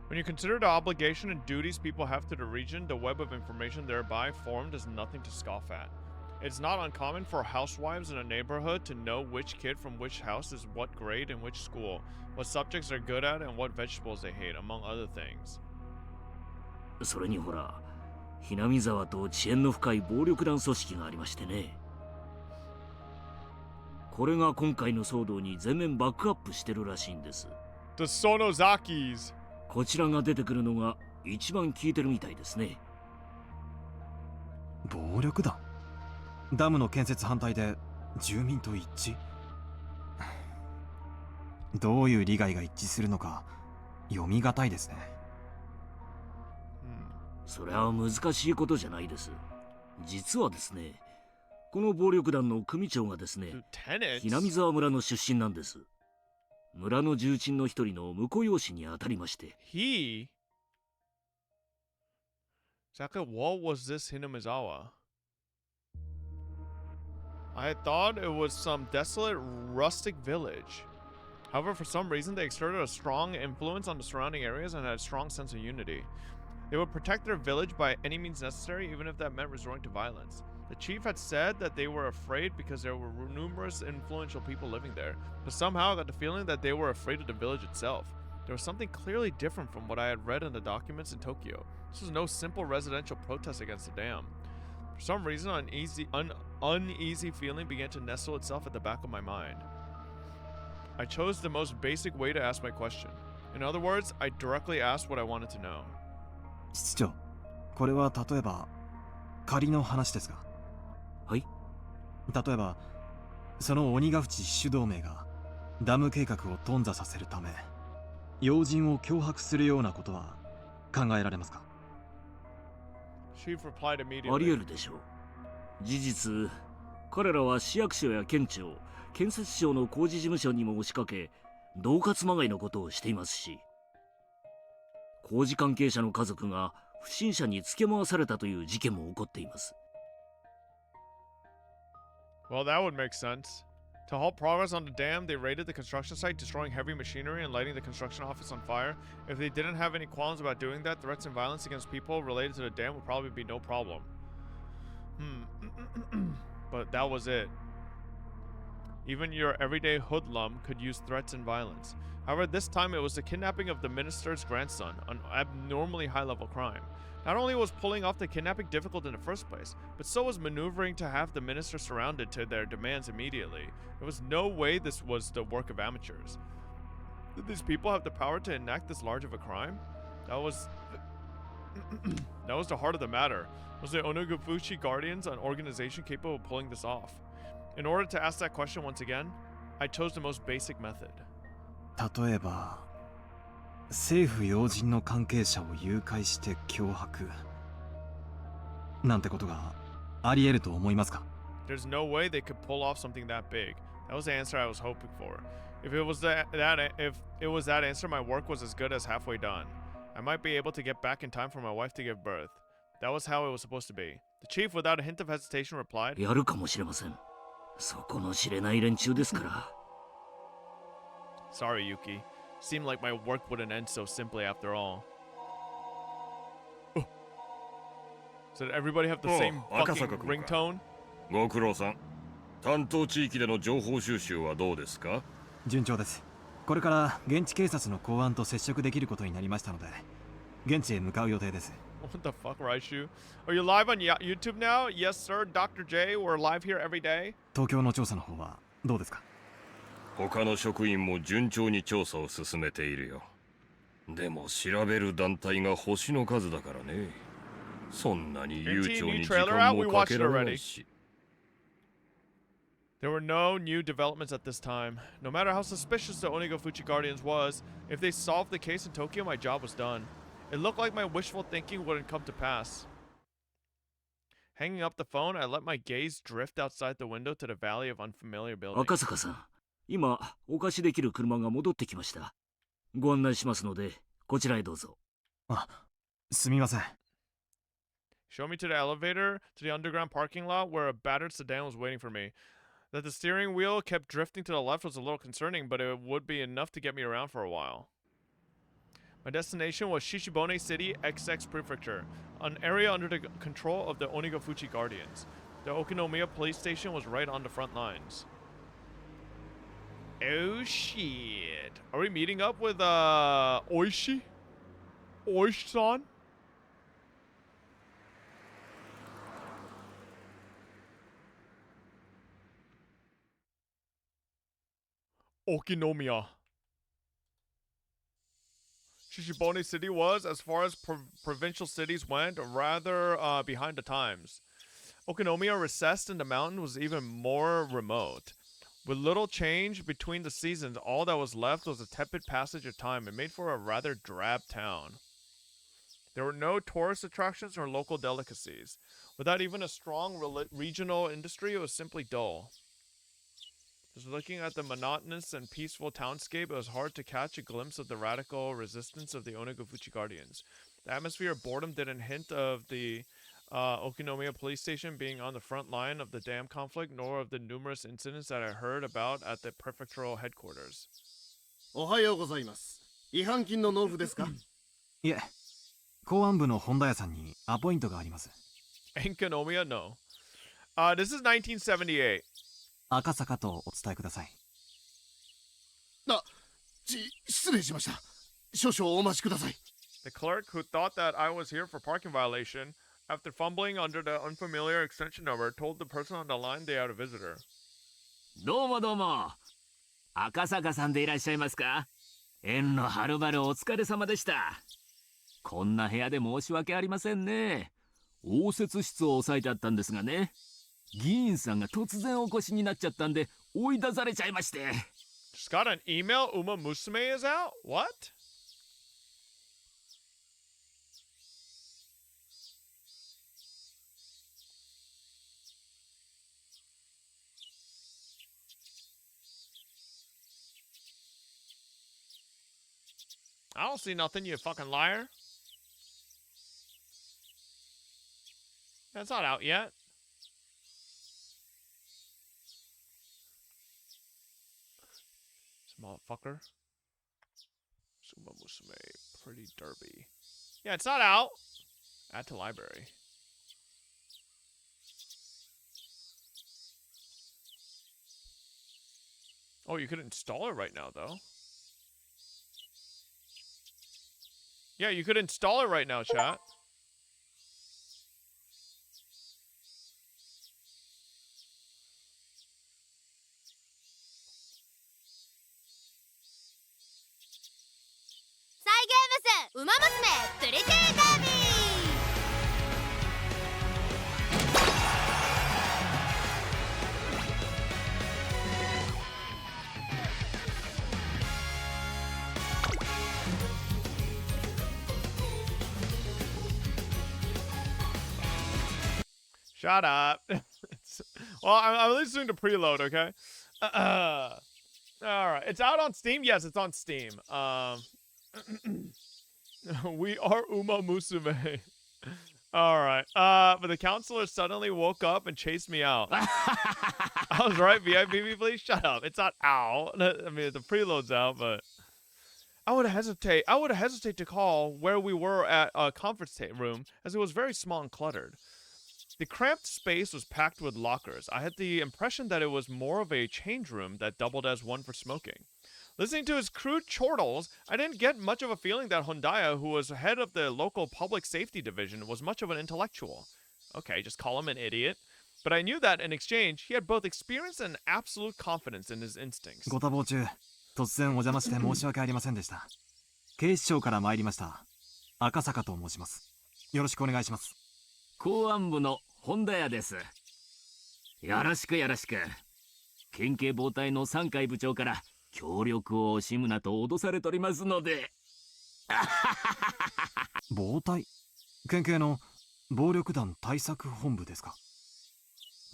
When you consider the obligation and duties people have to the region, the web of information thereby formed is nothing to scoff at. It's not uncommon for housewives in a neighborhood to know which kid from which house is what grade in which school, what subjects they're good at, and what vegetables they hate, among other things. それにほら、ひなみ沢と遅延の深い暴力団組織がありましてね。これが今回の騒動に全面バックアップしてるらしいんです。The Sonozakis. こちらが出てくるのが一番効いてるみたいですね。暴力団？ダムの建設反対で住民と一致？どういう利害が一致するのか読みがたいですね。それは難しいことじゃないです。実はですね、この暴力団の組長がですね、ひなみ沢村の出身なんです。村の重鎮の一人の婿養子にあたりまして。Exactly what was this Hinamizawa? I had thought it was some desolate, rustic village. However, for some reason, they exerted a strong influence on the surrounding areas and had a strong sense of unity. They would protect their village by any means necessary, even if that meant resorting to violence. The chief had said that they were afraid because there were numerous influential people living there, but somehow I got the feeling that they were afraid of the village itself. There was something clearly different from what I had read in the documents in Tokyo. This was no simple residential protest against the dam. For some reason, an uneasy feeling began to nestle itself at the back of my mind. I chose the most basic way to ask my question. In other words, I directly asked what I wanted to know. 室長、これは例えば仮の話ですが。はい。例えばその鬼ヶ淵死守同盟がダム計画を頓挫させるため要人を脅迫するようなことは考えられますか？あり得るでしょう。事実、彼らは市役所や県庁、建設省の工事事務所にも押しかけ、恫喝まがいのことをしていますし、工事関係者の家族が不審者につけ回されたという事件も起こっています。Well, that would make sense. To halt progress on the dam, they raided the construction site, destroying heavy machinery and lighting the construction office on fire. If they didn't have any qualms about doing that, threats and violence against people related to the dam would probably be no problem. But that was it. Even your everyday hoodlum could use threats and violence. However, this time it was the kidnapping of the minister's grandson, an abnormally high-level crime. Not only was pulling off the kidnapping difficult in the first place, but so was maneuvering to have the minister surrounded to their demands immediately. There was no way this was the work of amateurs. Did these people have the power to enact this large of a crime? That was That was the heart of the matter. Was the Onigufuchi Guardians an organization capable of pulling this off? In order to ask that question once again, I chose the most basic method. 例えば政府要人の関係者を誘拐して脅迫なんてことがあり得ると思いますか？ There's no way they could pull off something that big. That was the answer I was hoping for. If it was that answer, my work was as good as halfway done. I might be able to get back in time for my wife to give birth. That was how it was supposed to be. The chief, without a hint of hesitation, replied, やるかもしれません。そこの知れない連中ですから。Sorry, Yuki. Seemed like my work wouldn't end so simply after all. So did everybody have the same fucking ringtone? ご苦労さん。担当地域での情報収集はどうですか？順調です。これから現地警察の公安と接触できることになりましたので、現地へ向かう予定です。What the fuck, Raishu? Are you live on YouTube now? Yes, sir, Dr. J. We're live here every day. 東京の調査の方はどうですか？他の職員も順調に調査を進めているよ。でも調べる団体が星の数だからね。そんなに悠長に時間もかけられないし。There were no new developments at this time. No matter how suspicious the Onigufuchi Guardians was, if they solved the case in Tokyo, my job was done. It looked like my wishful thinking wouldn't come to pass. Hanging up the phone, I let my gaze drift outside the window to the valley of unfamiliar buildings. 赤坂さん、今お貸しできる車が戻ってきました。ご案内しますので、こちらへどうぞ。あ、すみません。Show me to the elevator to the underground parking lot where a battered sedan was waiting for me. That the steering wheel kept drifting to the left was a little concerning, but it would be enough to get me around for a while. My destination was Shishibone City XX Prefecture, an area under the control of the Onigufuchi Guardians. The Okinomiya police station was right on the front lines. Oh shit. Are we meeting up with Oishi? Oishi-san? Okinomiya. Shishibone City was, as far as provincial cities went, rather behind the times. Okinomiya, recessed in the mountain, was even more remote. With little change between the seasons, all that was left was a tepid passage of time. It made for a rather drab town. There were no tourist attractions or local delicacies. Without even a strong regional industry, it was simply dull. Just looking at the monotonous and peaceful townscape, it was hard to catch a glimpse of the radical resistance of the Onigufuchi Guardians. The atmosphere of boredom didn't hint of the Okinomiya police station being on the front line of the dam conflict, nor of the numerous incidents that I heard about at the prefectural headquarters. おはようございます。違反金の納付ですか？いえ、公安部の本田屋さんにアポイントがあります。Enkinomiya? No. This is 1978. 赤坂とお伝えください。失礼しました。少々お待ちください。The clerk, who thought that I was here for parking violation, after fumbling under the unfamiliar extension number, told the person on the line they had a visitor. どうもどうも。赤坂さんでいらっしゃいますか？縁のはるばるお疲れ様でした。こんな部屋で申し訳ありませんね。応接室を押さえてあったんですがね。議員さんが突然お越しになっちゃったんで追い出されちゃいまして。Just got an email. Umamusume is out? What? I don't see nothing, you fucking liar. That's not out yet. Motherfucker. Umamusume, pretty derby. Yeah, it's not out. Add to library. Oh, you could install it right now, though. Yeah, you could install it right now, chat. Shut up. Well, I'm at least doing the preload, okay? All right. It's out on Steam? Yes, it's on Steam. We are Umamusume. All right. But the counselor suddenly woke up and chased me out. I was right, VIP, please shut up. It's not out. I mean, the preload's out, but I would hesitate to call where we were at a conference room, as it was very small and cluttered. The cramped space was packed with lockers. I had the impression that it was more of a change room that doubled as one for smoking. Listening to his crude chortles, I didn't get much of a feeling that Hondaya, who was head of the local public safety division, was much of an intellectual. Okay, just call him an idiot. But I knew that in exchange, he had both experience and absolute confidence in his instincts. ご多忙中、突然お邪魔して申し訳ありませんでした。警視庁から参りました。赤坂と申します。よろしくお願いします。公安部の本田屋です。よろしくよろしく。県警暴対の3階部長から協力を惜しむなと脅されておりますので。暴対？県警の暴力団対策本部ですか？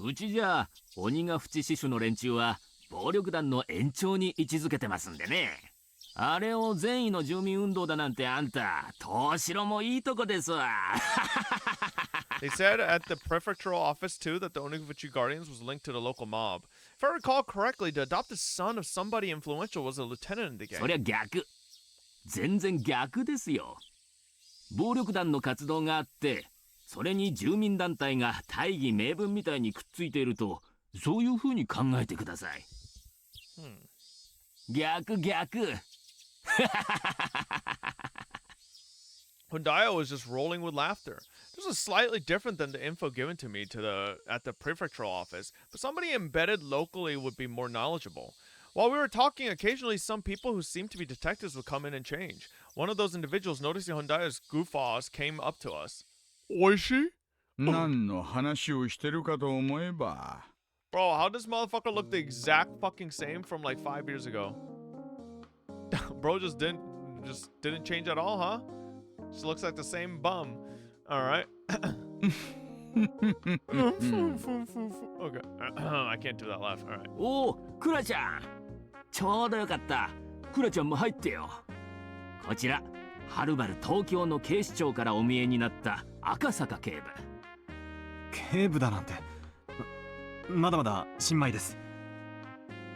うちじゃ鬼ヶ淵支所の連中は暴力団の延長に位置づけてますんでね。あれを善意の住民運動だなんてあんた、東城もいいとこですわ。They said at the prefectural office too that the Oniguchi Guardians was linked to the local mob. If I recall correctly, the adopted son of somebody influential was a lieutenant in the gang. そりゃ逆。全然逆ですよ。暴力団の活動があって、それに住民団体が大義名分みたいにくっついていると、そういう風に考えてください。逆逆。Hondaya was just rolling with laughter. This was slightly different than the info given to me at the prefectural office, but somebody embedded locally would be more knowledgeable. While we were talking, occasionally some people who seemed to be detectives would come in and change. One of those individuals, noticing Hondaya's goof-offs, came up to us. Oishi? 何の話をしてるかと思えば。Bro, how does motherfucker look the exact fucking same from like 5 years ago? Bro just didn't change at all, huh? Just looks like the same bum. All right. Okay. I can't do that laugh. All right. おお、クラちゃん。ちょうどよかった。クラちゃんも入ってよ。こちら、はるばる東京の警視庁からお見えになった赤坂警部。警部だなんて。まだまだ新米です。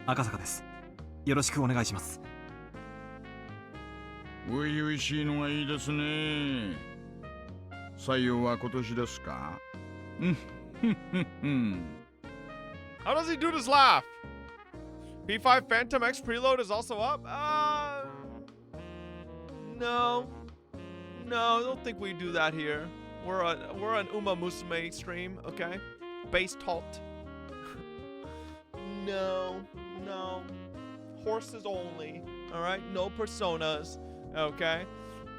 赤坂です。よろしくお願いします。初々しいのがいいですね。採用は今年ですか？ How does he do this laugh? P5 Phantom X preload is also up? No. No, I don't think we do that here. We're an Umamusume stream, okay? Base taught. No. Horses only. Alright? No personas. Okay?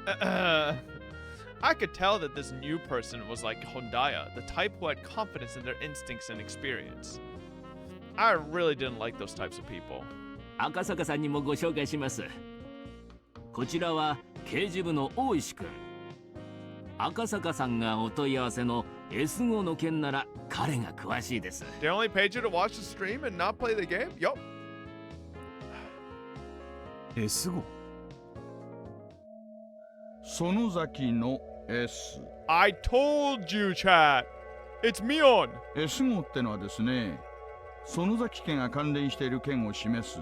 I could tell that this new person was like Hondaya, the type who had confidence in their instincts and experience. I really didn't like those types of people. 赤坂さんにもご紹介します。こちらは刑事部の大石君。赤坂さんがお問い合わせの S5 の件なら彼が詳しいです。They only paid you to watch the stream and not play the game? Yup. S5? 園崎の S。 I told you, chat. It's Mion. S5 ってのはですね、園崎家が関連している件を示す、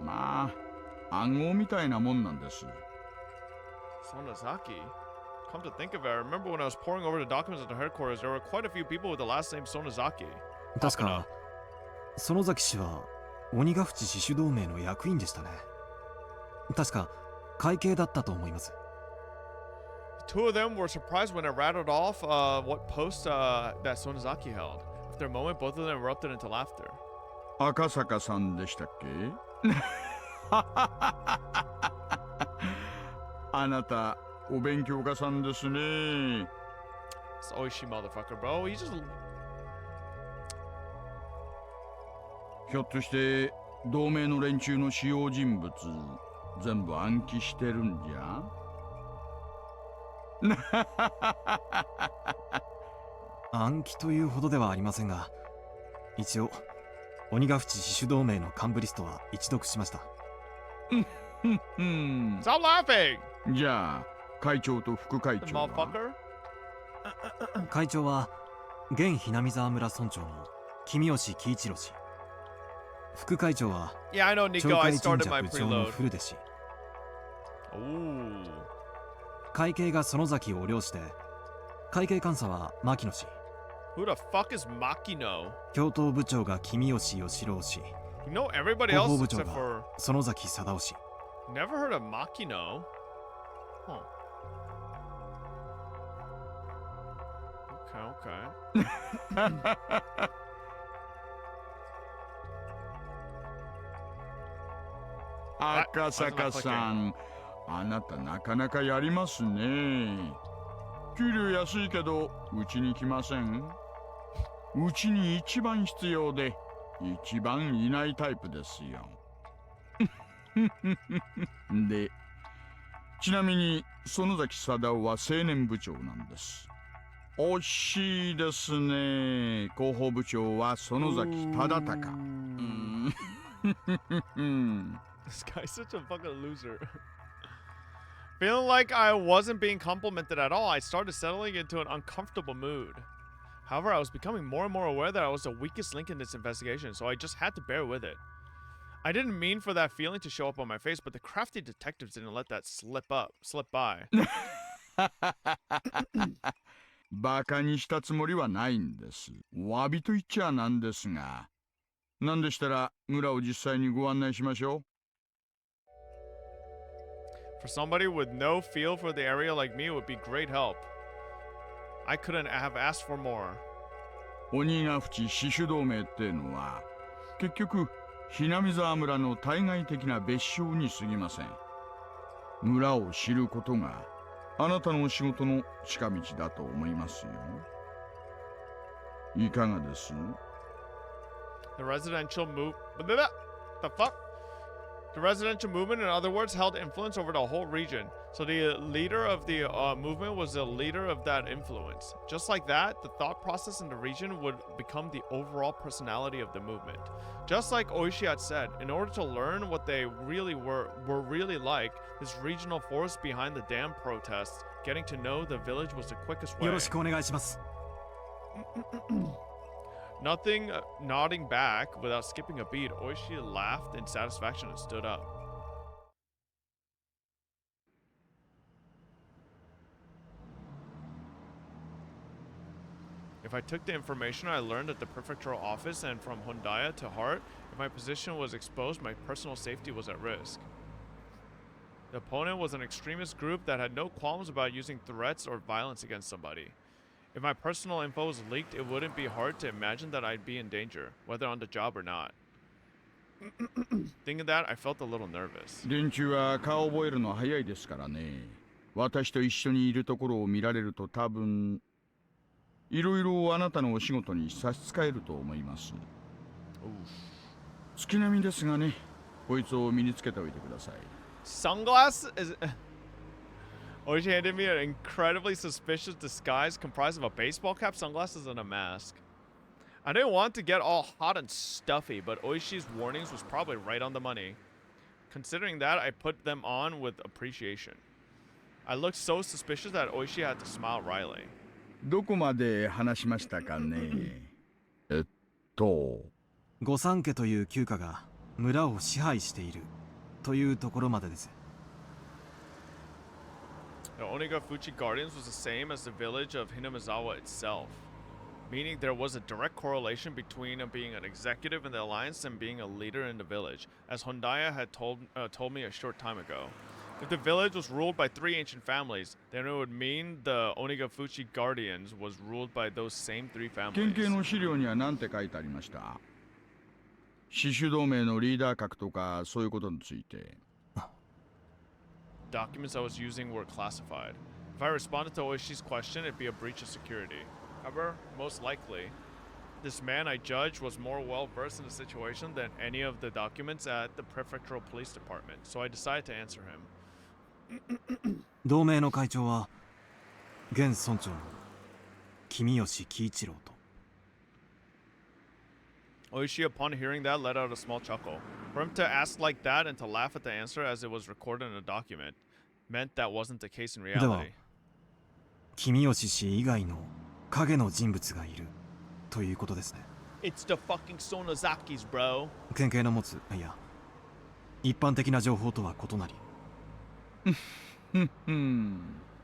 まあ、暗号みたいなもんなんです。Sonozaki? Come to think of it, I remember when I was poring over the documents at the headquarters, there were quite a few people with the last name Sonozaki. 確か、園崎氏は鬼ヶ淵自主同盟の役員でしたね。確か、会計だったと思います。Two of them were surprised when I rattled off what post that Sonozaki held. After a moment, both of them erupted into laughter. 赤坂さんでしたっけ？あなた、お勉強家さんですね。It's Oishi motherfucker, bro. He just... ひょっとして同盟の連中の主要人物全部暗記してるんじゃ？暗記というほどではありませんが、一応鬼ヶ淵死守同盟の幹部リストは一読しました。Stop laughing! じゃあ会長と副会長は。会長は現ひなみ沢村村長の君吉喜一郎氏。副会長は鳥海神社部長の古出氏。会計が園崎お漁師で、会計監査は牧野氏。Who the fuck is Makino? 教頭部長が君吉義郎氏。You know everybody 広報 else 部長 except が for... 園崎貞夫氏。Never heard of Makino? Huh. Okay. 赤坂さん、あなたなかなかやりますね。給料安いけどうちに来ません？うちに一番必要で一番いないタイプですよ。で、ちなみに園崎貞夫は青年部長なんです。惜しいですね。広報部長は園崎忠孝。This guy's such a fucking loser. Feeling like I wasn't being complimented at all, I started settling into an uncomfortable mood. However, I was becoming more and more aware that I was the weakest link in this investigation, so I just had to bear with it. I didn't mean for that feeling to show up on my face, but the crafty detectives didn't let that slip by. バカにしたつもりはないんです。お詫びと言っちゃなんですが。なんでしたら村を実際にご案内しましょう。For somebody with no feel for the area like me, it would be great help. I couldn't have asked for more. 鬼ヶ淵死守同盟ってのは結局ひなみ沢村の対外的な別称に過ぎません。村を知ることがあなたのお仕事の近道だと思いますよ。いかがです？ The residential move... The fuck? The residential movement, in other words, held influence over the whole region. So the leader of the movement was the leader of that influence. Just like that, the thought process in the region would become the overall personality of the movement. Just like Oishi had said, in order to learn what they really were really like, this regional force behind the dam protests, getting to know the village was the quickest way. よろしくお願いします。Nothing nodding back without skipping a beat, Oishi laughed in satisfaction and stood up. If I took the information I learned at the prefectural office and from Hondaya to heart, if my position was exposed, my personal safety was at risk. The opponent was an extremist group that had no qualms about using threats or violence against somebody. If my personal info was leaked, it wouldn't be hard to imagine that I'd be in danger, whether on the job or not. Thinking that, I felt a little nervous. 連中は顔覚えるの早いですからね。私と一緒にいるところを見られると多分いろいろあなたのお仕事に差し支えると思います。月並みですがね、こいつを身につけておいてください。Sunglasses is... Oishi handed me an incredibly suspicious disguise comprised of a baseball cap, sunglasses, and a mask. I didn't want to get all hot and stuffy, but Oishi's warnings was probably right on the money. Considering that, I put them on with appreciation. I looked so suspicious that Oishi had to smile wryly. どこまで話しましたかね。御三家という旧家が村を支配しているというところまでです。The Onigafuchi Guardians was the same as the village of Hinamizawa itself, meaning there was a direct correlation between being an executive in the alliance and being a leader in the village, as Hondaya had told me a short time ago. If the village was ruled by three ancient families, then it would mean the Onigafuchi Guardians was ruled by those same three families. 県警の資料には何て書いてありました？死守同盟のリーダー格とかそういうことについて。Documents I was using were classified. If I responded to Oishi's question, it'd be a breach of security. However, most likely, this man I judged was more well-versed in the situation than any of the documents at the prefectural police department, so I decided to answer him. 同盟の会長は現村長の君吉喜一郎と。 Oishi, upon hearing that, let out a small chuckle. For him to ask like that and to laugh at the answer as it was recorded in a document meant that wasn't the case in では reality. 君吉氏以外の影の人物がいるということですね。 It's the fucking Sonozakis, bro. 県警の持つ、いや、一般的な情報とは異なり。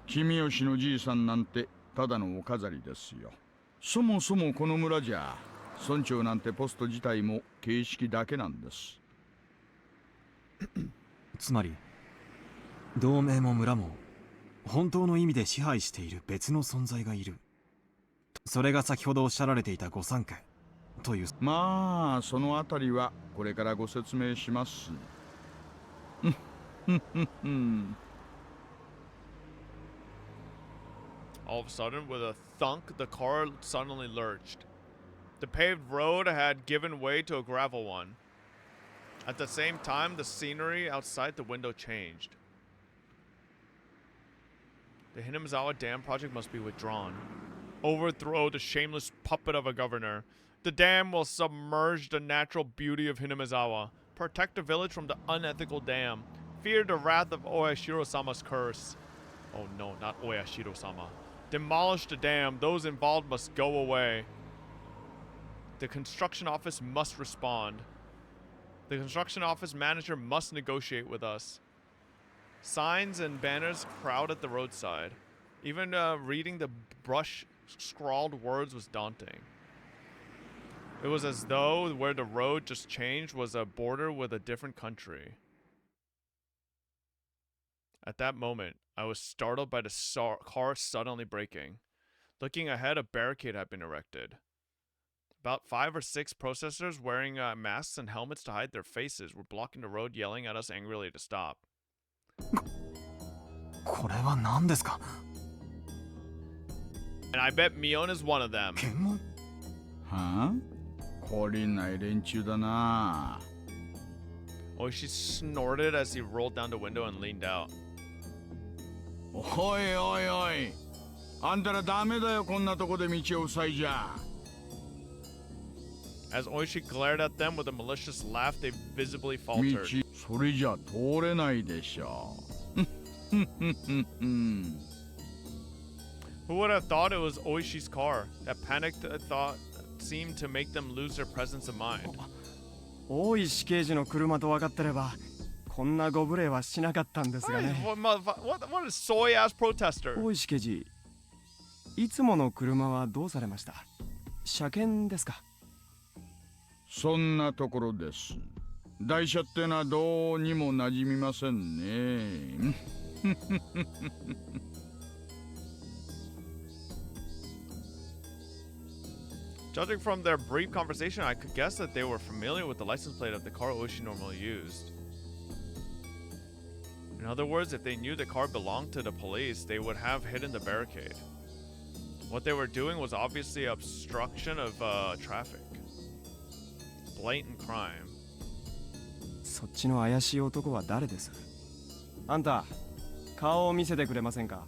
君吉のじいさんなんてただのお飾りですよ。そもそもこの村じゃ村長なんてポスト自体も形式だけなんです。つまり同盟も村も本当の意味で支配している別の存在がいる。それが先ほどおっしゃられていた御三家という。まあそのあたりはこれからご説明します。All of a sudden, with a thunk, the car suddenly lurched. The paved road had given way to a gravel one. At the same time, the scenery outside the window changed. The Hinamizawa Dam project must be withdrawn. Overthrow the shameless puppet of a governor. The dam will submerge the natural beauty of Hinamizawa. Protect the village from the unethical dam. Fear the wrath of Oyashiro-sama's curse. Oh no, not Oyashiro-sama. Demolish the dam. Those involved must go away. The construction office must respond. The construction office manager must negotiate with us. Signs and banners crowd at the roadside. Even reading the brush-scrawled words was daunting. It was as though where the road just changed was a border with a different country. At that moment, I was startled by the car suddenly braking. Looking ahead, a barricade had been erected. About 5 or 6 protesters wearing masks and helmets to hide their faces were blocking the road, yelling at us angrily to stop. これは何ですか? And I bet Mion is one of them. はあ? 懲りない連中だな. Oishi snorted as he rolled down the window and leaned out. おいおいおい。あんたらダメだよ、こんなとこで道を塞いじゃ。 As Oishi glared at them with a malicious laugh, they visibly faltered. 道、それじゃ通れないでしょ。Who would have thought it was Oishi's car? That panicked thought seemed to make them lose their presence of mind. 大石刑事の車と分かってればこんなご無礼はしなかったんですがね。What a soy-ass protester. 大石刑事、いつもの車はどうされました？車検ですか？そんなところです。台車ってのはどうにも馴染みませんね。Judging from their brief conversation, I could guess that they were familiar with the license plate of the car Oishi normally used. In other words, if they knew the car belonged to the police, they would have hidden the barricade. What they were doing was obviously obstruction of traffic. Blatant crime. そっちの怪しい男は誰です？あんた、顔を見せてくれませんか？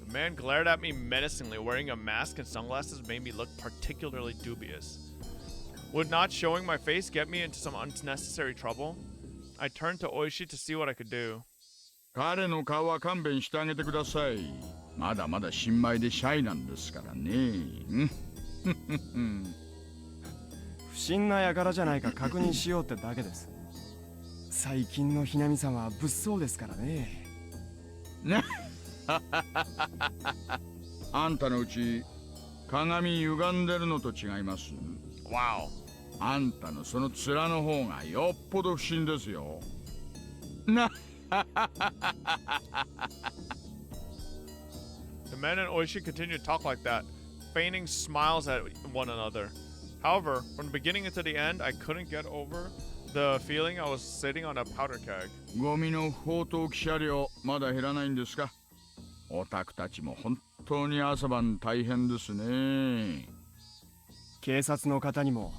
The man glared at me menacingly, wearing a mask and sunglasses made me look particularly dubious. Would not showing my face get me into some unnecessary trouble? I turned to Oishi to see what I could do. 彼の顔は勘弁してあげてください。まだまだ新米でシャイなんですからね。不審な輩じゃないか確認しようってだけです。最近のひなみさんは物騒ですからね。あんたのうち鏡歪んでるのと違います。Wow. あんたのその面の方がよっぽど不審ですよ。な。The men and Oishi continued to talk like that, feigning smiles at one another. However, from the beginning to the end, I couldn't get over the feeling I was sitting on a powder keg. ゴミの不法投棄車両まだ減らないんですか？オタクたちも本当に朝晩大変ですね。警察の方にも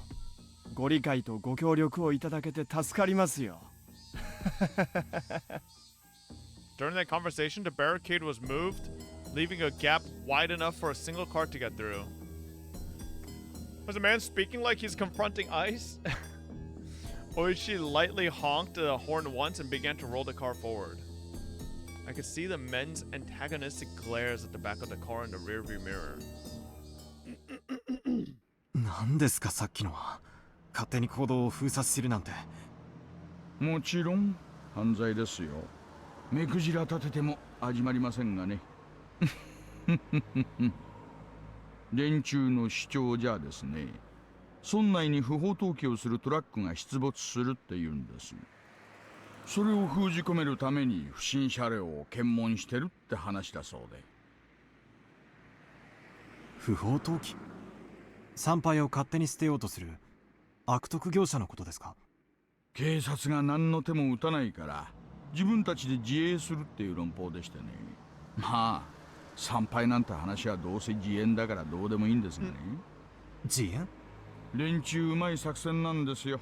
ご理解とご協力をいただけて助かりますよ。During that conversation, the barricade was moved leaving a gap wide enough for a single car to get through. Was a man speaking like he's confronting ice? Oishi lightly honked the horn once and began to roll the car forward. I could see the men's antagonistic glares at the back of the car in the rearview mirror. 何ですかさっきのは。勝手に行動を封殺するなんて。もちろん犯罪ですよ。目くじら立てても始まりませんがね。連中の主張じゃですね、村内に不法投棄をするトラックが出没するって言うんです。それを封じ込めるために不審車両を検問してるって話だそうで。不法投棄？参拝を勝手に捨てようとする悪徳業者のことですか？警察が何の手も打たないから自分たちで自衛するっていう論法でしてね。まあ参拝なんて話はどうせ自演だからどうでもいいんですがね。自演？連中うまい作戦なんですよ。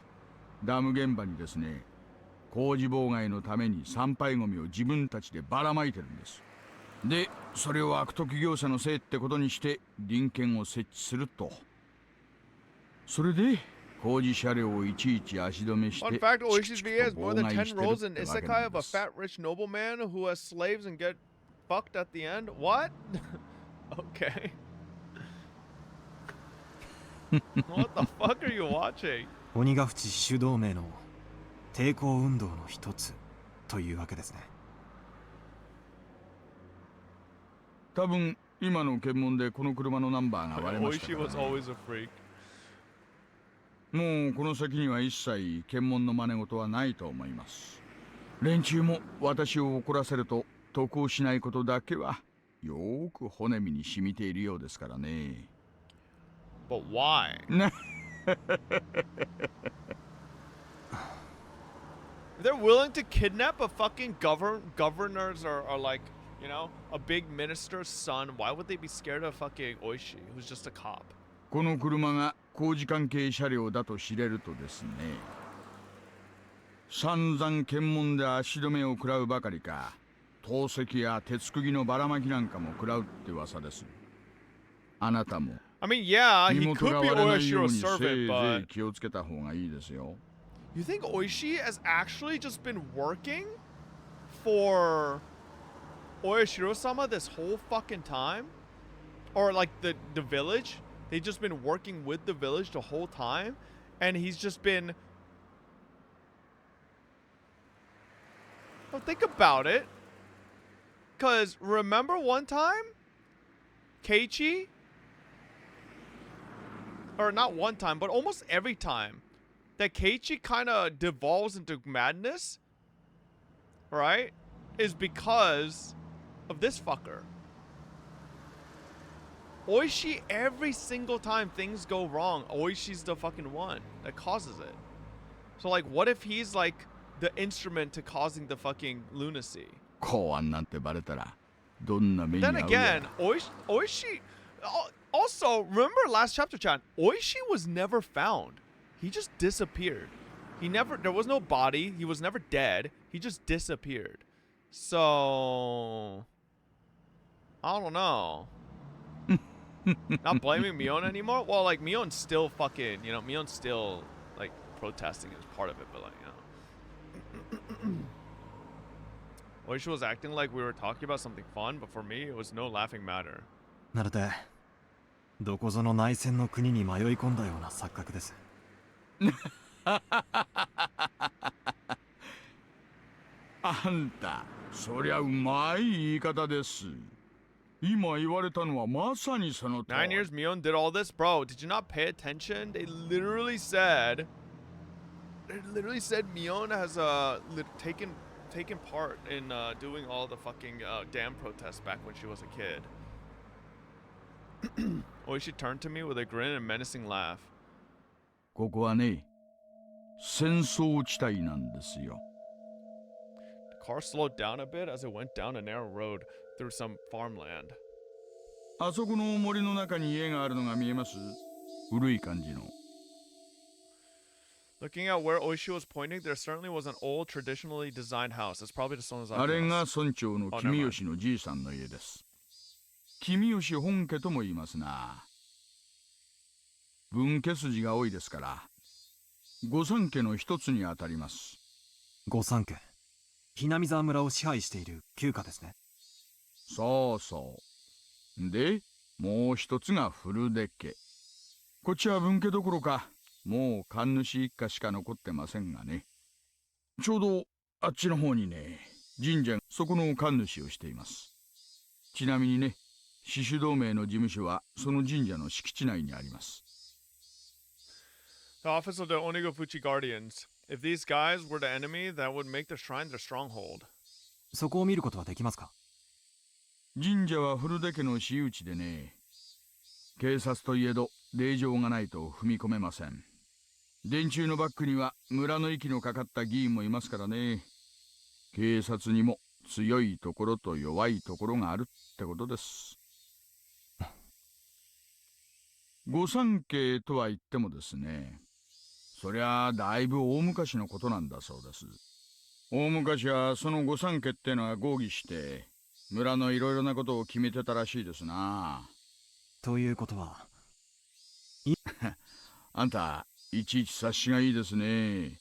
ダム現場にですね、工事妨害のために参拝ゴミを自分たちでばらまいてるんです。で、それを悪徳業者のせいってことにして臨検を設置すると。それで工事車両をいちいち足止めして。Fun fact: Oishi's VA has more than 10 roles in isekai of a fat rich nobleman who has slaves and get fucked at the end. What? Okay. What the fuck are you watching? 鬼ヶ淵死守同盟の抵抗運動の一つというわけですね。多分今の検問でこの車のナンバーが割れましたからね。Oishi was always a freak. もうこの先には一切検問の真似事はないと思います。連中も私を怒らせると得をしないことだけはよーく骨身に染みているようですからね。But why? They're willing to kidnap a fucking governors or like, you know, a big minister's son. Why would they be scared of fucking Oishi, who's just a cop? この車が工事関係車両だと知れるとですね、散々検問で足止めを食らうばかりか、投石や鉄釘のばらまきなんかも食らうって噂です。あなたも I mean, yeah, he could be Oishi's servant, but 気をつけた方がいいですよ。You think Oishi has actually just been working for Oyashiro-sama this whole fucking time? Or like the village? They've just been working with the village the whole time? And he's just been... Well, think about it. Because remember one time? Keiichi? Or not one time, but almost every time. That Keiichi kind of devolves into madness, right, is because of this fucker. Oishi, every single time things go wrong, Oishi's the fucking one that causes it. So, like, what if he's, like, the instrument to causing the fucking lunacy? Then again, Oishi... Also, remember last chapter, Chan, Oishi was never found. He just disappeared. There was no body. He was never dead. He just disappeared. So, I don't know. Not blaming Mion anymore? Well, like, Mion's still fucking, you know, Mion's still, like, protesting as part of it, but, like, you know. Oishi was acting like we were talking about something fun, but for me, it was no laughing matter. なるで、どこぞの内戦の国に迷い込んだような錯覚です。あんた、そりゃうまい言い方です。今言われたのはまさにその通り。 9 years Mion did all this? Bro, did you not pay attention? They literally said Mion has taken part in doing all the fucking dam protests back when she was a kid. Oishi turned to me with a grin and menacing laugh. ここはね、戦争地帯なんですよ。 The car slowed down a bit as it went down a narrow road through some farmland. あそこの森の中に家があるのが見えます？古い感じの。 Looking at where Oishi was pointing, there certainly was an old, traditionally designed house. It's probably the Sonozaki あれが house. 村長の君吉のじいさんの家です。君吉本家とも言いますな。分家筋が多いですから、御三家の一つにあたります。御三家、ひなみ沢村を支配している旧家ですね。そうそう。で、もう一つが古出家。こっちは分家どころか、もう神主一家しか残ってませんがね。ちょうどあっちの方にね、神社、そこの神主をしています。ちなみにね、死守同盟の事務所はその神社の敷地内にあります。The office of the Onigofuchi Guardians. If these guys were the enemy, that would make the shrine their stronghold. そこを見ることはできますか？神社は古出家の私有地でね、警察といえど令状がないと踏み込めません。電柱のバックには村の息のかかった議員もいますからね。警察にも強いところと弱いところがあるってことです。御三家とは言ってもですね、そりゃあだいぶ大昔のことなんだそうです。大昔はその御三家ってのは合議して村のいろいろなことを決めてたらしいですな。ということはあんたいちいち察しがいいですね。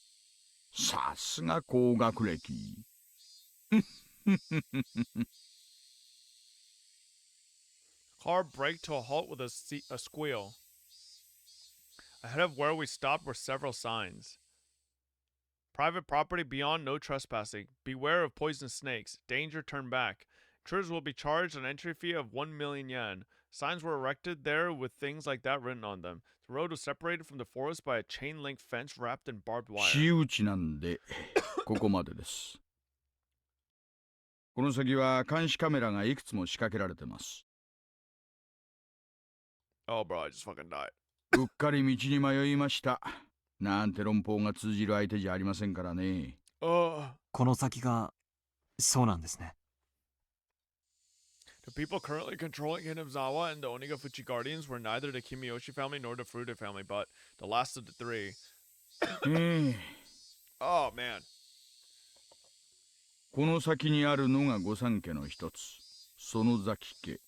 さすが高学歴。Car braked to a halt with a squeal. Ahead of where we stopped were several signs. Private property beyond, no trespassing. Beware of poisonous snakes. Danger, turn back. Intruders will be charged an entry fee of 1 million yen. Signs were erected there with things like that written on them. The road was separated from the forest by a chain-link fence wrapped in barbed wire. 私有地なんで、ここまでです。この先は監視カメラがいくつも仕掛けられてます。Oh, bro, I just fucking died. うっかり道に迷いました。なんて論法が通じる相手じゃありませんからね。この先がそうなんですね。The people currently controlling Hinamizawa and the Onigafuchi Guardians were neither the Kimiyoshi family nor the Furude family, but the last of the three. Oh, man. この先にあるのが御三家の一つ、園崎家。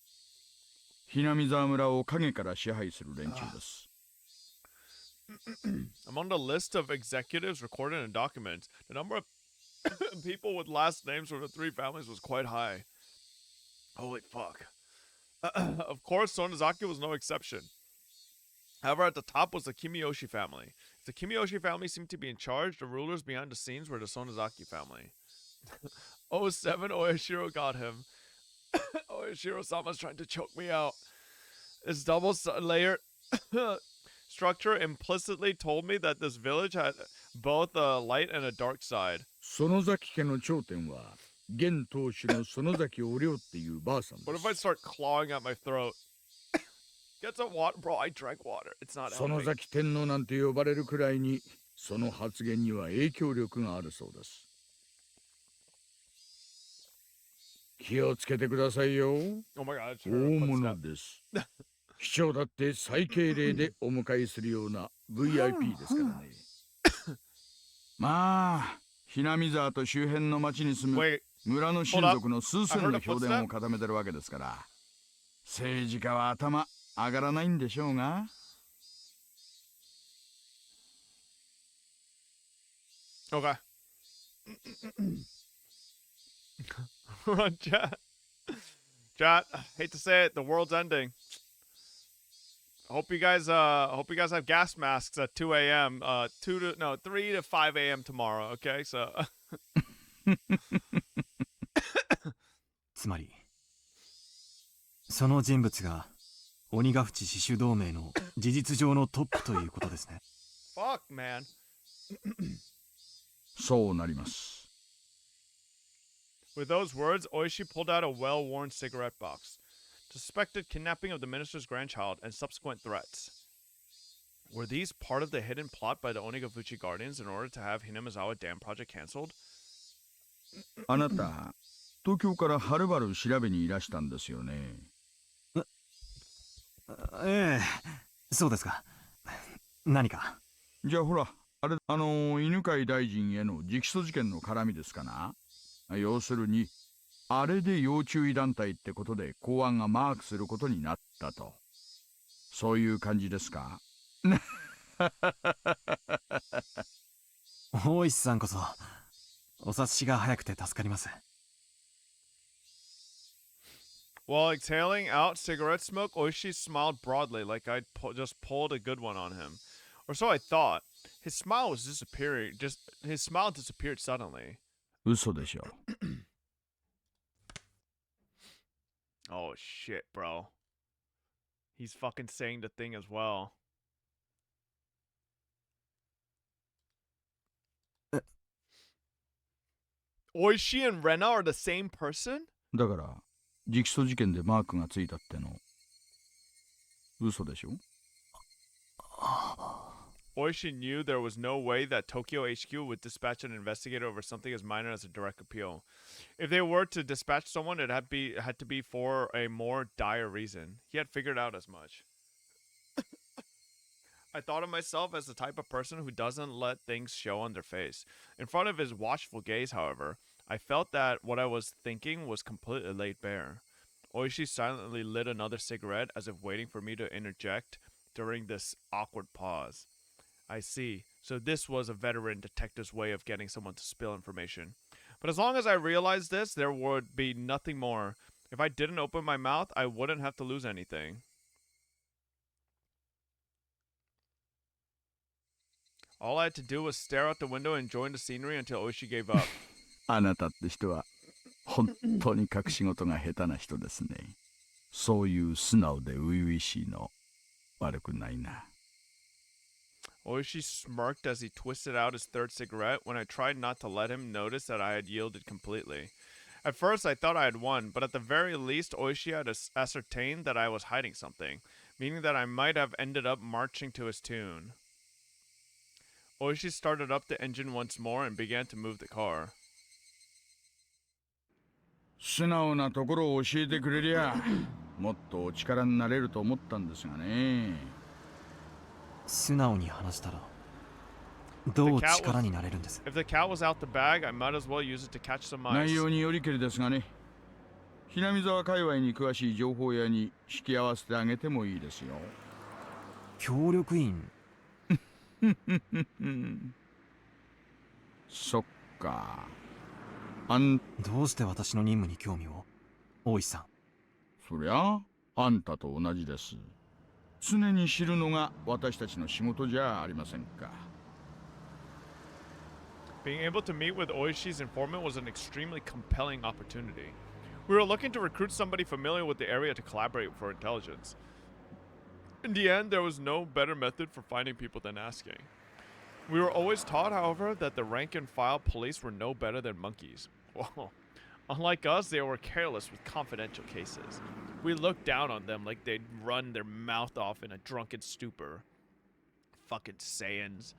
ひなみ沢村を影から支配する連中です。Among the list of executives recorded in documents, the number of people with last names from the three families was quite high. Holy fuck. Of course, Sonozaki was no exception. However, at the top was the Kimiyoshi family. If the Kimiyoshi family seemed to be in charge, the rulers behind the scenes were the Sonozaki family. 07 Oyashiro got him. Oyashiro-sama's trying to choke me out. This double-layered structure implicitly told me that this village had both a light and a dark side. 園崎家の頂点は現当主の園崎お涼っていうばあさんです。What if I start clawing at my throat? Get some water, bro. I drank water. It's not 園 helping. 崎天皇なんて呼ばれるくらいにその発言には影響力があるそうです。気をつけてくださいよ。Oh my god, 大物です。市長だって最敬礼でお迎えするような VIP ですからね。まあ、ひなみ沢と周辺の町に住む村の親族の数千の評伝を固めてるわけですから、政治家は頭上がらないんでしょうが。Okay. Chat. Chat, hate to say it, the world's ending. Hope you guys have gas masks at 2 a.m. 3 to 5 a.m. tomorrow, okay? So つまりその人物が鬼ヶ淵死守同盟の事実上のトップということですね。Fuck, man. そうなります。With those words, Oishi pulled out a well-worn cigarette box. Suspected kidnapping of the minister's grandchild and subsequent threats. Were these part of the hidden plot by the Onigafuchi Guardians in order to have Hinamizawa Dam project cancelled? あなた、東京からはるばる調べにいらしたんですよね。ええ、そうですか。何か。じゃあほら、あれ、犬飼大臣への直訴事件の絡みですかな。要するに、あれで要注意団体ってことで公安がマークすることになったと。そういう感じですか？大石さんこそお察しが早くて助かります。While exhaling out cigarette smoke, Oishi smiled broadly like I'd just pulled a good one on him. Or so I thought. His smile was disappearing. His smile disappeared suddenly. 嘘でしょ。Oh shit, bro. He's fucking saying the thing as well. Oishi and Rena are the same person? だから、直訴事件でマークがついたっての、嘘でしょ？ Oishi knew there was no way that Tokyo HQ would dispatch an investigator over something as minor as a direct appeal. If they were to dispatch someone, it had to be for a more dire reason. He had figured out as much. I thought of myself as the type of person who doesn't let things show on their face. In front of his watchful gaze, however, I felt that what I was thinking was completely laid bare. Oishi silently lit another cigarette as if waiting for me to interject during this awkward pause. I see. So this was a veteran detective's way of getting someone to spill information. But as long as I realized this, there would be nothing more. If I didn't open my mouth, I wouldn't have to lose anything. All I had to do was stare out the window and enjoy the scenery until Oishi gave up. あなたって人は本当に隠し事が下手な人ですね。そういう素直で初々しいの悪くないな。Oishi smirked as he twisted out his third cigarette when I tried not to let him notice that I had yielded completely. At first I thought I had won, but at the very least Oishi had ascertained that I was hiding something, meaning that I might have ended up marching to his tune. Oishi started up the engine once more and began to move the car. 素直なところを教えてくれりゃ、もっとお力になれると思ったんですがね。素直に話したらどう力になれるんです？ If the cat was out the bag, I might as well use it to catch some mice. 内容によりけりですがね。ひなみ沢界隈に詳しい情報屋に引き合わせてあげてもいいですよ。協力員そっか。どうして私の任務に興味を？大石さん。そりゃあんたと同じです。常に知るのが私たちの仕事じゃありませんか。Being able to meet with Oishi's informant was an extremely compelling opportunity. We were looking to recruit somebody familiar with the area to collaborate for intelligence. In the end, there was no better method for finding people than asking. We were always taught, however, that the rank-and-file police were no better than monkeys. Well, unlike us, they were careless with confidential cases. We looked down on them like they'd run their mouth off in a drunken stupor. Fucking Saiyans.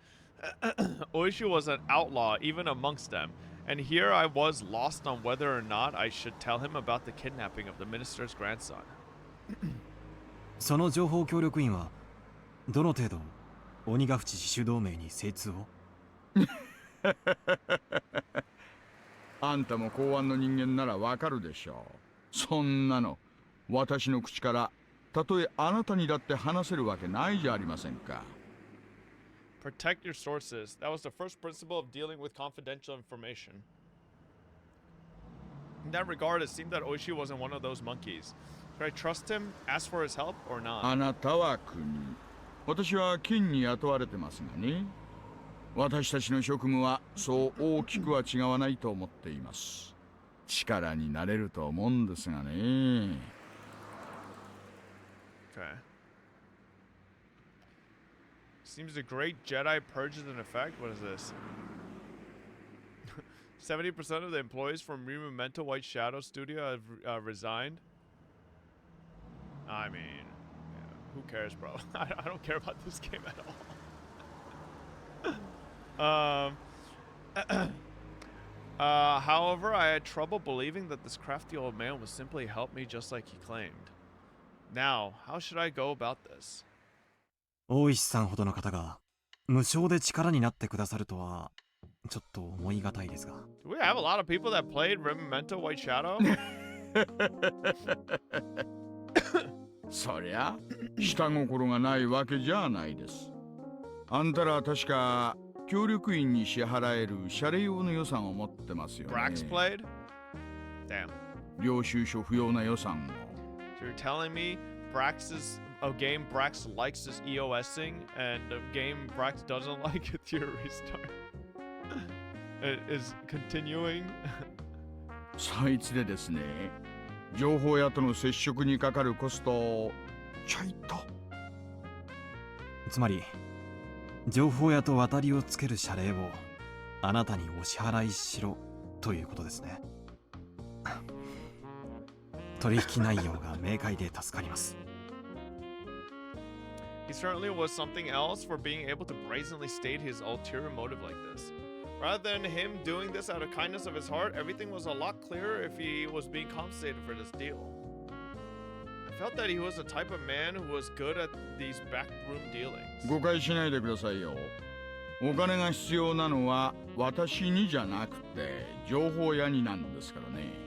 Oishi was an outlaw even amongst them, and here I was lost on whether or not I should tell him about the kidnapping of the minister's grandson. その情報協力員はどの程度鬼ヶ淵自主同盟に精通を？あんたも公安の人間ならわかるでしょう。そんなの私の口からたとえあなたにだって話せるわけないじゃありませんか。Protect your sources. That was the first principle of dealing with confidential information. In that regard, it seemed that Oishi wasn't one of those monkeys. Should I trust him, ask for his help, or not? あなたは国、私は金に雇われてますがね。私たちの職務はそう大きくは違わないと思っています。力になれると思うんですがね。Okay. Seems the great Jedi purge is in effect. What is this? 70% of the employees from Memento White Shadow Studio have resigned. I mean, yeah, who cares, bro? I don't care about this game at all. However, I had trouble believing that this crafty old man would simply help me just like he claimed. Now, how should I go about this? 大石さんほどの方が無償で力になってくださるとはちょっと思いがたいですが。 Do we have a lot of people that played Memento White Shadow? そりゃ下心がないわけじゃないです。あんたら確か協力員に支払える謝礼用の予算を持ってますよね。 Brax played? Damn. 領収書不要な予算を。 So you're telling me a game Brax likes is EOSing and a game Brax doesn't like it your restart? It is continuing? そいつでですね、情報屋との接触にかかるコストをちょいと。つまり情報屋と渡りをつける謝礼をあなたにお支払いしろということですね。取引内容が明快で助かります。 He certainly was something else for being able to brazenly state his ulterior motive like this. Rather than him doing this out of kindness of his heart, everything was a lot clearer if he was being compensated for this deal. I felt that he was the type of man who was good at these backroom dealings. 誤解しないでくださいよ。お金が必要なのは私にじゃなくて情報屋になんですからね。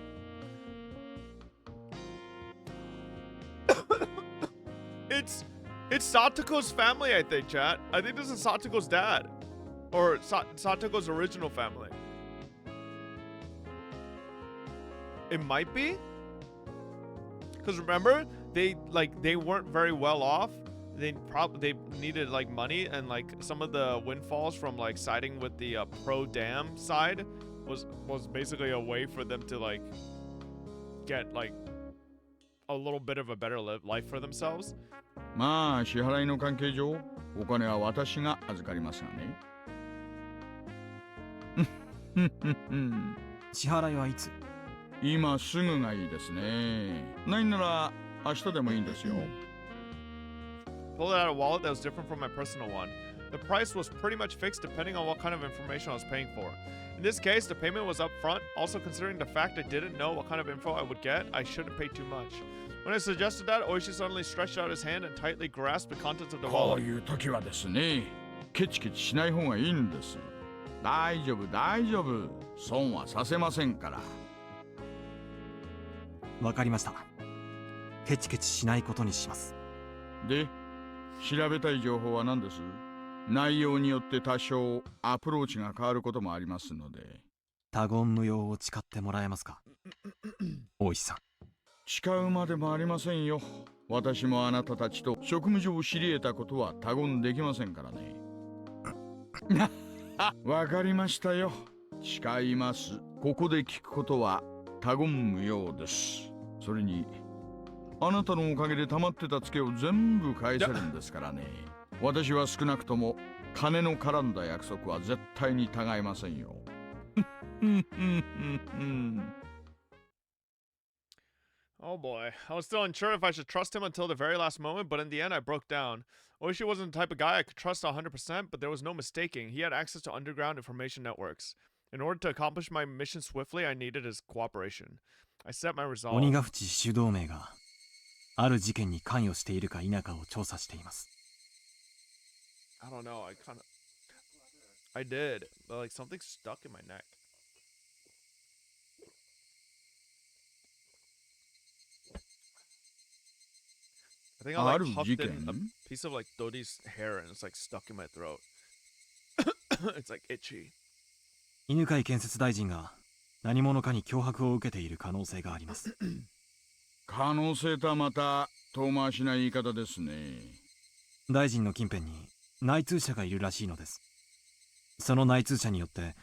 It's Satoko's family, I think, chat. I think this is Satoko's dad. Or Satoko's original family. It might be? Because remember, they weren't very well off. They needed like money, and like some of the windfalls from like siding with the pro dam side was basically a way for them to like get like a little bit of a better life for themselves. まあ支払いの関係上お金は私が預かりますがね。支払いはいつ？今すぐがいいですね。ないなら明日でもいいんですよ。 Pulled out a wallet that was different from my personal one. The price was pretty much fixed depending on what kind of information I was paying for. In this case, the payment was up front. Also, considering the fact I didn't know what kind of info I would get, I shouldn't pay too much. When I suggested that, Oishi suddenly stretched out his hand and tightly grasped the contents of the こう wallet. いう時はですね、ケチケチしない方がいいんです。大丈夫大丈夫、損はさせませんから。わかりました。ケチケチしないことにします。で、調べたい情報は何です？内容によって多少アプローチが変わることもありますので。他言無用を誓ってもらえますか？大石さん。誓うまでもありませんよ。私もあなたたちと職務上知り得たことは他言できませんからね。わかりましたよ。誓います。ここで聞くことは他言無用です。それにあなたのおかげで溜まってたツケを全部返せるんですからね。私は少なくとも金の絡んだ約束は絶対に違いませんよ。Oh boy, I was still unsure if I should trust him until the very last moment, but in the end I broke down. Oishi wasn't the type of guy I could trust 100%, but there was no mistaking. He had access to underground information networks. In order to accomplish my mission swiftly, I needed his cooperation. I set my resolve. 鬼ヶ淵自主同盟がある事件に関与しているか否かを調査しています。I don't know, I did, but like something stuck in my neck. I think I like huffed in a piece of like Dodi's hair and it's like stuck in my throat. It's like itchy. 犬飼建設大臣が何者かに脅迫を受けている可能性があります。可能性とはまた遠回しな言い方ですね。大臣の近辺に内通者がいるらしいのです。その内通者によって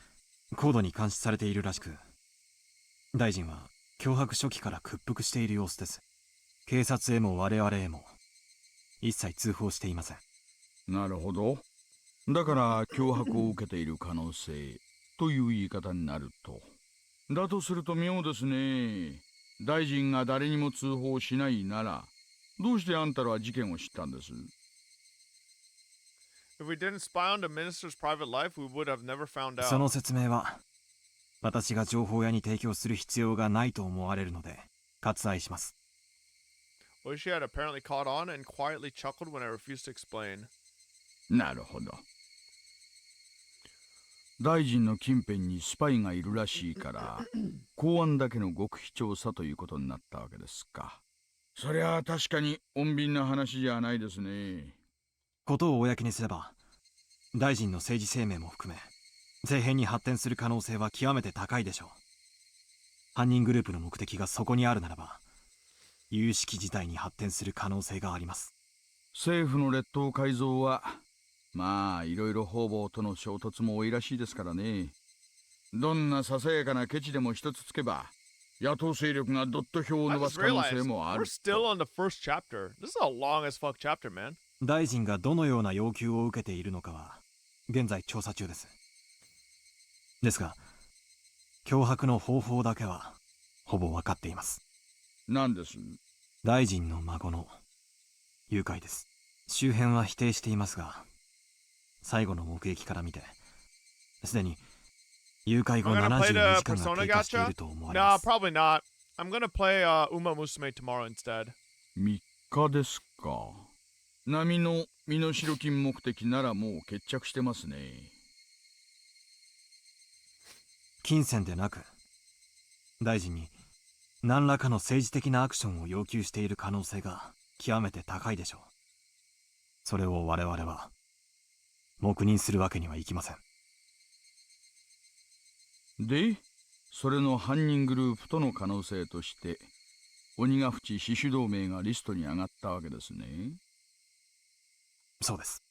高度に監視されているらしく、大臣は脅迫初期から屈服している様子です。警察へも我々へも一切通報していません。なるほど。だから脅迫を受けている可能性という言い方になると。だとすると妙ですね。大臣が誰にも通報しないなら、どうしてあんたらは事件を知ったんです？ If we didn't spy on the minister's private life, we would have never found out. その説明は私が情報屋に提供する必要がないと思われるので割愛します。Oishi had apparently caught on and quietly chuckled when I refused to explain. なるほど。大臣の近辺にスパイがいるらしいから公安だけの極秘調査ということになったわけですか。そりゃあ確かに穏便な話じゃないですね。ことを公にすれば大臣の政治生命も含め政変に発展する可能性は極めて高いでしょう。犯人グループの目的がそこにあるならば有識事態に発展する可能性があります。政府の列島改造はまあいろいろ方々との衝突も多いらしいですからね。どんなささやかなケチでも一つつけば野党勢力がドット票を伸ばす可能性もある。 We're still on the first chapter. This is a long as fuck chapter, man. 大臣がどのような要求を受けているのかは現在調査中です。ですが脅迫の方法だけはほぼ分かっています。何です？大臣の孫の誘拐です。周辺は否定していますが最後の目撃から見てすでに誘拐後72時間が経過していると思われます。 No, probably not. I'm gonna play Umamusume tomorrow instead. 3日ですか。波の身代金目的ならもう決着してますね。金銭でなく大臣に何らかの政治的なアクションを要求している可能性が極めて高いでしょう。それを我々は黙認するわけにはいきません。で、それの犯人グループとの可能性として鬼ヶ淵死守同盟がリストに上がったわけですね。そうです。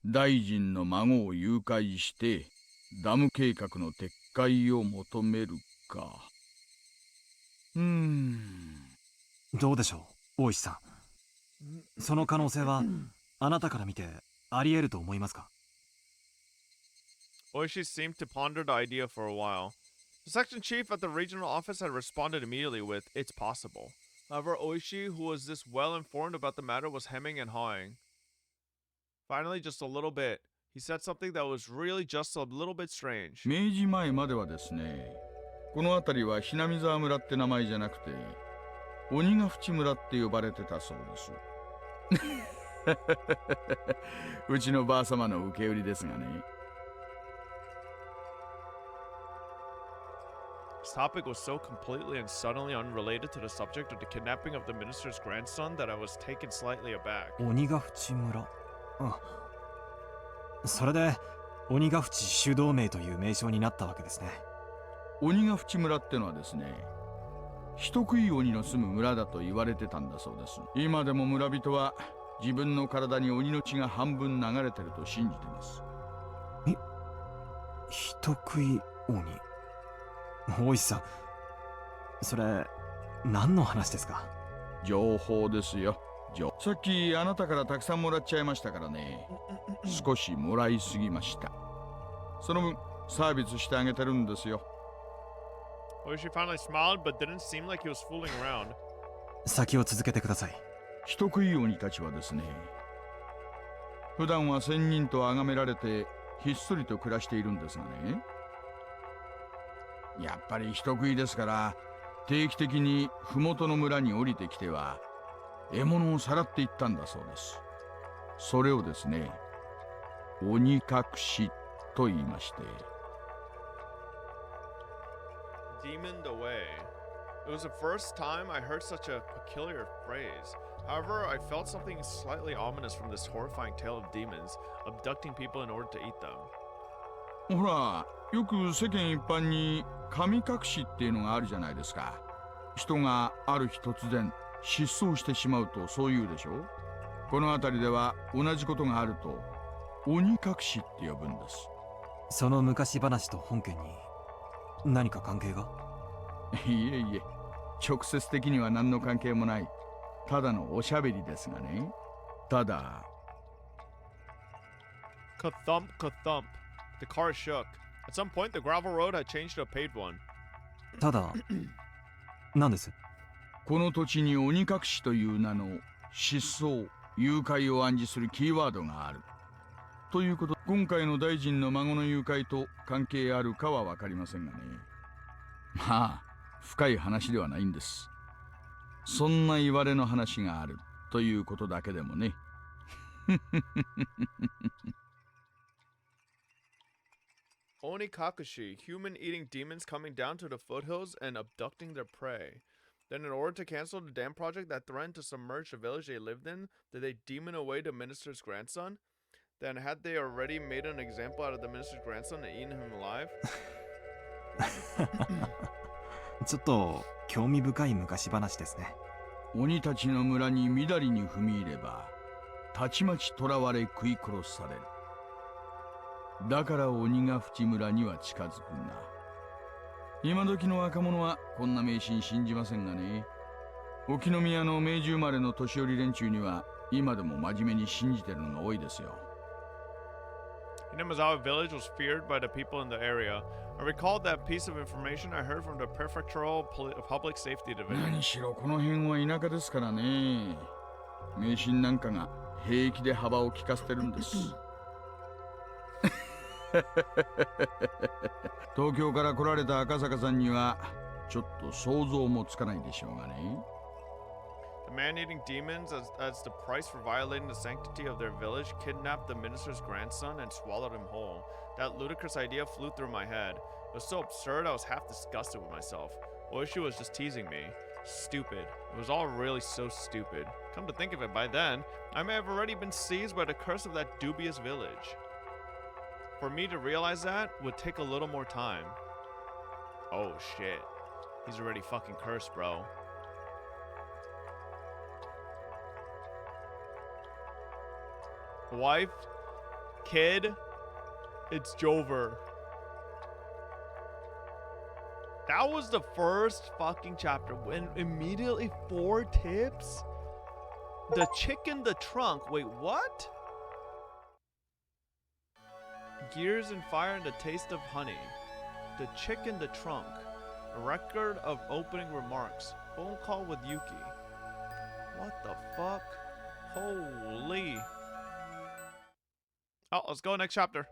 大臣の孫を誘拐してダム計画の撤回を求めるか。どうでしょう大石さん、その可能性はあなたから見てあり得ると思いますか？ Oishi seemed to ponder the idea for a while. The section chief at the regional office had responded immediately with, "It's possible." However, Oishi, who was this well informed about the matter, was hemming and hawing. Finally, just a little bit, he said something that was really just a little bit strange. 明治前まではですね、この辺りはひなみ沢村って名前じゃなくて鬼ヶ淵村って呼ばれてたそうです。うちのばあ様の受け売りですがね。This topic was so completely and suddenly unrelated to the subject of the kidnapping of the minister's grandson that I was taken slightly aback. 鬼ヶ淵村。それで鬼ヶ淵死守同盟という名称になったわけですね。鬼ヶ淵村ってのはですね、人食い鬼の住む村だと言われてたんだそうです。今でも村人は自分の体に鬼の血が半分流れてると信じてます。人食い鬼。大石さん、それ何の話ですか？情報ですよ。さっきあなたからたくさんもらっちゃいましたからね。少しもらいすぎました。その分サービスしてあげてるんですよ。Oishi finally smiled, but didn't seem like he was fooling around. 先を続けてください。人食い鬼たちはですね、普段は仙人と崇められてひっそりと暮らしているんですがね、やっぱり人食いですから定期的に麓の村に降りてきては獲物をさらっていったんだそうです。それをですね、鬼隠しと言いまして。Demoned away. It was the first time I heard such a peculiar phrase. However, I felt something slightly ominous from this horrifying tale of demons abducting people in order to eat them. ほら、よく世間一般に神隠しっていうのがあるじゃないですか。人がある日突然失踪してしまうとそう言うでしょ。この辺りでは同じことがあると鬼隠しって呼ぶんです。その昔話と本件に何か関係が？いえいえ、直接的には何の関係もない。ただのおしゃべりですがね。ただ。Ka-thump, ka-thump. The car shook. At some point, the gravel road had changed to a paved one. ただ、何です？この土地に鬼隠しという名の失踪、誘拐を暗示するキーワードがある。ということ、今回の大臣の孫の誘拐と関係あるかは分かりませんがね。まあ、深い話ではないんです。そんな言われの話があるということだけでもね。Oni Kakashi, human eating demons coming down to the foothills and abducting their prey. Then in order to cancel the dam project that threatened to submerge the village they lived in, did they demon away the minister's grandson? Then had they already made an example out of the minister's grandson and eaten him alive? ちょっと興味深い昔話ですね。鬼たちの村にみだりに踏み入れば、たちまち囚われ食い殺される。だから鬼が淵村には近づくな。今時の若者はこんな迷信信じませんがね。沖宮の明治生まれの年寄り連中には今でも真面目に信じてるのが多いですよ。Hinamizawa village was feared by the people in the area. I recalled that piece of information I heard from the prefectural public safety division. 何しろこの辺は田舎ですからね。迷信なんかが平気で幅を利かせてるんです。東京から来られた赤坂さんにはちょっと想像もつかないでしょうがね。The man-eating demons, as the price for violating the sanctity of their village, kidnapped the minister's grandson and swallowed him whole. That ludicrous idea flew through my head. It was so absurd I was half disgusted with myself. Oishi was just teasing me. Stupid. It was all really so stupid. Come to think of it, by then, I may have already been seized by the curse of that dubious village. For me to realize that would take a little more time. Oh shit. He's already fucking cursed, bro. Wife, kid, it's Jover. That was the first fucking chapter. When immediately 4 tips? The chick in the trunk. Wait, what? Gears and fire and the taste of honey. The chick in the trunk. A record of opening remarks. Phone call with Yuki. What the fuck? Holy. Oh, let's go next chapter.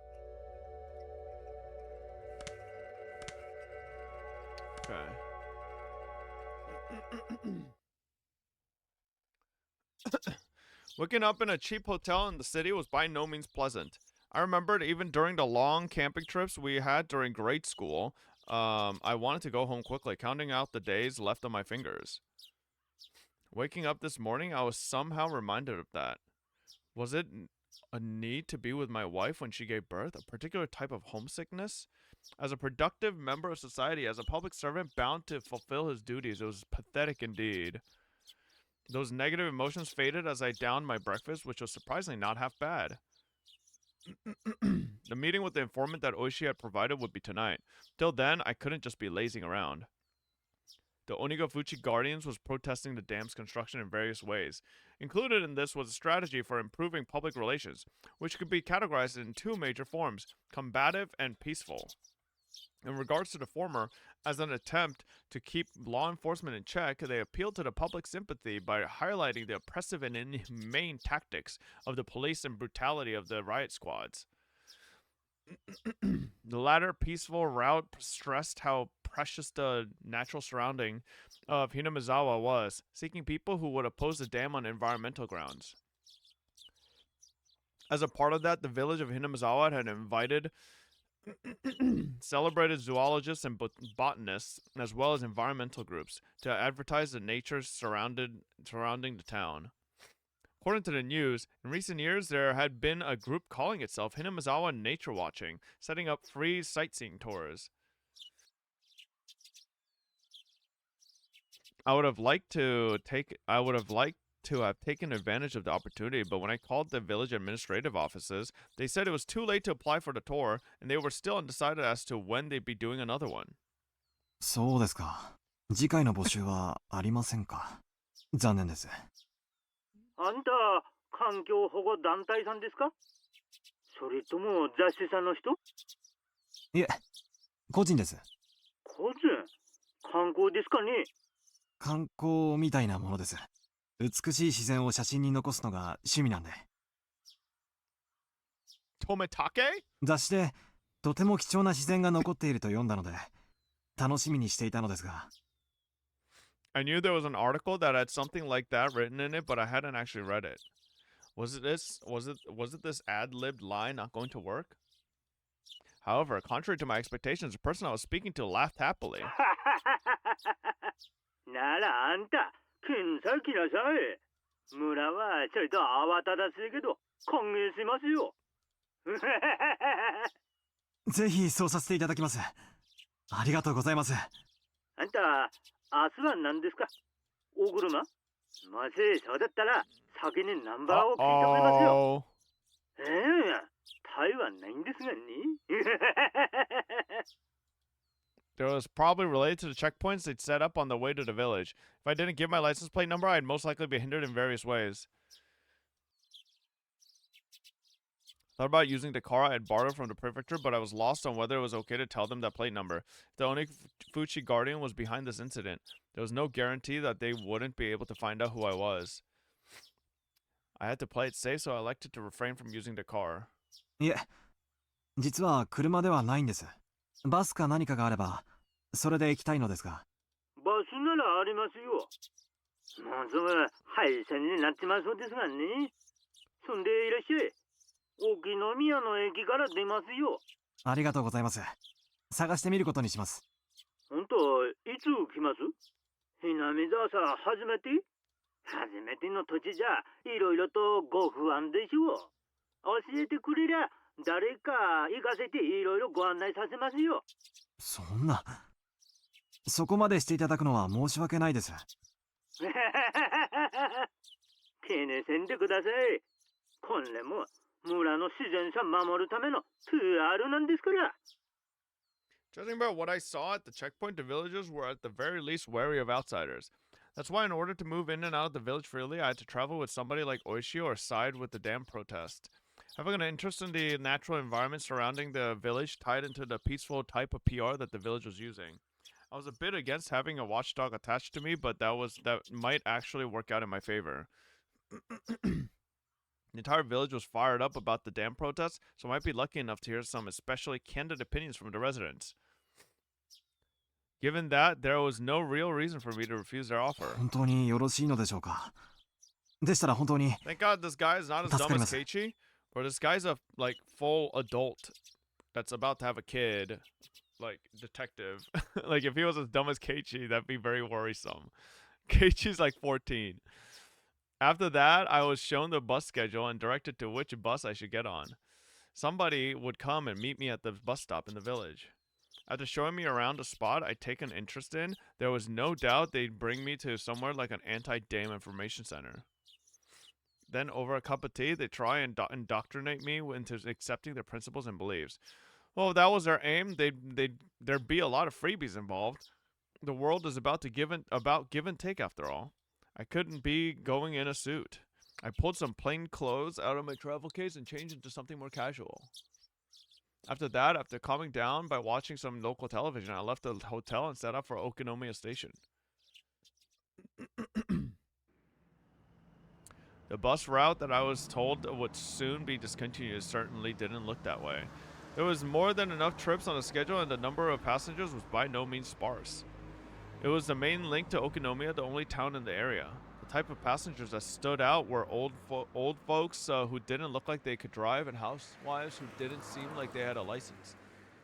Okay. Waking up in a cheap hotel in the city was by no means pleasant. I remembered even during the long camping trips we had during grade school, I wanted to go home quickly, counting out the days left on my fingers. Waking up this morning, I was somehow reminded of that. Was it a need to be with my wife when she gave birth? A particular type of homesickness? As a productive member of society, as a public servant bound to fulfill his duties, it was pathetic indeed. Those negative emotions faded as I downed my breakfast, which was surprisingly not half bad. The meeting with the informant that Oishi had provided would be tonight. Till then, I couldn't just be lazing around. The Onigafuchi Guardians was protesting the dam's construction in various ways. Included in this was a strategy for improving public relations, which could be categorized in 2 major forms, combative and peaceful. In regards to the former, as an attempt to keep law enforcement in check, they appealed to the public sympathy by highlighting the oppressive and inhumane tactics of the police and brutality of the riot squads. The latter peaceful route stressed how precious the natural surrounding of Hinamizawa was, seeking people who would oppose the dam on environmental grounds. As a part of that, the village of Hinamizawa had invited celebrated zoologists and botanists, as well as environmental groups, to advertise the nature surrounding the town. According to the news, in recent years there had been a group calling itself Hinamizawa Nature Watching, setting up free sightseeing tours. I would have liked to have taken advantage of the opportunity, but when I called the village administrative offices, they said it was too late to apply for the tour, and they were still undecided as to when they'd be doing another one. そうですか。次回の募集はありませんか。残念です。あんた、環境保護団体さんですか？それとも雑誌さんの人？いえ、個人です。個人？観光ですかね？観光みたいなものです。美しい自然を写真に残すのが趣味なんで。Tometake? 雑誌でとても貴重な自然が残っていると読んだので、楽しみにしていたのですが。I knew there was an article that had something like that written in it, but I hadn't actually read it. Was it this ad-libbed lie not going to work? However, contrary to my expectations, the person I was speaking to laughed happily. ならあんた、検査来なさい。村はちょいと慌ただしいけど、歓迎しますよ。ぜひそうさせていただきます。ありがとうございます。あんた、明日は何ですか？お車？もしそうだったら、先にナンバーを聞いてくれますよ。タイはないんですがね。It was probably related to the checkpoints they'd set up on the way to the village. If I didn't give my license plate number, I'd most likely be hindered in various ways. Thought about using the car I had borrowed from the prefecture, but I was lost on whether it was okay to tell them that plate number. The Onifuchi Guardian was behind this incident. There was no guarantee that they wouldn't be able to find out who I was. I had to play it safe, so I elected to refrain from using the car. いえ、実は車ではないんです。バスか何かがあれば、それで行きたいのですが。バスならありますよ。もうすぐ廃線になってますそうですがね。そんでいらっしゃい。沖宮の駅から出ますよ。ありがとうございます。探してみることにします。本当、いつ来ます？ひなみ沢さ初めての土地じゃ、いろいろとご不安でしょう。教えてくれりゃ、誰か行かせていろいろご案内させますよ。そんな。そこまでしていただくのは申し訳ないです。気にせんでください。これも村の自然さ守るためのPRなんですから。Judging by what I saw at the checkpoint, the villagers were at the very least wary of outsiders. That's why in order to move in and out of the village freely, I had to travel with somebody like Oishi or side with the dam protest. Having an interest in the natural environment surrounding the village tied into the peaceful type of PR that the village was using. I was a bit against having a watchdog attached to me, but that might actually work out in my favor. The entire village was fired up about the dam protests, so I might be lucky enough to hear some especially candid opinions from the residents. Given that, there was no real reason for me to refuse their offer. 本当によろしいのでしょうか。でしたら本当に。Thank God this guy is not as dumb as Keiichi, or this guy's a like full adult that's about to have a kid, like detective. Like if he was as dumb as Keiichi, that'd be very worrisome. Keiichi's like 14. After that, I was shown the bus schedule and directed to which bus I should get on. Somebody would come and meet me at the bus stop in the village. After showing me around a spot I'd taken interest in, there was no doubt they'd bring me to somewhere like an anti-dam information center. Then, over a cup of tea, they try and indoctrinate me into accepting their principles and beliefs. Well, if that was their aim, there'd be a lot of freebies involved. The world is about give and take after all. I couldn't be going in a suit. I pulled some plain clothes out of my travel case and changed into something more casual. After that, after calming down by watching some local television, I left the hotel and set up for Okinomiya Station. The bus route that I was told would soon be discontinued certainly didn't look that way. There was more than enough trips on the schedule and the number of passengers was by no means sparse. It was the main link to Okinomiya, the only town in the area. The type of passengers that stood out were old folks who didn't look like they could drive and housewives who didn't seem like they had a license.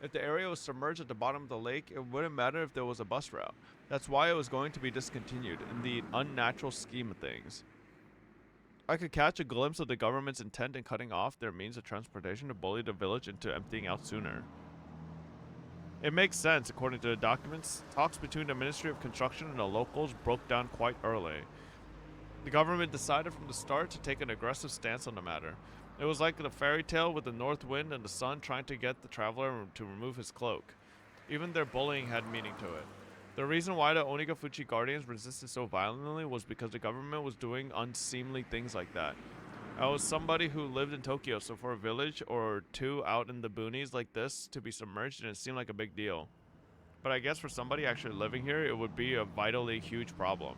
If the area was submerged at the bottom of the lake, it wouldn't matter if there was a bus route. That's why it was going to be discontinued in the unnatural scheme of things. I could catch a glimpse of the government's intent in cutting off their means of transportation to bully the village into emptying out sooner. It makes sense, according to the documents. Talks between the Ministry of Construction and the locals broke down quite early. The government decided from the start to take an aggressive stance on the matter. It was like the fairy tale with the north wind and the sun trying to get the traveler to remove his cloak. Even their bullying had meaning to it. The reason why the Onigafuchi Guardians resisted so violently was because the government was doing unseemly things like that. I was somebody who lived in Tokyo, so for a village or two out in the boonies like this to be submerged didn't seem like a big deal. But I guess for somebody actually living here, it would be a vitally huge problem.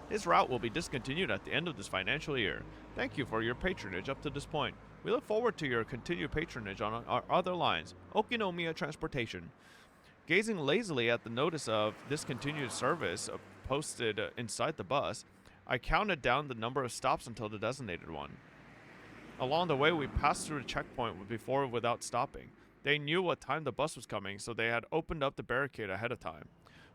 This route will be discontinued at the end of this financial year. Thank you for your patronage up to this point. We look forward to your continued patronage on our other lines. Okinomiya Transportation. Gazing lazily at the notice of discontinued service posted inside the bus, I counted down the number of stops until the designated one. Along the way, we passed through a checkpoint before without stopping. They knew what time the bus was coming, so they had opened up the barricade ahead of time.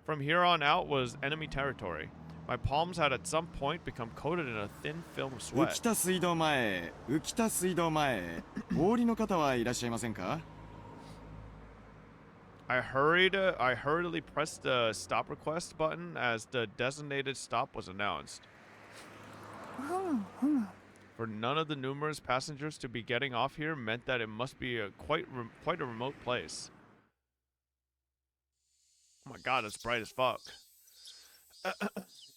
From here on out was enemy territory. My palms had at some point become coated in a thin film of sweat. 浮田水道前、浮田水道前、お降りの方はいらっしゃいませんか? I hurriedly pressed the stop request button as the designated stop was announced. For none of the numerous passengers to be getting off here meant that it must be quite a remote place. Oh my god, it's bright as fuck.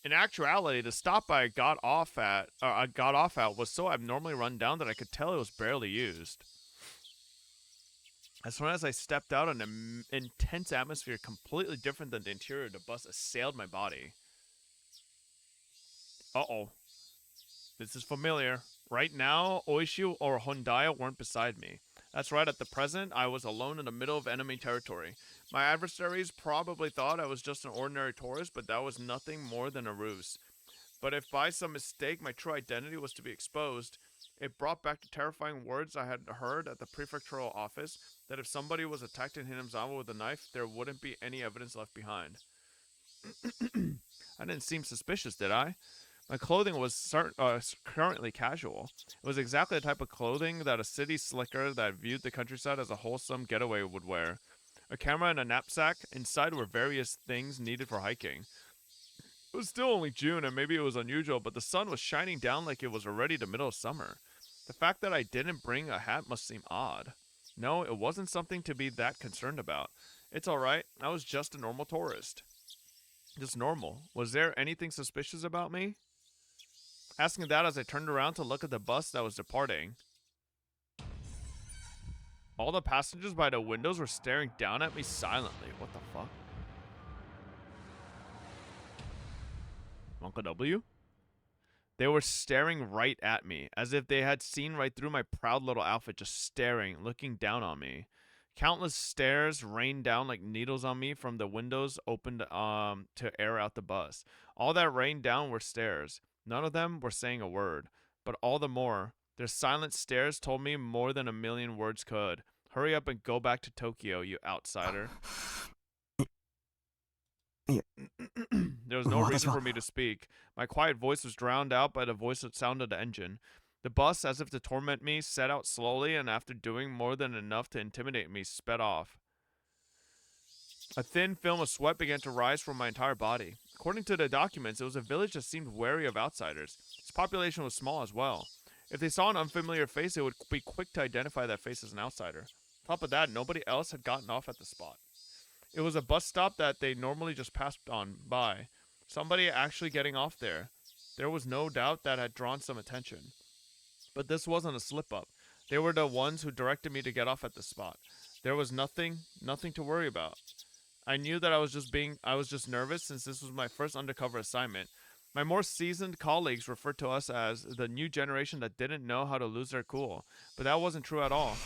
In actuality, the stop I got off at was so abnormally run down that I could tell it was barely used. As soon as I stepped out, an intense atmosphere completely different than the interior of the bus assailed my body. Uh-oh. This is familiar. Right now, Oishu or Hondaya weren't beside me. That's right, at the present, I was alone in the middle of enemy territory. My adversaries probably thought I was just an ordinary tourist, but that was nothing more than a ruse. But if by some mistake my true identity was to be exposed, it brought back the terrifying words I had heard at the prefectural office, that if somebody was attacked in Hinamizawa with a knife, there wouldn't be any evidence left behind. I didn't seem suspicious, did I? My clothing was currently casual. It was exactly the type of clothing that a city slicker that viewed the countryside as a wholesome getaway would wear. A camera and a knapsack. Inside were various things needed for hiking. It was still only June, and maybe it was unusual, but the sun was shining down like it was already the middle of summer. The fact that I didn't bring a hat must seem odd. No, it wasn't something to be that concerned about. It's alright, I was just a normal tourist. Just normal. Was there anything suspicious about me? Asking that as I turned around to look at the bus that was departing. All the passengers by the windows were staring down at me silently. What the fuck? Uncle W? They were staring right at me, as if they had seen right through my proud little outfit, just staring, looking down on me. Countless stares rained down like needles on me from the windows opened to air out the bus. All that rained down were stares. None of them were saying a word, but all the more, their silent stares told me more than a million words could. Hurry up and go back to Tokyo, you outsider. There was no reason for me to speak. My quiet voice was drowned out by the voice that sounded the engine. The bus, as if to torment me, set out slowly, and after doing more than enough to intimidate me, sped off. A thin film of sweat began to rise from my entire body. According to the documents, it was a village that seemed wary of outsiders. Its population was small as well. If they saw an unfamiliar face, they would be quick to identify that face as an outsider. On top of that, nobody else had gotten off at the spot. It was a bus stop that they normally just passed on by. Somebody actually getting off there. There was no doubt that had drawn some attention. But this wasn't a slip-up. They were the ones who directed me to get off at the spot. There was nothing to worry about. I knew that I was just nervous since this was my first undercover assignment. My more seasoned colleagues referred to us as the new generation that didn't know how to lose their cool, but that wasn't true at all.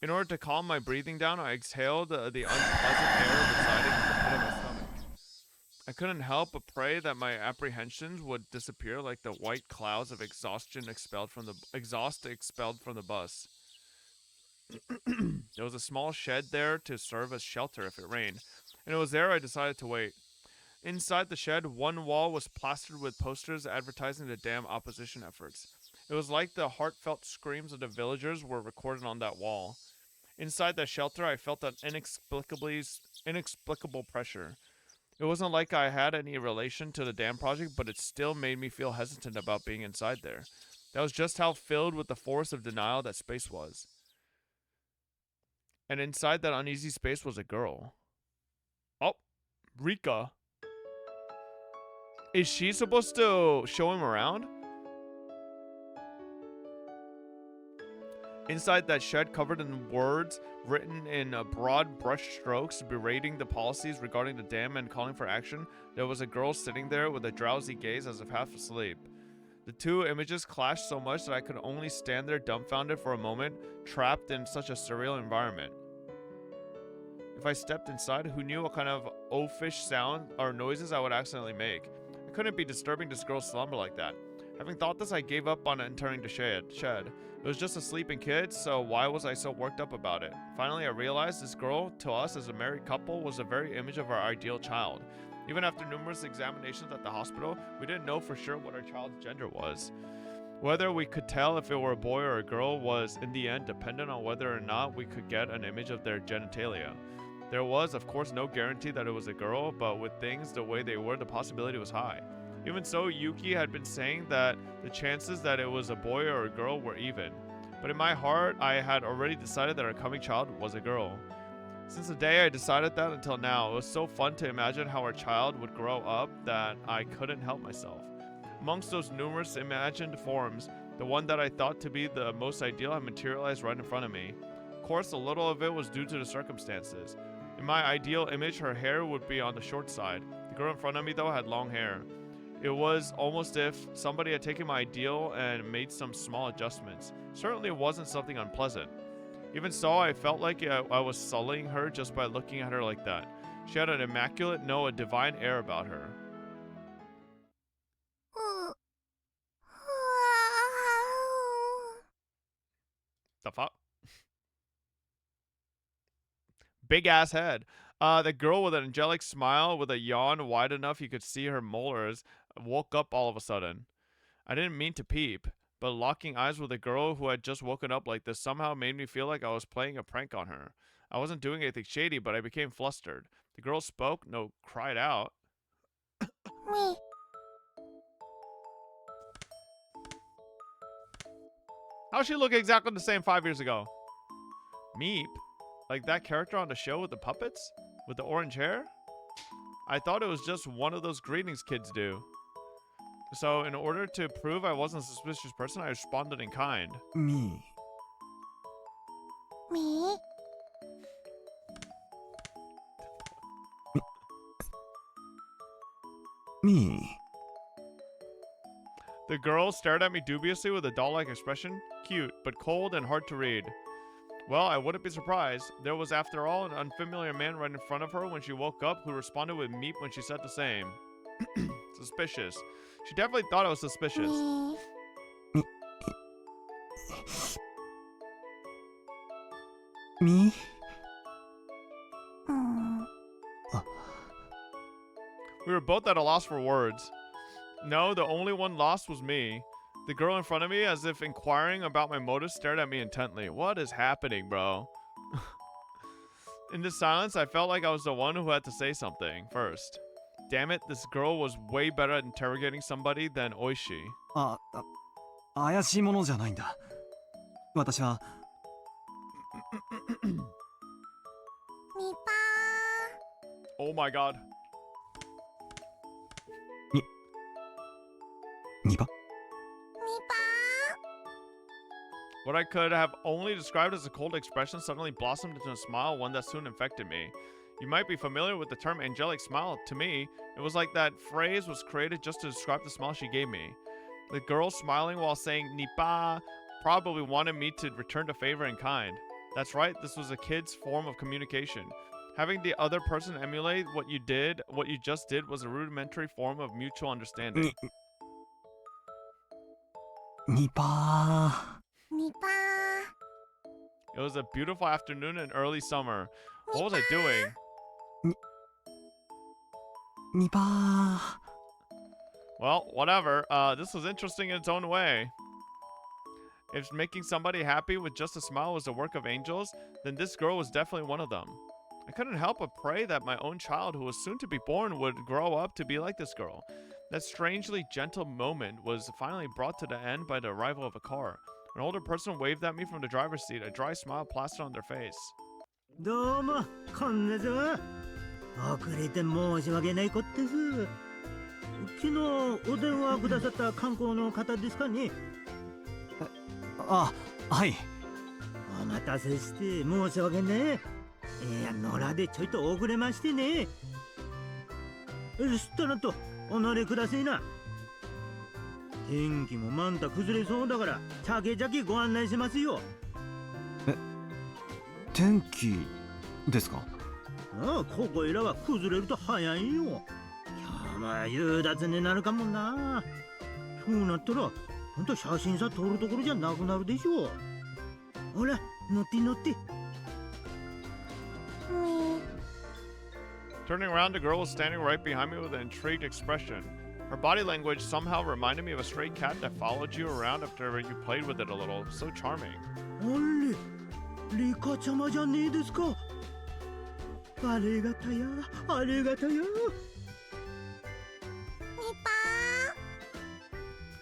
In order to calm my breathing down, I exhaled the unpleasant air residing in the pit of my stomach. I couldn't help but pray that my apprehensions would disappear like the white clouds of exhaust expelled from the bus. There was a small shed there to serve as shelter if it rained, and it was there I decided to wait. Inside the shed, one wall was plastered with posters advertising the dam opposition efforts. It was like the heartfelt screams of the villagers were recorded on that wall. Inside that shelter, I felt an inexplicable pressure. It wasn't like I had any relation to the dam project, but it still made me feel hesitant about being inside there. That was just how filled with the force of denial that space was. And inside that uneasy space was a girl. Oh, Rika. Is she supposed to show him around? Inside that shed, covered in words written in broad brush strokes berating the policies regarding the dam and calling for action, there was a girl sitting there with a drowsy gaze as if half asleep. The two images clashed so much that I could only stand there dumbfounded for a moment, trapped in such a surreal environment. If I stepped inside, who knew what kind of oafish sound or noises I would accidentally make? I couldn't be disturbing this girl's slumber like that. Having thought this, I gave up on entering the shed. It was just a sleeping kid, so why was I so worked up about it? Finally, I realized this girl, to us as a married couple, was the very image of our ideal child. Even after numerous examinations at the hospital, we didn't know for sure what our child's gender was. Whether we could tell if it were a boy or a girl was, in the end, dependent on whether or not we could get an image of their genitalia. There was, of course, no guarantee that it was a girl, but with things the way they were, the possibility was high. Even so, Yuki had been saying that the chances that it was a boy or a girl were even. But in my heart, I had already decided that our coming child was a girl. Since the day I decided that until now, it was so fun to imagine how our child would grow up that I couldn't help myself. Amongst those numerous imagined forms, the one that I thought to be the most ideal had materialized right in front of me. Of course, a little of it was due to the circumstances. In my ideal image, her hair would be on the short side. The girl in front of me, though, had long hair. It was almost if somebody had taken my ideal and made some small adjustments. Certainly it wasn't something unpleasant. Even so, I felt like I was sullying her just by looking at her like that. She had an immaculate, no, a divine air about her. The fuck? Big ass head. The girl with an angelic smile with a yawn wide enough you could see her molars woke up all of a sudden. I didn't mean to peep, but locking eyes with a girl who had just woken up like this somehow made me feel like I was playing a prank on her. I wasn't doing anything shady, but I became flustered. The girl spoke, no, cried out. Me. How'd she look exactly the same 5 years ago? Meep? Like that character on the show with the puppets? With the orange hair? I thought it was just one of those greetings kids do. So, in order to prove I wasn't a suspicious person, I responded in kind. Me. Me? Me. The girl stared at me dubiously with a doll-like expression. Cute, but cold and hard to read. Well, I wouldn't be surprised. There was, after all, an unfamiliar man right in front of her when she woke up who responded with meep when she said the same. Suspicious. She definitely thought I was suspicious. Me? We were both at a loss for words. No, the only one lost was me. The girl in front of me, as if inquiring about my motives, stared at me intently. What is happening, bro? In this silence, I felt like I was the one who had to say something first. Damn it, this girl was way better at interrogating somebody than Oishi. 怪しいものじゃないんだ。私は。Oh my god. ニパ? What I could have only described as a cold expression suddenly blossomed into a smile, one that soon infected me. You might be familiar with the term angelic smile. To me, it was like that phrase was created just to describe the smile she gave me. The girl smiling while saying nipa probably wanted me to return the favor in kind. That's right, this was a kid's form of communication. Having the other person emulate what you just did was a rudimentary form of mutual understanding. Nipa. It was a beautiful afternoon in early summer. What was I doing? Nipa. Well, whatever. This was interesting in its own way. If making somebody happy with just a smile was the work of angels, then this girl was definitely one of them. I couldn't help but pray that my own child, who was soon to be born, would grow up to be like this girl. That strangely gentle moment was finally brought to the end by the arrival of a car. An older person waved at me from the driver's seat, a dry smile plastered on their face. どうも、こんにちは。遅れて申し訳ないことです。昨日お電話くださった観光の方ですかね。あ、はい。お待たせして申し訳ねえ。野良でちょいと遅れましてね。したらとお乗りくださいな。天気もまんた崩れそうだから、ちゃけちゃけご案内しますよ。天気ですか？ああ、ここいらは崩れると早いよ。今日まあ優脱になるかもな。そうなったらほんと写真さ撮るところじゃなくなるでしょう。ほら乗って乗って。Turning around, the girl was standing right behind me with an intrigued expression. Her body language somehow reminded me of a stray cat that followed you around after you played with it a little. So charming. あれ、リカちゃまじゃねえですか。ありがたや、ありがたや。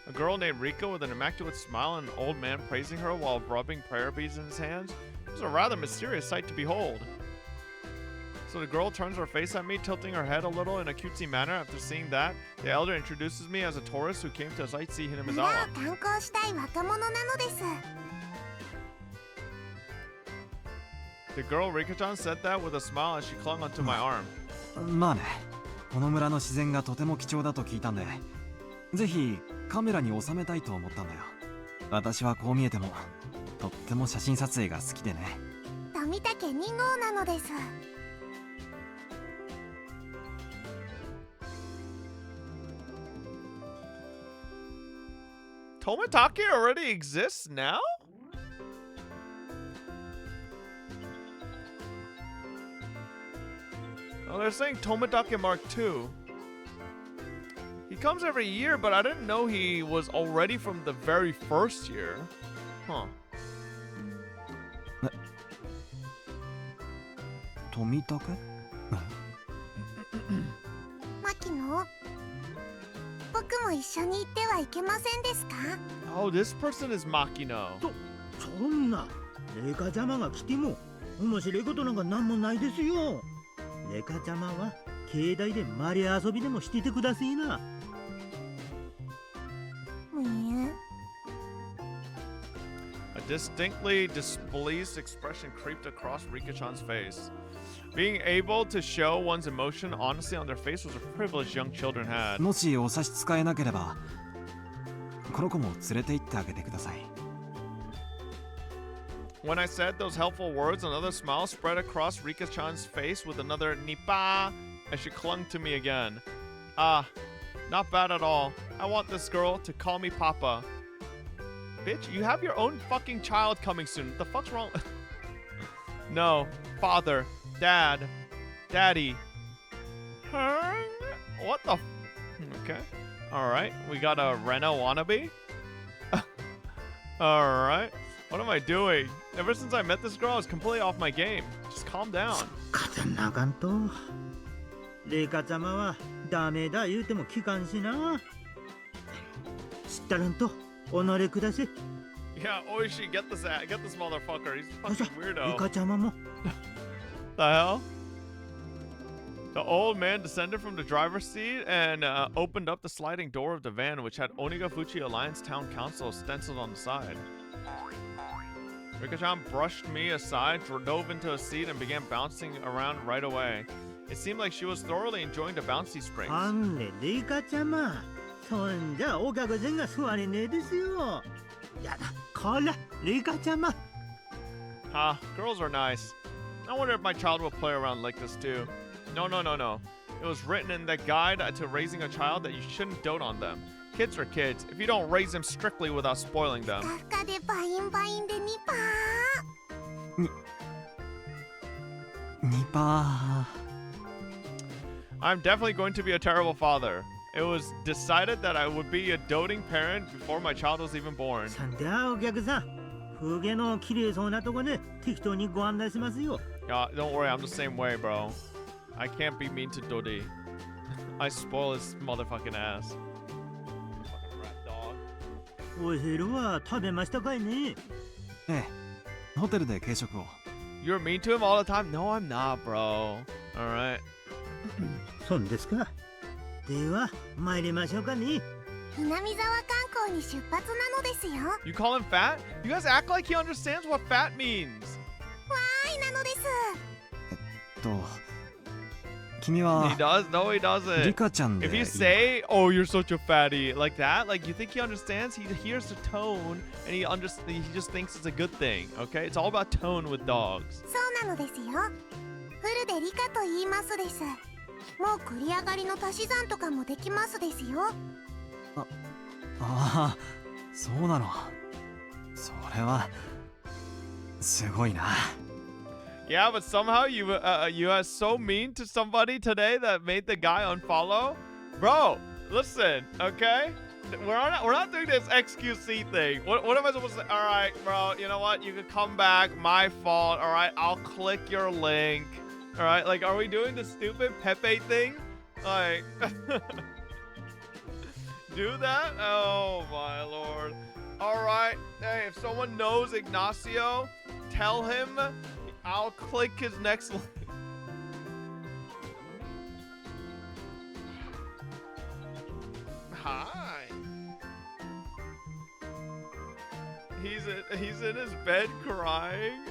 A girl named Rika with an immaculate smile and an old man praising her while rubbing prayer beads in his hands. It was a rather mysterious sight to behold. So the girl turns her face at me, tilting her head a little in a cutesy manner. After seeing that, the elder introduces me as a tourist who came to sightsee Hinamizawa. The girl Rika-chan said that with a smile as she clung onto my arm. まあね、この村の自然がとても貴重だと聞いたんで、ぜひカメラに収めたいと思ったんだよ。私はこう見えてもとっても写真撮影が好きでね。富岳2号なのです。Tomitake already exists now? Oh, they're saying Tomitake Mark II. He comes every year, but I didn't know he was already from the very first year. Huh. Tomitake? Makino? 僕も一緒に行ってはいけませんですか? Oh, this person is Makino. そんなレカちゃまが来ても面白いことなんか何もないですよ。レカちゃまは境内でマリ遊びでもしててくださいな。A distinctly displeased expression creeped across Rika-chan's face. Being able to show one's emotion honestly on their face was a privilege young children had. もしお差し支えなければ、この子も連れて行ってあげてください。When I said those helpful words, another smile spread across Rika-chan's face with another nipa as she clung to me again. Ah, not bad at all. I want this girl to call me Papa. Bitch, you have your own fucking child coming soon. What the fuck's wrong? No, father, dad, daddy. What the? Okay. Alright, we got a Reno wannabe. Alright. What am I doing? Ever since I met this girl, I was completely off my game. Just calm down. なかんと。レカちゃまはダメだ言うても聞かんしな。知ったらんと、己くだせ。Yeah, Oishi, get this motherfucker. He's a fucking weirdo. レカちゃまも。The hell? The old man descended from the driver's seat and opened up the sliding door of the van, which had Onigafuchi Alliance Town Council stenciled on the side. Rika-chan brushed me aside, dove into a seat, and began bouncing around right away. It seemed like she was thoroughly enjoying the bouncy springs. あんね、レカちゃま。そんじゃお客さんが座れねえですよ。やだ、こら、レカちゃま。Ha, girls are nice. I wonder if my child will play around like this too. No. It was written in the guide to raising a child that you shouldn't dote on them. Kids are kids. If you don't raise them strictly without spoiling them. I'm definitely going to be a terrible father. It was decided that I would be a doting parent before my child was even born. さんではお客さん、風景の綺麗そうなとこね、適当にご案内しますよ。Don't worry, I'm the same way, bro. I can't be mean to Dodi. I spoil his motherfucking ass. Fucking rat dog. お昼は食べましたかいね？ええ、ホテルで軽食を。You're mean to him all the time? No, I'm not, bro. Alright. そうですか。では、参りましょうかね。南沢観光に出発なのですよ。You call him fat? You guys act like he understands what fat means. わーいなのです。君は He does? No, he doesn't. リカちゃんで。 If you say, "Oh, you're such a fatty," like that, like you think he understands? He hears the tone and he just thinks it's a good thing. Okay, it's all about tone with dogs. そうなのですよ。フルでリカと言いますです。もう繰り上がりの足し算とかもできますですよ。ああ、そうなの。それはすごいな。Yeah, but somehow you are so mean to somebody today that made the guy unfollow. Bro, listen, okay? We're not doing this XQC thing. What am I supposed to say? All right, bro. You know what? You can come back. My fault. All right, I'll click your link. All right, like, are we doing the stupid Pepe thing? Like, do that? Oh my lord. All right. Hey, if someone knows Ignacio, tell him I'll click his next link. Hi. He's in his bed crying.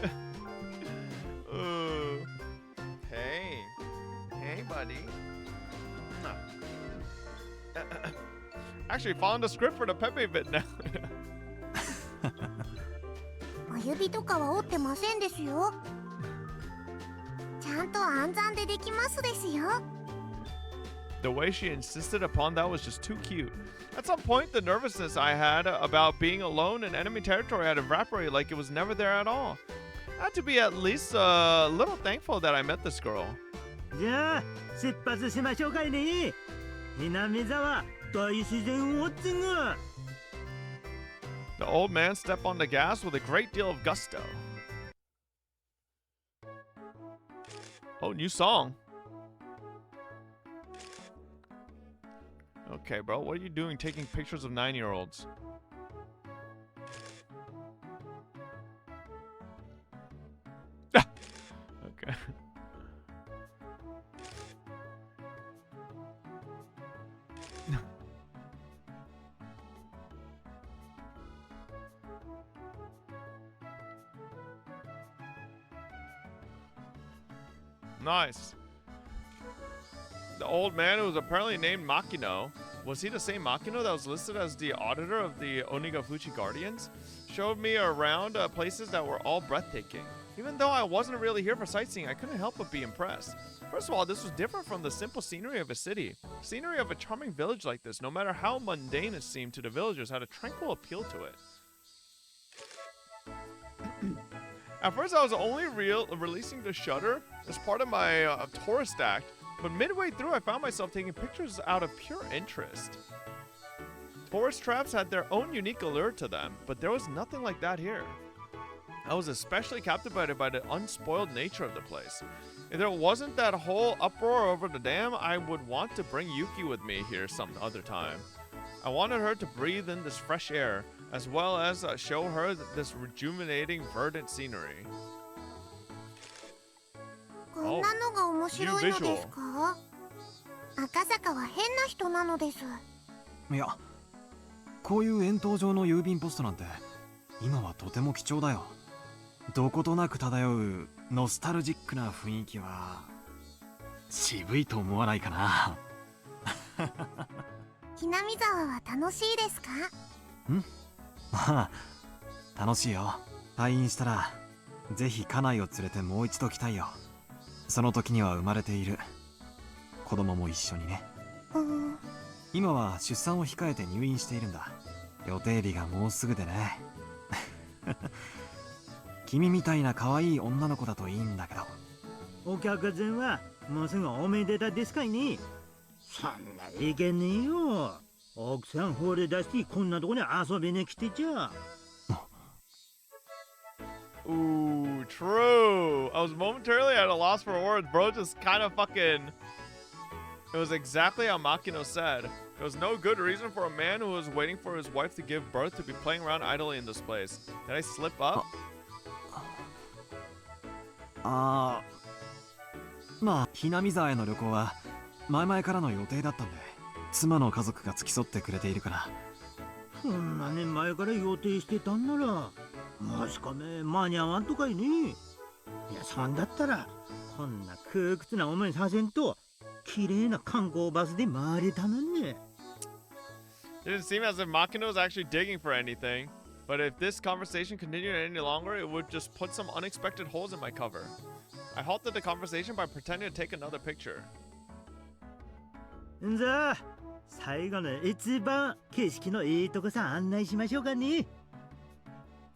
Hey, buddy. Actually, found a script for the Pepe bit now. 小指とかは折ってませんですよ。ちゃんと暗算でできますですよ。The way she insisted upon that was just too cute. At some point, the nervousness I had about being alone in enemy territory had evaporated like it was never there at all. I had to be at least a little thankful that I met this girl. じゃあ出発しましょうかいね。南沢大自然ウォッチング。 The old man stepped on the gas with a great deal of gusto. Oh, new song. Okay, bro, what are you doing taking pictures of 9-year-olds? Okay. Nice. The old man who was apparently named Makino, was he the same Makino that was listed as the auditor of the Onigafuchi Guardians? Showed me around places that were all breathtaking. Even though I wasn't really here for sightseeing, I couldn't help but be impressed. First of all, this was different from the simple scenery of a city. Scenery of a charming village like this, no matter how mundane it seemed to the villagers, had a tranquil appeal to it. At first, I was only releasing the shutter as part of my tourist act, but midway through, I found myself taking pictures out of pure interest. Forest traps had their own unique allure to them, but there was nothing like that here. I was especially captivated by the unspoiled nature of the place. If there wasn't that whole uproar over the dam, I would want to bring Yuki with me here some other time. I wanted her to breathe in this fresh air, as well as show her this rejuvenating verdant scenery. こんなのが面白いのですか？赤坂は変な人なのです。いや、こういう円筒状の郵便ポストなんて今はとても貴重だよ。どことなく漂うノスタルジックな雰囲気は渋いと思わないかな。ひなみ沢は楽しいですか？ん？ああ、楽しいよ。退院したらぜひ家内を連れてもう一度来たいよ。その時には生まれている子供も一緒にね。今は出産を控えて入院しているんだ。予定日がもうすぐでね。君みたいな可愛い女の子だといいんだけど。お客さんはもうすぐおめでたですかいね。そんないけねえよ。奥さん放り出してこんなとこに遊びに来てちゃ。Ooh, true. I was momentarily at a loss for words. Bro just kind of fucking... It was exactly how Makino said. There was no good reason for a man who was waiting for his wife to give birth to be playing around idly in this place. Did I slip up? ああ、まあ、ひなみ沢への旅行は前々からの予定だったんで、妻の家族が付き添ってくれているから。そんな年前から予定してたんなら、もしかめ間に合わんとかいね。いや、そんだったらこんな窮屈な思いさせんと、綺麗な観光バスで回れたのね。It didn't seem as if Makino was actually digging for anything. But if this conversation continued any longer, it would just put some unexpected holes in my cover. I halted the conversation by pretending to take another picture. じゃあ最後の一番景色のいいとこさ案内しましょうかね。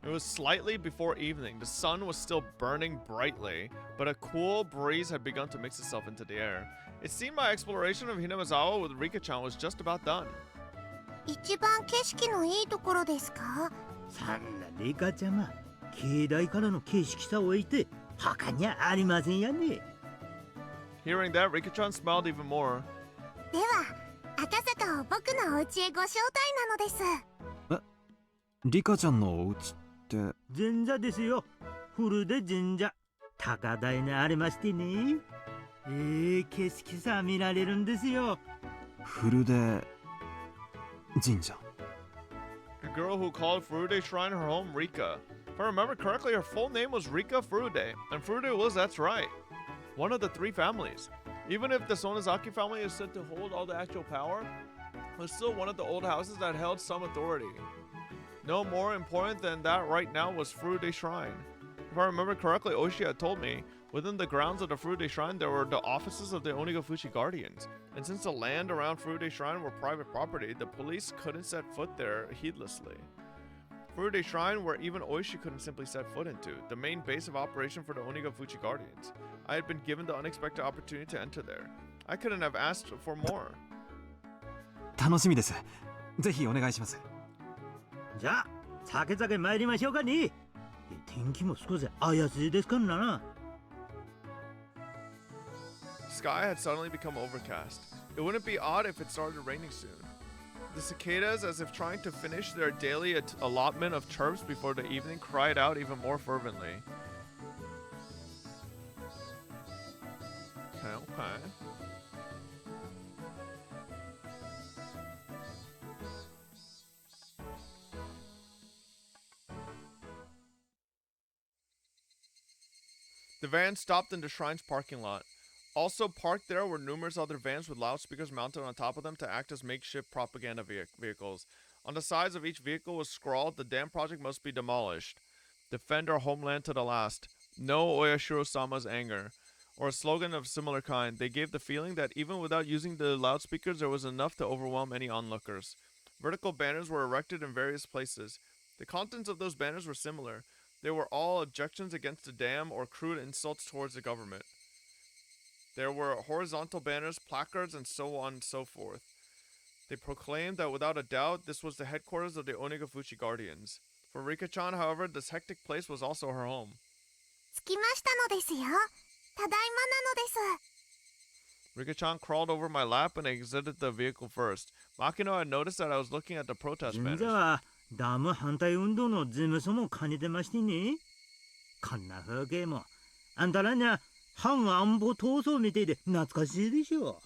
It was slightly before evening. The sun was still burning brightly, but a cool breeze had begun to mix itself into the air. It seemed my exploration of Hinamizawa with Rika-chan was just about done. 一番景色のいいところですか？そんなリカちゃま、境内からの景色さを置いて他にはありませんやね。Hearing that, Rika-chan smiled even more. では赤坂を僕のお家へご招待なのです。リカちゃんのお家って神社ですよ。古で神社。高台にありましてね。景色さ見られるんですよ。古で神社。The girl who called Furude Shrine her home, Rika. If I remember correctly, her full name was Rika Furude, and Furude was, that's right, one of the three families. Even if the Sonozaki family is said to hold all the actual power, it was still one of the old houses that held some authority. No more important than that right now was Furude Shrine. If I remember correctly, Oishi had told me, within the grounds of the Furude Shrine there were the offices of the Onigafushi Guardians, and since the land around Furude Shrine were private property, the police couldn't set foot there heedlessly. Furude Shrine, where even Oishi couldn't simply set foot into, the main base of operation for the Onigafuchi Guardians. I had been given the unexpected opportunity to enter there. I couldn't have asked for more. 楽しみです。ぜひお願いします。じゃあ、酒々参りましょうかね。天気も少し怪しいですからな。Sky had suddenly become overcast. It wouldn't be odd if it started raining soon. The cicadas, as if trying to finish their daily allotment of chirps before the evening, cried out even more fervently. Okay. The van stopped in the shrine's parking lot. Also parked there were numerous other vans with loudspeakers mounted on top of them to act as makeshift propaganda vehicles. On the sides of each vehicle was scrawled, "The dam project must be demolished. Defend our homeland to the last. No Oyashiro-sama's anger." Or a slogan of similar kind. They gave the feeling that even without using the loudspeakers, there was enough to overwhelm any onlookers. Vertical banners were erected in various places. The contents of those banners were similar. They were all objections against the dam or crude insults towards the government. There were horizontal banners, placards, and so on and so forth. They proclaimed that without a doubt, this was the headquarters of the Onigafuchi Guardians. For Rika-chan, however, this hectic place was also her home. 着きましたのですよ。ただいまなのです。Rika-chan crawled over my lap and exited the vehicle first. Makino had noticed that I was looking at the protest 神 banners. 社はダム反対運動の事務所も兼ねてましてね。こんな風景もあんたらには反安保闘争みてえで懐かしいでしょ。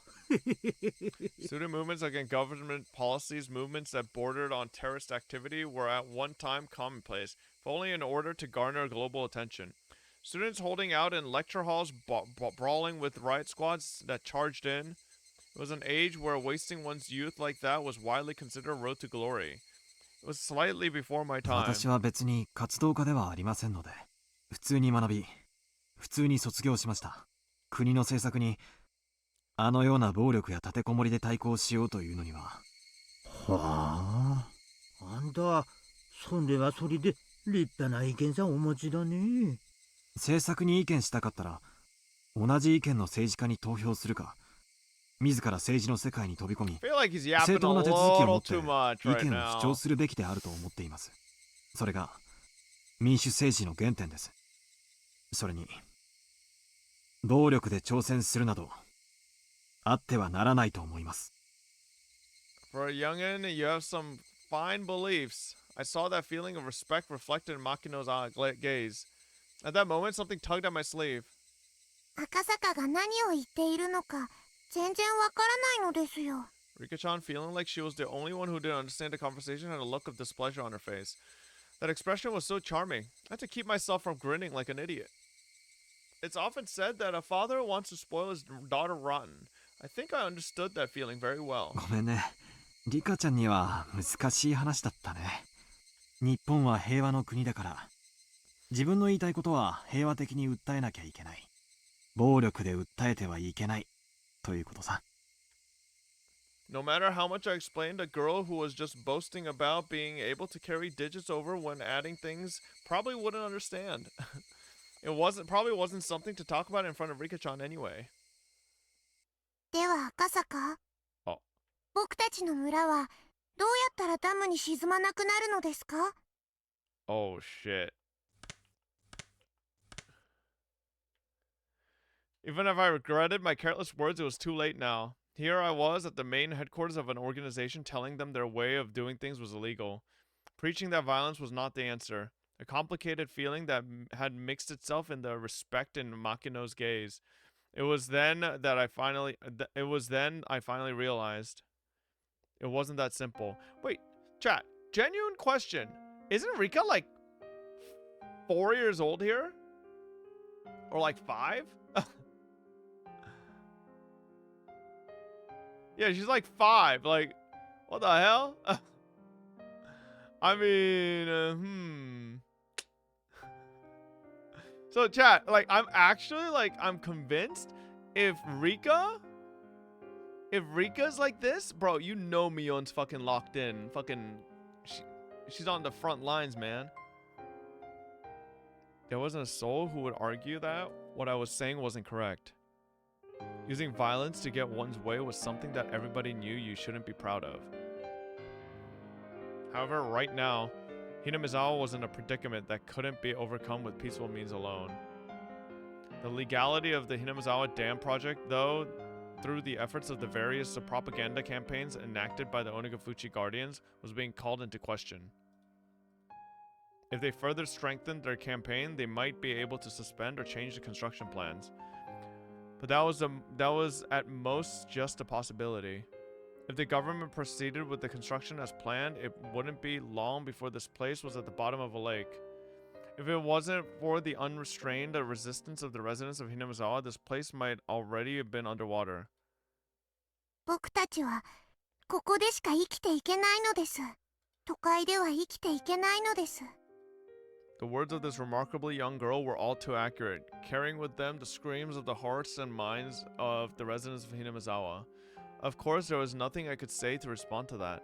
Student movements against government policies, movements that bordered on terrorist activity, were at one time commonplace, if only in order to garner global attention. Students holding out in lecture halls, brawling with riot squads that charged in. It was an age where wasting one's youth like that was widely considered a road to glory. It was slightly before my time. 私は別に活動家ではありませんので、普通に学び、普通に卒業しました。国の政策にあのような暴力や立てこもりで対抗しようというのには。はあ、あんたそれはそれで立派な意見さお持ちだね。政策に意見したかったら同じ意見の政治家に投票するか、自ら政治の世界に飛び込み、正当な手続きを持って意見を主張するべきであると思っています。それが民主政治の原点です。それに暴力で挑戦するなどあってはならないと思います。For a youngin, you have some fine beliefs. I saw that feeling of respect reflected in Makino's gaze. At that moment, something tugged at my sleeve. 赤坂が何を言っているのか全然わからないのですよ。Rika-chan, feeling like she was the only one who didn't understand the conversation, had a look of displeasure on her face. That expression was so charming. I had to keep myself from grinning like an idiot. It's often said that a father wants to spoil his daughter rotten. I think I understood that feeling very well. ごめんね。リカちゃんには難しい話だったね。日本は平和の国だから、自分の言いたいことは平和的に訴えなきゃいけない。暴力で訴えてはいけないということさ。No matter how much I explained, a girl who was just boasting about being able to carry digits over when adding things probably wouldn't understand. Probably wasn't something to talk about in front of Rika-chan anyway. では赤坂、あ、僕たちの村はどうやったらダムに沈まなくなるのですか？ Oh shit. Even if I regretted my careless words, it was too late now. Here I was at the main headquarters of an organization telling them their way of doing things was illegal. Preaching that violence was not the answer. A complicated feeling that had mixed itself in the respect in Makino's gaze. It was then I finally realized it wasn't that simple. Wait, chat. Genuine question. Isn't Rika like 4 years old here? Or like 5? Yeah, she's like 5. Like, what the hell? I mean, So chat, like, I'm convinced if Rika's like this, bro, you know Mion's fucking locked in. She's on the front lines, man. There wasn't a soul who would argue that what I was saying wasn't correct. Using violence to get one's way was something that everybody knew you shouldn't be proud of. However, right now, Hinamizawa was in a predicament that couldn't be overcome with peaceful means alone. The legality of the Hinamizawa Dam project, though, through the efforts of the various propaganda campaigns enacted by the Onagafuchi Guardians, was being called into question. If they further strengthened their campaign, they might be able to suspend or change the construction plans. But that was at most just a possibility. If the government proceeded with the construction as planned, it wouldn't be long before this place was at the bottom of a lake. If it wasn't for the unrestrained resistance of the residents of Hinamizawa, this place might already have been underwater. 僕たちはここでしか生きていけないのです。都会では生きていけないのです。 The words of this remarkably young girl were all too accurate, carrying with them the screams of the hearts and minds of the residents of Hinamizawa. Of course, there was nothing I could say to respond to that.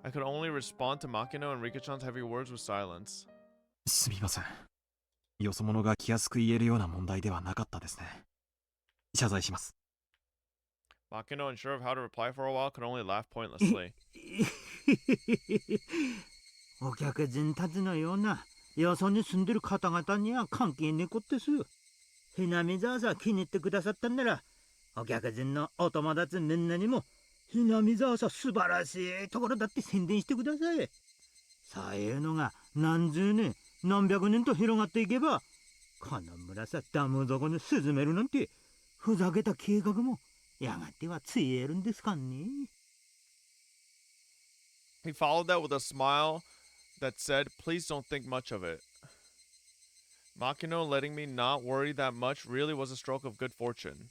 I could only respond to Makino and Rika-chan's heavy words with silence. すみません。よそ者が気安く言えるような問題ではなかったですね。謝罪します。Makino, unsure of how to reply for a while, could only laugh pointlessly. お客人たちのようなよそに住んでる方々には関係ねえことです。Hinamizawaさん気に入ってくださったんなら、お客人のお友達みんなにもHinamizawaさん素晴らしいところだって宣伝してください。そういうのが何十年何百年と広がっていけば、この村さダム底に沈めるなんてふざけた計画もやがてはついえるんですかね。He followed that with a smile that said, "Please don't think much of it." Makino letting me not worry that much really was a stroke of good fortune.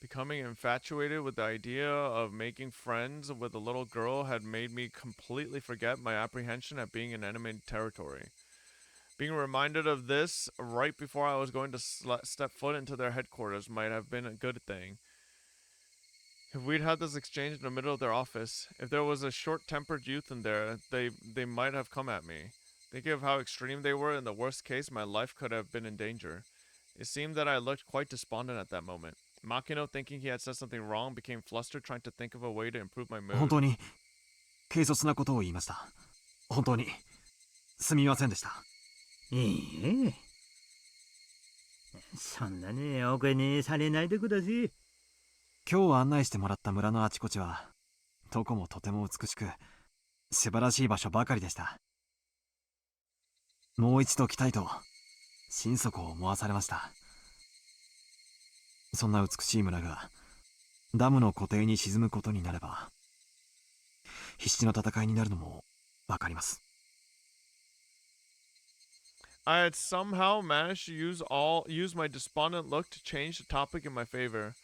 Becoming infatuated with the idea of making friends with a little girl had made me completely forget my apprehension at being in enemy territory. Being reminded of this right before I was going to step foot into their headquarters might have been a good thing. If we'd had this exchange in the middle of their office, if there was a short-tempered youth in there, they might have come at me. Thinking of how extreme they were, in the worst case, my life could have been in danger. It seemed that I looked quite despondent at that moment. Makino, thinking he had said something wrong, became flustered, trying to think of a way to improve my mood. 本当に軽率なことを言いました。本当にすみませんでした。いえ、そんなにお気にされないでください。今日案内してもらった村のあちこちはどこもとても美しく素晴らしい場所ばかりでした。もう一度来たいと心底思わされました。そんな美しい村がダムの湖底に沈むことになれば必死の戦いになるのもわかります。I had somehow managed to use my despondent look to change the topic in my favor.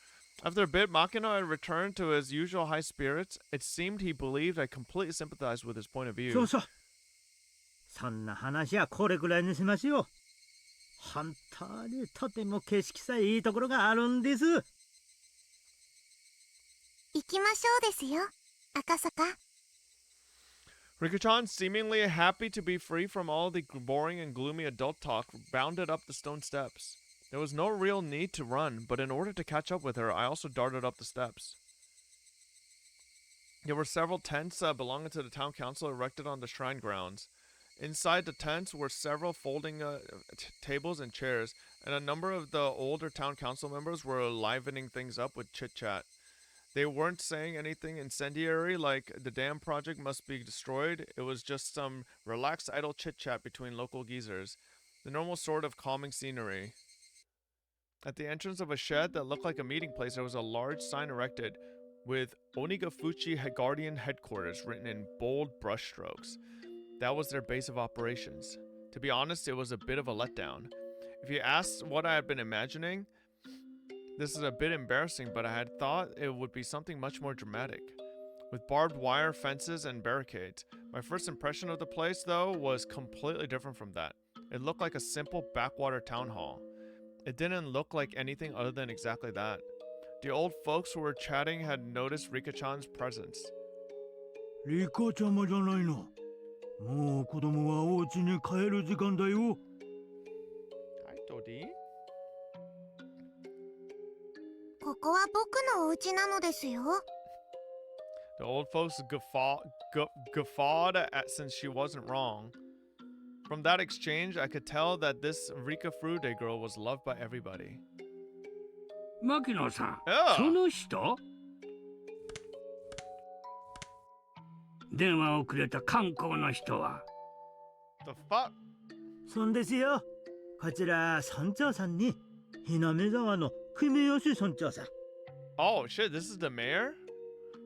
After a bit, Makino had returned to his usual high spirits. It seemed he believed I completely sympathized with his point of view. そうそう。そんな話はこれくらいにしましょう。本当にとても景色さえいいところがあるんです。行きましょうですよ、赤坂。Rika-chan, seemingly happy to be free from all the boring and gloomy adult talk, bounded up the stone steps. There was no real need to run, but in order to catch up with her, I also darted up the steps. There were several tents belonging to the town council erected on the shrine grounds. Inside the tents were several folding tables and chairs, and a number of the older town council members were livening things up with chit-chat. They weren't saying anything incendiary like the dam project must be destroyed. It was just some relaxed idle chit-chat between local geezers. The normal sort of calming scenery. At the entrance of a shed that looked like a meeting place, there was a large sign erected with Onigafuchi Guardian Headquarters written in bold brushstrokes. That was their base of operations. To be honest, it was a bit of a letdown. If you asked what I had been imagining, this is a bit embarrassing, but I had thought it would be something much more dramatic, with barbed wire fences and barricades. My first impression of the place, though, was completely different from that. It looked like a simple backwater town hall. It didn't look like anything other than exactly that. The old folks who were chatting had noticed Rika-chan's presence. リカちゃまじゃないの。もう子供はお家に帰る時間だよ。Hi, Dodi. ここは僕のお家なのですよ。The old folks guffawed since she wasn't wrong. From that exchange, I could tell that this Rika Frude girl was loved by everybody. 牧野さん、ああその人電話をくれた観光の人は The fuck? そんですよ。こちら村長さんに、ひなめ沢の久米吉村長さん。Oh shit, this is the mayor?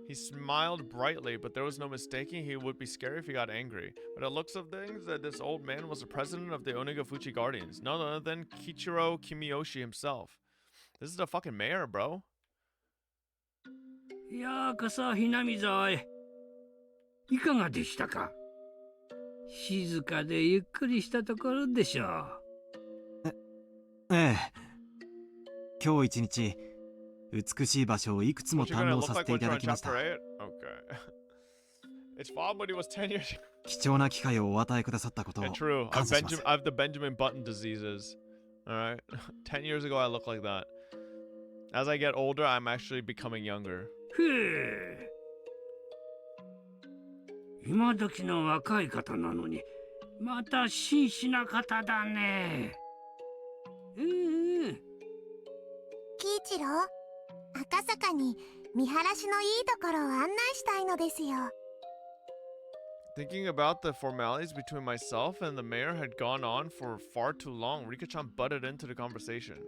He smiled brightly, but there was no mistaking he would be scary if he got angry. But it looks of things that this old man was the president of the Onigafuchi Guardians, none other than Kichiro Kimiyoshi himself. This is the fucking mayor, bro. ようこそひなみ沢へ。いかがでしたか？静かでゆっくりしたところでしょう。ええ。今日一日美しい場所をいくつも堪能させていただきました。貴重な機会をお与えくださったことを感謝します。I have the Benjamin Button diseases. All right, 10 years ago I looked like that. As I get older, I'm actually becoming younger. へえ。今時の若い方なのに、また真摯な方だね。喜一郎、赤坂に見晴らしのいいところを案内したいのですよ。Thinking about the formalities between myself and the mayor had gone on for far too long, Rika-chan butted into the conversation.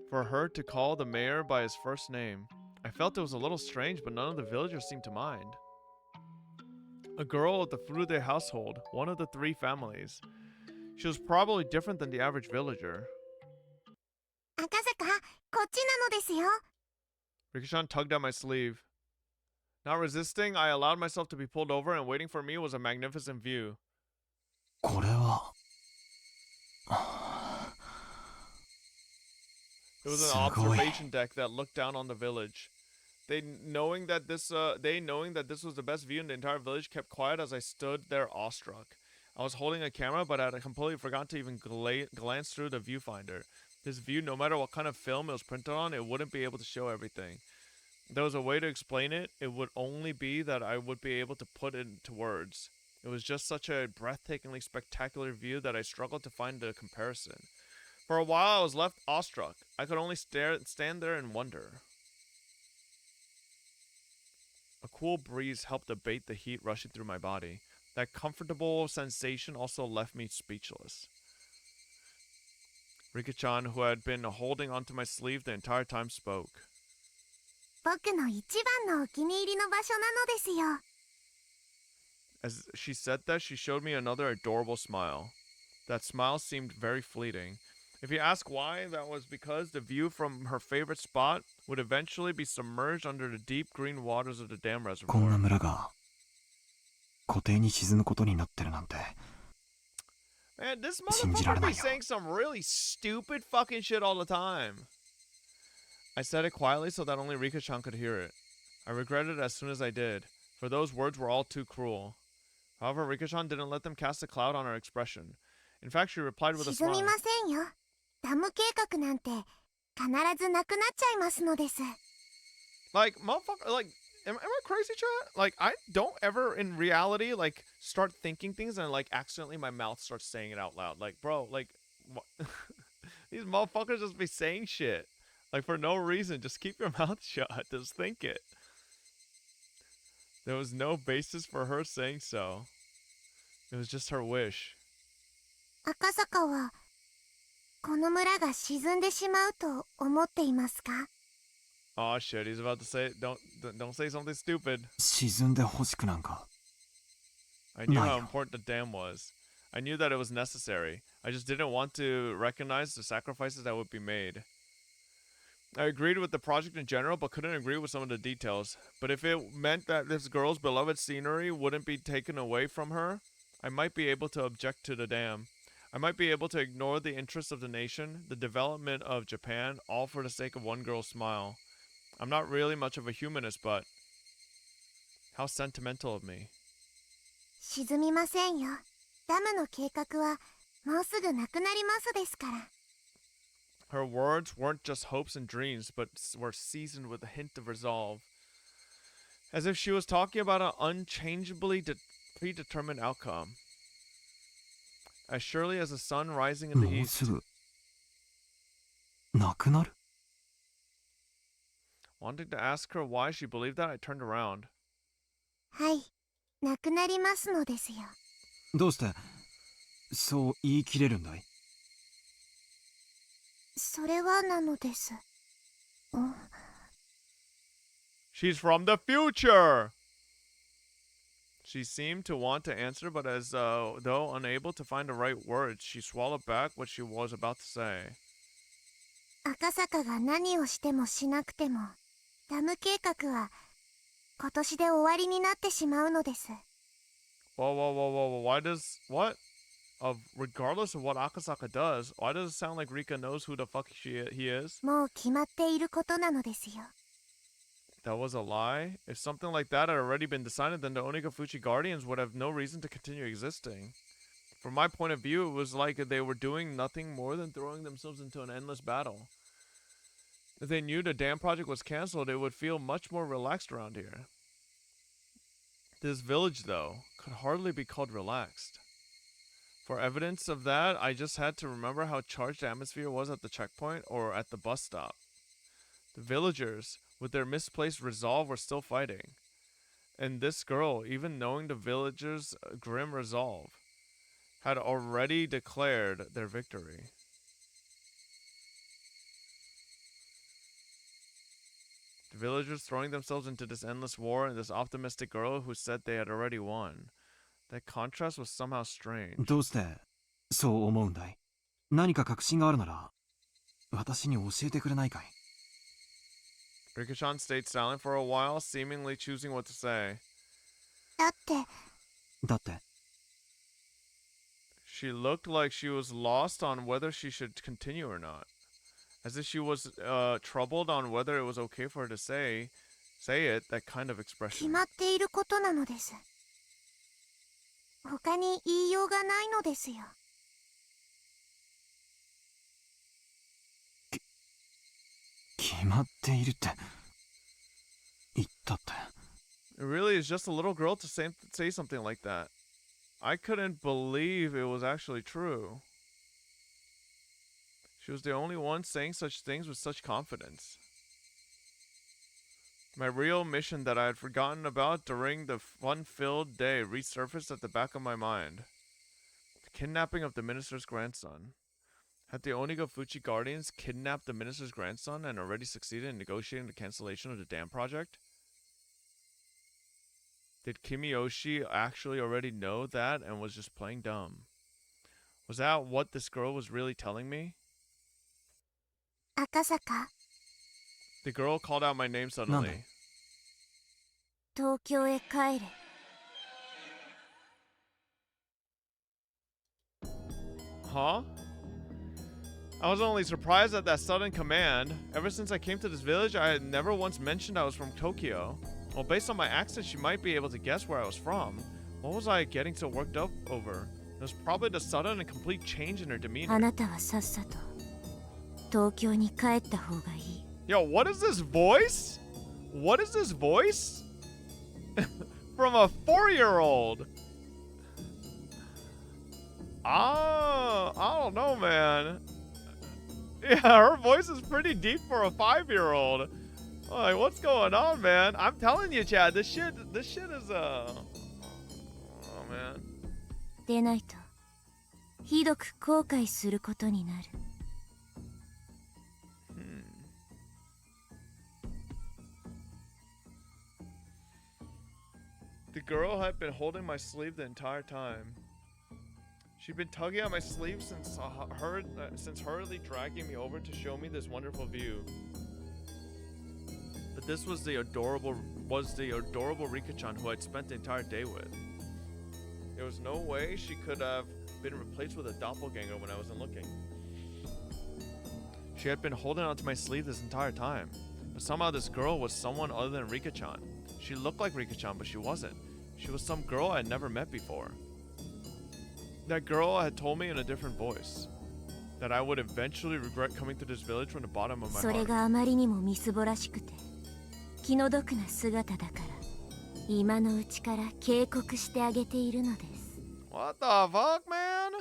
For her to call the mayor by his first name, I felt it was a little strange, but none of the villagers seemed to mind. A girl of the Furude household, one of the 3 families. She was probably different than the average villager. 赤坂、こっちなのですよ。Rika-chan tugged at my sleeve. Not resisting, I allowed myself to be pulled over, and waiting for me was a magnificent view. これは It was an observation deck that looked down on the village. They knowing that this was the best view in the entire village, kept quiet as I stood there awestruck. I was holding a camera, but I had completely forgotten to even glance through the viewfinder. This view, no matter what kind of film it was printed on, it wouldn't be able to show everything. If there was a way to explain it, it would only be that I would be able to put it into words. It was just such a breathtakingly spectacular view that I struggled to find a comparison. For a while, I was left awestruck. I could only stand there and wonder. A cool breeze helped abate the heat rushing through my body. That comfortable sensation also left me speechless. Rika-chan, who had been holding onto my sleeve the entire time, spoke. 僕の一番のお気に入りの場所なのですよ。As she said that, she showed me another adorable smile. That smile seemed very fleeting. If you ask why, that was because the view from her favorite spot would eventually be submerged under the deep green waters of the dam こんな reservoir. 村が湖底に沈むことになってるなんて Man, this 信じられ motherfucker な be いよ。 saying some really stupid fucking shit all the time. I said it quietly so that only Rika-chan could hear it. I regretted it as soon as I did, for those words were all too cruel. However, Rika-chan didn't let them cast a cloud on her expression. In fact, she replied with a 沈 smile. みませんよ。ダム計画なんて必ずなくなっちゃいますのです。 Like, motherfucker, like, am I crazy, chat? Like, I don't ever, in reality, like, start thinking things and, like, accidentally my mouth starts saying it out loud. Like, bro, like, these motherfuckers just be saying shit. Like, for no reason. Just keep your mouth shut. Just think it. There was no basis for her saying so. It was just her wish. 赤坂はこの村が沈んでしまうと思っていますか？ Oh shit, he's about to say, don't say something stupid. 沈んでほしくなんか I knew how important the dam was. I knew that it was necessary. I just didn't want to recognize the sacrifices that would be made. I agreed with the project in general, but couldn't agree with some of the details. But if it meant that this girl's beloved scenery wouldn't be taken away from her, I might be able to object to the dam. I might be able to ignore the interests of the nation, the development of Japan, all for the sake of one girl's smile. I'm not really much of a humanist, but how sentimental of me. 沈みませんよ。ダムの計画はもうすぐなくなりますですから。 Her words weren't just hopes and dreams, but were seasoned with a hint of resolve. As if she was talking about an unchangeably predetermined outcome. As surely as the sun rising in the もう east. すぐなくなる Wanting to ask her why she believed that, I turned around. はい、なくなりますのですよ。どうしてそう言い切れるんだい？それはなのです。She's from the future! She seemed to want to answer, but as though unable to find the right words, she swallowed back what she was about to say. 赤坂が何をしてもしなくても、ダム計画は今年で終わりになってしまうのです。 Whoa, why does, what? Regardless of what Akasaka does, why does it sound like Rika knows who the fuck he is? もう決まっていることなのですよ。 That was a lie? If something like that had already been decided, then the Onigafuchi Guardians would have no reason to continue existing. From my point of view, it was like they were doing nothing more than throwing themselves into an endless battle. If they knew the dam project was cancelled, it would feel much more relaxed around here. This village, though, could hardly be called relaxed. For evidence of that, I just had to remember how charged the atmosphere was at the checkpoint or at the bus stop. The villagers, with their misplaced resolve, were still fighting. And this girl, even knowing the villagers' grim resolve, had already declared their victory. The villagers throwing themselves into this endless war, and this optimistic girl who said they had already won. That contrast was somehow strange. どうしてそう思うんだい？何か確信があるなら私に教えてくれないかい？ Rika-chan stayed silent for a while, seemingly choosing what to say. だってだって She looked like she was lost on whether she should continue or not. As if she was troubled on whether it was okay for her to say it, that kind of 決 expression. まっていることなのです。他に言いようがないのですよ。決まっているって言ったって。 It really is just a little girl to say something like that. I couldn't believe it was actually true. She was the only one saying such things with such confidence. My real mission that I had forgotten about during the fun-filled day resurfaced at the back of my mind. The kidnapping of the minister's grandson. Had the Onigafuchi Guardians kidnapped the minister's grandson and already succeeded in negotiating the cancellation of the dam project? Did Kimiyoshi actually already know that and was just playing dumb? Was that what this girl was really telling me? 赤坂、 The girl called out my name suddenly. 東京へ帰れ。 Huh? I was only surprised at that sudden command. Ever since I came to this village, I had never once mentioned I was from Tokyo. Well, based on my accent, she might be able to guess where I was from. What was I getting so worked up over? It was probably the sudden and complete change in her demeanor. あなたはさっさと東京に帰った方がいい。 Yo, what is this voice? What is this voice? From a 4-year-old. Ah, I don't know, man. Yeah, her voice is pretty deep for a 5-year-old. Like, what's going on, man? I'm telling you, Chad, this shit is oh man. でないとひどく後悔することになる。The girl had been holding my sleeve the entire time. She'd been tugging at my sleeve since hurriedly dragging me over to show me this wonderful view. But this was the adorable Rika-chan who I'd spent the entire day with. There was no way she could have been replaced with a doppelganger when I wasn't looking. She had been holding onto my sleeve this entire time. But somehow this girl was someone other than Rika-chan. She looked like Rika-chan, but she wasn't. She was some girl I had never met before. That girl had told me in a different voice that I would eventually regret coming to this village from the bottom of my それ heart. があまりにもみすぼらしくて気の毒な姿だから今のうちから警告してあげているのです。 What the fuck, man?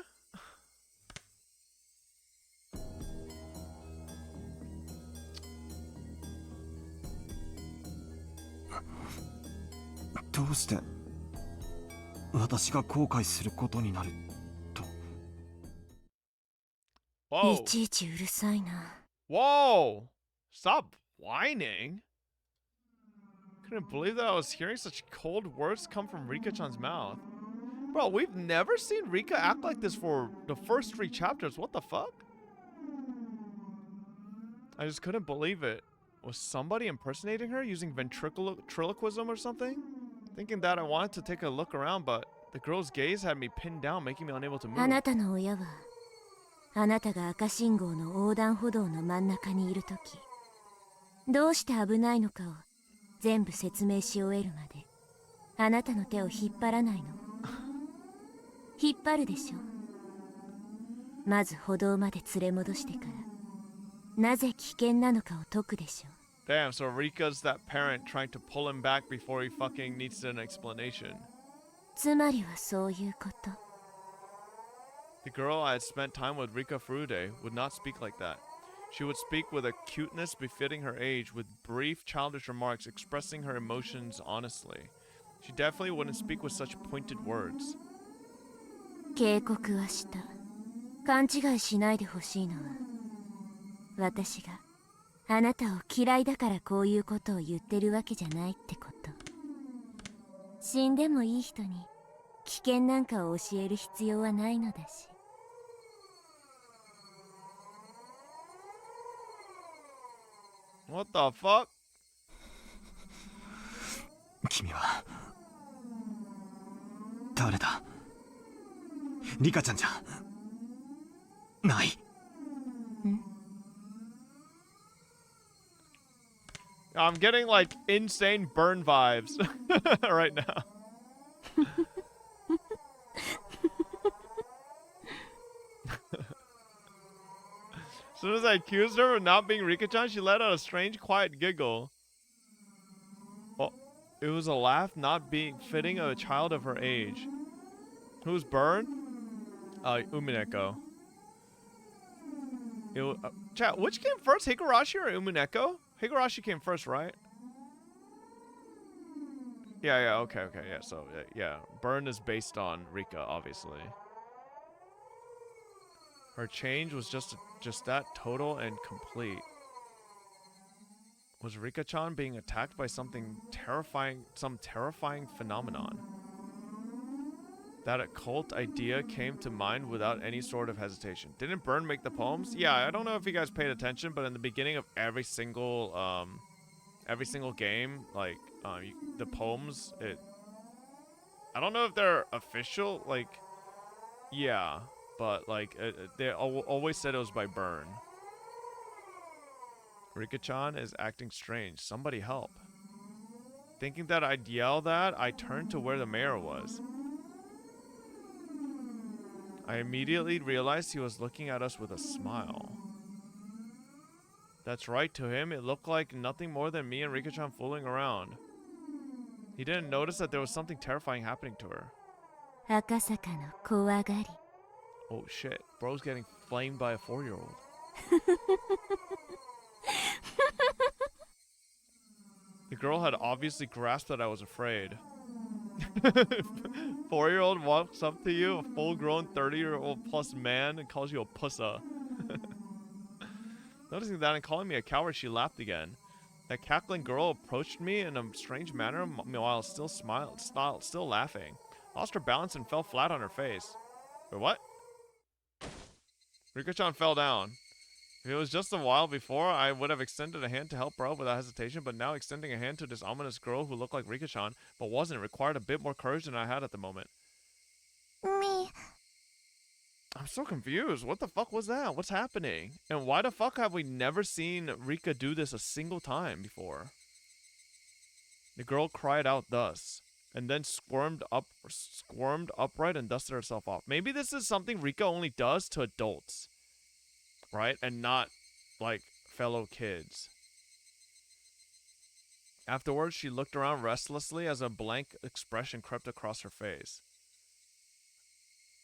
Why どうして私が後悔することになると。いちいちうるさいな。 Whoa! Stop whining. Couldn't believe that I was hearing such cold words come from Rika-chan's mouth. Bro, we've never seen Rika act like this for the first 3 chapters. What the fuck? I just couldn't believe it. Was somebody impersonating her using ventriloquism or something? Thinking that I wanted to take a look around, but the girl's gaze had me pinned down, making me unable to move. あなたの親はあなたが赤信号の横断歩道の真ん中にいるときどうして危ないのかを全部説明し終えるまであなたの手を引っ張らないの。引っ張るでしょ。まず歩道まで連れ戻してからなぜ危険なのかを解くでしょ。 Damn, so Rika's that parent trying to pull him back before he fucking needs an explanation. つまりはそういうこと。 The girl I had spent time with, Rika Furude, would not speak like that. She would speak with a cuteness befitting her age, with brief, childish remarks expressing her emotions honestly. She definitely wouldn't speak with such pointed words. 警告はした。勘違いしないでほしいのは私があなたを嫌いだからこういうことを言ってるわけじゃないってこと。死んでもいい人に危険なんかを教える必要はないのだし。 What the fuck? 君は誰だ。リカちゃんじゃない。 I'm getting like insane burn vibes right now. As soon as I accused her of not being Rika-chan, she let out a strange, quiet giggle. Oh, it was a laugh not being fitting of a child of her age. Who's Burn? Umineko. Chat, which came first, Higurashi or Umineko? Higurashi came first, right? Yeah, okay, yeah, so, yeah. Burn is based on Rika, obviously. Her change was just that total and complete. Was Rika-chan being attacked by something terrifying, some terrifying phenomenon? That occult idea came to mind without any sort of hesitation. Didn't Burn make the poems? Yeah, I don't know if you guys paid attention, but in the beginning of every single game, like, the poems, I don't know if they're official, like, yeah. but like they always said it was by burn. Rika-chan is acting strange. Somebody help. Thinking that I'd yell that, I turned to where the mayor was. I immediately realized he was looking at us with a smile. That's right, to him, it looked like nothing more than me and Rika-chan fooling around. He didn't notice that there was something terrifying happening to her. Oh shit, bro's getting flamed by a 4-year-old. The girl had obviously grasped that I was afraid. 4-year-old walks up to you, a full-grown 30-year-old plus man, and calls you a pussa. Noticing that and calling me a coward, she laughed again. That cackling girl approached me in a strange manner while still still laughing. Lost her balance and fell flat on her face. Wait, what? Rika-chan fell down. If it was just a while before, I would have extended a hand to help bro without hesitation, but now extending a hand to this ominous girl who looked like Rika-chan, but wasn't, required a bit more courage than I had at the moment. Me. I'm so confused. What the fuck was that? What's happening? And why the fuck have we never seen Rika do this a single time before? The girl cried out thus, and then squirmed upright and dusted herself off. Maybe this is something Rika only does to adults, right? And not, like, fellow kids. Afterwards, she looked around restlessly as a blank expression crept across her face.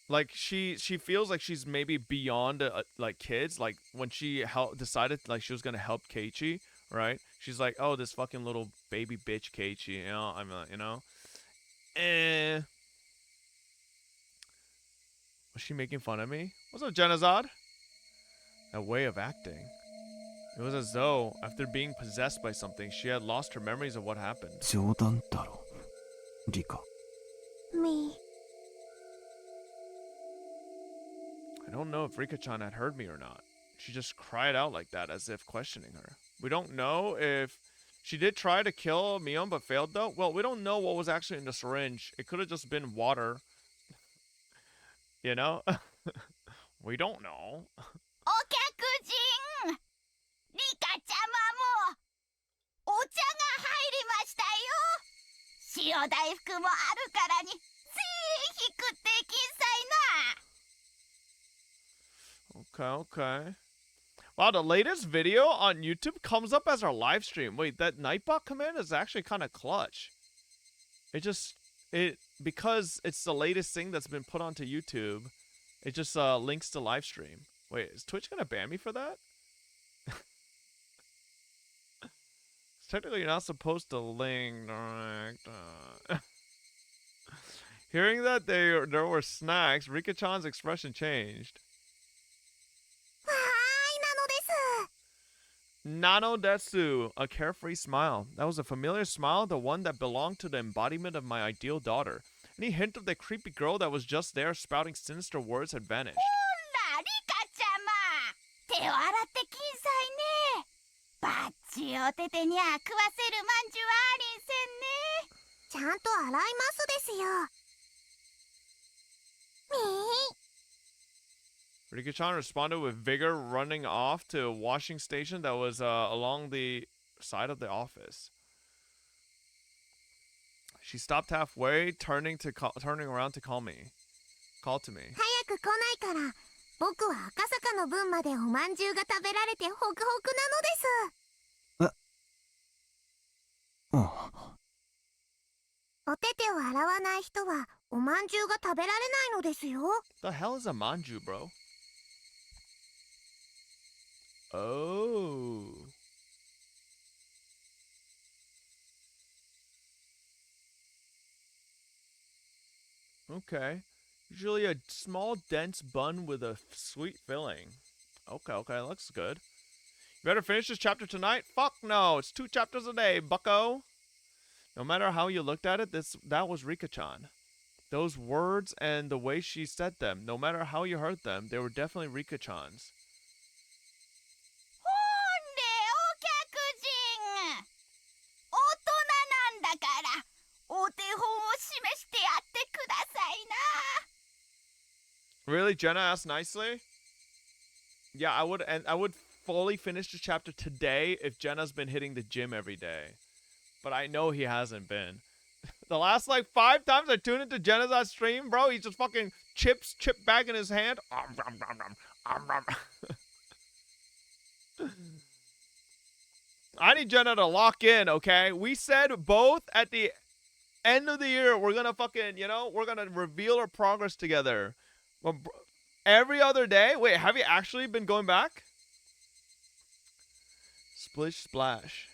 Like, she feels like she's maybe beyond, like, kids. Like, when she decided, like, she was gonna help Keiichi, right? She's like, oh, this fucking little baby bitch Keiichi, you know? I'm you know? Was she making fun of me? What's up, Genazad? A way of acting. It was as though, after being possessed by something, she had lost her memories of what happened. 冗談だろ、リカ。Me. I don't know if Rika-chan had heard me or not. She just cried out like that, as if questioning her. We don't know if she did try to kill Mion, but failed though. Well, we don't know what was actually in the syringe. It could have just been water. You know? We don't know. お客人、リカちゃまもお茶が入りましたよ。塩大福もあるからにぜひ食っていきんさいな。 Okay. Wow, the latest video on YouTube comes up as our live stream. Wait, that Nightbot command is actually kind of clutch. Because it's the latest thing that's been put onto YouTube, it just links to live stream. Wait, is Twitch gonna ban me for that? Technically, you're not supposed to link direct. Hearing that there were snacks, Rika-chan's expression changed. Nano Detsu, a carefree smile. That was a familiar smile, the one that belonged to the embodiment of my ideal daughter. Any hint of the creepy girl that was just there spouting sinister words had vanished. ほら、リカちゃま、手を洗ってきんさいね。バッチおててにゃ食わせるまんじゅうはありんせんね。ちゃんと洗いますですよ。Rika-chan responded with vigor, running off to a washing station that was along the side of the office. She stopped halfway, turning around to call to me. 早く来ないから、僕は赤坂の分までおまんじゅうが食べられてホクホクなのです。お手手を洗わない人はおまんじゅうが食べられないのですよ。The hell is a manju, bro? Oh. Okay. Usually a small, dense bun with a sweet filling. Okay, looks good. You better finish this chapter tonight? Fuck no, it's 2 chapters a day, bucko. No matter how you looked at it, that was Rika-chan. Those words and the way she said them, no matter how you heard them, they were definitely Rika-chan's. お手本を示してやってくださいな。Really? Jenna asked nicely? Yeah, I would fully finish the chapter today if Jenna's been hitting the gym every day. But I know he hasn't been. The last like 5 times I tuned into Jenna's stream, bro, he's just fucking chip bag in his hand. I need Jenna to lock in, okay? We said both at the end of the year we're gonna fucking, you know, we're gonna reveal our progress together. Well, every other day? Wait, have you actually been going back? Splish splash.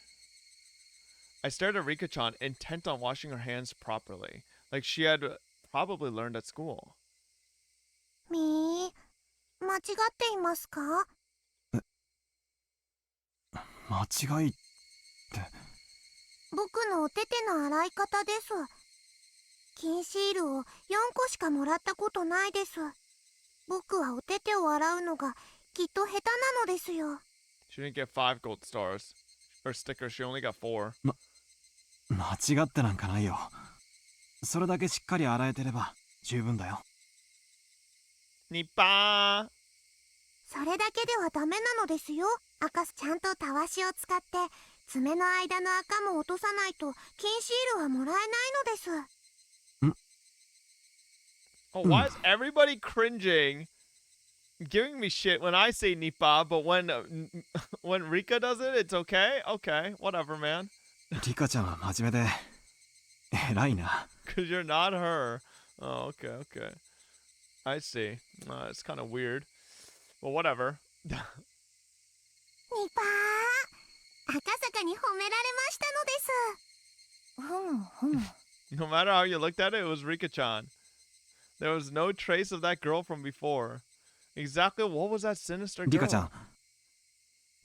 I stared at Rika-chan, intent on washing her hands properly, like she had probably learned at school. みー、間違っていますか？間違いって。僕のお手手の洗い方です。金シールを4個しかもらったことないです。僕はお手手を洗うのがきっと下手なのですよ。She didn't get 5 gold stars. Or stickers, she only got 4. 間違ってなんかないよ。それだけしっかり洗えてれば十分だよ。ニッパー。それだけではダメなのですよ。赤ちゃんとたわしを使って爪の間の赤も落とさないと金シールはもらえないのです。Oh, why is everybody cringing, giving me shit when I say Nippa, but when Rika does it, it's okay? Okay, whatever, man. リカちゃんは真面目で偉いな。Because you're not her. Oh, okay, okay. I see. It's kind of weird. Well, whatever. ニパー、赤坂に褒められましたのです。No matter how you looked at it, it was Rika-chan. There was no trace of that girl from before. Exactly what was that sinister girl? リカちゃん、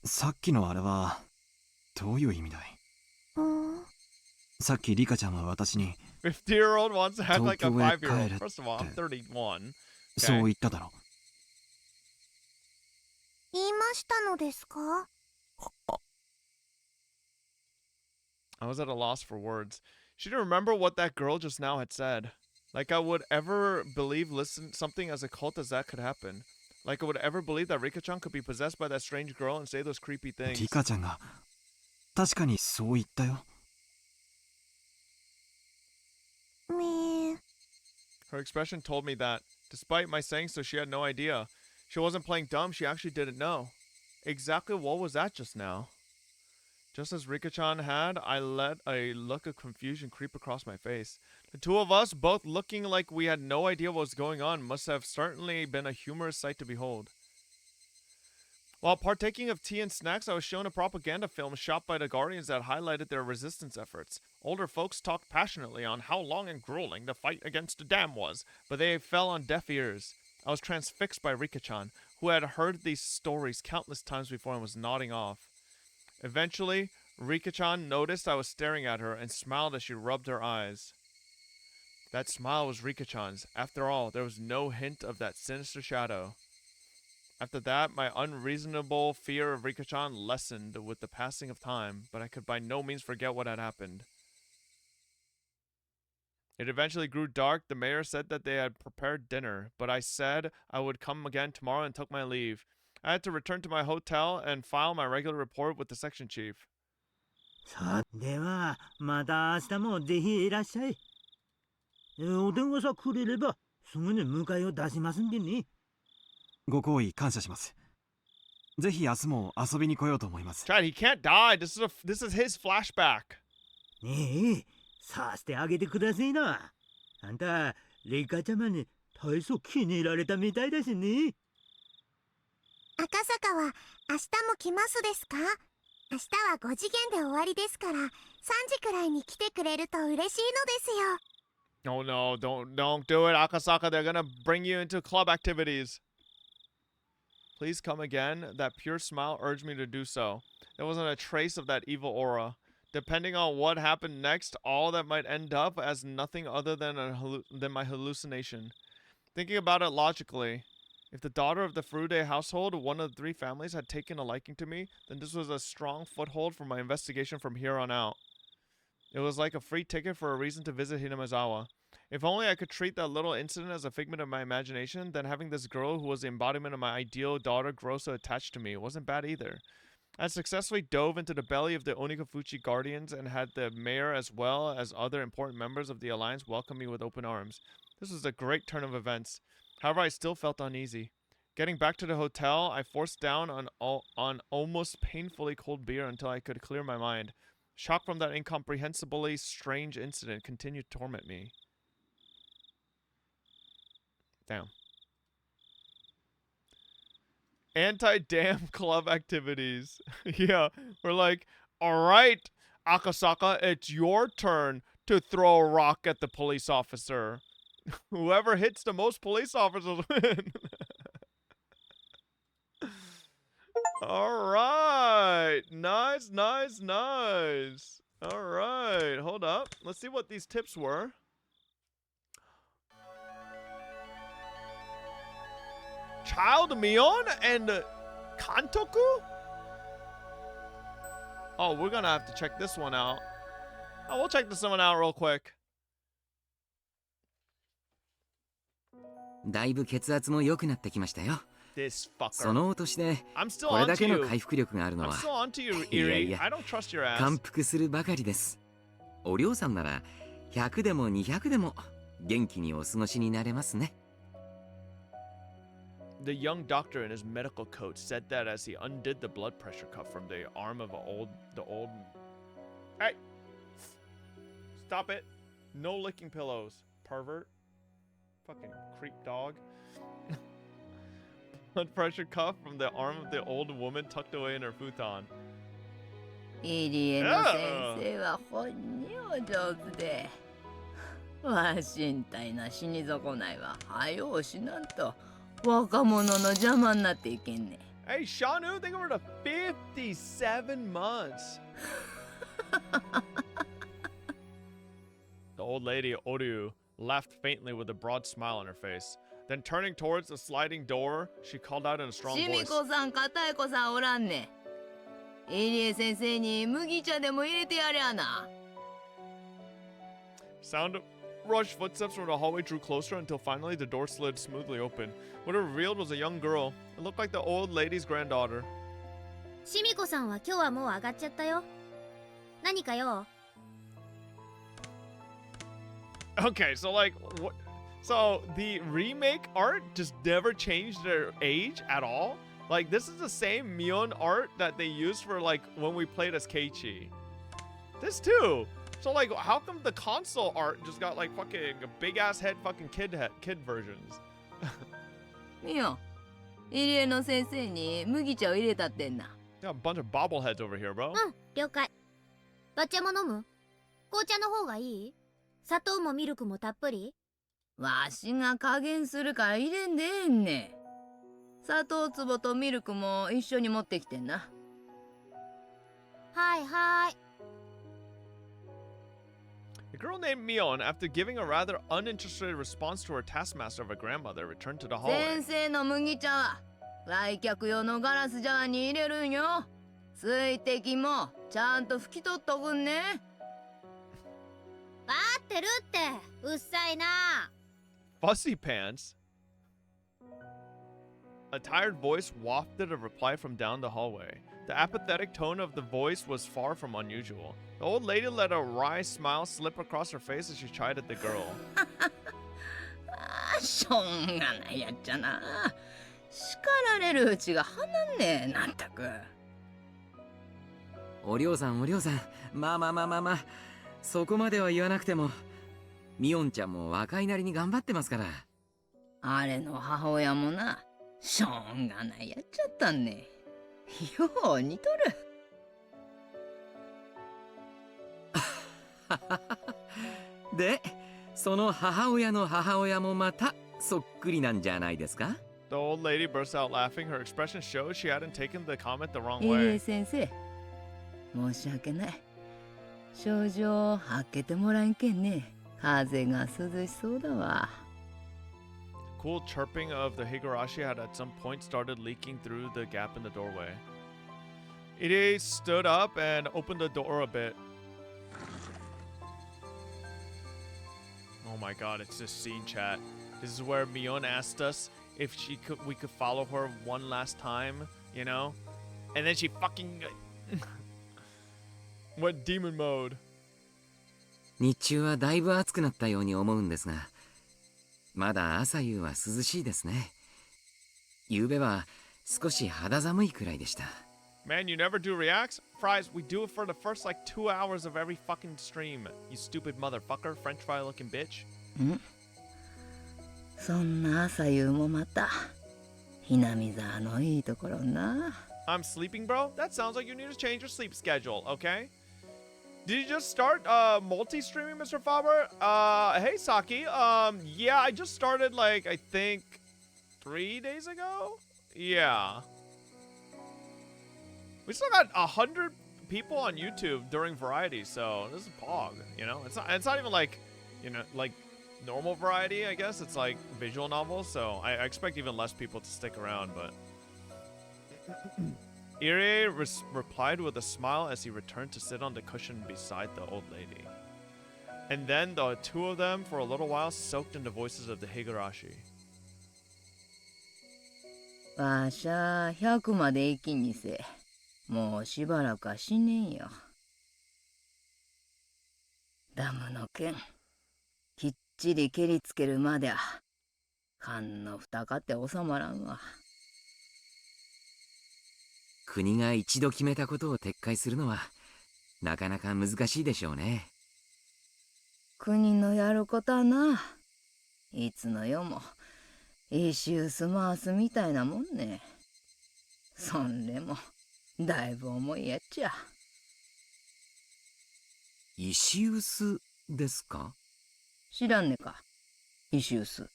さっきのあれはどういう意味だい？さっきリカちゃんは私に 50-year-old wants to act like a 5-year-old. First of all, I'm 31. そう言っただろ。言いましたのですか？ I was at a loss for words. She didn't remember what that girl just now had said. Like I would ever believe something as occult as that could happen. Like I would ever believe that Rika-chan could be possessed by that strange girl and say those creepy things. リカちゃんが確かにそう言ったよ。Her expression told me that, despite my saying so, she had no idea. She wasn't playing dumb, she actually didn't know. Exactly what was that just now? Just as Rika-chan had, I let a look of confusion creep across my face. The two of us, both looking like we had no idea what was going on, must have certainly been a humorous sight to behold. While partaking of tea and snacks, I was shown a propaganda film shot by the Guardians that highlighted their resistance efforts. Older folks talked passionately on how long and grueling the fight against the dam was, but they fell on deaf ears. I was transfixed by Rika-chan, who had heard these stories countless times before and was nodding off. Eventually, Rika-chan noticed I was staring at her and smiled as she rubbed her eyes. That smile was Rika-chan's. After all, there was no hint of that sinister shadow. After that, my unreasonable fear of Rika-chan lessened with the passing of time, but I could by no means forget what had happened. It eventually grew dark. The mayor said that they had prepared dinner, but I said I would come again tomorrow and took my leave. I had to return to my hotel and file my regular report with the section chief. さあ、では、また明日もぜひいらっしゃい。お電話さくれれば、すぐに迎えを出しますんでね。ご好意感謝します。ぜひ明日も遊びに来ようと思います。Chad, he can't die. This is his flashback. ねえ、さしてあげてくださいな。あんた、レイカちゃまに大層気に入られたみたいだしね。赤坂は明日も来ますですか？明日は5次元で終わりですから、3時くらいに来てくれると嬉しいのですよ。Oh no, don't do it, Akasaka. They're gonna bring you into club activities. Please come again. That pure smile urged me to do so. There wasn't a trace of that evil aura. Depending on what happened next, all that might end up as nothing other than my hallucination. Thinking about it logically, if the daughter of the Furude household, one of the 3 families, had taken a liking to me, then this was a strong foothold for my investigation from here on out. It was like a free ticket for a reason to visit Hinamizawa. If only I could treat that little incident as a figment of my imagination, then having this girl who was the embodiment of my ideal daughter grow so attached to me wasn't bad either. I successfully dove into the belly of the Onikafuchi Guardians and had the mayor as well as other important members of the alliance welcome me with open arms. This was a great turn of events. However, I still felt uneasy. Getting back to the hotel, I forced down on almost painfully cold beer until I could clear my mind. Shock from that incomprehensibly strange incident continued to torment me. Damn. Anti-dam club activities. Yeah, we're like, alright, Akasaka, it's your turn to throw a rock at the police officer. Whoever hits the most police officers win. Alright. Nice, nice, nice. Alright, hold up. Let's see what these tips were. Child Mion and Kantoku? Oh, we're gonna have to check this one out. Oh, we'll check this one out real quick. だいぶ血圧も良くなってきましたよ。 This fucker. そのお年で I'm still これだ onto けの you. 回復力があるの I'm は still onto you, いや Erie. いや I don't trust your ass. 感服するばかりです。お嬢さんなら100でも200でも元気にお過ごしになれますね。 The young doctor in his medical coat said that as he undid the blood pressure cuff from the arm of the old. Hey! Stop it! No licking pillows, pervert. Fucking creep dog. Blood pressure cuff from the arm of the old woman tucked away in her futon. 入江の先生は本にお上手で、わしんたいな死に損ないは早うしなんと若者の邪魔になっていけんね。Hey, Shanu, think over to 57 months. The old lady, Oryu, laughed faintly with a broad smile on her face. Then turning towards the sliding door, she called out in a strong しみ voice. こさん、片江子さんおらんね。入江先生に麦茶でも入れてやりゃな。Sound of rushed footsteps from the hallway drew closer until finally the door slid smoothly open. What it revealed was a young girl. It looked like the old lady's granddaughter. しみこさんは今日はもう上がっちゃったよ。何かよ。Okay, so like, what? So the remake art just never changed their age at all? Like, this is the same Mion art that they used for like when we played as Keiichi. This too. So like, how come the console art just got like fucking big ass head fucking kid versions? みよ、入江の先生に麦茶を入れたってんな。 Got a bunch of bobbleheads over here, bro. うん、了解。抹茶も飲む？紅茶の方がいい？砂糖もミルクもたっぷり？わしが加減するから入れんでええんね。砂糖壺とミルクも一緒に持ってきてんな。はいはい。 A girl named Mion, after giving a rather uninterested response to her taskmaster of a grandmother, returned to the hallway. 先生の麦茶は来客用のガラスジャーに入れるんよ。水滴もちゃんと拭き取っとくんね。わーってるって、うっさいな。 Fussy pants? A tired voice wafted a reply from down the hallway. The apathetic tone of the voice was far from unusual. The old lady let a wry smile slip across her face as she chided the girl. しょうがないやっちゃな。叱られるうちがはなんねえ、なんたく。お嬢さんお嬢さん、まあそこまでは言わなくても、ミオンちゃんも若いなりに頑張ってますから。あれの母親もな、しょうがないやっちゃったんね。よう似とる。で、その母親の母親もまたそっくりなんじゃないですか？ The old lady burst out laughing. Her expression showed she hadn't taken the comment the wrong 入 way. 江先生、申し訳ない。症状開けてもらえんけんね。風が涼しそうだわ。 Cool chirping of the Higurashi had at some point started leaking through the gap in the doorway. Ide stood up and opened the door a bit. Oh my god, it's this scene chat. This is where Mion asked us if we could follow her one last time, you know? And then she fucking went demon mode. 日中はだいぶ暑くなったように思うんですが、まだ朝夕は涼しいですね。夕べは少し肌寒いくらいでした。Man, you never do reacts? Fries, we do it for the first like 2 hours of every fucking stream. You stupid motherfucker, French fry looking bitch. そんな朝夕もまた、ひなみ沢のいいところな。I'm sleeping, bro? That sounds like you need to change your sleep schedule, okay? Did you just start multi-streaming, Mr. Faber? Hey, Saki. Yeah, I just started like, I think 3 days ago? Yeah. We still got 100 people on YouTube during variety, so this is Pog, you know? It's not even like, you know, like normal variety, I guess. It's like visual novels, so I expect even less people to stick around, but... Irie replied with a smile as he returned to sit on the cushion beside the old lady. And then the two of them, for a little while, soaked in the voices of the Higurashi. わしゃ100まで一気にせ。もうしばらくは死ねんよ。ダムの剣、きっちり蹴りつけるまでは、勘の蓋かって収まらんわ。国が一度決めたことを撤回するのは、なかなか難しいでしょうね。国のやることはな、いつの世も、一周す回すみたいなもんね。そんでも、だいぶ重いやっちゃ。石臼ですか？知らんねか、石臼。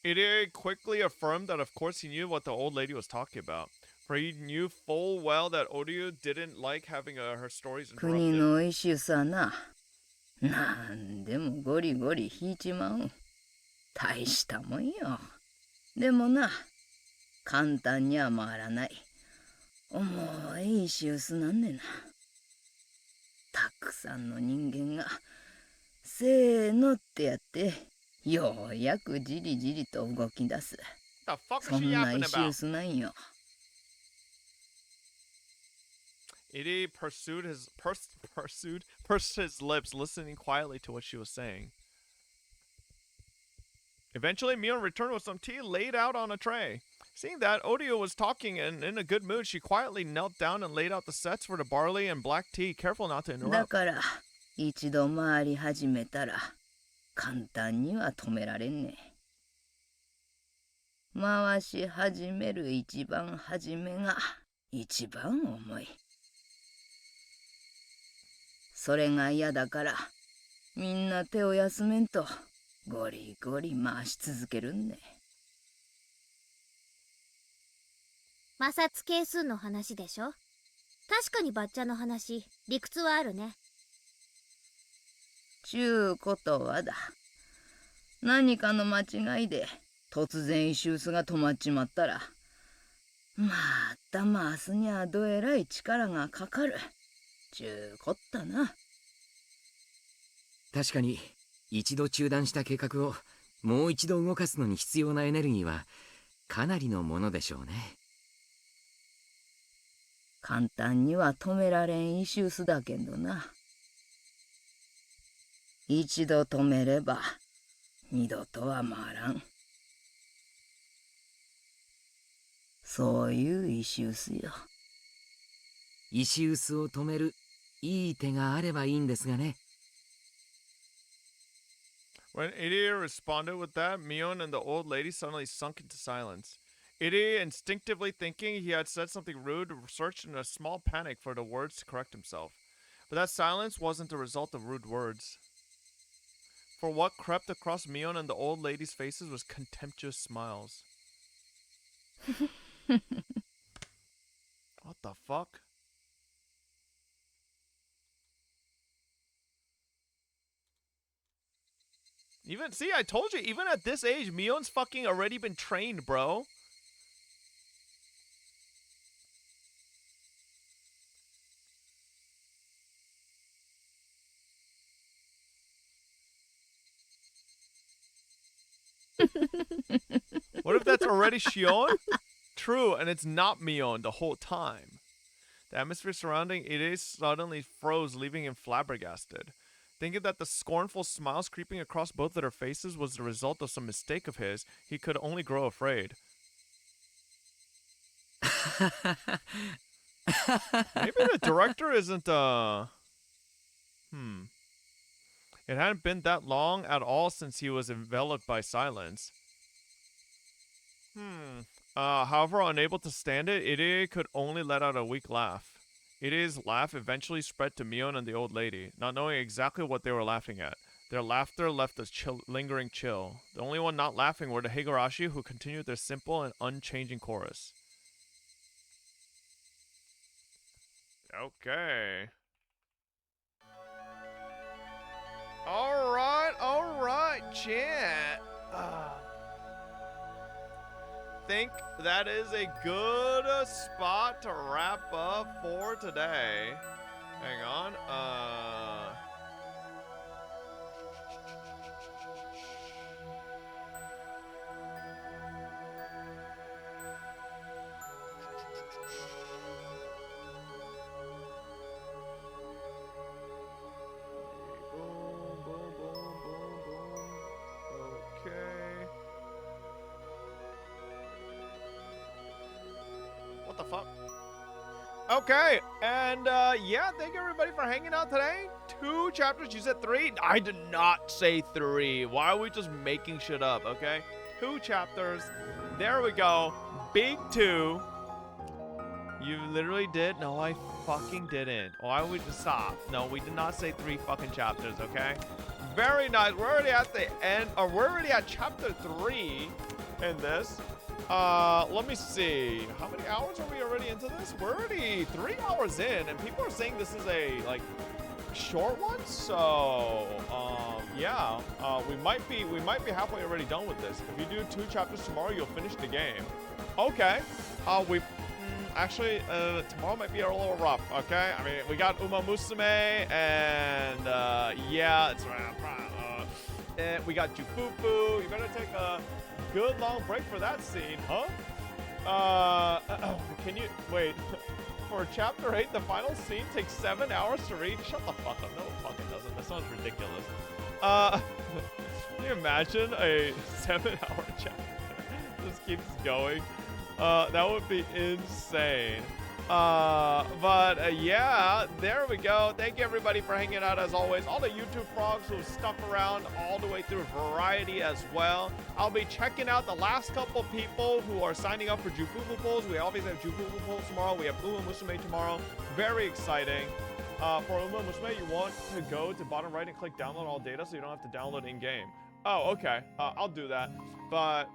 Irie quickly affirmed that of course he knew what the old lady was talking about, for he knew full well that Oryu didn't like having her stories 国 interrupted. の石臼はな、なんでもゴリゴリ引いちまう。大したもんよ。でもな、簡単には回らない。重い石臼なんねんな。たくさんの人間が、せーのってやって、ようやくじりじりと動き出す。そんな石臼なんよ。Irie pursed his lips, listening quietly to what she was saying. Eventually, Mion returned with some tea laid out on a tray. Seeing that Odio was talking and in a good mood, she quietly knelt down and laid out the sets for the barley and black tea, careful not to だ interrupt. から、一度回り始めたら、簡単には止められんね。回し始める一番初めが一番重い。それが嫌だから、みんな手を休めんと、ゴリゴリ回し続けるんね。摩擦係数の話でしょ。確かにバッチャの話、理屈はあるね。ちゅうことはだ。何かの間違いで突然石臼が止まっちまったら、また回すにゃどえらい力がかかる。ちゅうこったな。確かに一度中断した計画をもう一度動かすのに必要なエネルギーはかなりのものでしょうね。簡単には止められん石臼だけどな。一度止めれば二度とは回らん。そういう石臼よ。石臼を止めるいい手があればいいんですがね。When Irie responded with that, Mion and the old lady suddenly sunk into silence. Irie, instinctively thinking he had said something rude, searched in a small panic for the words to correct himself. But that silence wasn't the result of rude words. For what crept across Mion and the old lady's faces was contemptuous smiles. What the fuck? Even, see, I told you, even at this age, Mion's fucking already been trained, bro. What if that's already Shion? True, and it's not Mion the whole time. The atmosphere surrounding it suddenly froze, leaving him flabbergasted. Thinking that the scornful smiles creeping across both of their faces was the result of some mistake of his, he could only grow afraid. Maybe the director isn't, It hadn't been that long at all since he was enveloped by silence. However, unable to stand it, Ide could only let out a weak laugh. Ide's laugh eventually spread to Mion and the old lady, not knowing exactly what they were laughing at. Their laughter left a lingering chill. The only one not laughing were the Higurashi, who continued their simple and unchanging chorus. Okay. Alright, chat. Think that is a good spot to wrap up for today. Hang on. What the fuck? Okay, and yeah, thank you everybody for hanging out today. 2 chapters, you said 3? I did not say 3. Why are we just making shit up, okay? 2 chapters. There we go. Big 2. You literally did? No, I fucking didn't. Why would we stop? No, we did not say 3 fucking chapters, okay? Very nice. We're already at the end, or we're already at chapter 3 in this. Let me see. How many hours are we already into this? We're already 3 hours in, and people are saying this is a, like, short one. So, yeah. We might be halfway already done with this. If you do 2 chapters tomorrow, you'll finish the game. Okay. Actually, tomorrow might be a little rough, okay? I mean, we got Umamusume, and, yeah, it's and we got Jufufu. You better take a good long break for that scene, huh? Can you, wait, for chapter 8, the final scene takes 7 hours to read? Shut the fuck up. No, it fucking doesn't. That sounds ridiculous. Can you imagine a 7-hour chapter? Just keeps going. That would be insane. Yeah, there we go. Thank you everybody for hanging out as always. All the YouTube frogs who stuck around all the way through Variety as well. I'll be checking out the last couple people who are signing up for Jufufu polls. We always have Jufufu polls tomorrow. We have Umamusume tomorrow. Very exciting. For Umamusume, you want to go to bottom right and click download all data so you don't have to download in-game. Oh, okay. I'll do that. But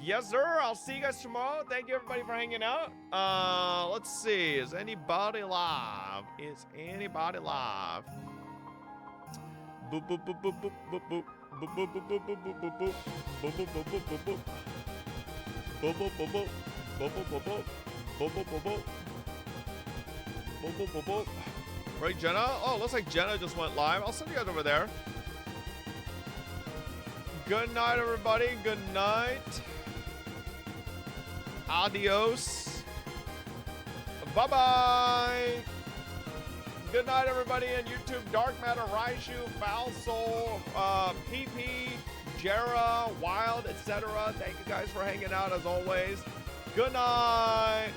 yes, sir. I'll see you guys tomorrow. Thank you, everybody, for hanging out. Let's see. Is anybody live? Is anybody live? Boop, boop, boop, boop, boop, boop, boop. Boop, boop, boop, boop, boop, boop, boop, boop. Boop, boop, boop, boop, boop, boop. Boop, boop, boop, boop. Boop, boop, boop, boop. Boop, boop, boop, boop. Boop, boop, boop, boop. Right, Jenna? Oh, looks like Jenna just went live. I'll send you guys over there. Good night, everybody. Good night. Adios. Bye-bye. Good night, everybody on YouTube. Dark Matter, Raiju, Foul Soul, PP, Jera, Wild, etc. Thank you guys for hanging out as always. Good night.